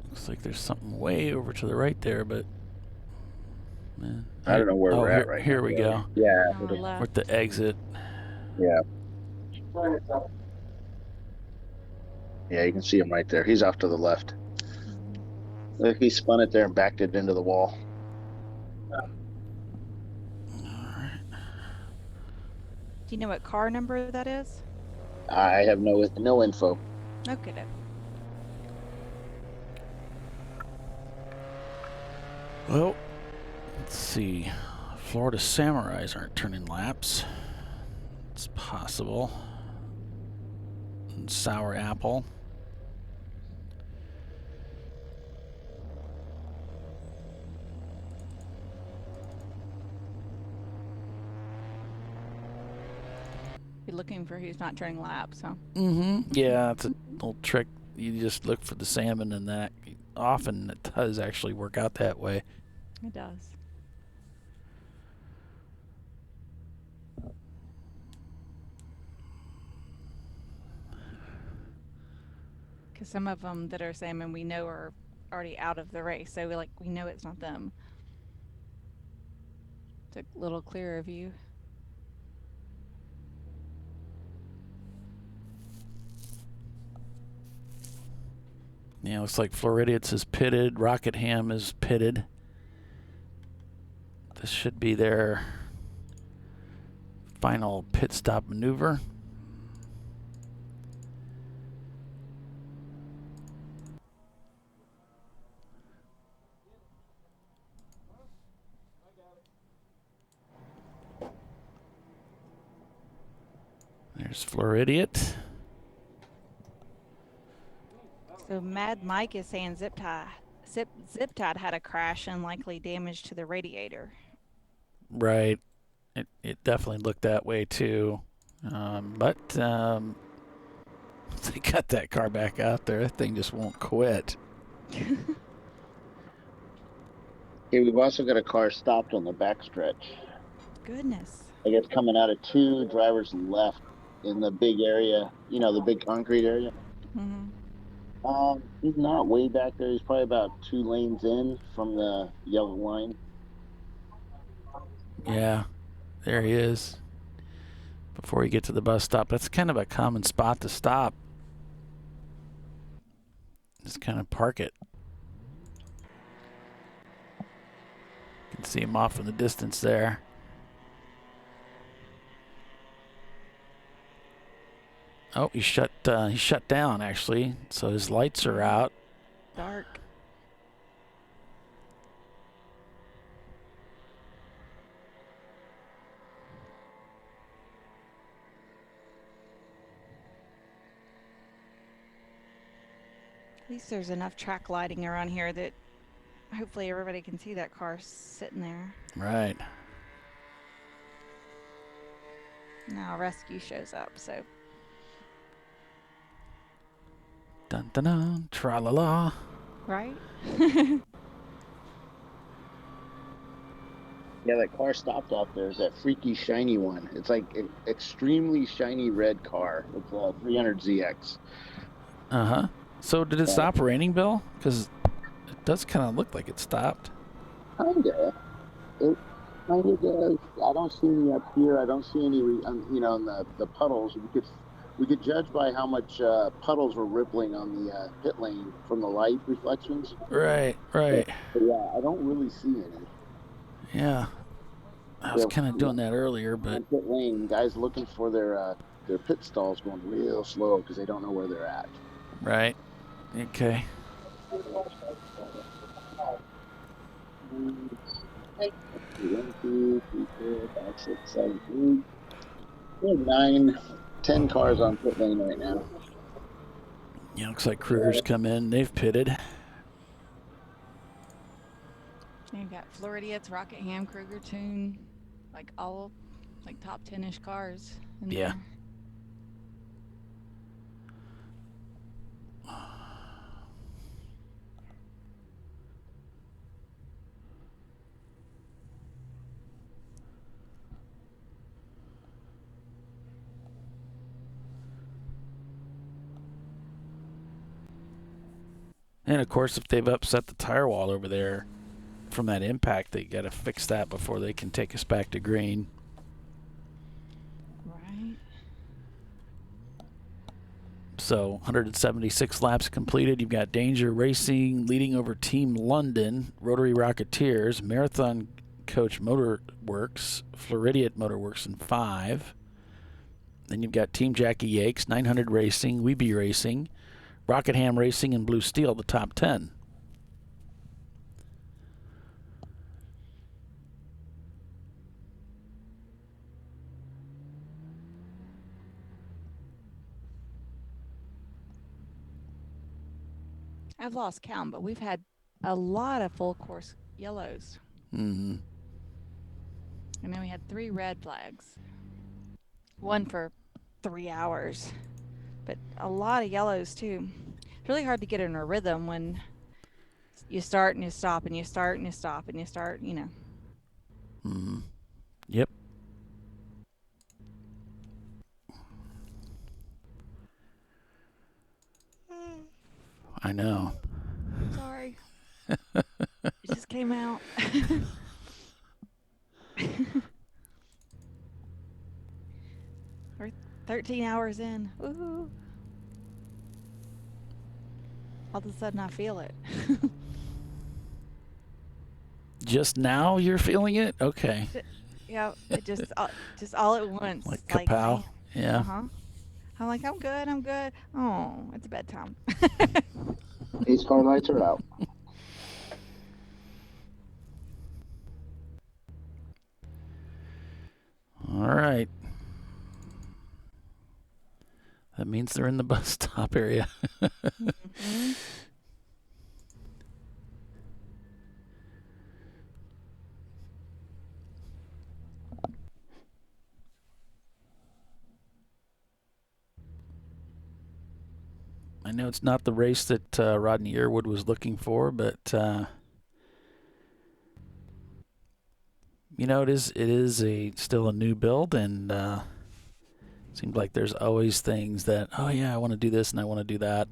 Looks like there's something way over to the right there, but I don't know where we're at right now. Here we go. Yeah. We're at the exit. Yeah. Yeah, you can see him right there. He's off to the left. Look, he spun it there and backed it into the wall. Do you know what car number that is? I have no info. Okay, then. Well, let's see. Florida Samurais aren't turning laps. It's possible. And Sour Apple. looking for who's not turning laps, huh? Yeah, it's a little trick. You just look for the salmon, and that often it does actually work out that way. It does. Because some of them that are salmon we know are already out of the race, so we know it's not them. It's a little clearer view. Yeah, looks like Floridians is pitted. Rockingham is pitted. This should be their final pit stop maneuver. There's Floridian. So Mad Mike is saying Zip Tied had a crash and likely damage to the radiator. Right. It definitely looked that way too. But they got that car back out there. That thing just won't quit. Okay, we've also got a car stopped on the backstretch. Goodness. I guess coming out of 2 drivers left in the big area, the big concrete area. He's not way back there. He's probably about 2 lanes in from the yellow line. Yeah, there he is. Before you get to the bus stop, that's kind of a common spot to stop. Just kind of park it. You can see him off in the distance there. Oh, he shut down actually, so his lights are out. Dark. At least there's enough track lighting around here that hopefully everybody can see that car sitting there. Right. Now rescue shows up, so. Dun dun dun, tra la la. Right? Yeah, that car stopped out there is that freaky shiny one. It's like an extremely shiny red car. It's a 300ZX. So did it stop raining, Bill? Because it does kind of look like it stopped. Kinda. It kind of does. I don't see any up here. I don't see any, in the puddles. We could judge by how much puddles were rippling on the pit lane from the light reflections. Right. But yeah, I don't really see any. Yeah. I was kind of doing that earlier, but on pit lane, guys looking for their pit stalls going real slow because they don't know where they're at. Right. Okay. 1, 2, 3, 4, 5, 6, 7, 8. 9, 10 cars on pit lane right now. Yeah, looks like Kruger's come in. They've pitted. You've got Floridians, Rockingham, Kruger, Toon, all top 10-ish cars. Yeah. There. And of course, if they've upset the tire wall over there from that impact, they got to fix that before they can take us back to green. Right. So 176 laps completed. You've got Danger Racing leading over Team London, Rotary Rocketeers, Marathon Coach Motorworks, Floridian Motorworks in 5. Then you've got Team Jackie Yakes, 900 Racing, Weeby Racing, Rockingham Racing, and Blue Steel, the top 10. I've lost count, but we've had a lot of full course yellows. Mm-hmm. And then we had 3 red flags. One for 3 hours. But a lot of yellows too. It's really hard to get in a rhythm when you start and you stop and you start and you stop and you start, you know. Mm-hmm. Yep. I know. Sorry. It just came out. We're 13 hours in. Woohoo. All of a sudden I feel it. Just now you're feeling it? Okay. Yeah, it just all at once. Like Like, kapow. Yeah. Uh-huh. I'm like, I'm good. Oh, it's bedtime. Pace car lights are out. All right. That means they're in the bus stop area. Mm-hmm. I know it's not the race that Rodney Earwood was looking for, but you know, it is still a new build, and seems like there's always things that, oh yeah, I want to do this and I want to do that.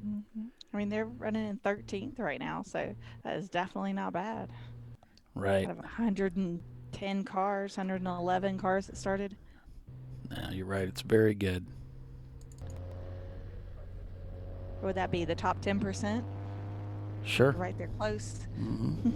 Mm-hmm. I mean, they're running in 13th right now, so that is definitely not bad. Right. Out of 110 cars, 111 cars that started. No, you're right. It's very good. Would that be the top 10%? Sure. Right there, close. Mm-hmm.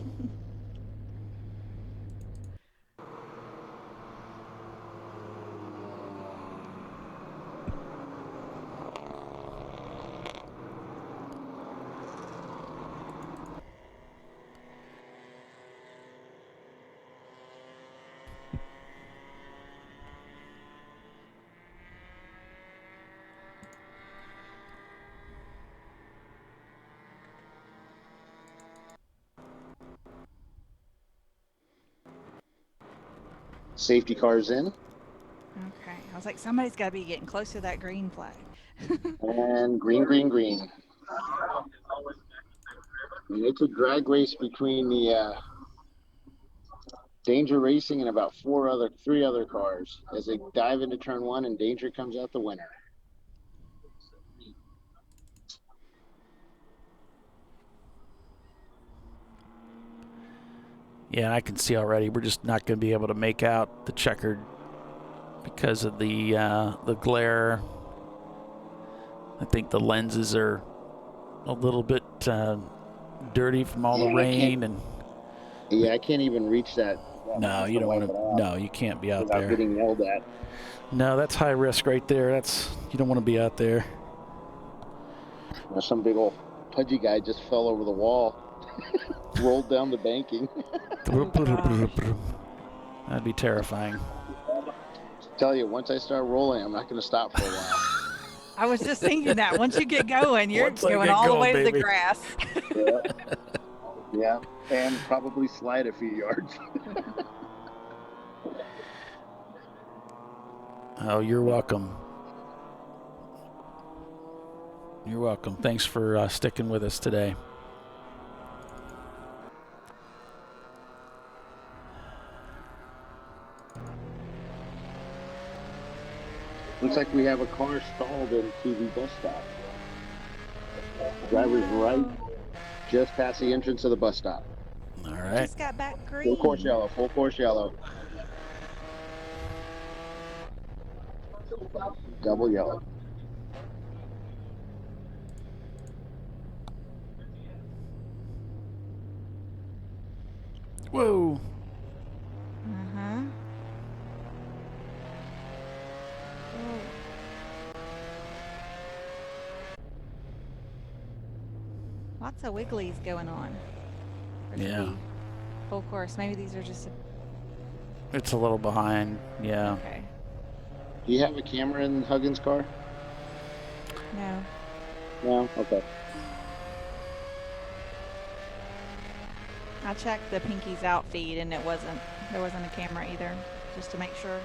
Safety cars in. Okay. I was like, somebody's got to be getting close to that green flag. And green. And it's a drag race between the Danger Racing and about three other cars as they dive into turn one, and Danger comes out the winner. Yeah, I can see already we're just not going to be able to make out the checkered because of the glare. I think the lenses are a little bit dirty from all the rain and. Yeah, I can't even reach that. No, you don't want to. No, you can't be out without there. Getting yelled at. No, that's high risk right there. You don't want to be out there. Some big old pudgy guy just fell over the wall, rolled down the banking. That'd be terrifying. Tell you, once I start rolling, I'm not going to stop for a while. I was just thinking that once you get going, you're going all the way to the grass. Yeah, and probably slide a few yards. Oh, you're welcome. You're welcome. Thanks for sticking with us today. Looks like we have a car stalled into the bus stop. Driver's right, just past the entrance of the bus stop. All right. Just got back green. Full course yellow. Double yellow. Whoa. Uh-huh. Lots of wigglies going on. Yeah. Full course. Maybe these are just. It's a little behind. Yeah. Okay. Do you have a camera in Huggins' car? No. No? Okay. I checked the Pinky's out feed and there wasn't a camera either, just to make sure.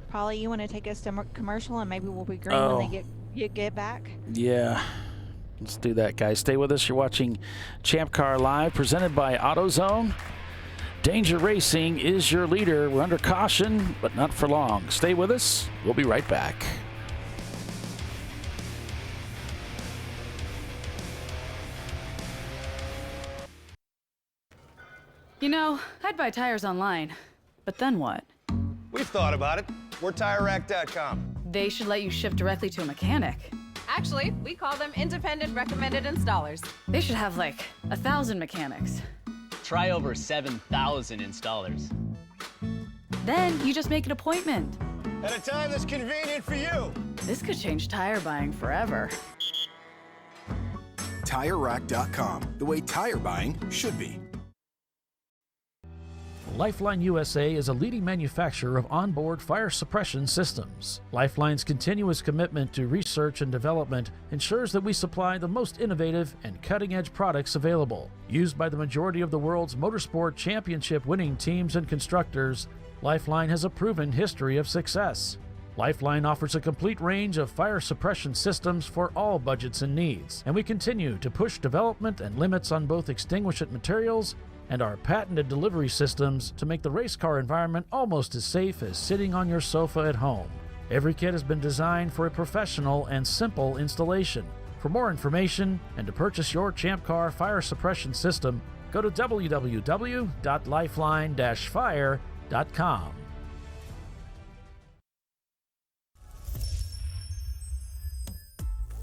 Polly, you want to take us to commercial, and maybe we'll be green when you get back? Yeah. Let's do that, guys. Stay with us. You're watching Champ Car Live, presented by AutoZone. Danger Racing is your leader. We're under caution, but not for long. Stay with us. We'll be right back. You know, I'd buy tires online, but then what? We've thought about it. We're TireRack.com. They should let you ship directly to a mechanic. Actually, we call them independent recommended installers. They should have like 1,000 mechanics. Try over 7,000 installers. Then you just make an appointment. At a time that's convenient for you. This could change tire buying forever. TireRack.com, the way tire buying should be. Lifeline USA is a leading manufacturer of onboard fire suppression systems. Lifeline's continuous commitment to research and development ensures that we supply the most innovative and cutting-edge products available. Used by the majority of the world's motorsport championship-winning teams and constructors, Lifeline has a proven history of success. Lifeline offers a complete range of fire suppression systems for all budgets and needs, and we continue to push development and limits on both extinguishant materials and our patented delivery systems to make the race car environment almost as safe as sitting on your sofa at home. Every kit has been designed for a professional and simple installation. For more information and to purchase your Champ Car fire suppression system, go to www.lifeline-fire.com.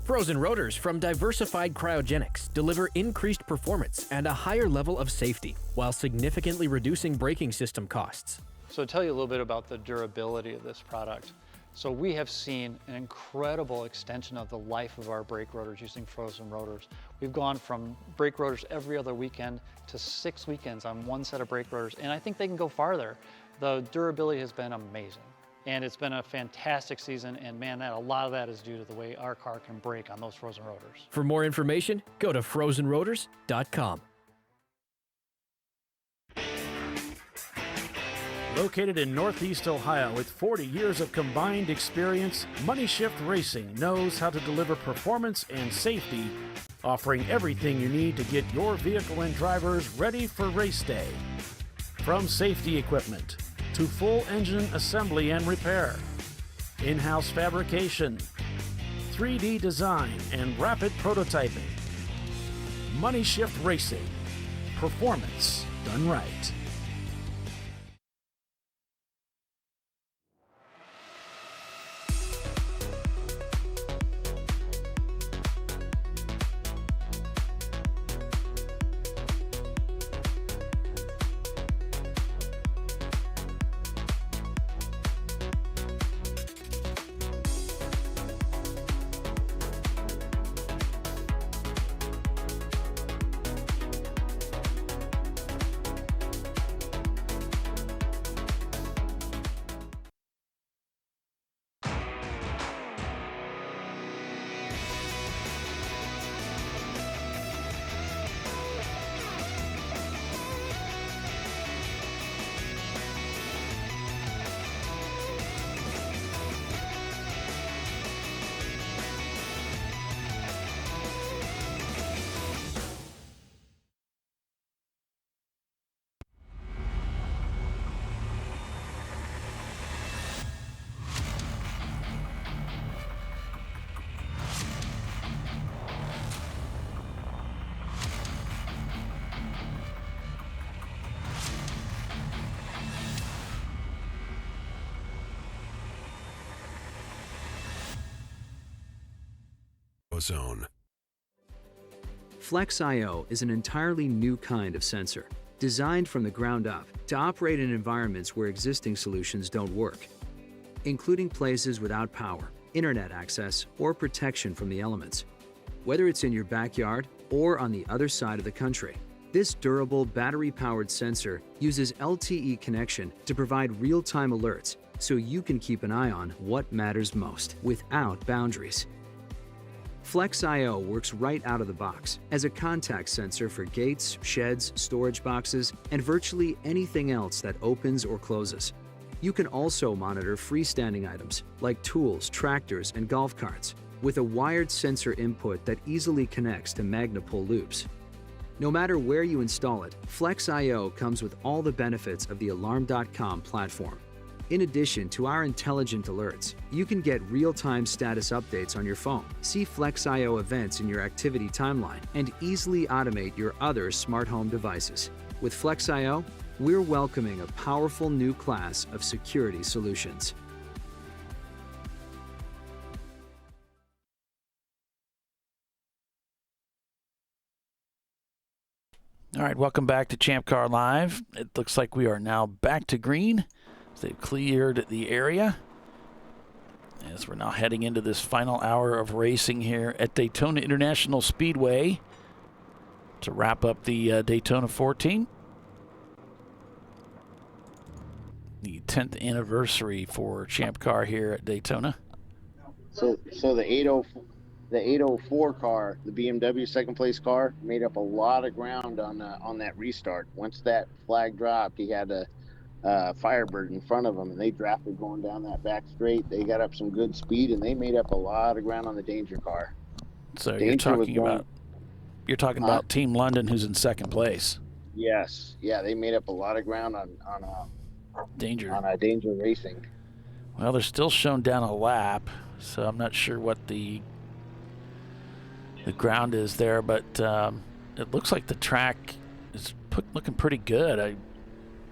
Frozen rotors from Diversified Cryogenics deliver increased performance and a higher level of safety while significantly reducing braking system costs. So to tell you a little bit about the durability of this product. So we have seen an incredible extension of the life of our brake rotors using frozen rotors. We've gone from brake rotors every other weekend to 6 weekends on one set of brake rotors, and I think they can go farther. The durability has been amazing. And it's been a fantastic season, and man, a lot of that is due to the way our car can brake on those frozen rotors. For more information, go to frozenrotors.com. Located in Northeast Ohio with 40 years of combined experience, Money Shift Racing knows how to deliver performance and safety, offering everything you need to get your vehicle and drivers ready for race day. From safety equipment to full engine assembly and repair, in-house fabrication, 3D design, and rapid prototyping. Money Shift Racing. Performance done right. AutoZone. FlexIO is an entirely new kind of sensor, designed from the ground up to operate in environments where existing solutions don't work, including places without power, internet access, or protection from the elements. Whether it's in your backyard or on the other side of the country, this durable battery-powered sensor uses LTE connection to provide real-time alerts so you can keep an eye on what matters most without boundaries. FlexIO works right out of the box as a contact sensor for gates, sheds, storage boxes, and virtually anything else that opens or closes. You can also monitor freestanding items like tools, tractors, and golf carts with a wired sensor input that easily connects to MagnaPull loops. No matter where you install it, Flex.io comes with all the benefits of the Alarm.com platform. In addition to our intelligent alerts, you can get real-time status updates on your phone, see Flex.io events in your activity timeline, and easily automate your other smart home devices. With Flex.io, we're welcoming a powerful new class of security solutions. All right, welcome back to Champ Car Live. It looks like we are now back to green. They've cleared the area as we're now heading into this final hour of racing here at Daytona International Speedway to wrap up the Daytona 14. The 10th anniversary for Champ Car here at Daytona. So the 804 car, the BMW second place car, made up a lot of ground on that restart. Once that flag dropped, he had a Firebird in front of him, and they drafted going down that back straight. They got up some good speed, and they made up a lot of ground on the Danger car. So Danger you're talking about Team London, who's in second place. Yes, yeah, they made up a lot of ground on Danger. on Danger Racing. Well, they're still shown down a lap, so I'm not sure what the ground is there, but it looks like the track is looking pretty good.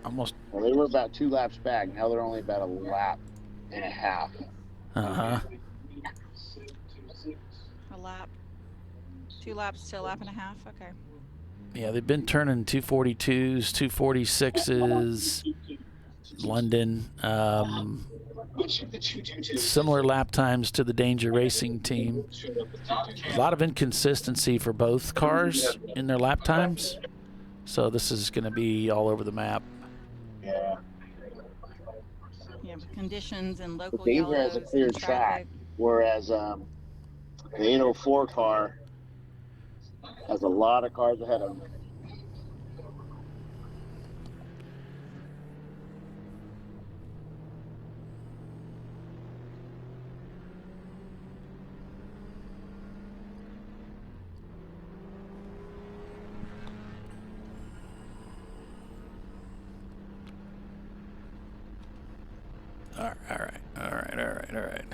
Well, they were about 2 laps back. Now they're only about a lap and a half. Uh-huh. A lap. 2 laps to a lap and a half. Okay. Yeah, they've been turning 242s, 246s. London. Similar lap times to the Danger Racing team. A lot of inconsistency for both cars in their lap times. So this is going to be all over the map. Yeah. Yeah, with conditions and local Danger has a yellows clear and track, traffic. whereas the 804 car has a lot of cars ahead of them. All right.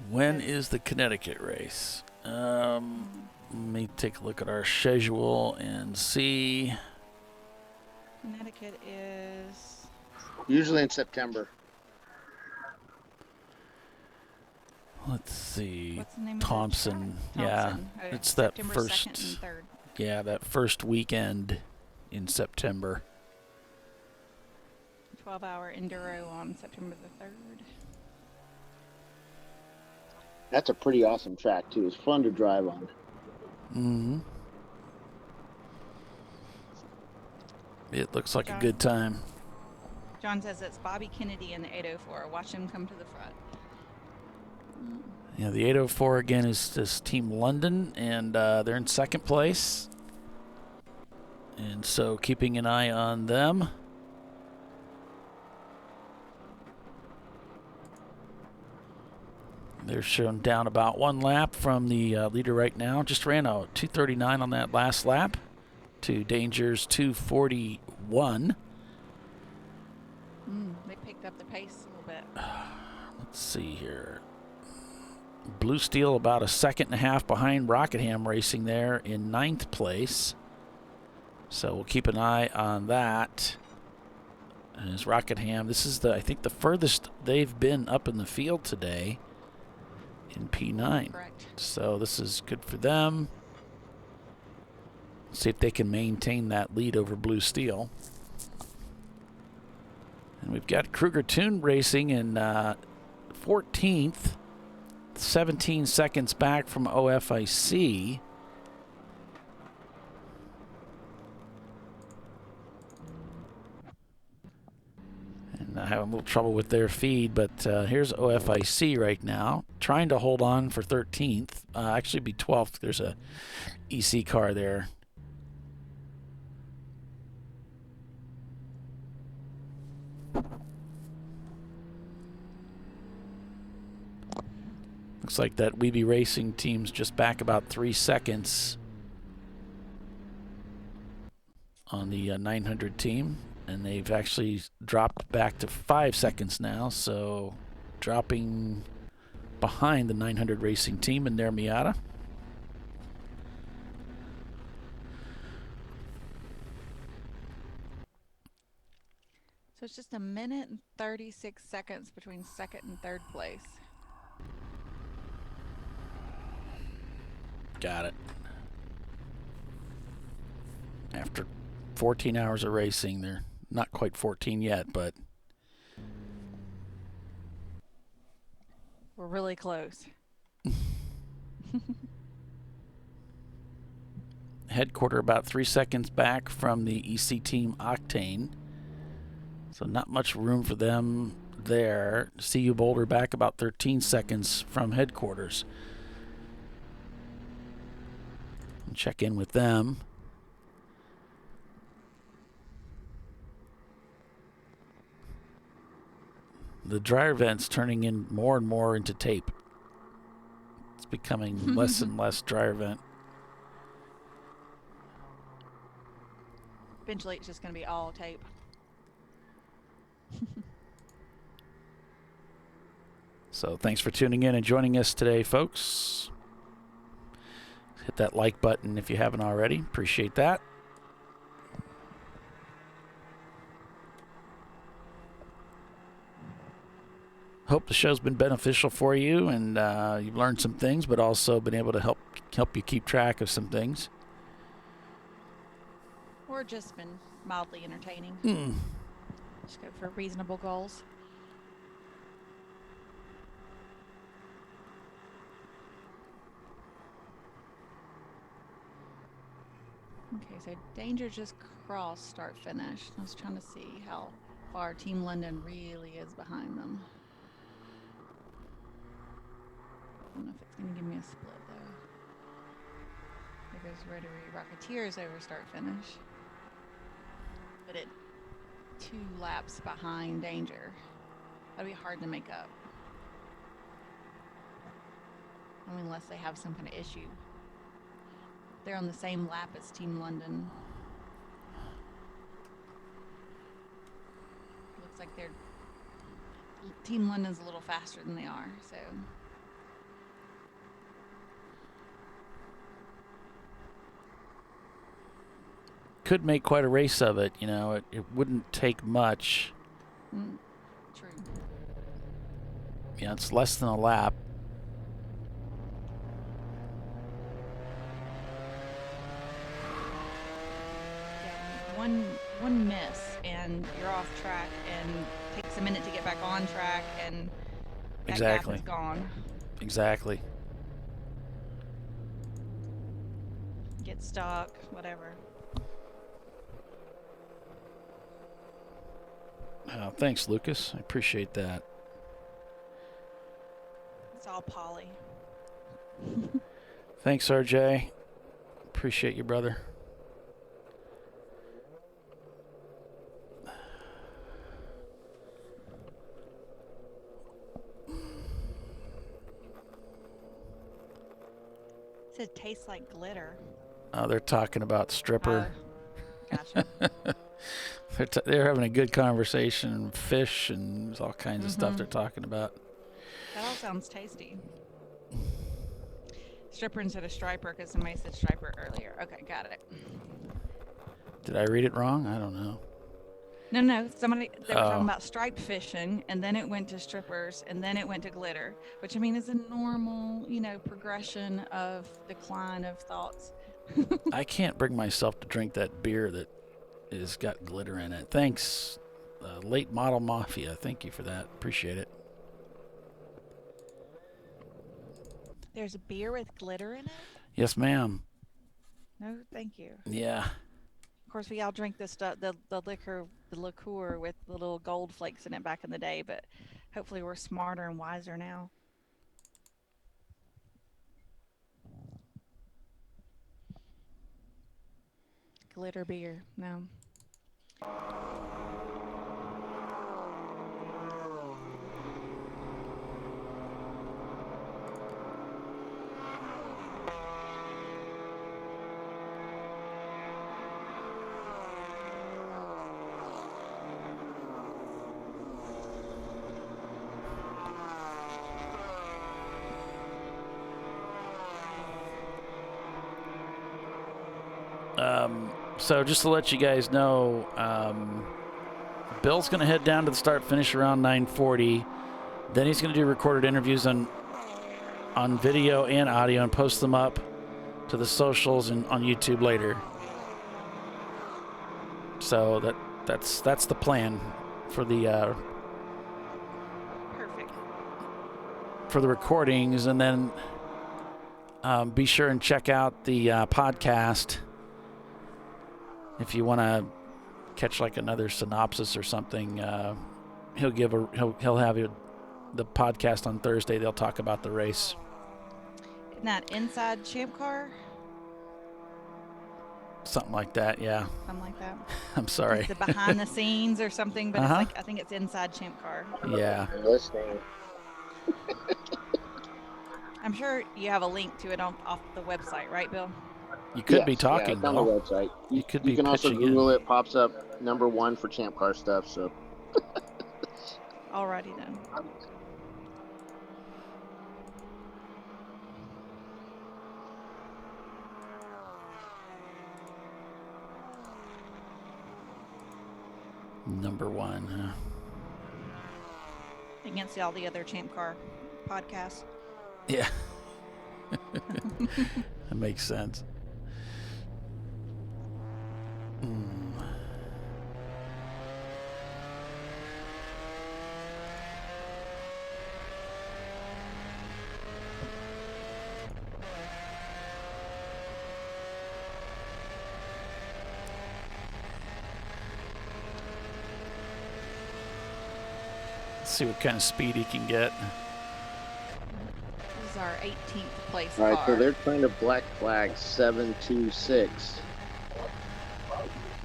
When is the Connecticut race? Let me take a look at our schedule and see. Connecticut is usually in September. Let's see. What's the name Thompson. of Yeah, Thompson. it's that September first. 2nd and 3rd. Yeah, that first weekend in September. 12-hour enduro on September the 3rd. That's a pretty awesome track too. It's fun to drive on. Mm-hmm. It looks like a good time. John says it's Bobby Kennedy in the 804. Watch him come to the front. Yeah, the 804 again is Team London, and they're in second place. And so keeping an eye on them. They're shown down about 1 lap from the leader right now. Just ran a 2:39 on that last lap to Danger's 2:41. They picked up the pace a little bit. Let's see here. Blue Steel about a 1.5 seconds behind Rockingham Racing there in 9th place. So we'll keep an eye on that. As Rockingham, this is I think the furthest they've been up in the field today in P9. Correct. So this is good for them. See if they can maintain that lead over Blue Steel. And we've got Kruger Tune Racing in 14th, 17 seconds back from OFIC. And I have a little trouble with their feed, but here's OFIC right now, trying to hold on for 13th. Actually be 12th. There's a EC car there. Looks like that Weeby Racing team's just back about 3 seconds on the 900 team, and they've actually dropped back to 5 seconds now, so dropping behind the 900 Racing team in their Miata. So it's just 1 minute and 36 seconds between second and third place. Got it. After 14 hours of racing, they're not quite 14 yet, but we're really close. Headquarter about 3 seconds back from the EC team Octane. So not much room for them there. CU Boulder back about 13 seconds from headquarters. Check in with them. The dryer vent's turning in more and more into tape. It's becoming less and less dryer vent. Eventually it's just going to be all tape. So thanks for tuning in and joining us today, folks. Hit that like button if you haven't already. Appreciate that. Hope the show's been beneficial for you, and you've learned some things, but also been able to help you keep track of some things. Or just been mildly entertaining. Just go for reasonable goals. Okay, so Danger just crossed start finish. I was trying to see how far Team London really is behind them. I don't know if it's going to give me a split though. There goes Rotary Rocketeers over start finish. But it 2 laps behind Danger. That'd be hard to make up. I mean, unless they have some kind of issue. They're on the same lap as Team London. Looks like Team London's a little faster than they are, so. Could make quite a race of it, you know. It wouldn't take much. True. Yeah, it's less than a lap. One miss and you're off track, and takes a minute to get back on track, and that gap is gone. Exactly. Get stuck, whatever. Thanks, Lucas. I appreciate that. It's all Polly. Thanks, RJ. Appreciate you, brother. It tastes like glitter. They're talking about stripper. Gotcha. They're having a good conversation, fish, and there's all kinds of stuff they're talking about. That all sounds tasty. Stripper instead of striper, because somebody said striper earlier. Okay, got it. Did I read it wrong? I don't know. No, they were talking about striped fishing, and then it went to strippers, and then it went to glitter, which I mean is a normal, progression of decline of thoughts. I can't bring myself to drink that beer that has got glitter in it. Thanks, Late Model Mafia. Thank you for that. Appreciate it. There's a beer with glitter in it? Yes, ma'am. No, thank you. Yeah. Of course, we all drink this stuff, the liqueur with the little gold flakes in it back in the day, but hopefully we're smarter and wiser now. Glitter beer, no. So just to let you guys know, Bill's going to head down to the start-finish around 9:40. Then he's going to do recorded interviews on video and audio and post them up to the socials and on YouTube later. So that's the plan for the perfect for the recordings, and then be sure and check out the podcast. If you want to catch like another synopsis or something, he'll have the podcast on Thursday. They'll talk about the race. Isn't that Inside Champ Car? Something like that, yeah. Something like that. I'm sorry. It's the behind the scenes or something, but it's like, I think it's Inside Champ Car. Yeah. Listening. I'm sure you have a link to it off the website, right, Bill? You could be talking, it's on the website. You could be You can also pitching Google in. it. Pops up #1 for Champ Car stuff. So. Alrighty then. #1, huh? Against all the other Champ Car podcasts. Yeah. That makes sense. Let's see what kind of speed he can get. This is our 18th place All right, car. so they're trying to black flag 726.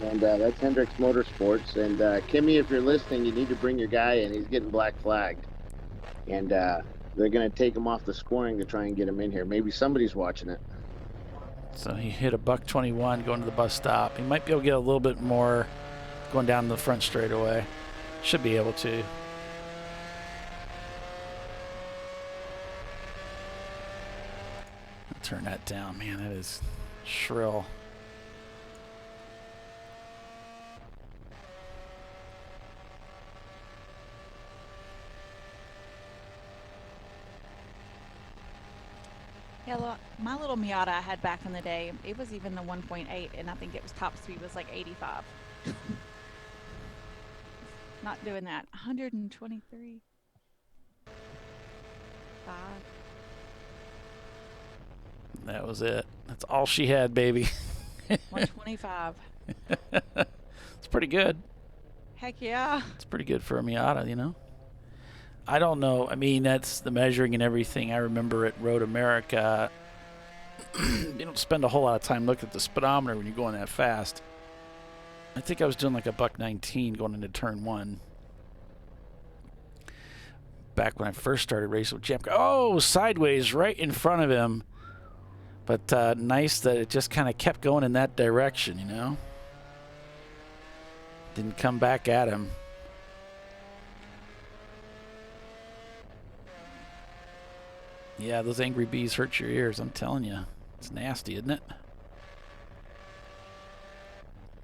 And that's Hendricks Motorsports. And Kimmy, if you're listening, you need to bring your guy in. He's getting black flagged. And they're going to take him off the scoring to try and get him in here. Maybe somebody's watching it. So he hit a $121 going to the bus stop. He might be able to get a little bit more going down the front straightaway. Should be able to. Turn that down, man. That is shrill. Yeah, look, my little Miata I had back in the day, it was even the 1.8, and I think it was top speed was like 85. Not doing that. 123. 5. That was it. That's all she had, baby. 125. It's pretty good. Heck yeah. It's pretty good for a Miata, you know. I don't know. I mean, that's the measuring and everything. I remember at Road America, you don't spend a whole lot of time looking at the speedometer when you're going that fast. I think I was doing like a $119 going into turn 1. Back when I first started racing with ChampCar. Oh, sideways right in front of him. But nice that it just kind of kept going in that direction, you know. Didn't come back at him. Yeah, those angry bees hurt your ears, I'm telling you. It's nasty, isn't it?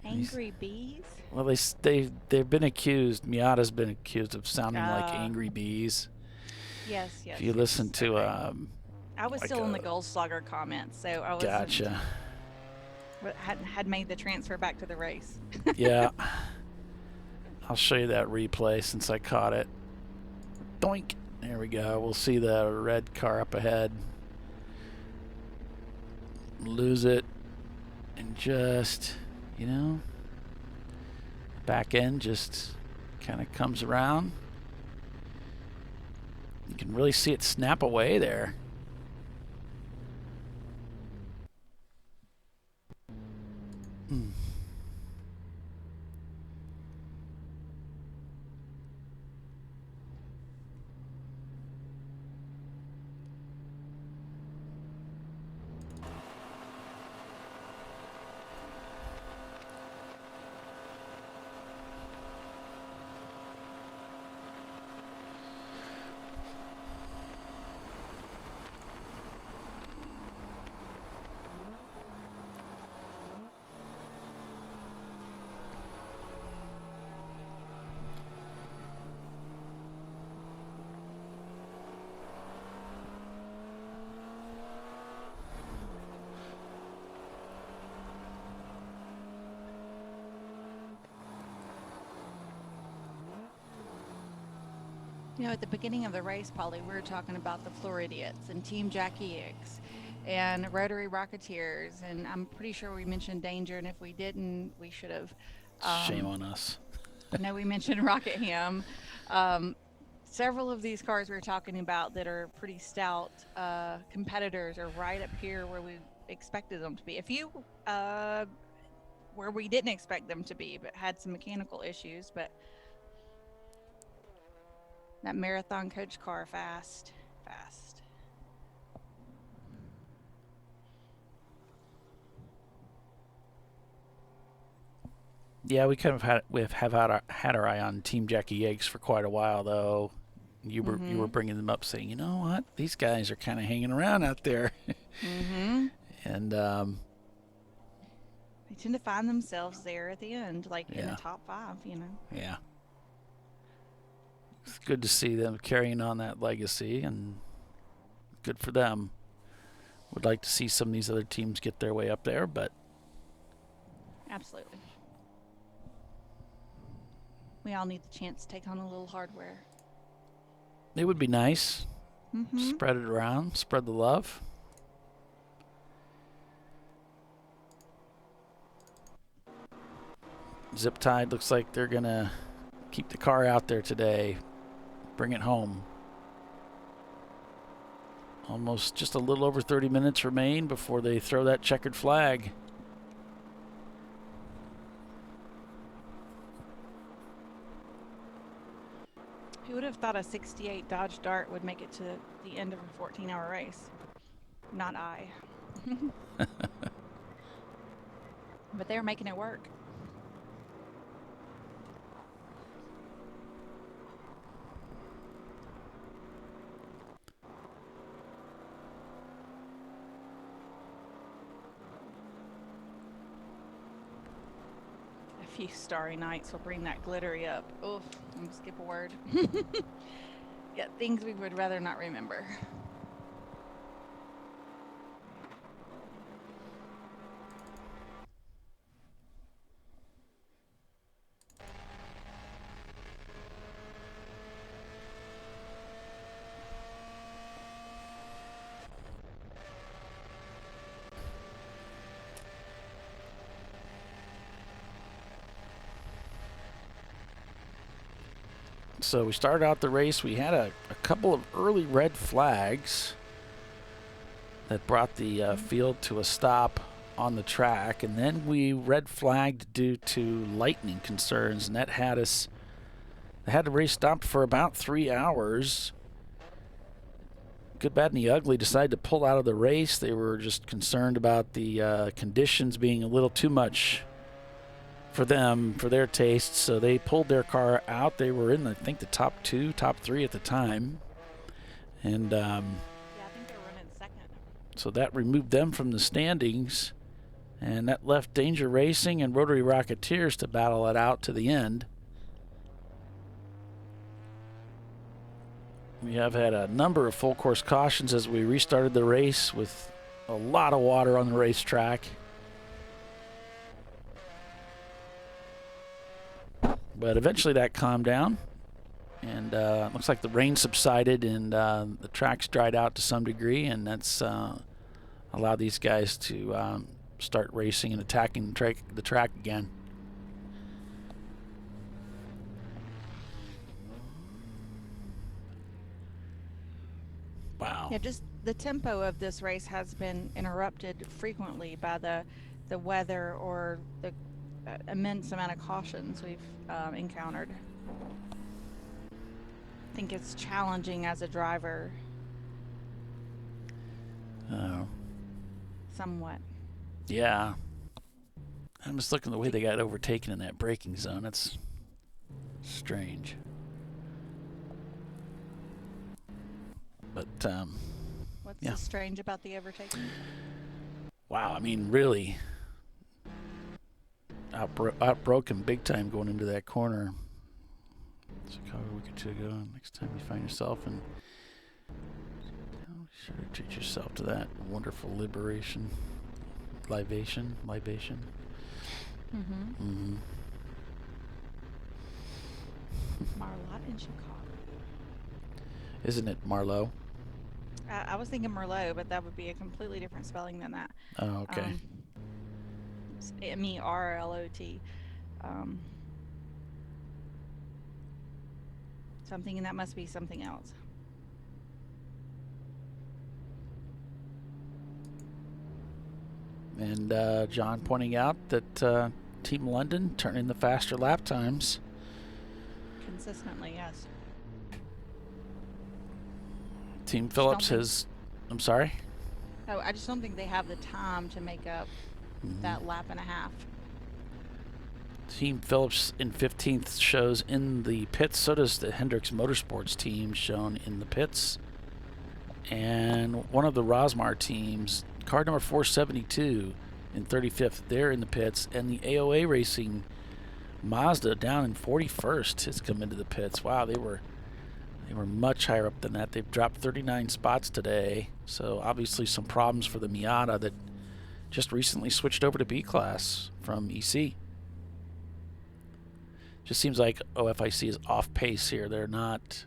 Angry bees? Well, they've been accused. Miata's been accused of sounding like angry bees. Yes, yes. If you listen to I was like still in the Goldschlager comments, so I was. Gotcha. had made the transfer back to the race. Yeah. I'll show you that replay since I caught it. Doink. There we go. We'll see the red car up ahead. Lose it. And just, you know, back end just kind of comes around. You can really see it snap away there. You know, at the beginning of the race, Polly, we were talking about the Floridians and Team Jackie X and Rotary Rocketeers, and I'm pretty sure we mentioned Danger, and if we didn't, we should have. Shame on us. I know we mentioned Rocket Ham. Several of these cars we were talking about that are pretty stout competitors are right up here where we expected them to be. A few where we didn't expect them to be, but had some mechanical issues, but that Marathon Coach car, fast. Yeah, we kind of had our eye on Team Jackie Eggs for quite a while, though. You were bringing them up, saying, you know what, these guys are kind of hanging around out there. And they tend to find themselves there at the end, like in the top 5, you know. Yeah. It's good to see them carrying on that legacy, and good for them. Would like to see some of these other teams get their way up there, but absolutely. We all need the chance to take on a little hardware. It would be nice. Spread it around, spread the love. Zip Tide looks like they're going to keep the car out there today. Bring it home. Almost just a little over 30 minutes remain before they throw that checkered flag. Who would have thought a 68 Dodge Dart would make it to the end of a 14-hour race? Not I. But they're making it work. A few starry nights will bring that glittery up. Oof, I'm gonna skip a word. Yeah, things we would rather not remember. So we started out the race. We had a couple of early red flags that brought the field to a stop on the track. And then we red flagged due to lightning concerns. And that had us, they had the race stopped for about 3 hours. Good, Bad, and the Ugly decided to pull out of the race. They were just concerned about the conditions being a little too much for them, for their tastes, so they pulled their car out. They were in, I think, the top 2, top 3 at the time. And yeah, I think they were running second. So that removed them from the standings, and that left Danger Racing and Rotary Rocketeers to battle it out to the end. We have had a number of full course cautions as we restarted the race with a lot of water on the racetrack. But eventually that calmed down, and looks like the rain subsided and the tracks dried out to some degree, and that's allowed these guys to start racing and attacking the track again. Wow. Yeah, just the tempo of this race has been interrupted frequently by the weather or the immense amount of cautions we've encountered. I think it's challenging as a driver. Somewhat. Yeah. I'm just looking at the way they got overtaken in that braking zone. It's strange. But, what's yeah. so strange about the overtaking? Wow, I mean, really outbroke him big time going into that corner. Chicago, we could go next time you find yourself, and sure treat yourself to that wonderful libation. Libation. Mm-hmm. Marlot in Chicago. Isn't it Marlowe? I was thinking Merlot, but that would be a completely different spelling than that. Oh, okay. M-E-R-L-O-T. So I'm thinking that must be something else. And John pointing out that Team London turning the faster lap times. Consistently, yes. Team Phillips has... I'm sorry? Oh, I just don't think they have the time to make up that lap and a half. Team Phillips in 15th shows in the pits. So does the Hendricks Motorsports team shown in the pits. And one of the Rosmar teams, car number 472 in 35th, they're in the pits. And the AOA Racing Mazda down in 41st has come into the pits. Wow, they were much higher up than that. They've dropped 39 spots today. So obviously some problems for the Miata that just recently switched over to B class from EC. Just seems like OFIC is off pace here. They're not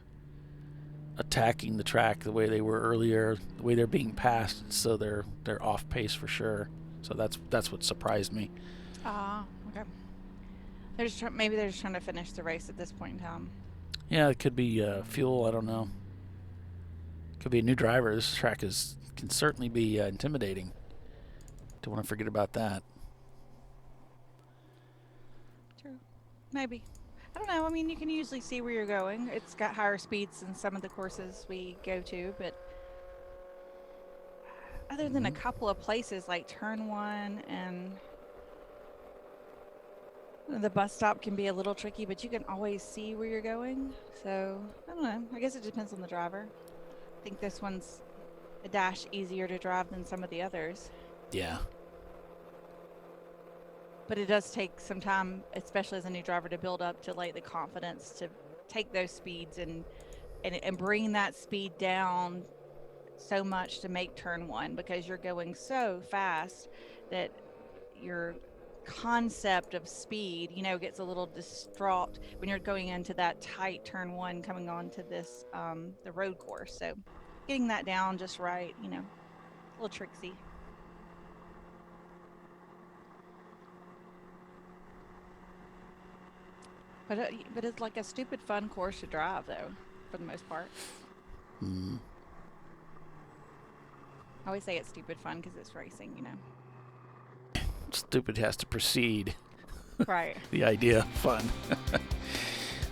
attacking the track the way they were earlier, the way they're being passed. So they're off pace for sure. So that's what surprised me. Okay. Maybe they're just trying to finish the race at this point in time. Yeah, it could be fuel. I don't know. Could be a new driver. This track can certainly be intimidating. Don't want to forget about that. True. Maybe. I don't know. I mean, you can usually see where you're going. It's got higher speeds than some of the courses we go to, but other than a couple of places like Turn 1 and the bus stop can be a little tricky, but you can always see where you're going. So, I don't know. I guess it depends on the driver. I think this one's a dash easier to drive than some of the others. Yeah. But it does take some time, especially as a new driver, to build up to like the confidence to take those speeds and bring that speed down so much to make Turn 1, because you're going so fast that your concept of speed, gets a little distraught when you're going into that tight Turn 1 coming on to this the road course. So getting that down just right, a little tricksy. But it's like a stupid fun course to drive, though, for the most part. Mm. I always say it's stupid fun because it's racing, Stupid has to precede. Right. The idea of fun.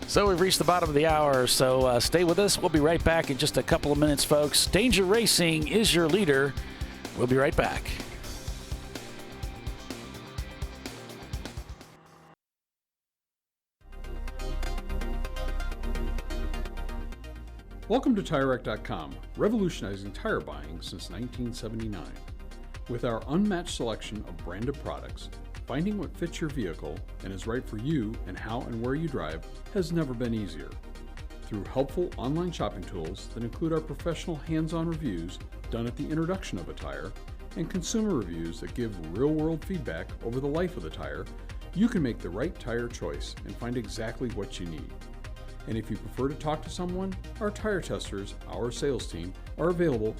So we've reached the bottom of the hour, so stay with us. We'll be right back in just a couple of minutes, folks. Danger Racing is your leader. We'll be right back. Welcome to TireRack.com, revolutionizing tire buying since 1979. With our unmatched selection of branded products, finding what fits your vehicle and is right for you and how and where you drive has never been easier. Through helpful online shopping tools that include our professional hands-on reviews done at the introduction of a tire and consumer reviews that give real-world feedback over the life of the tire, You can make the right tire choice and find exactly what you need. And if you prefer to talk to someone, our tire testers, our sales team, are available.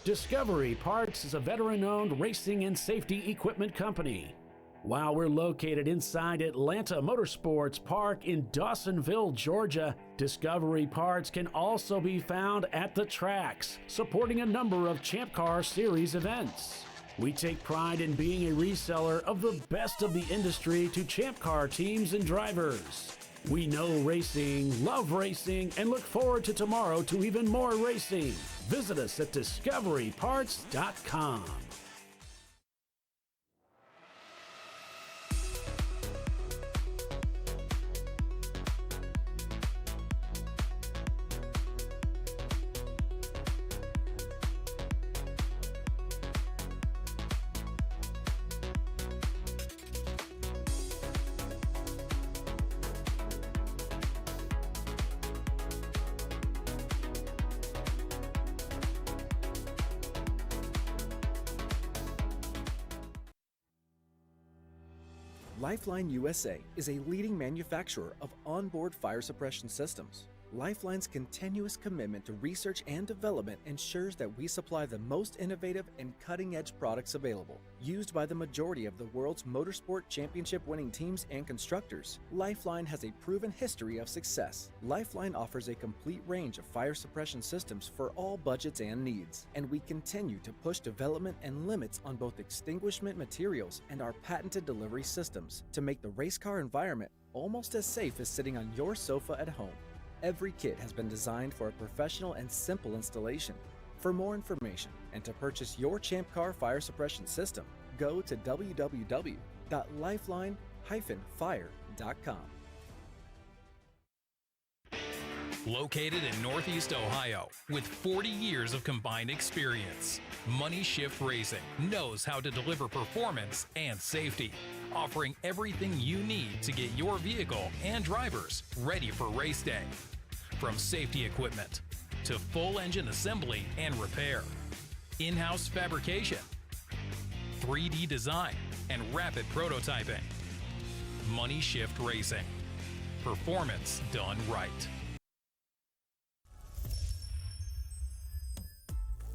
Discovery Parts is a veteran-owned racing and safety equipment company. While we're located inside Atlanta Motorsports Park in Dawsonville, Georgia, Discovery Parts can also be found at the tracks, supporting a number of Champ Car Series events. We take pride in being a reseller of the best of the industry to Champ Car teams and drivers. We know racing, love racing, and look forward to tomorrow to even more racing. Visit us at discoveryparts.com. Lifeline USA is a leading manufacturer of onboard fire suppression systems. Lifeline's continuous commitment to research and development ensures that we supply the most innovative and cutting-edge products available, used by the majority of the world's motorsport championship-winning teams and constructors. Lifeline has a proven history of success. Lifeline offers a complete range of fire suppression systems for all budgets and needs, and we continue to push development and limits on both extinguishment materials and our patented delivery systems to make the race car environment almost as safe as sitting on your sofa at home. Every kit has been designed for a professional and simple installation. For more information and to purchase your Champ Car fire suppression system, go to www.lifeline-fire.com. Located in Northeast Ohio, with 40 years of combined experience, Money Shift Racing knows how to deliver performance and safety, offering everything you need to get your vehicle and drivers ready for race day. From safety equipment to full engine assembly and repair, in-house fabrication, 3D design, and rapid prototyping. Money Shift Racing. Performance done right.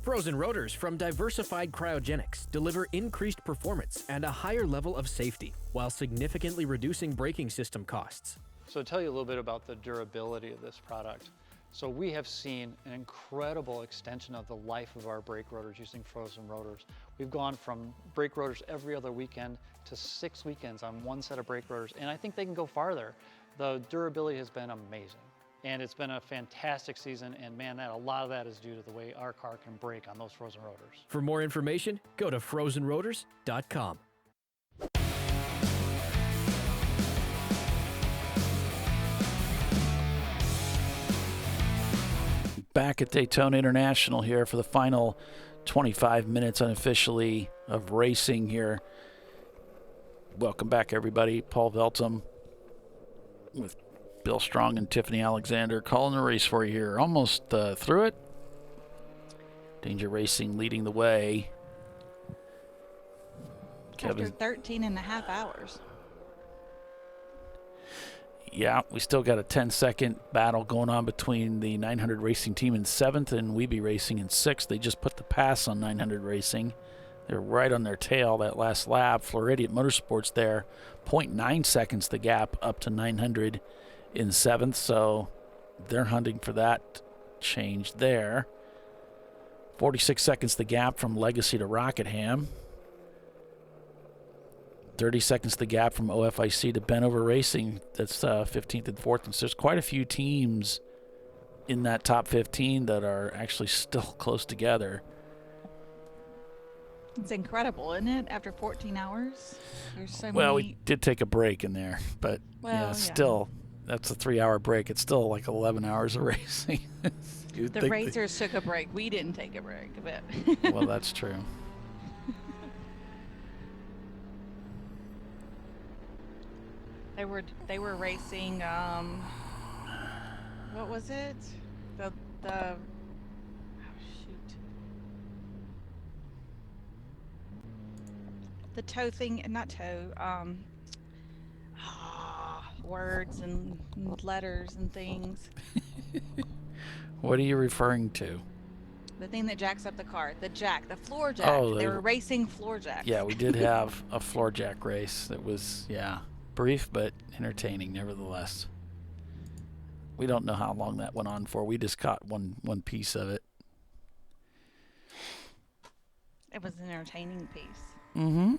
Frozen rotors from Diversified Cryogenics deliver increased performance and a higher level of safety, while significantly reducing braking system costs. So to tell you a little bit about the durability of this product. So we have seen an incredible extension of the life of our brake rotors using frozen rotors. We've gone from brake rotors every other weekend to 6 weekends on one set of brake rotors, and I think they can go farther. The durability has been amazing. And it's been a fantastic season, and man, a lot of that is due to the way our car can brake on those frozen rotors. For more information, go to frozenrotors.com. Back at Daytona International here for the final 25 minutes unofficially of racing here. Welcome back, everybody. Paul Veltum with Bill Strong and Tiffany Alexander calling the race for you here. Almost through it. Danger Racing leading the way. After 13 and a half hours. Yeah, we still got a 10-second battle going on between the 900 Racing team in 7th and Weeby Racing in 6th. They just put the pass on 900 Racing. They're right on their tail that last lap. Floridian Motorsports there, 0.9 seconds the gap up to 900 in 7th, so they're hunting for that change there. 46 seconds the gap from Legacy to Rockingham. 30 seconds the gap from OFIC to Benover Racing. That's 15th and 4th. And so there's quite a few teams in that top 15 that are actually still close together. It's incredible, isn't it? After 14 hours, there's so Well, many. we did take a break in there, but Well, yeah. still, that's a 3-hour break. It's still like 11 hours of racing. The racers took a break. We didn't take a break, but. Well, that's true. They were racing. What was it? The oh shoot. The toe thing, not toe. Words and letters and things. What are you referring to? The thing that jacks up the car. The floor jack. Oh, they were racing floor jacks. Yeah, we did have a floor jack race that was, brief but entertaining nevertheless. We don't know how long that went on for. We just caught one piece of it. It was an entertaining piece. Mm-hmm.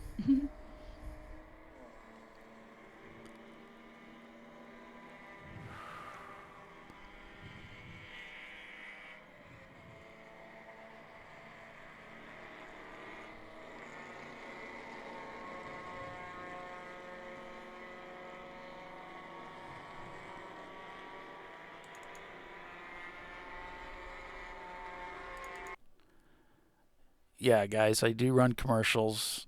Yeah, guys, I do run commercials.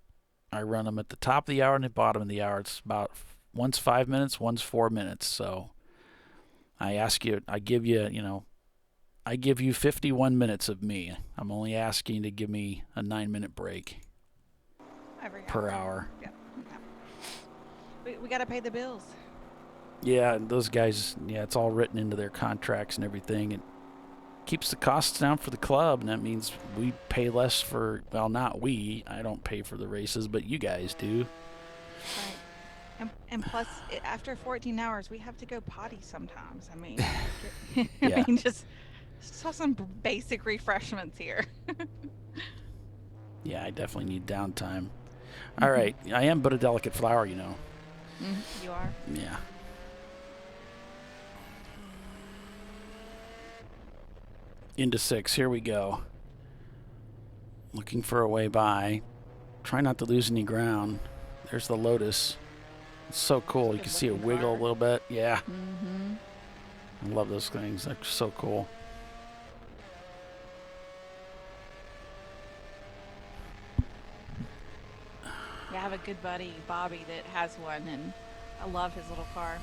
I run them at the top of the hour and the bottom of the hour. It's about one's 5 minutes, one's 4 minutes. So I give you 51 minutes of me. I'm only asking to give me a 9-minute break per hour. Yeah. We got to pay the bills. Yeah, and those guys, it's all written into their contracts and everything. It keeps the costs down for the club, and that means we pay less for, well, not we. I don't pay for the races, but you guys do. Right. And plus, after 14 hours, we have to go potty sometimes. I mean, Yeah. I mean, just some basic refreshments here. Yeah, I definitely need downtime. All right, I am but a delicate flower, you know. You are? Yeah. Into 6, here we go. Looking for a way by. Try not to lose any ground. There's the Lotus. It's so cool. You can see it wiggle a little bit. Yeah. I love those things. They're so cool. Yeah, I have a good buddy, Bobby, that has one, and I love his little car.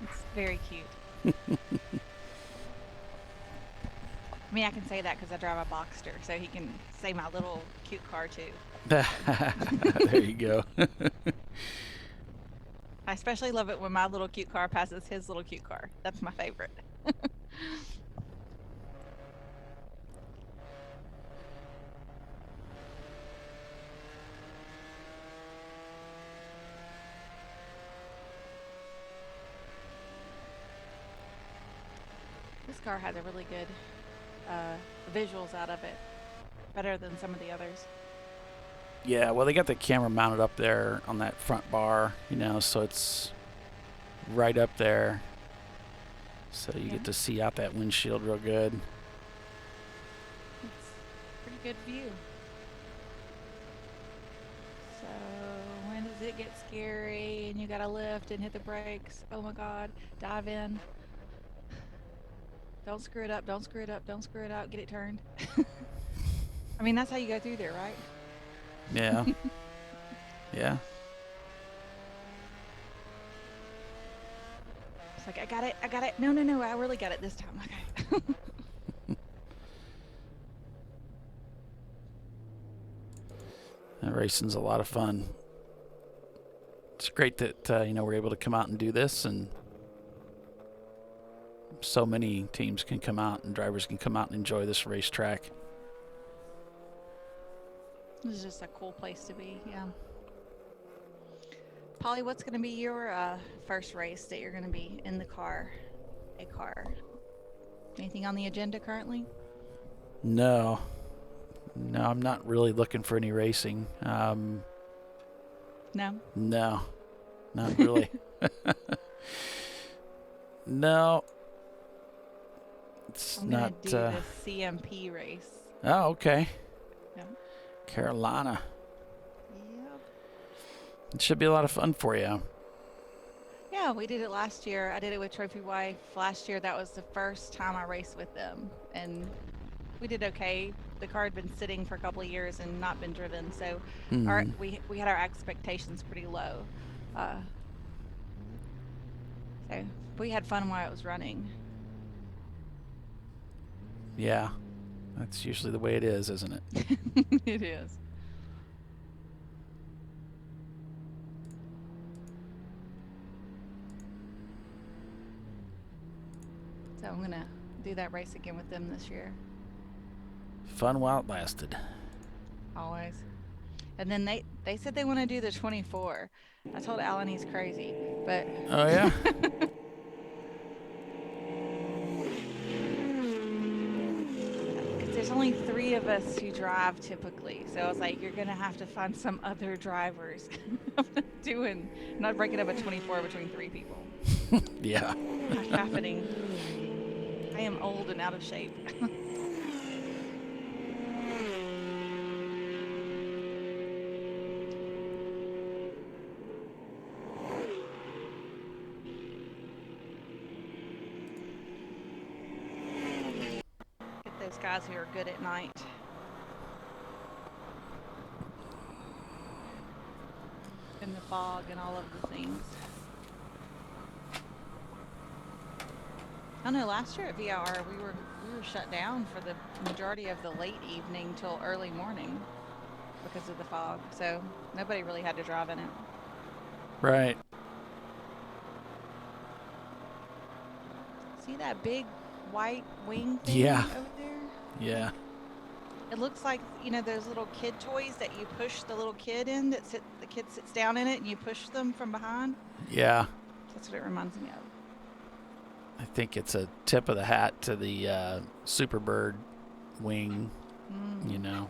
It's very cute. I mean, I can say that because I drive a Boxster, so he can say my little cute car too. There you go. I especially love it when my little cute car passes his little cute car. That's my favorite. This car has a really good visuals out of it, better than some of the others. Yeah, well, they got the camera mounted up there on that front bar, so it's right up there. So you get to see out that windshield real good. It's a pretty good view. So when does it get scary and you gotta lift and hit the brakes? Oh my God, dive in. Don't screw it up, don't screw it up, don't screw it out, get it turned. I mean, that's how you go through there, right? Yeah. Yeah. It's like, I got it. No, I really got it this time. Okay. That racing's a lot of fun. It's great that, we're able to come out and do this, and so many teams can come out and drivers can come out and enjoy this racetrack. This is just a cool place to be, yeah. Polly, what's going to be your first race that you're going to be in the car? A car. Anything on the agenda currently? No. No, I'm not really looking for any racing. No? No. Not really. No. It's I'm not. going to do the CMP race. Oh, okay. Yep. Carolina. Yep. It should be a lot of fun for you. Yeah, we did it last year. I did it with Trophy Wife. Last year, that was the first time I raced with them. And we did okay. The car had been sitting for a couple of years and not been driven. So we had our expectations pretty low. So we had fun while it was running. Yeah. That's usually the way it is, isn't it? It is. So I'm going to do that race again with them this year. Fun while it lasted. Always. And then they said they want to do the 24. I told Alan he's crazy, but... Oh, yeah? There's only 3 of us who drive typically, so I was like, you're going to have to find some other drivers. I'm not breaking up a 24 between 3 people. Yeah. Not happening. I am old and out of shape. Get those guys who are good at night. In the fog and all of the things. I know last year at VIR we were shut down for the majority of the late evening till early morning because of the fog. So nobody really had to drive in it. Right. See that big white wing thing Yeah. over there? Yeah. It looks like, you know, those little kid toys that you push the little kid in, the kid sits down in it and you push them from behind. Yeah. That's what it reminds me of. I think it's a tip of the hat to the Superbird wing, you know.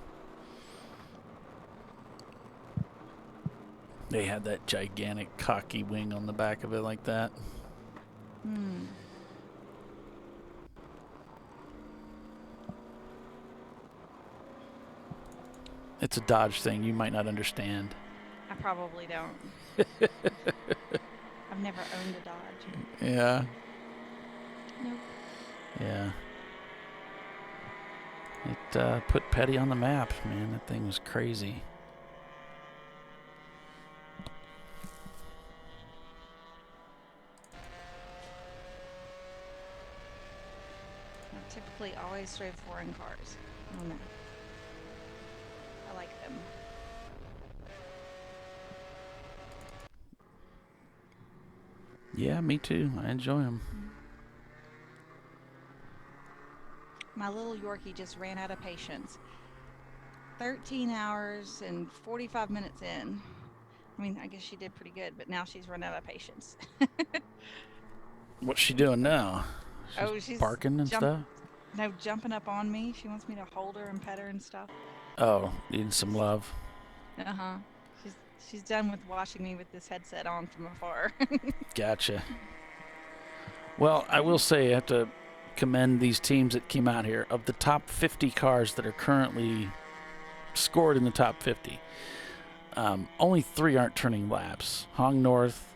They had that gigantic cocky wing on the back of it like that. It's a Dodge thing. You might not understand. I probably don't. I've never owned a Dodge. Yeah. Nope. Yeah. It put Petty on the map, man. That thing was crazy. I typically always drove foreign cars. I don't know. I like them. Yeah, me too. I enjoy them. My little Yorkie just ran out of patience. 13 hours and 45 minutes in. I mean, I guess she did pretty good, but now she's run out of patience. What's she doing now? She's barking and stuff? No, jumping up on me. She wants me to hold her and pet her and stuff. Oh, needing some love. Uh-huh. She's done with watching me with this headset on from afar. Gotcha. Well, I will say I have to commend these teams that came out here. Of the top 50 cars that are currently scored in the top 50, only 3 aren't turning laps. Hong North,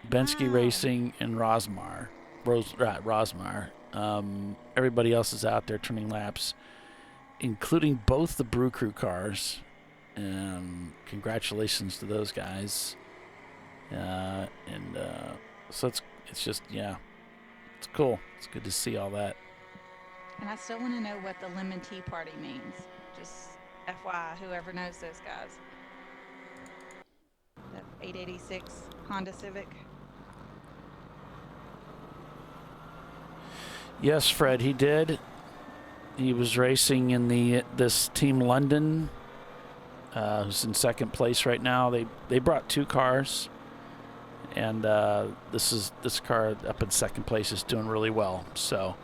Bensky Racing, and Rosmar. Everybody else is out there turning laps, including both the Brew Crew cars. Congratulations to those guys. So it's just, yeah, it's cool. It's good to see all that. And I still want to know what the lemon tea party means. Just FYI, whoever knows those guys. The 886 Honda Civic. Yes, Fred, he did. He was racing in this Team London who's in second place right now. They brought 2 cars, and this car up in second place is doing really well. So,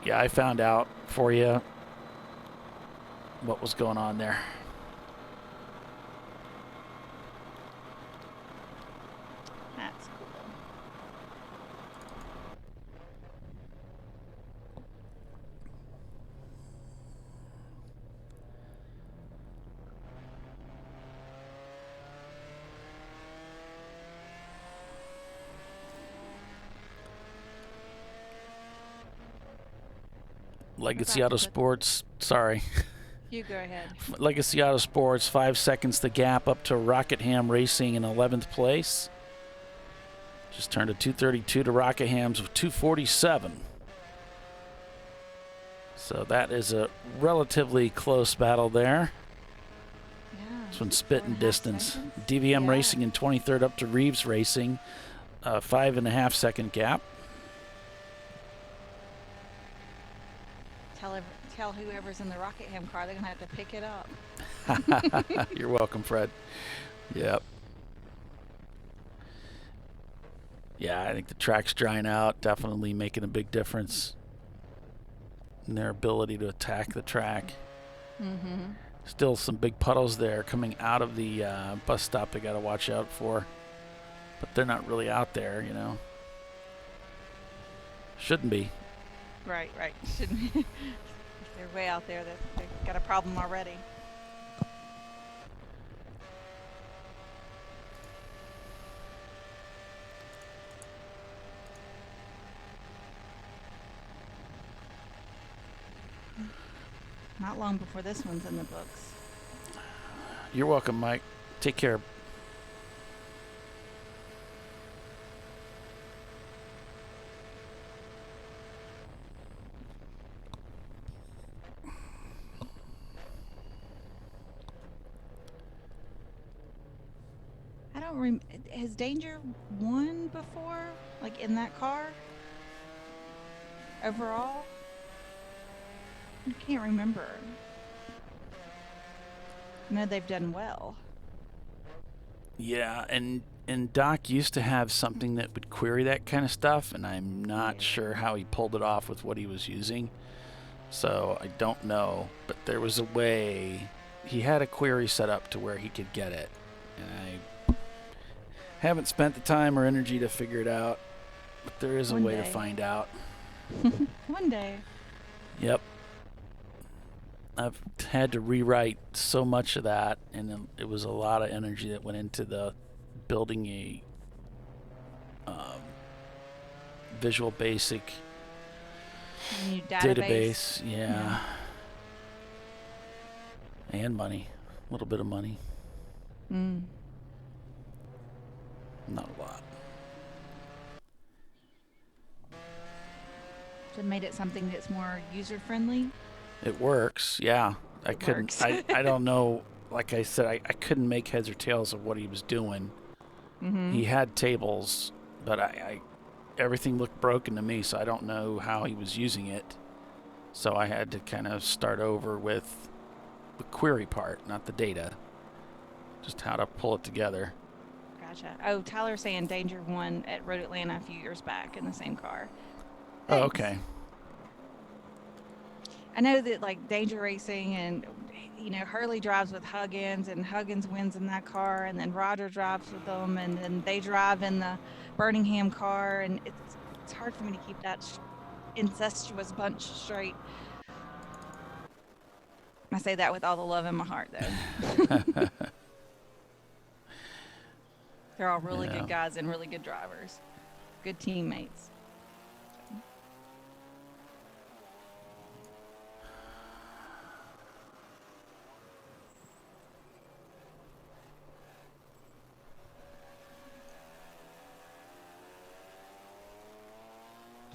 yeah, I found out for you what was going on there. That's cool. Legacy Auto Sports, sorry. You go ahead. Legacy Auto Sports, 5 seconds the gap up to Rockingham Racing in 11th place. Just turned a 232 to Rockingham's with 247. So that is a relatively close battle there. Yeah, this one's spitting distance. DVM Racing in 23rd up to Reeves Racing, 5.5 second gap. Tell whoever's in the Rockingham car they're gonna have to pick it up. You're welcome, Fred. Yep. Yeah, I think the track's drying out, definitely making a big difference in their ability to attack the track. Mm-hmm. Still some big puddles there coming out of the bus stop they got to watch out for. But they're not really out there, you know. Shouldn't be. Right. Shouldn't be. They're way out there. They've got a problem already. Not long before this one's in the books. You're welcome, Mike. Take care. I don't has Danger won before? Like in that car? Overall? I can't remember. I know they've done well. Yeah, and Doc used to have something that would query that kind of stuff, and I'm not sure how he pulled it off with what he was using. So I don't know, but there was a way. He had a query set up to where he could get it, and I haven't spent the time or energy to figure it out, but there is a way to find out. One day. Yep. I've had to rewrite so much of that, and it was a lot of energy that went into the building a Visual Basic database. Yeah. And money. A little bit of money. Mm. Not a lot. So made it something that's more user-friendly? It works, yeah. I don't know. Like I said, I couldn't make heads or tails of what he was doing. Mm-hmm. He had tables, but everything looked broken to me, so I don't know how he was using it. So I had to kind of start over with the query part, not the data. Just how to pull it together. Gotcha. Oh, Tyler's saying Danger won at Road Atlanta a few years back in the same car. Oh, okay. I know that like Danger Racing and Hurley drives with Huggins and Huggins wins in that car, and then Roger drives with them, and then they drive in the Birmingham car, and it's hard for me to keep that incestuous bunch straight. I say that with all the love in my heart, though. They're all really good guys and really good drivers, good teammates.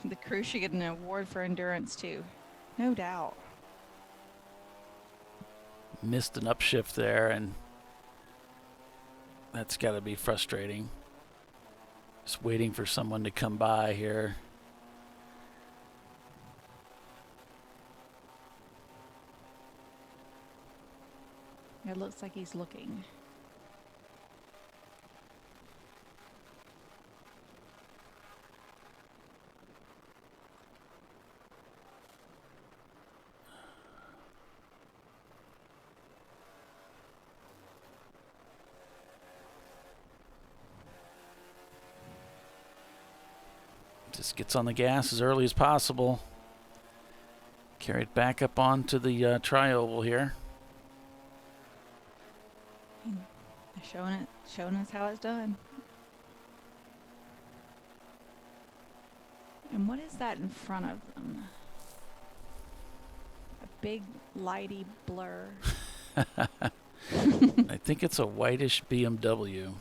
The crew should get an award for endurance, too. No doubt. Missed an upshift there, and that's got to be frustrating. Just waiting for someone to come by here. It looks like he's looking. Just gets on the gas as early as possible. Carry it back up onto the tri-oval here. Showing us how it's done. And what is that in front of them? A big lighty blur. I think it's a whitish BMW.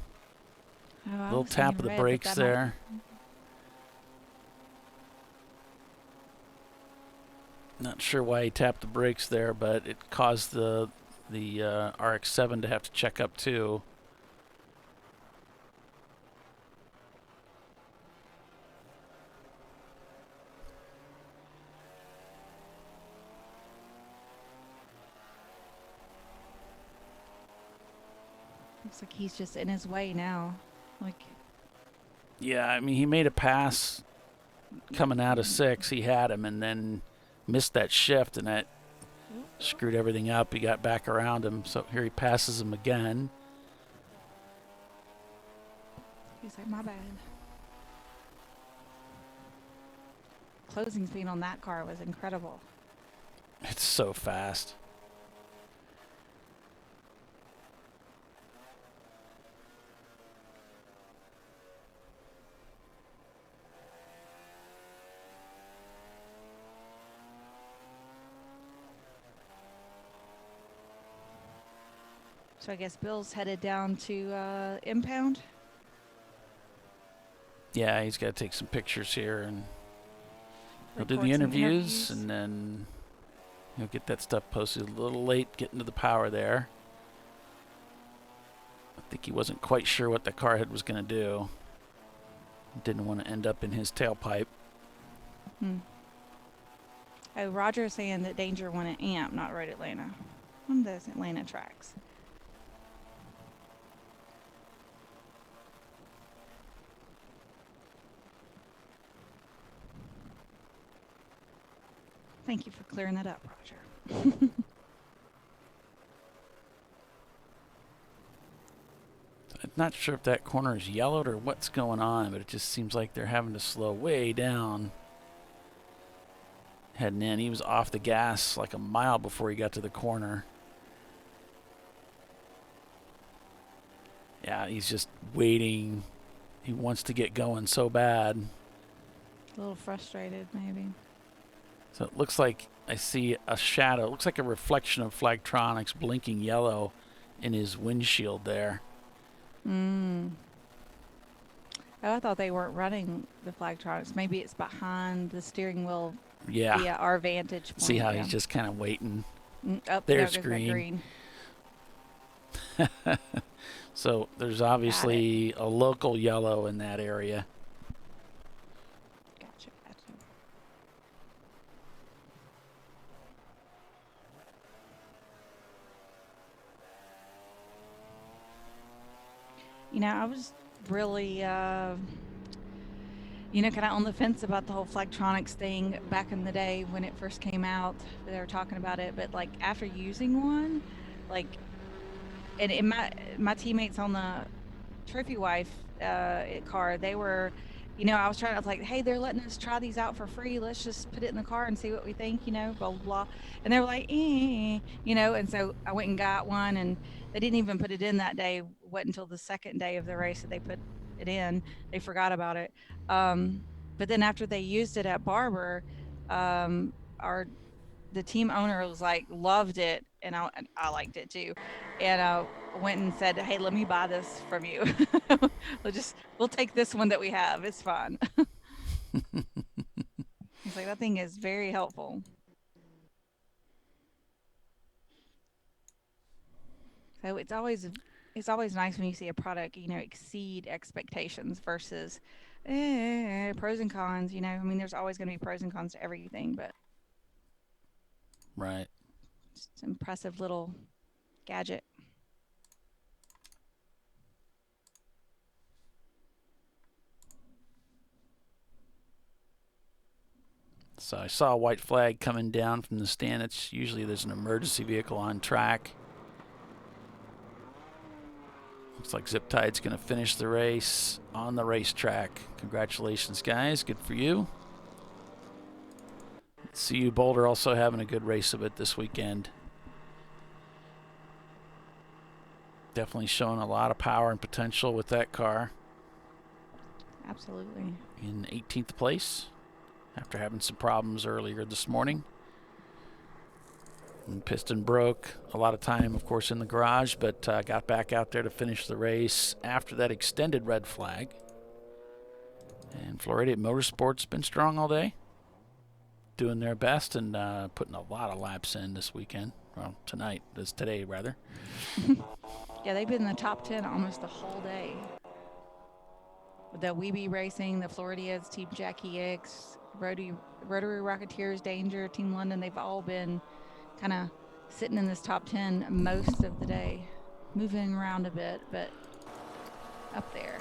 Oh, Little tap of the brakes there. Not sure why he tapped the brakes there, but it caused the RX-7 to have to check up too. Looks like he's just in his way now. Like, yeah, I mean, he made a pass coming out of 6. He had him and then missed that shift, and that screwed everything up. He got back around him, so here he passes him again. He's like, my bad. Closing speed on that car was incredible. It's so fast. So I guess Bill's headed down to impound. Yeah, he's got to take some pictures here, and he'll do Record the some interviews, and then he'll get that stuff posted. A little late getting to the power there. I think he wasn't quite sure what the car head was going to do. Didn't want to end up in his tailpipe. Oh, Roger's saying that Danger won at AMP, not Road Atlanta. On those Atlanta tracks. Thank you for clearing that up, Roger. I'm not sure if that corner is yellowed or what's going on, but it just seems like they're having to slow way down. Heading in, he was off the gas like a mile before he got to the corner. Yeah, he's just waiting. He wants to get going so bad. A little frustrated, maybe. So it looks like I see a shadow. It looks like a reflection of Flagtronics blinking yellow in his windshield there. Oh, I thought they weren't running the Flagtronics. Maybe it's behind the steering wheel. Yeah. Our vantage point. See how he's just kind of waiting. Up There's there green. So there's obviously a local yellow in that area. Gotcha. You know, I was really, kind of on the fence about the whole Flagtronics thing back in the day when it first came out. They were talking about it, but like after using one, like, and in my teammates on the Trophy Wife car, they were, I was like, hey, they're letting us try these out for free. Let's just put it in the car and see what we think, blah, blah, blah. And they were like, and so I went and got one, and they didn't even put it in that day. What until the second day of the race that they put it in. They forgot about it. But then after they used it at Barber, the team owner was like, loved it, and I liked it too, and went and said, hey, let me buy this from you. we'll take this one that we have. It's fine. He's like, that thing is very helpful. So it's always nice when you see a product, exceed expectations versus pros and cons. I mean, there's always going to be pros and cons to everything, but right, it's impressive little Gadget. So I saw a white flag coming down from the stand. It's usually there's an emergency vehicle on track. Looks like Zip Tide's going to finish the race on the racetrack. Congratulations, guys. Good for you. CU Boulder also having a good race of it this weekend. Definitely showing a lot of power and potential with that car. Absolutely. In 18th place after having some problems earlier this morning. And piston broke. A lot of time, of course, in the garage, but got back out there to finish the race after that extended red flag. And Floridian Motorsports been strong all day, doing their best and putting a lot of laps in this weekend. Well, today rather. Yeah, they've been in the top 10 almost the whole day. The Weeby Racing, the Floridians, Team Jackie X, Rotary Rocketeers, Danger, Team London, they've all been kind of sitting in this top 10 most of the day. Moving around a bit, but up there.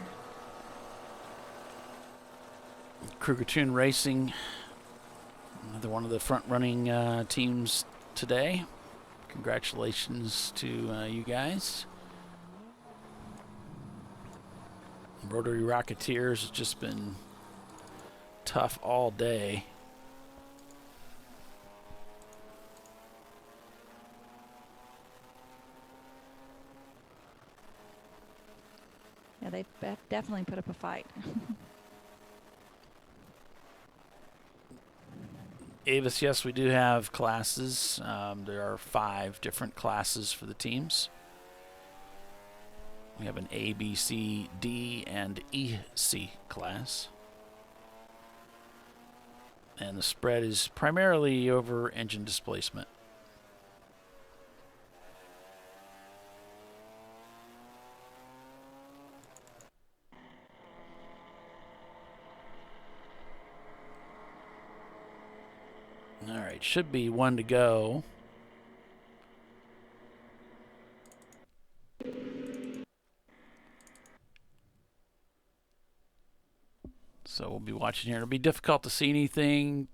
Krugertune Racing, another one of the front-running teams today. Congratulations to you guys. Rotary Rocketeers has just been tough all day. Yeah, they've definitely put up a fight. Avis, yes, we do have classes. There are 5 different classes for the teams. We have an A, B, C, D, and EC class. And the spread is primarily over engine displacement. All right, should be 1 to go. So we'll be watching here. It'll be difficult to see anything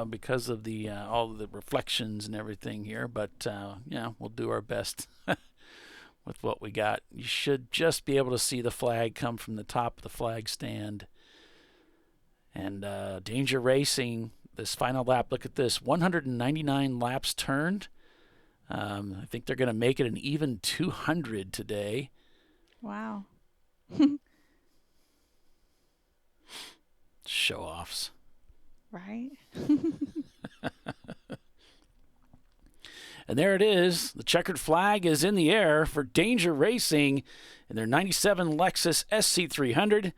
because of the all of the reflections and everything here, but yeah, we'll do our best with what we got. You should just be able to see the flag come from the top of the flag stand. And Danger Racing, this final lap, look at this, 199 laps turned. I think they're going to make it an even 200 today. Wow. Show-offs. Right? And there it is. The checkered flag is in the air for Danger Racing in their 97 Lexus SC300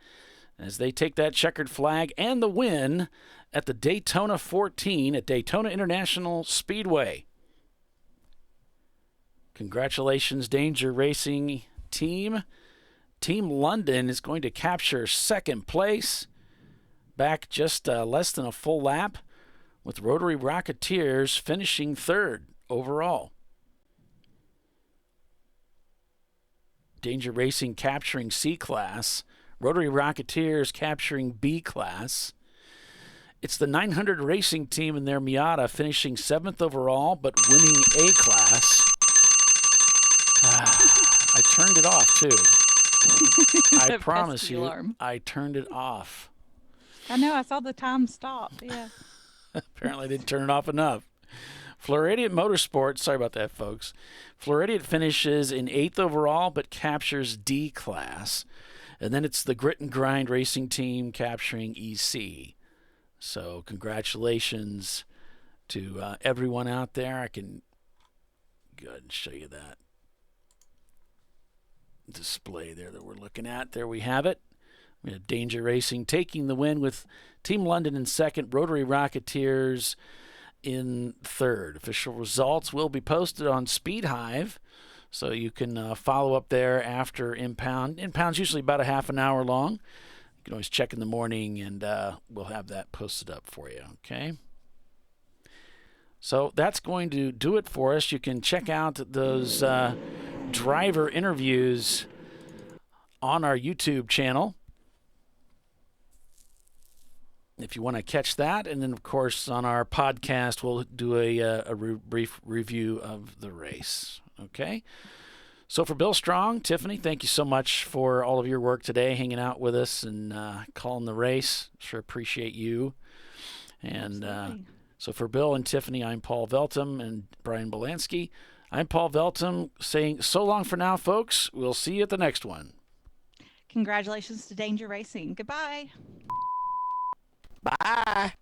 as they take that checkered flag and the win at the Daytona 14 at Daytona International Speedway. Congratulations, Danger Racing team. Team London is going to capture second place, back just less than a full lap, with Rotary Rocketeers finishing third overall. Danger Racing capturing C class, Rotary Rocketeers capturing B class. It's the 900 Racing team in their Miata finishing 7th overall, but winning A class. I turned it off, too. I promise you, alarm. I turned it off. I know, I saw the time stop, yeah. Apparently I didn't turn it off enough. Floridian Motorsports, sorry about that, folks. Floridian finishes in 8th overall, but captures D class. And then it's the Grit and Grind Racing team capturing EC. So congratulations to everyone out there. I can go ahead and show you that display there that we're looking at. There we have it. We have Danger Racing taking the win with Team London in second, Rotary Rocketeers in third. Official results will be posted on Speed Hive, so you can follow up there after Impound. Impound's usually about a half an hour long. You can always check in the morning, and we'll have that posted up for you, okay? So that's going to do it for us. You can check out those driver interviews on our YouTube channel if you want to catch that. And then, of course, on our podcast, we'll do a brief review of the race. Okay? So for Bill Strong, Tiffany, thank you so much for all of your work today, hanging out with us and calling the race. Sure appreciate you. And so for Bill and Tiffany, I'm Paul Veltum and Brian Belansky. I'm Paul Veltum saying so long for now, folks. We'll see you at the next one. Congratulations to Danger Racing. Goodbye. Bye.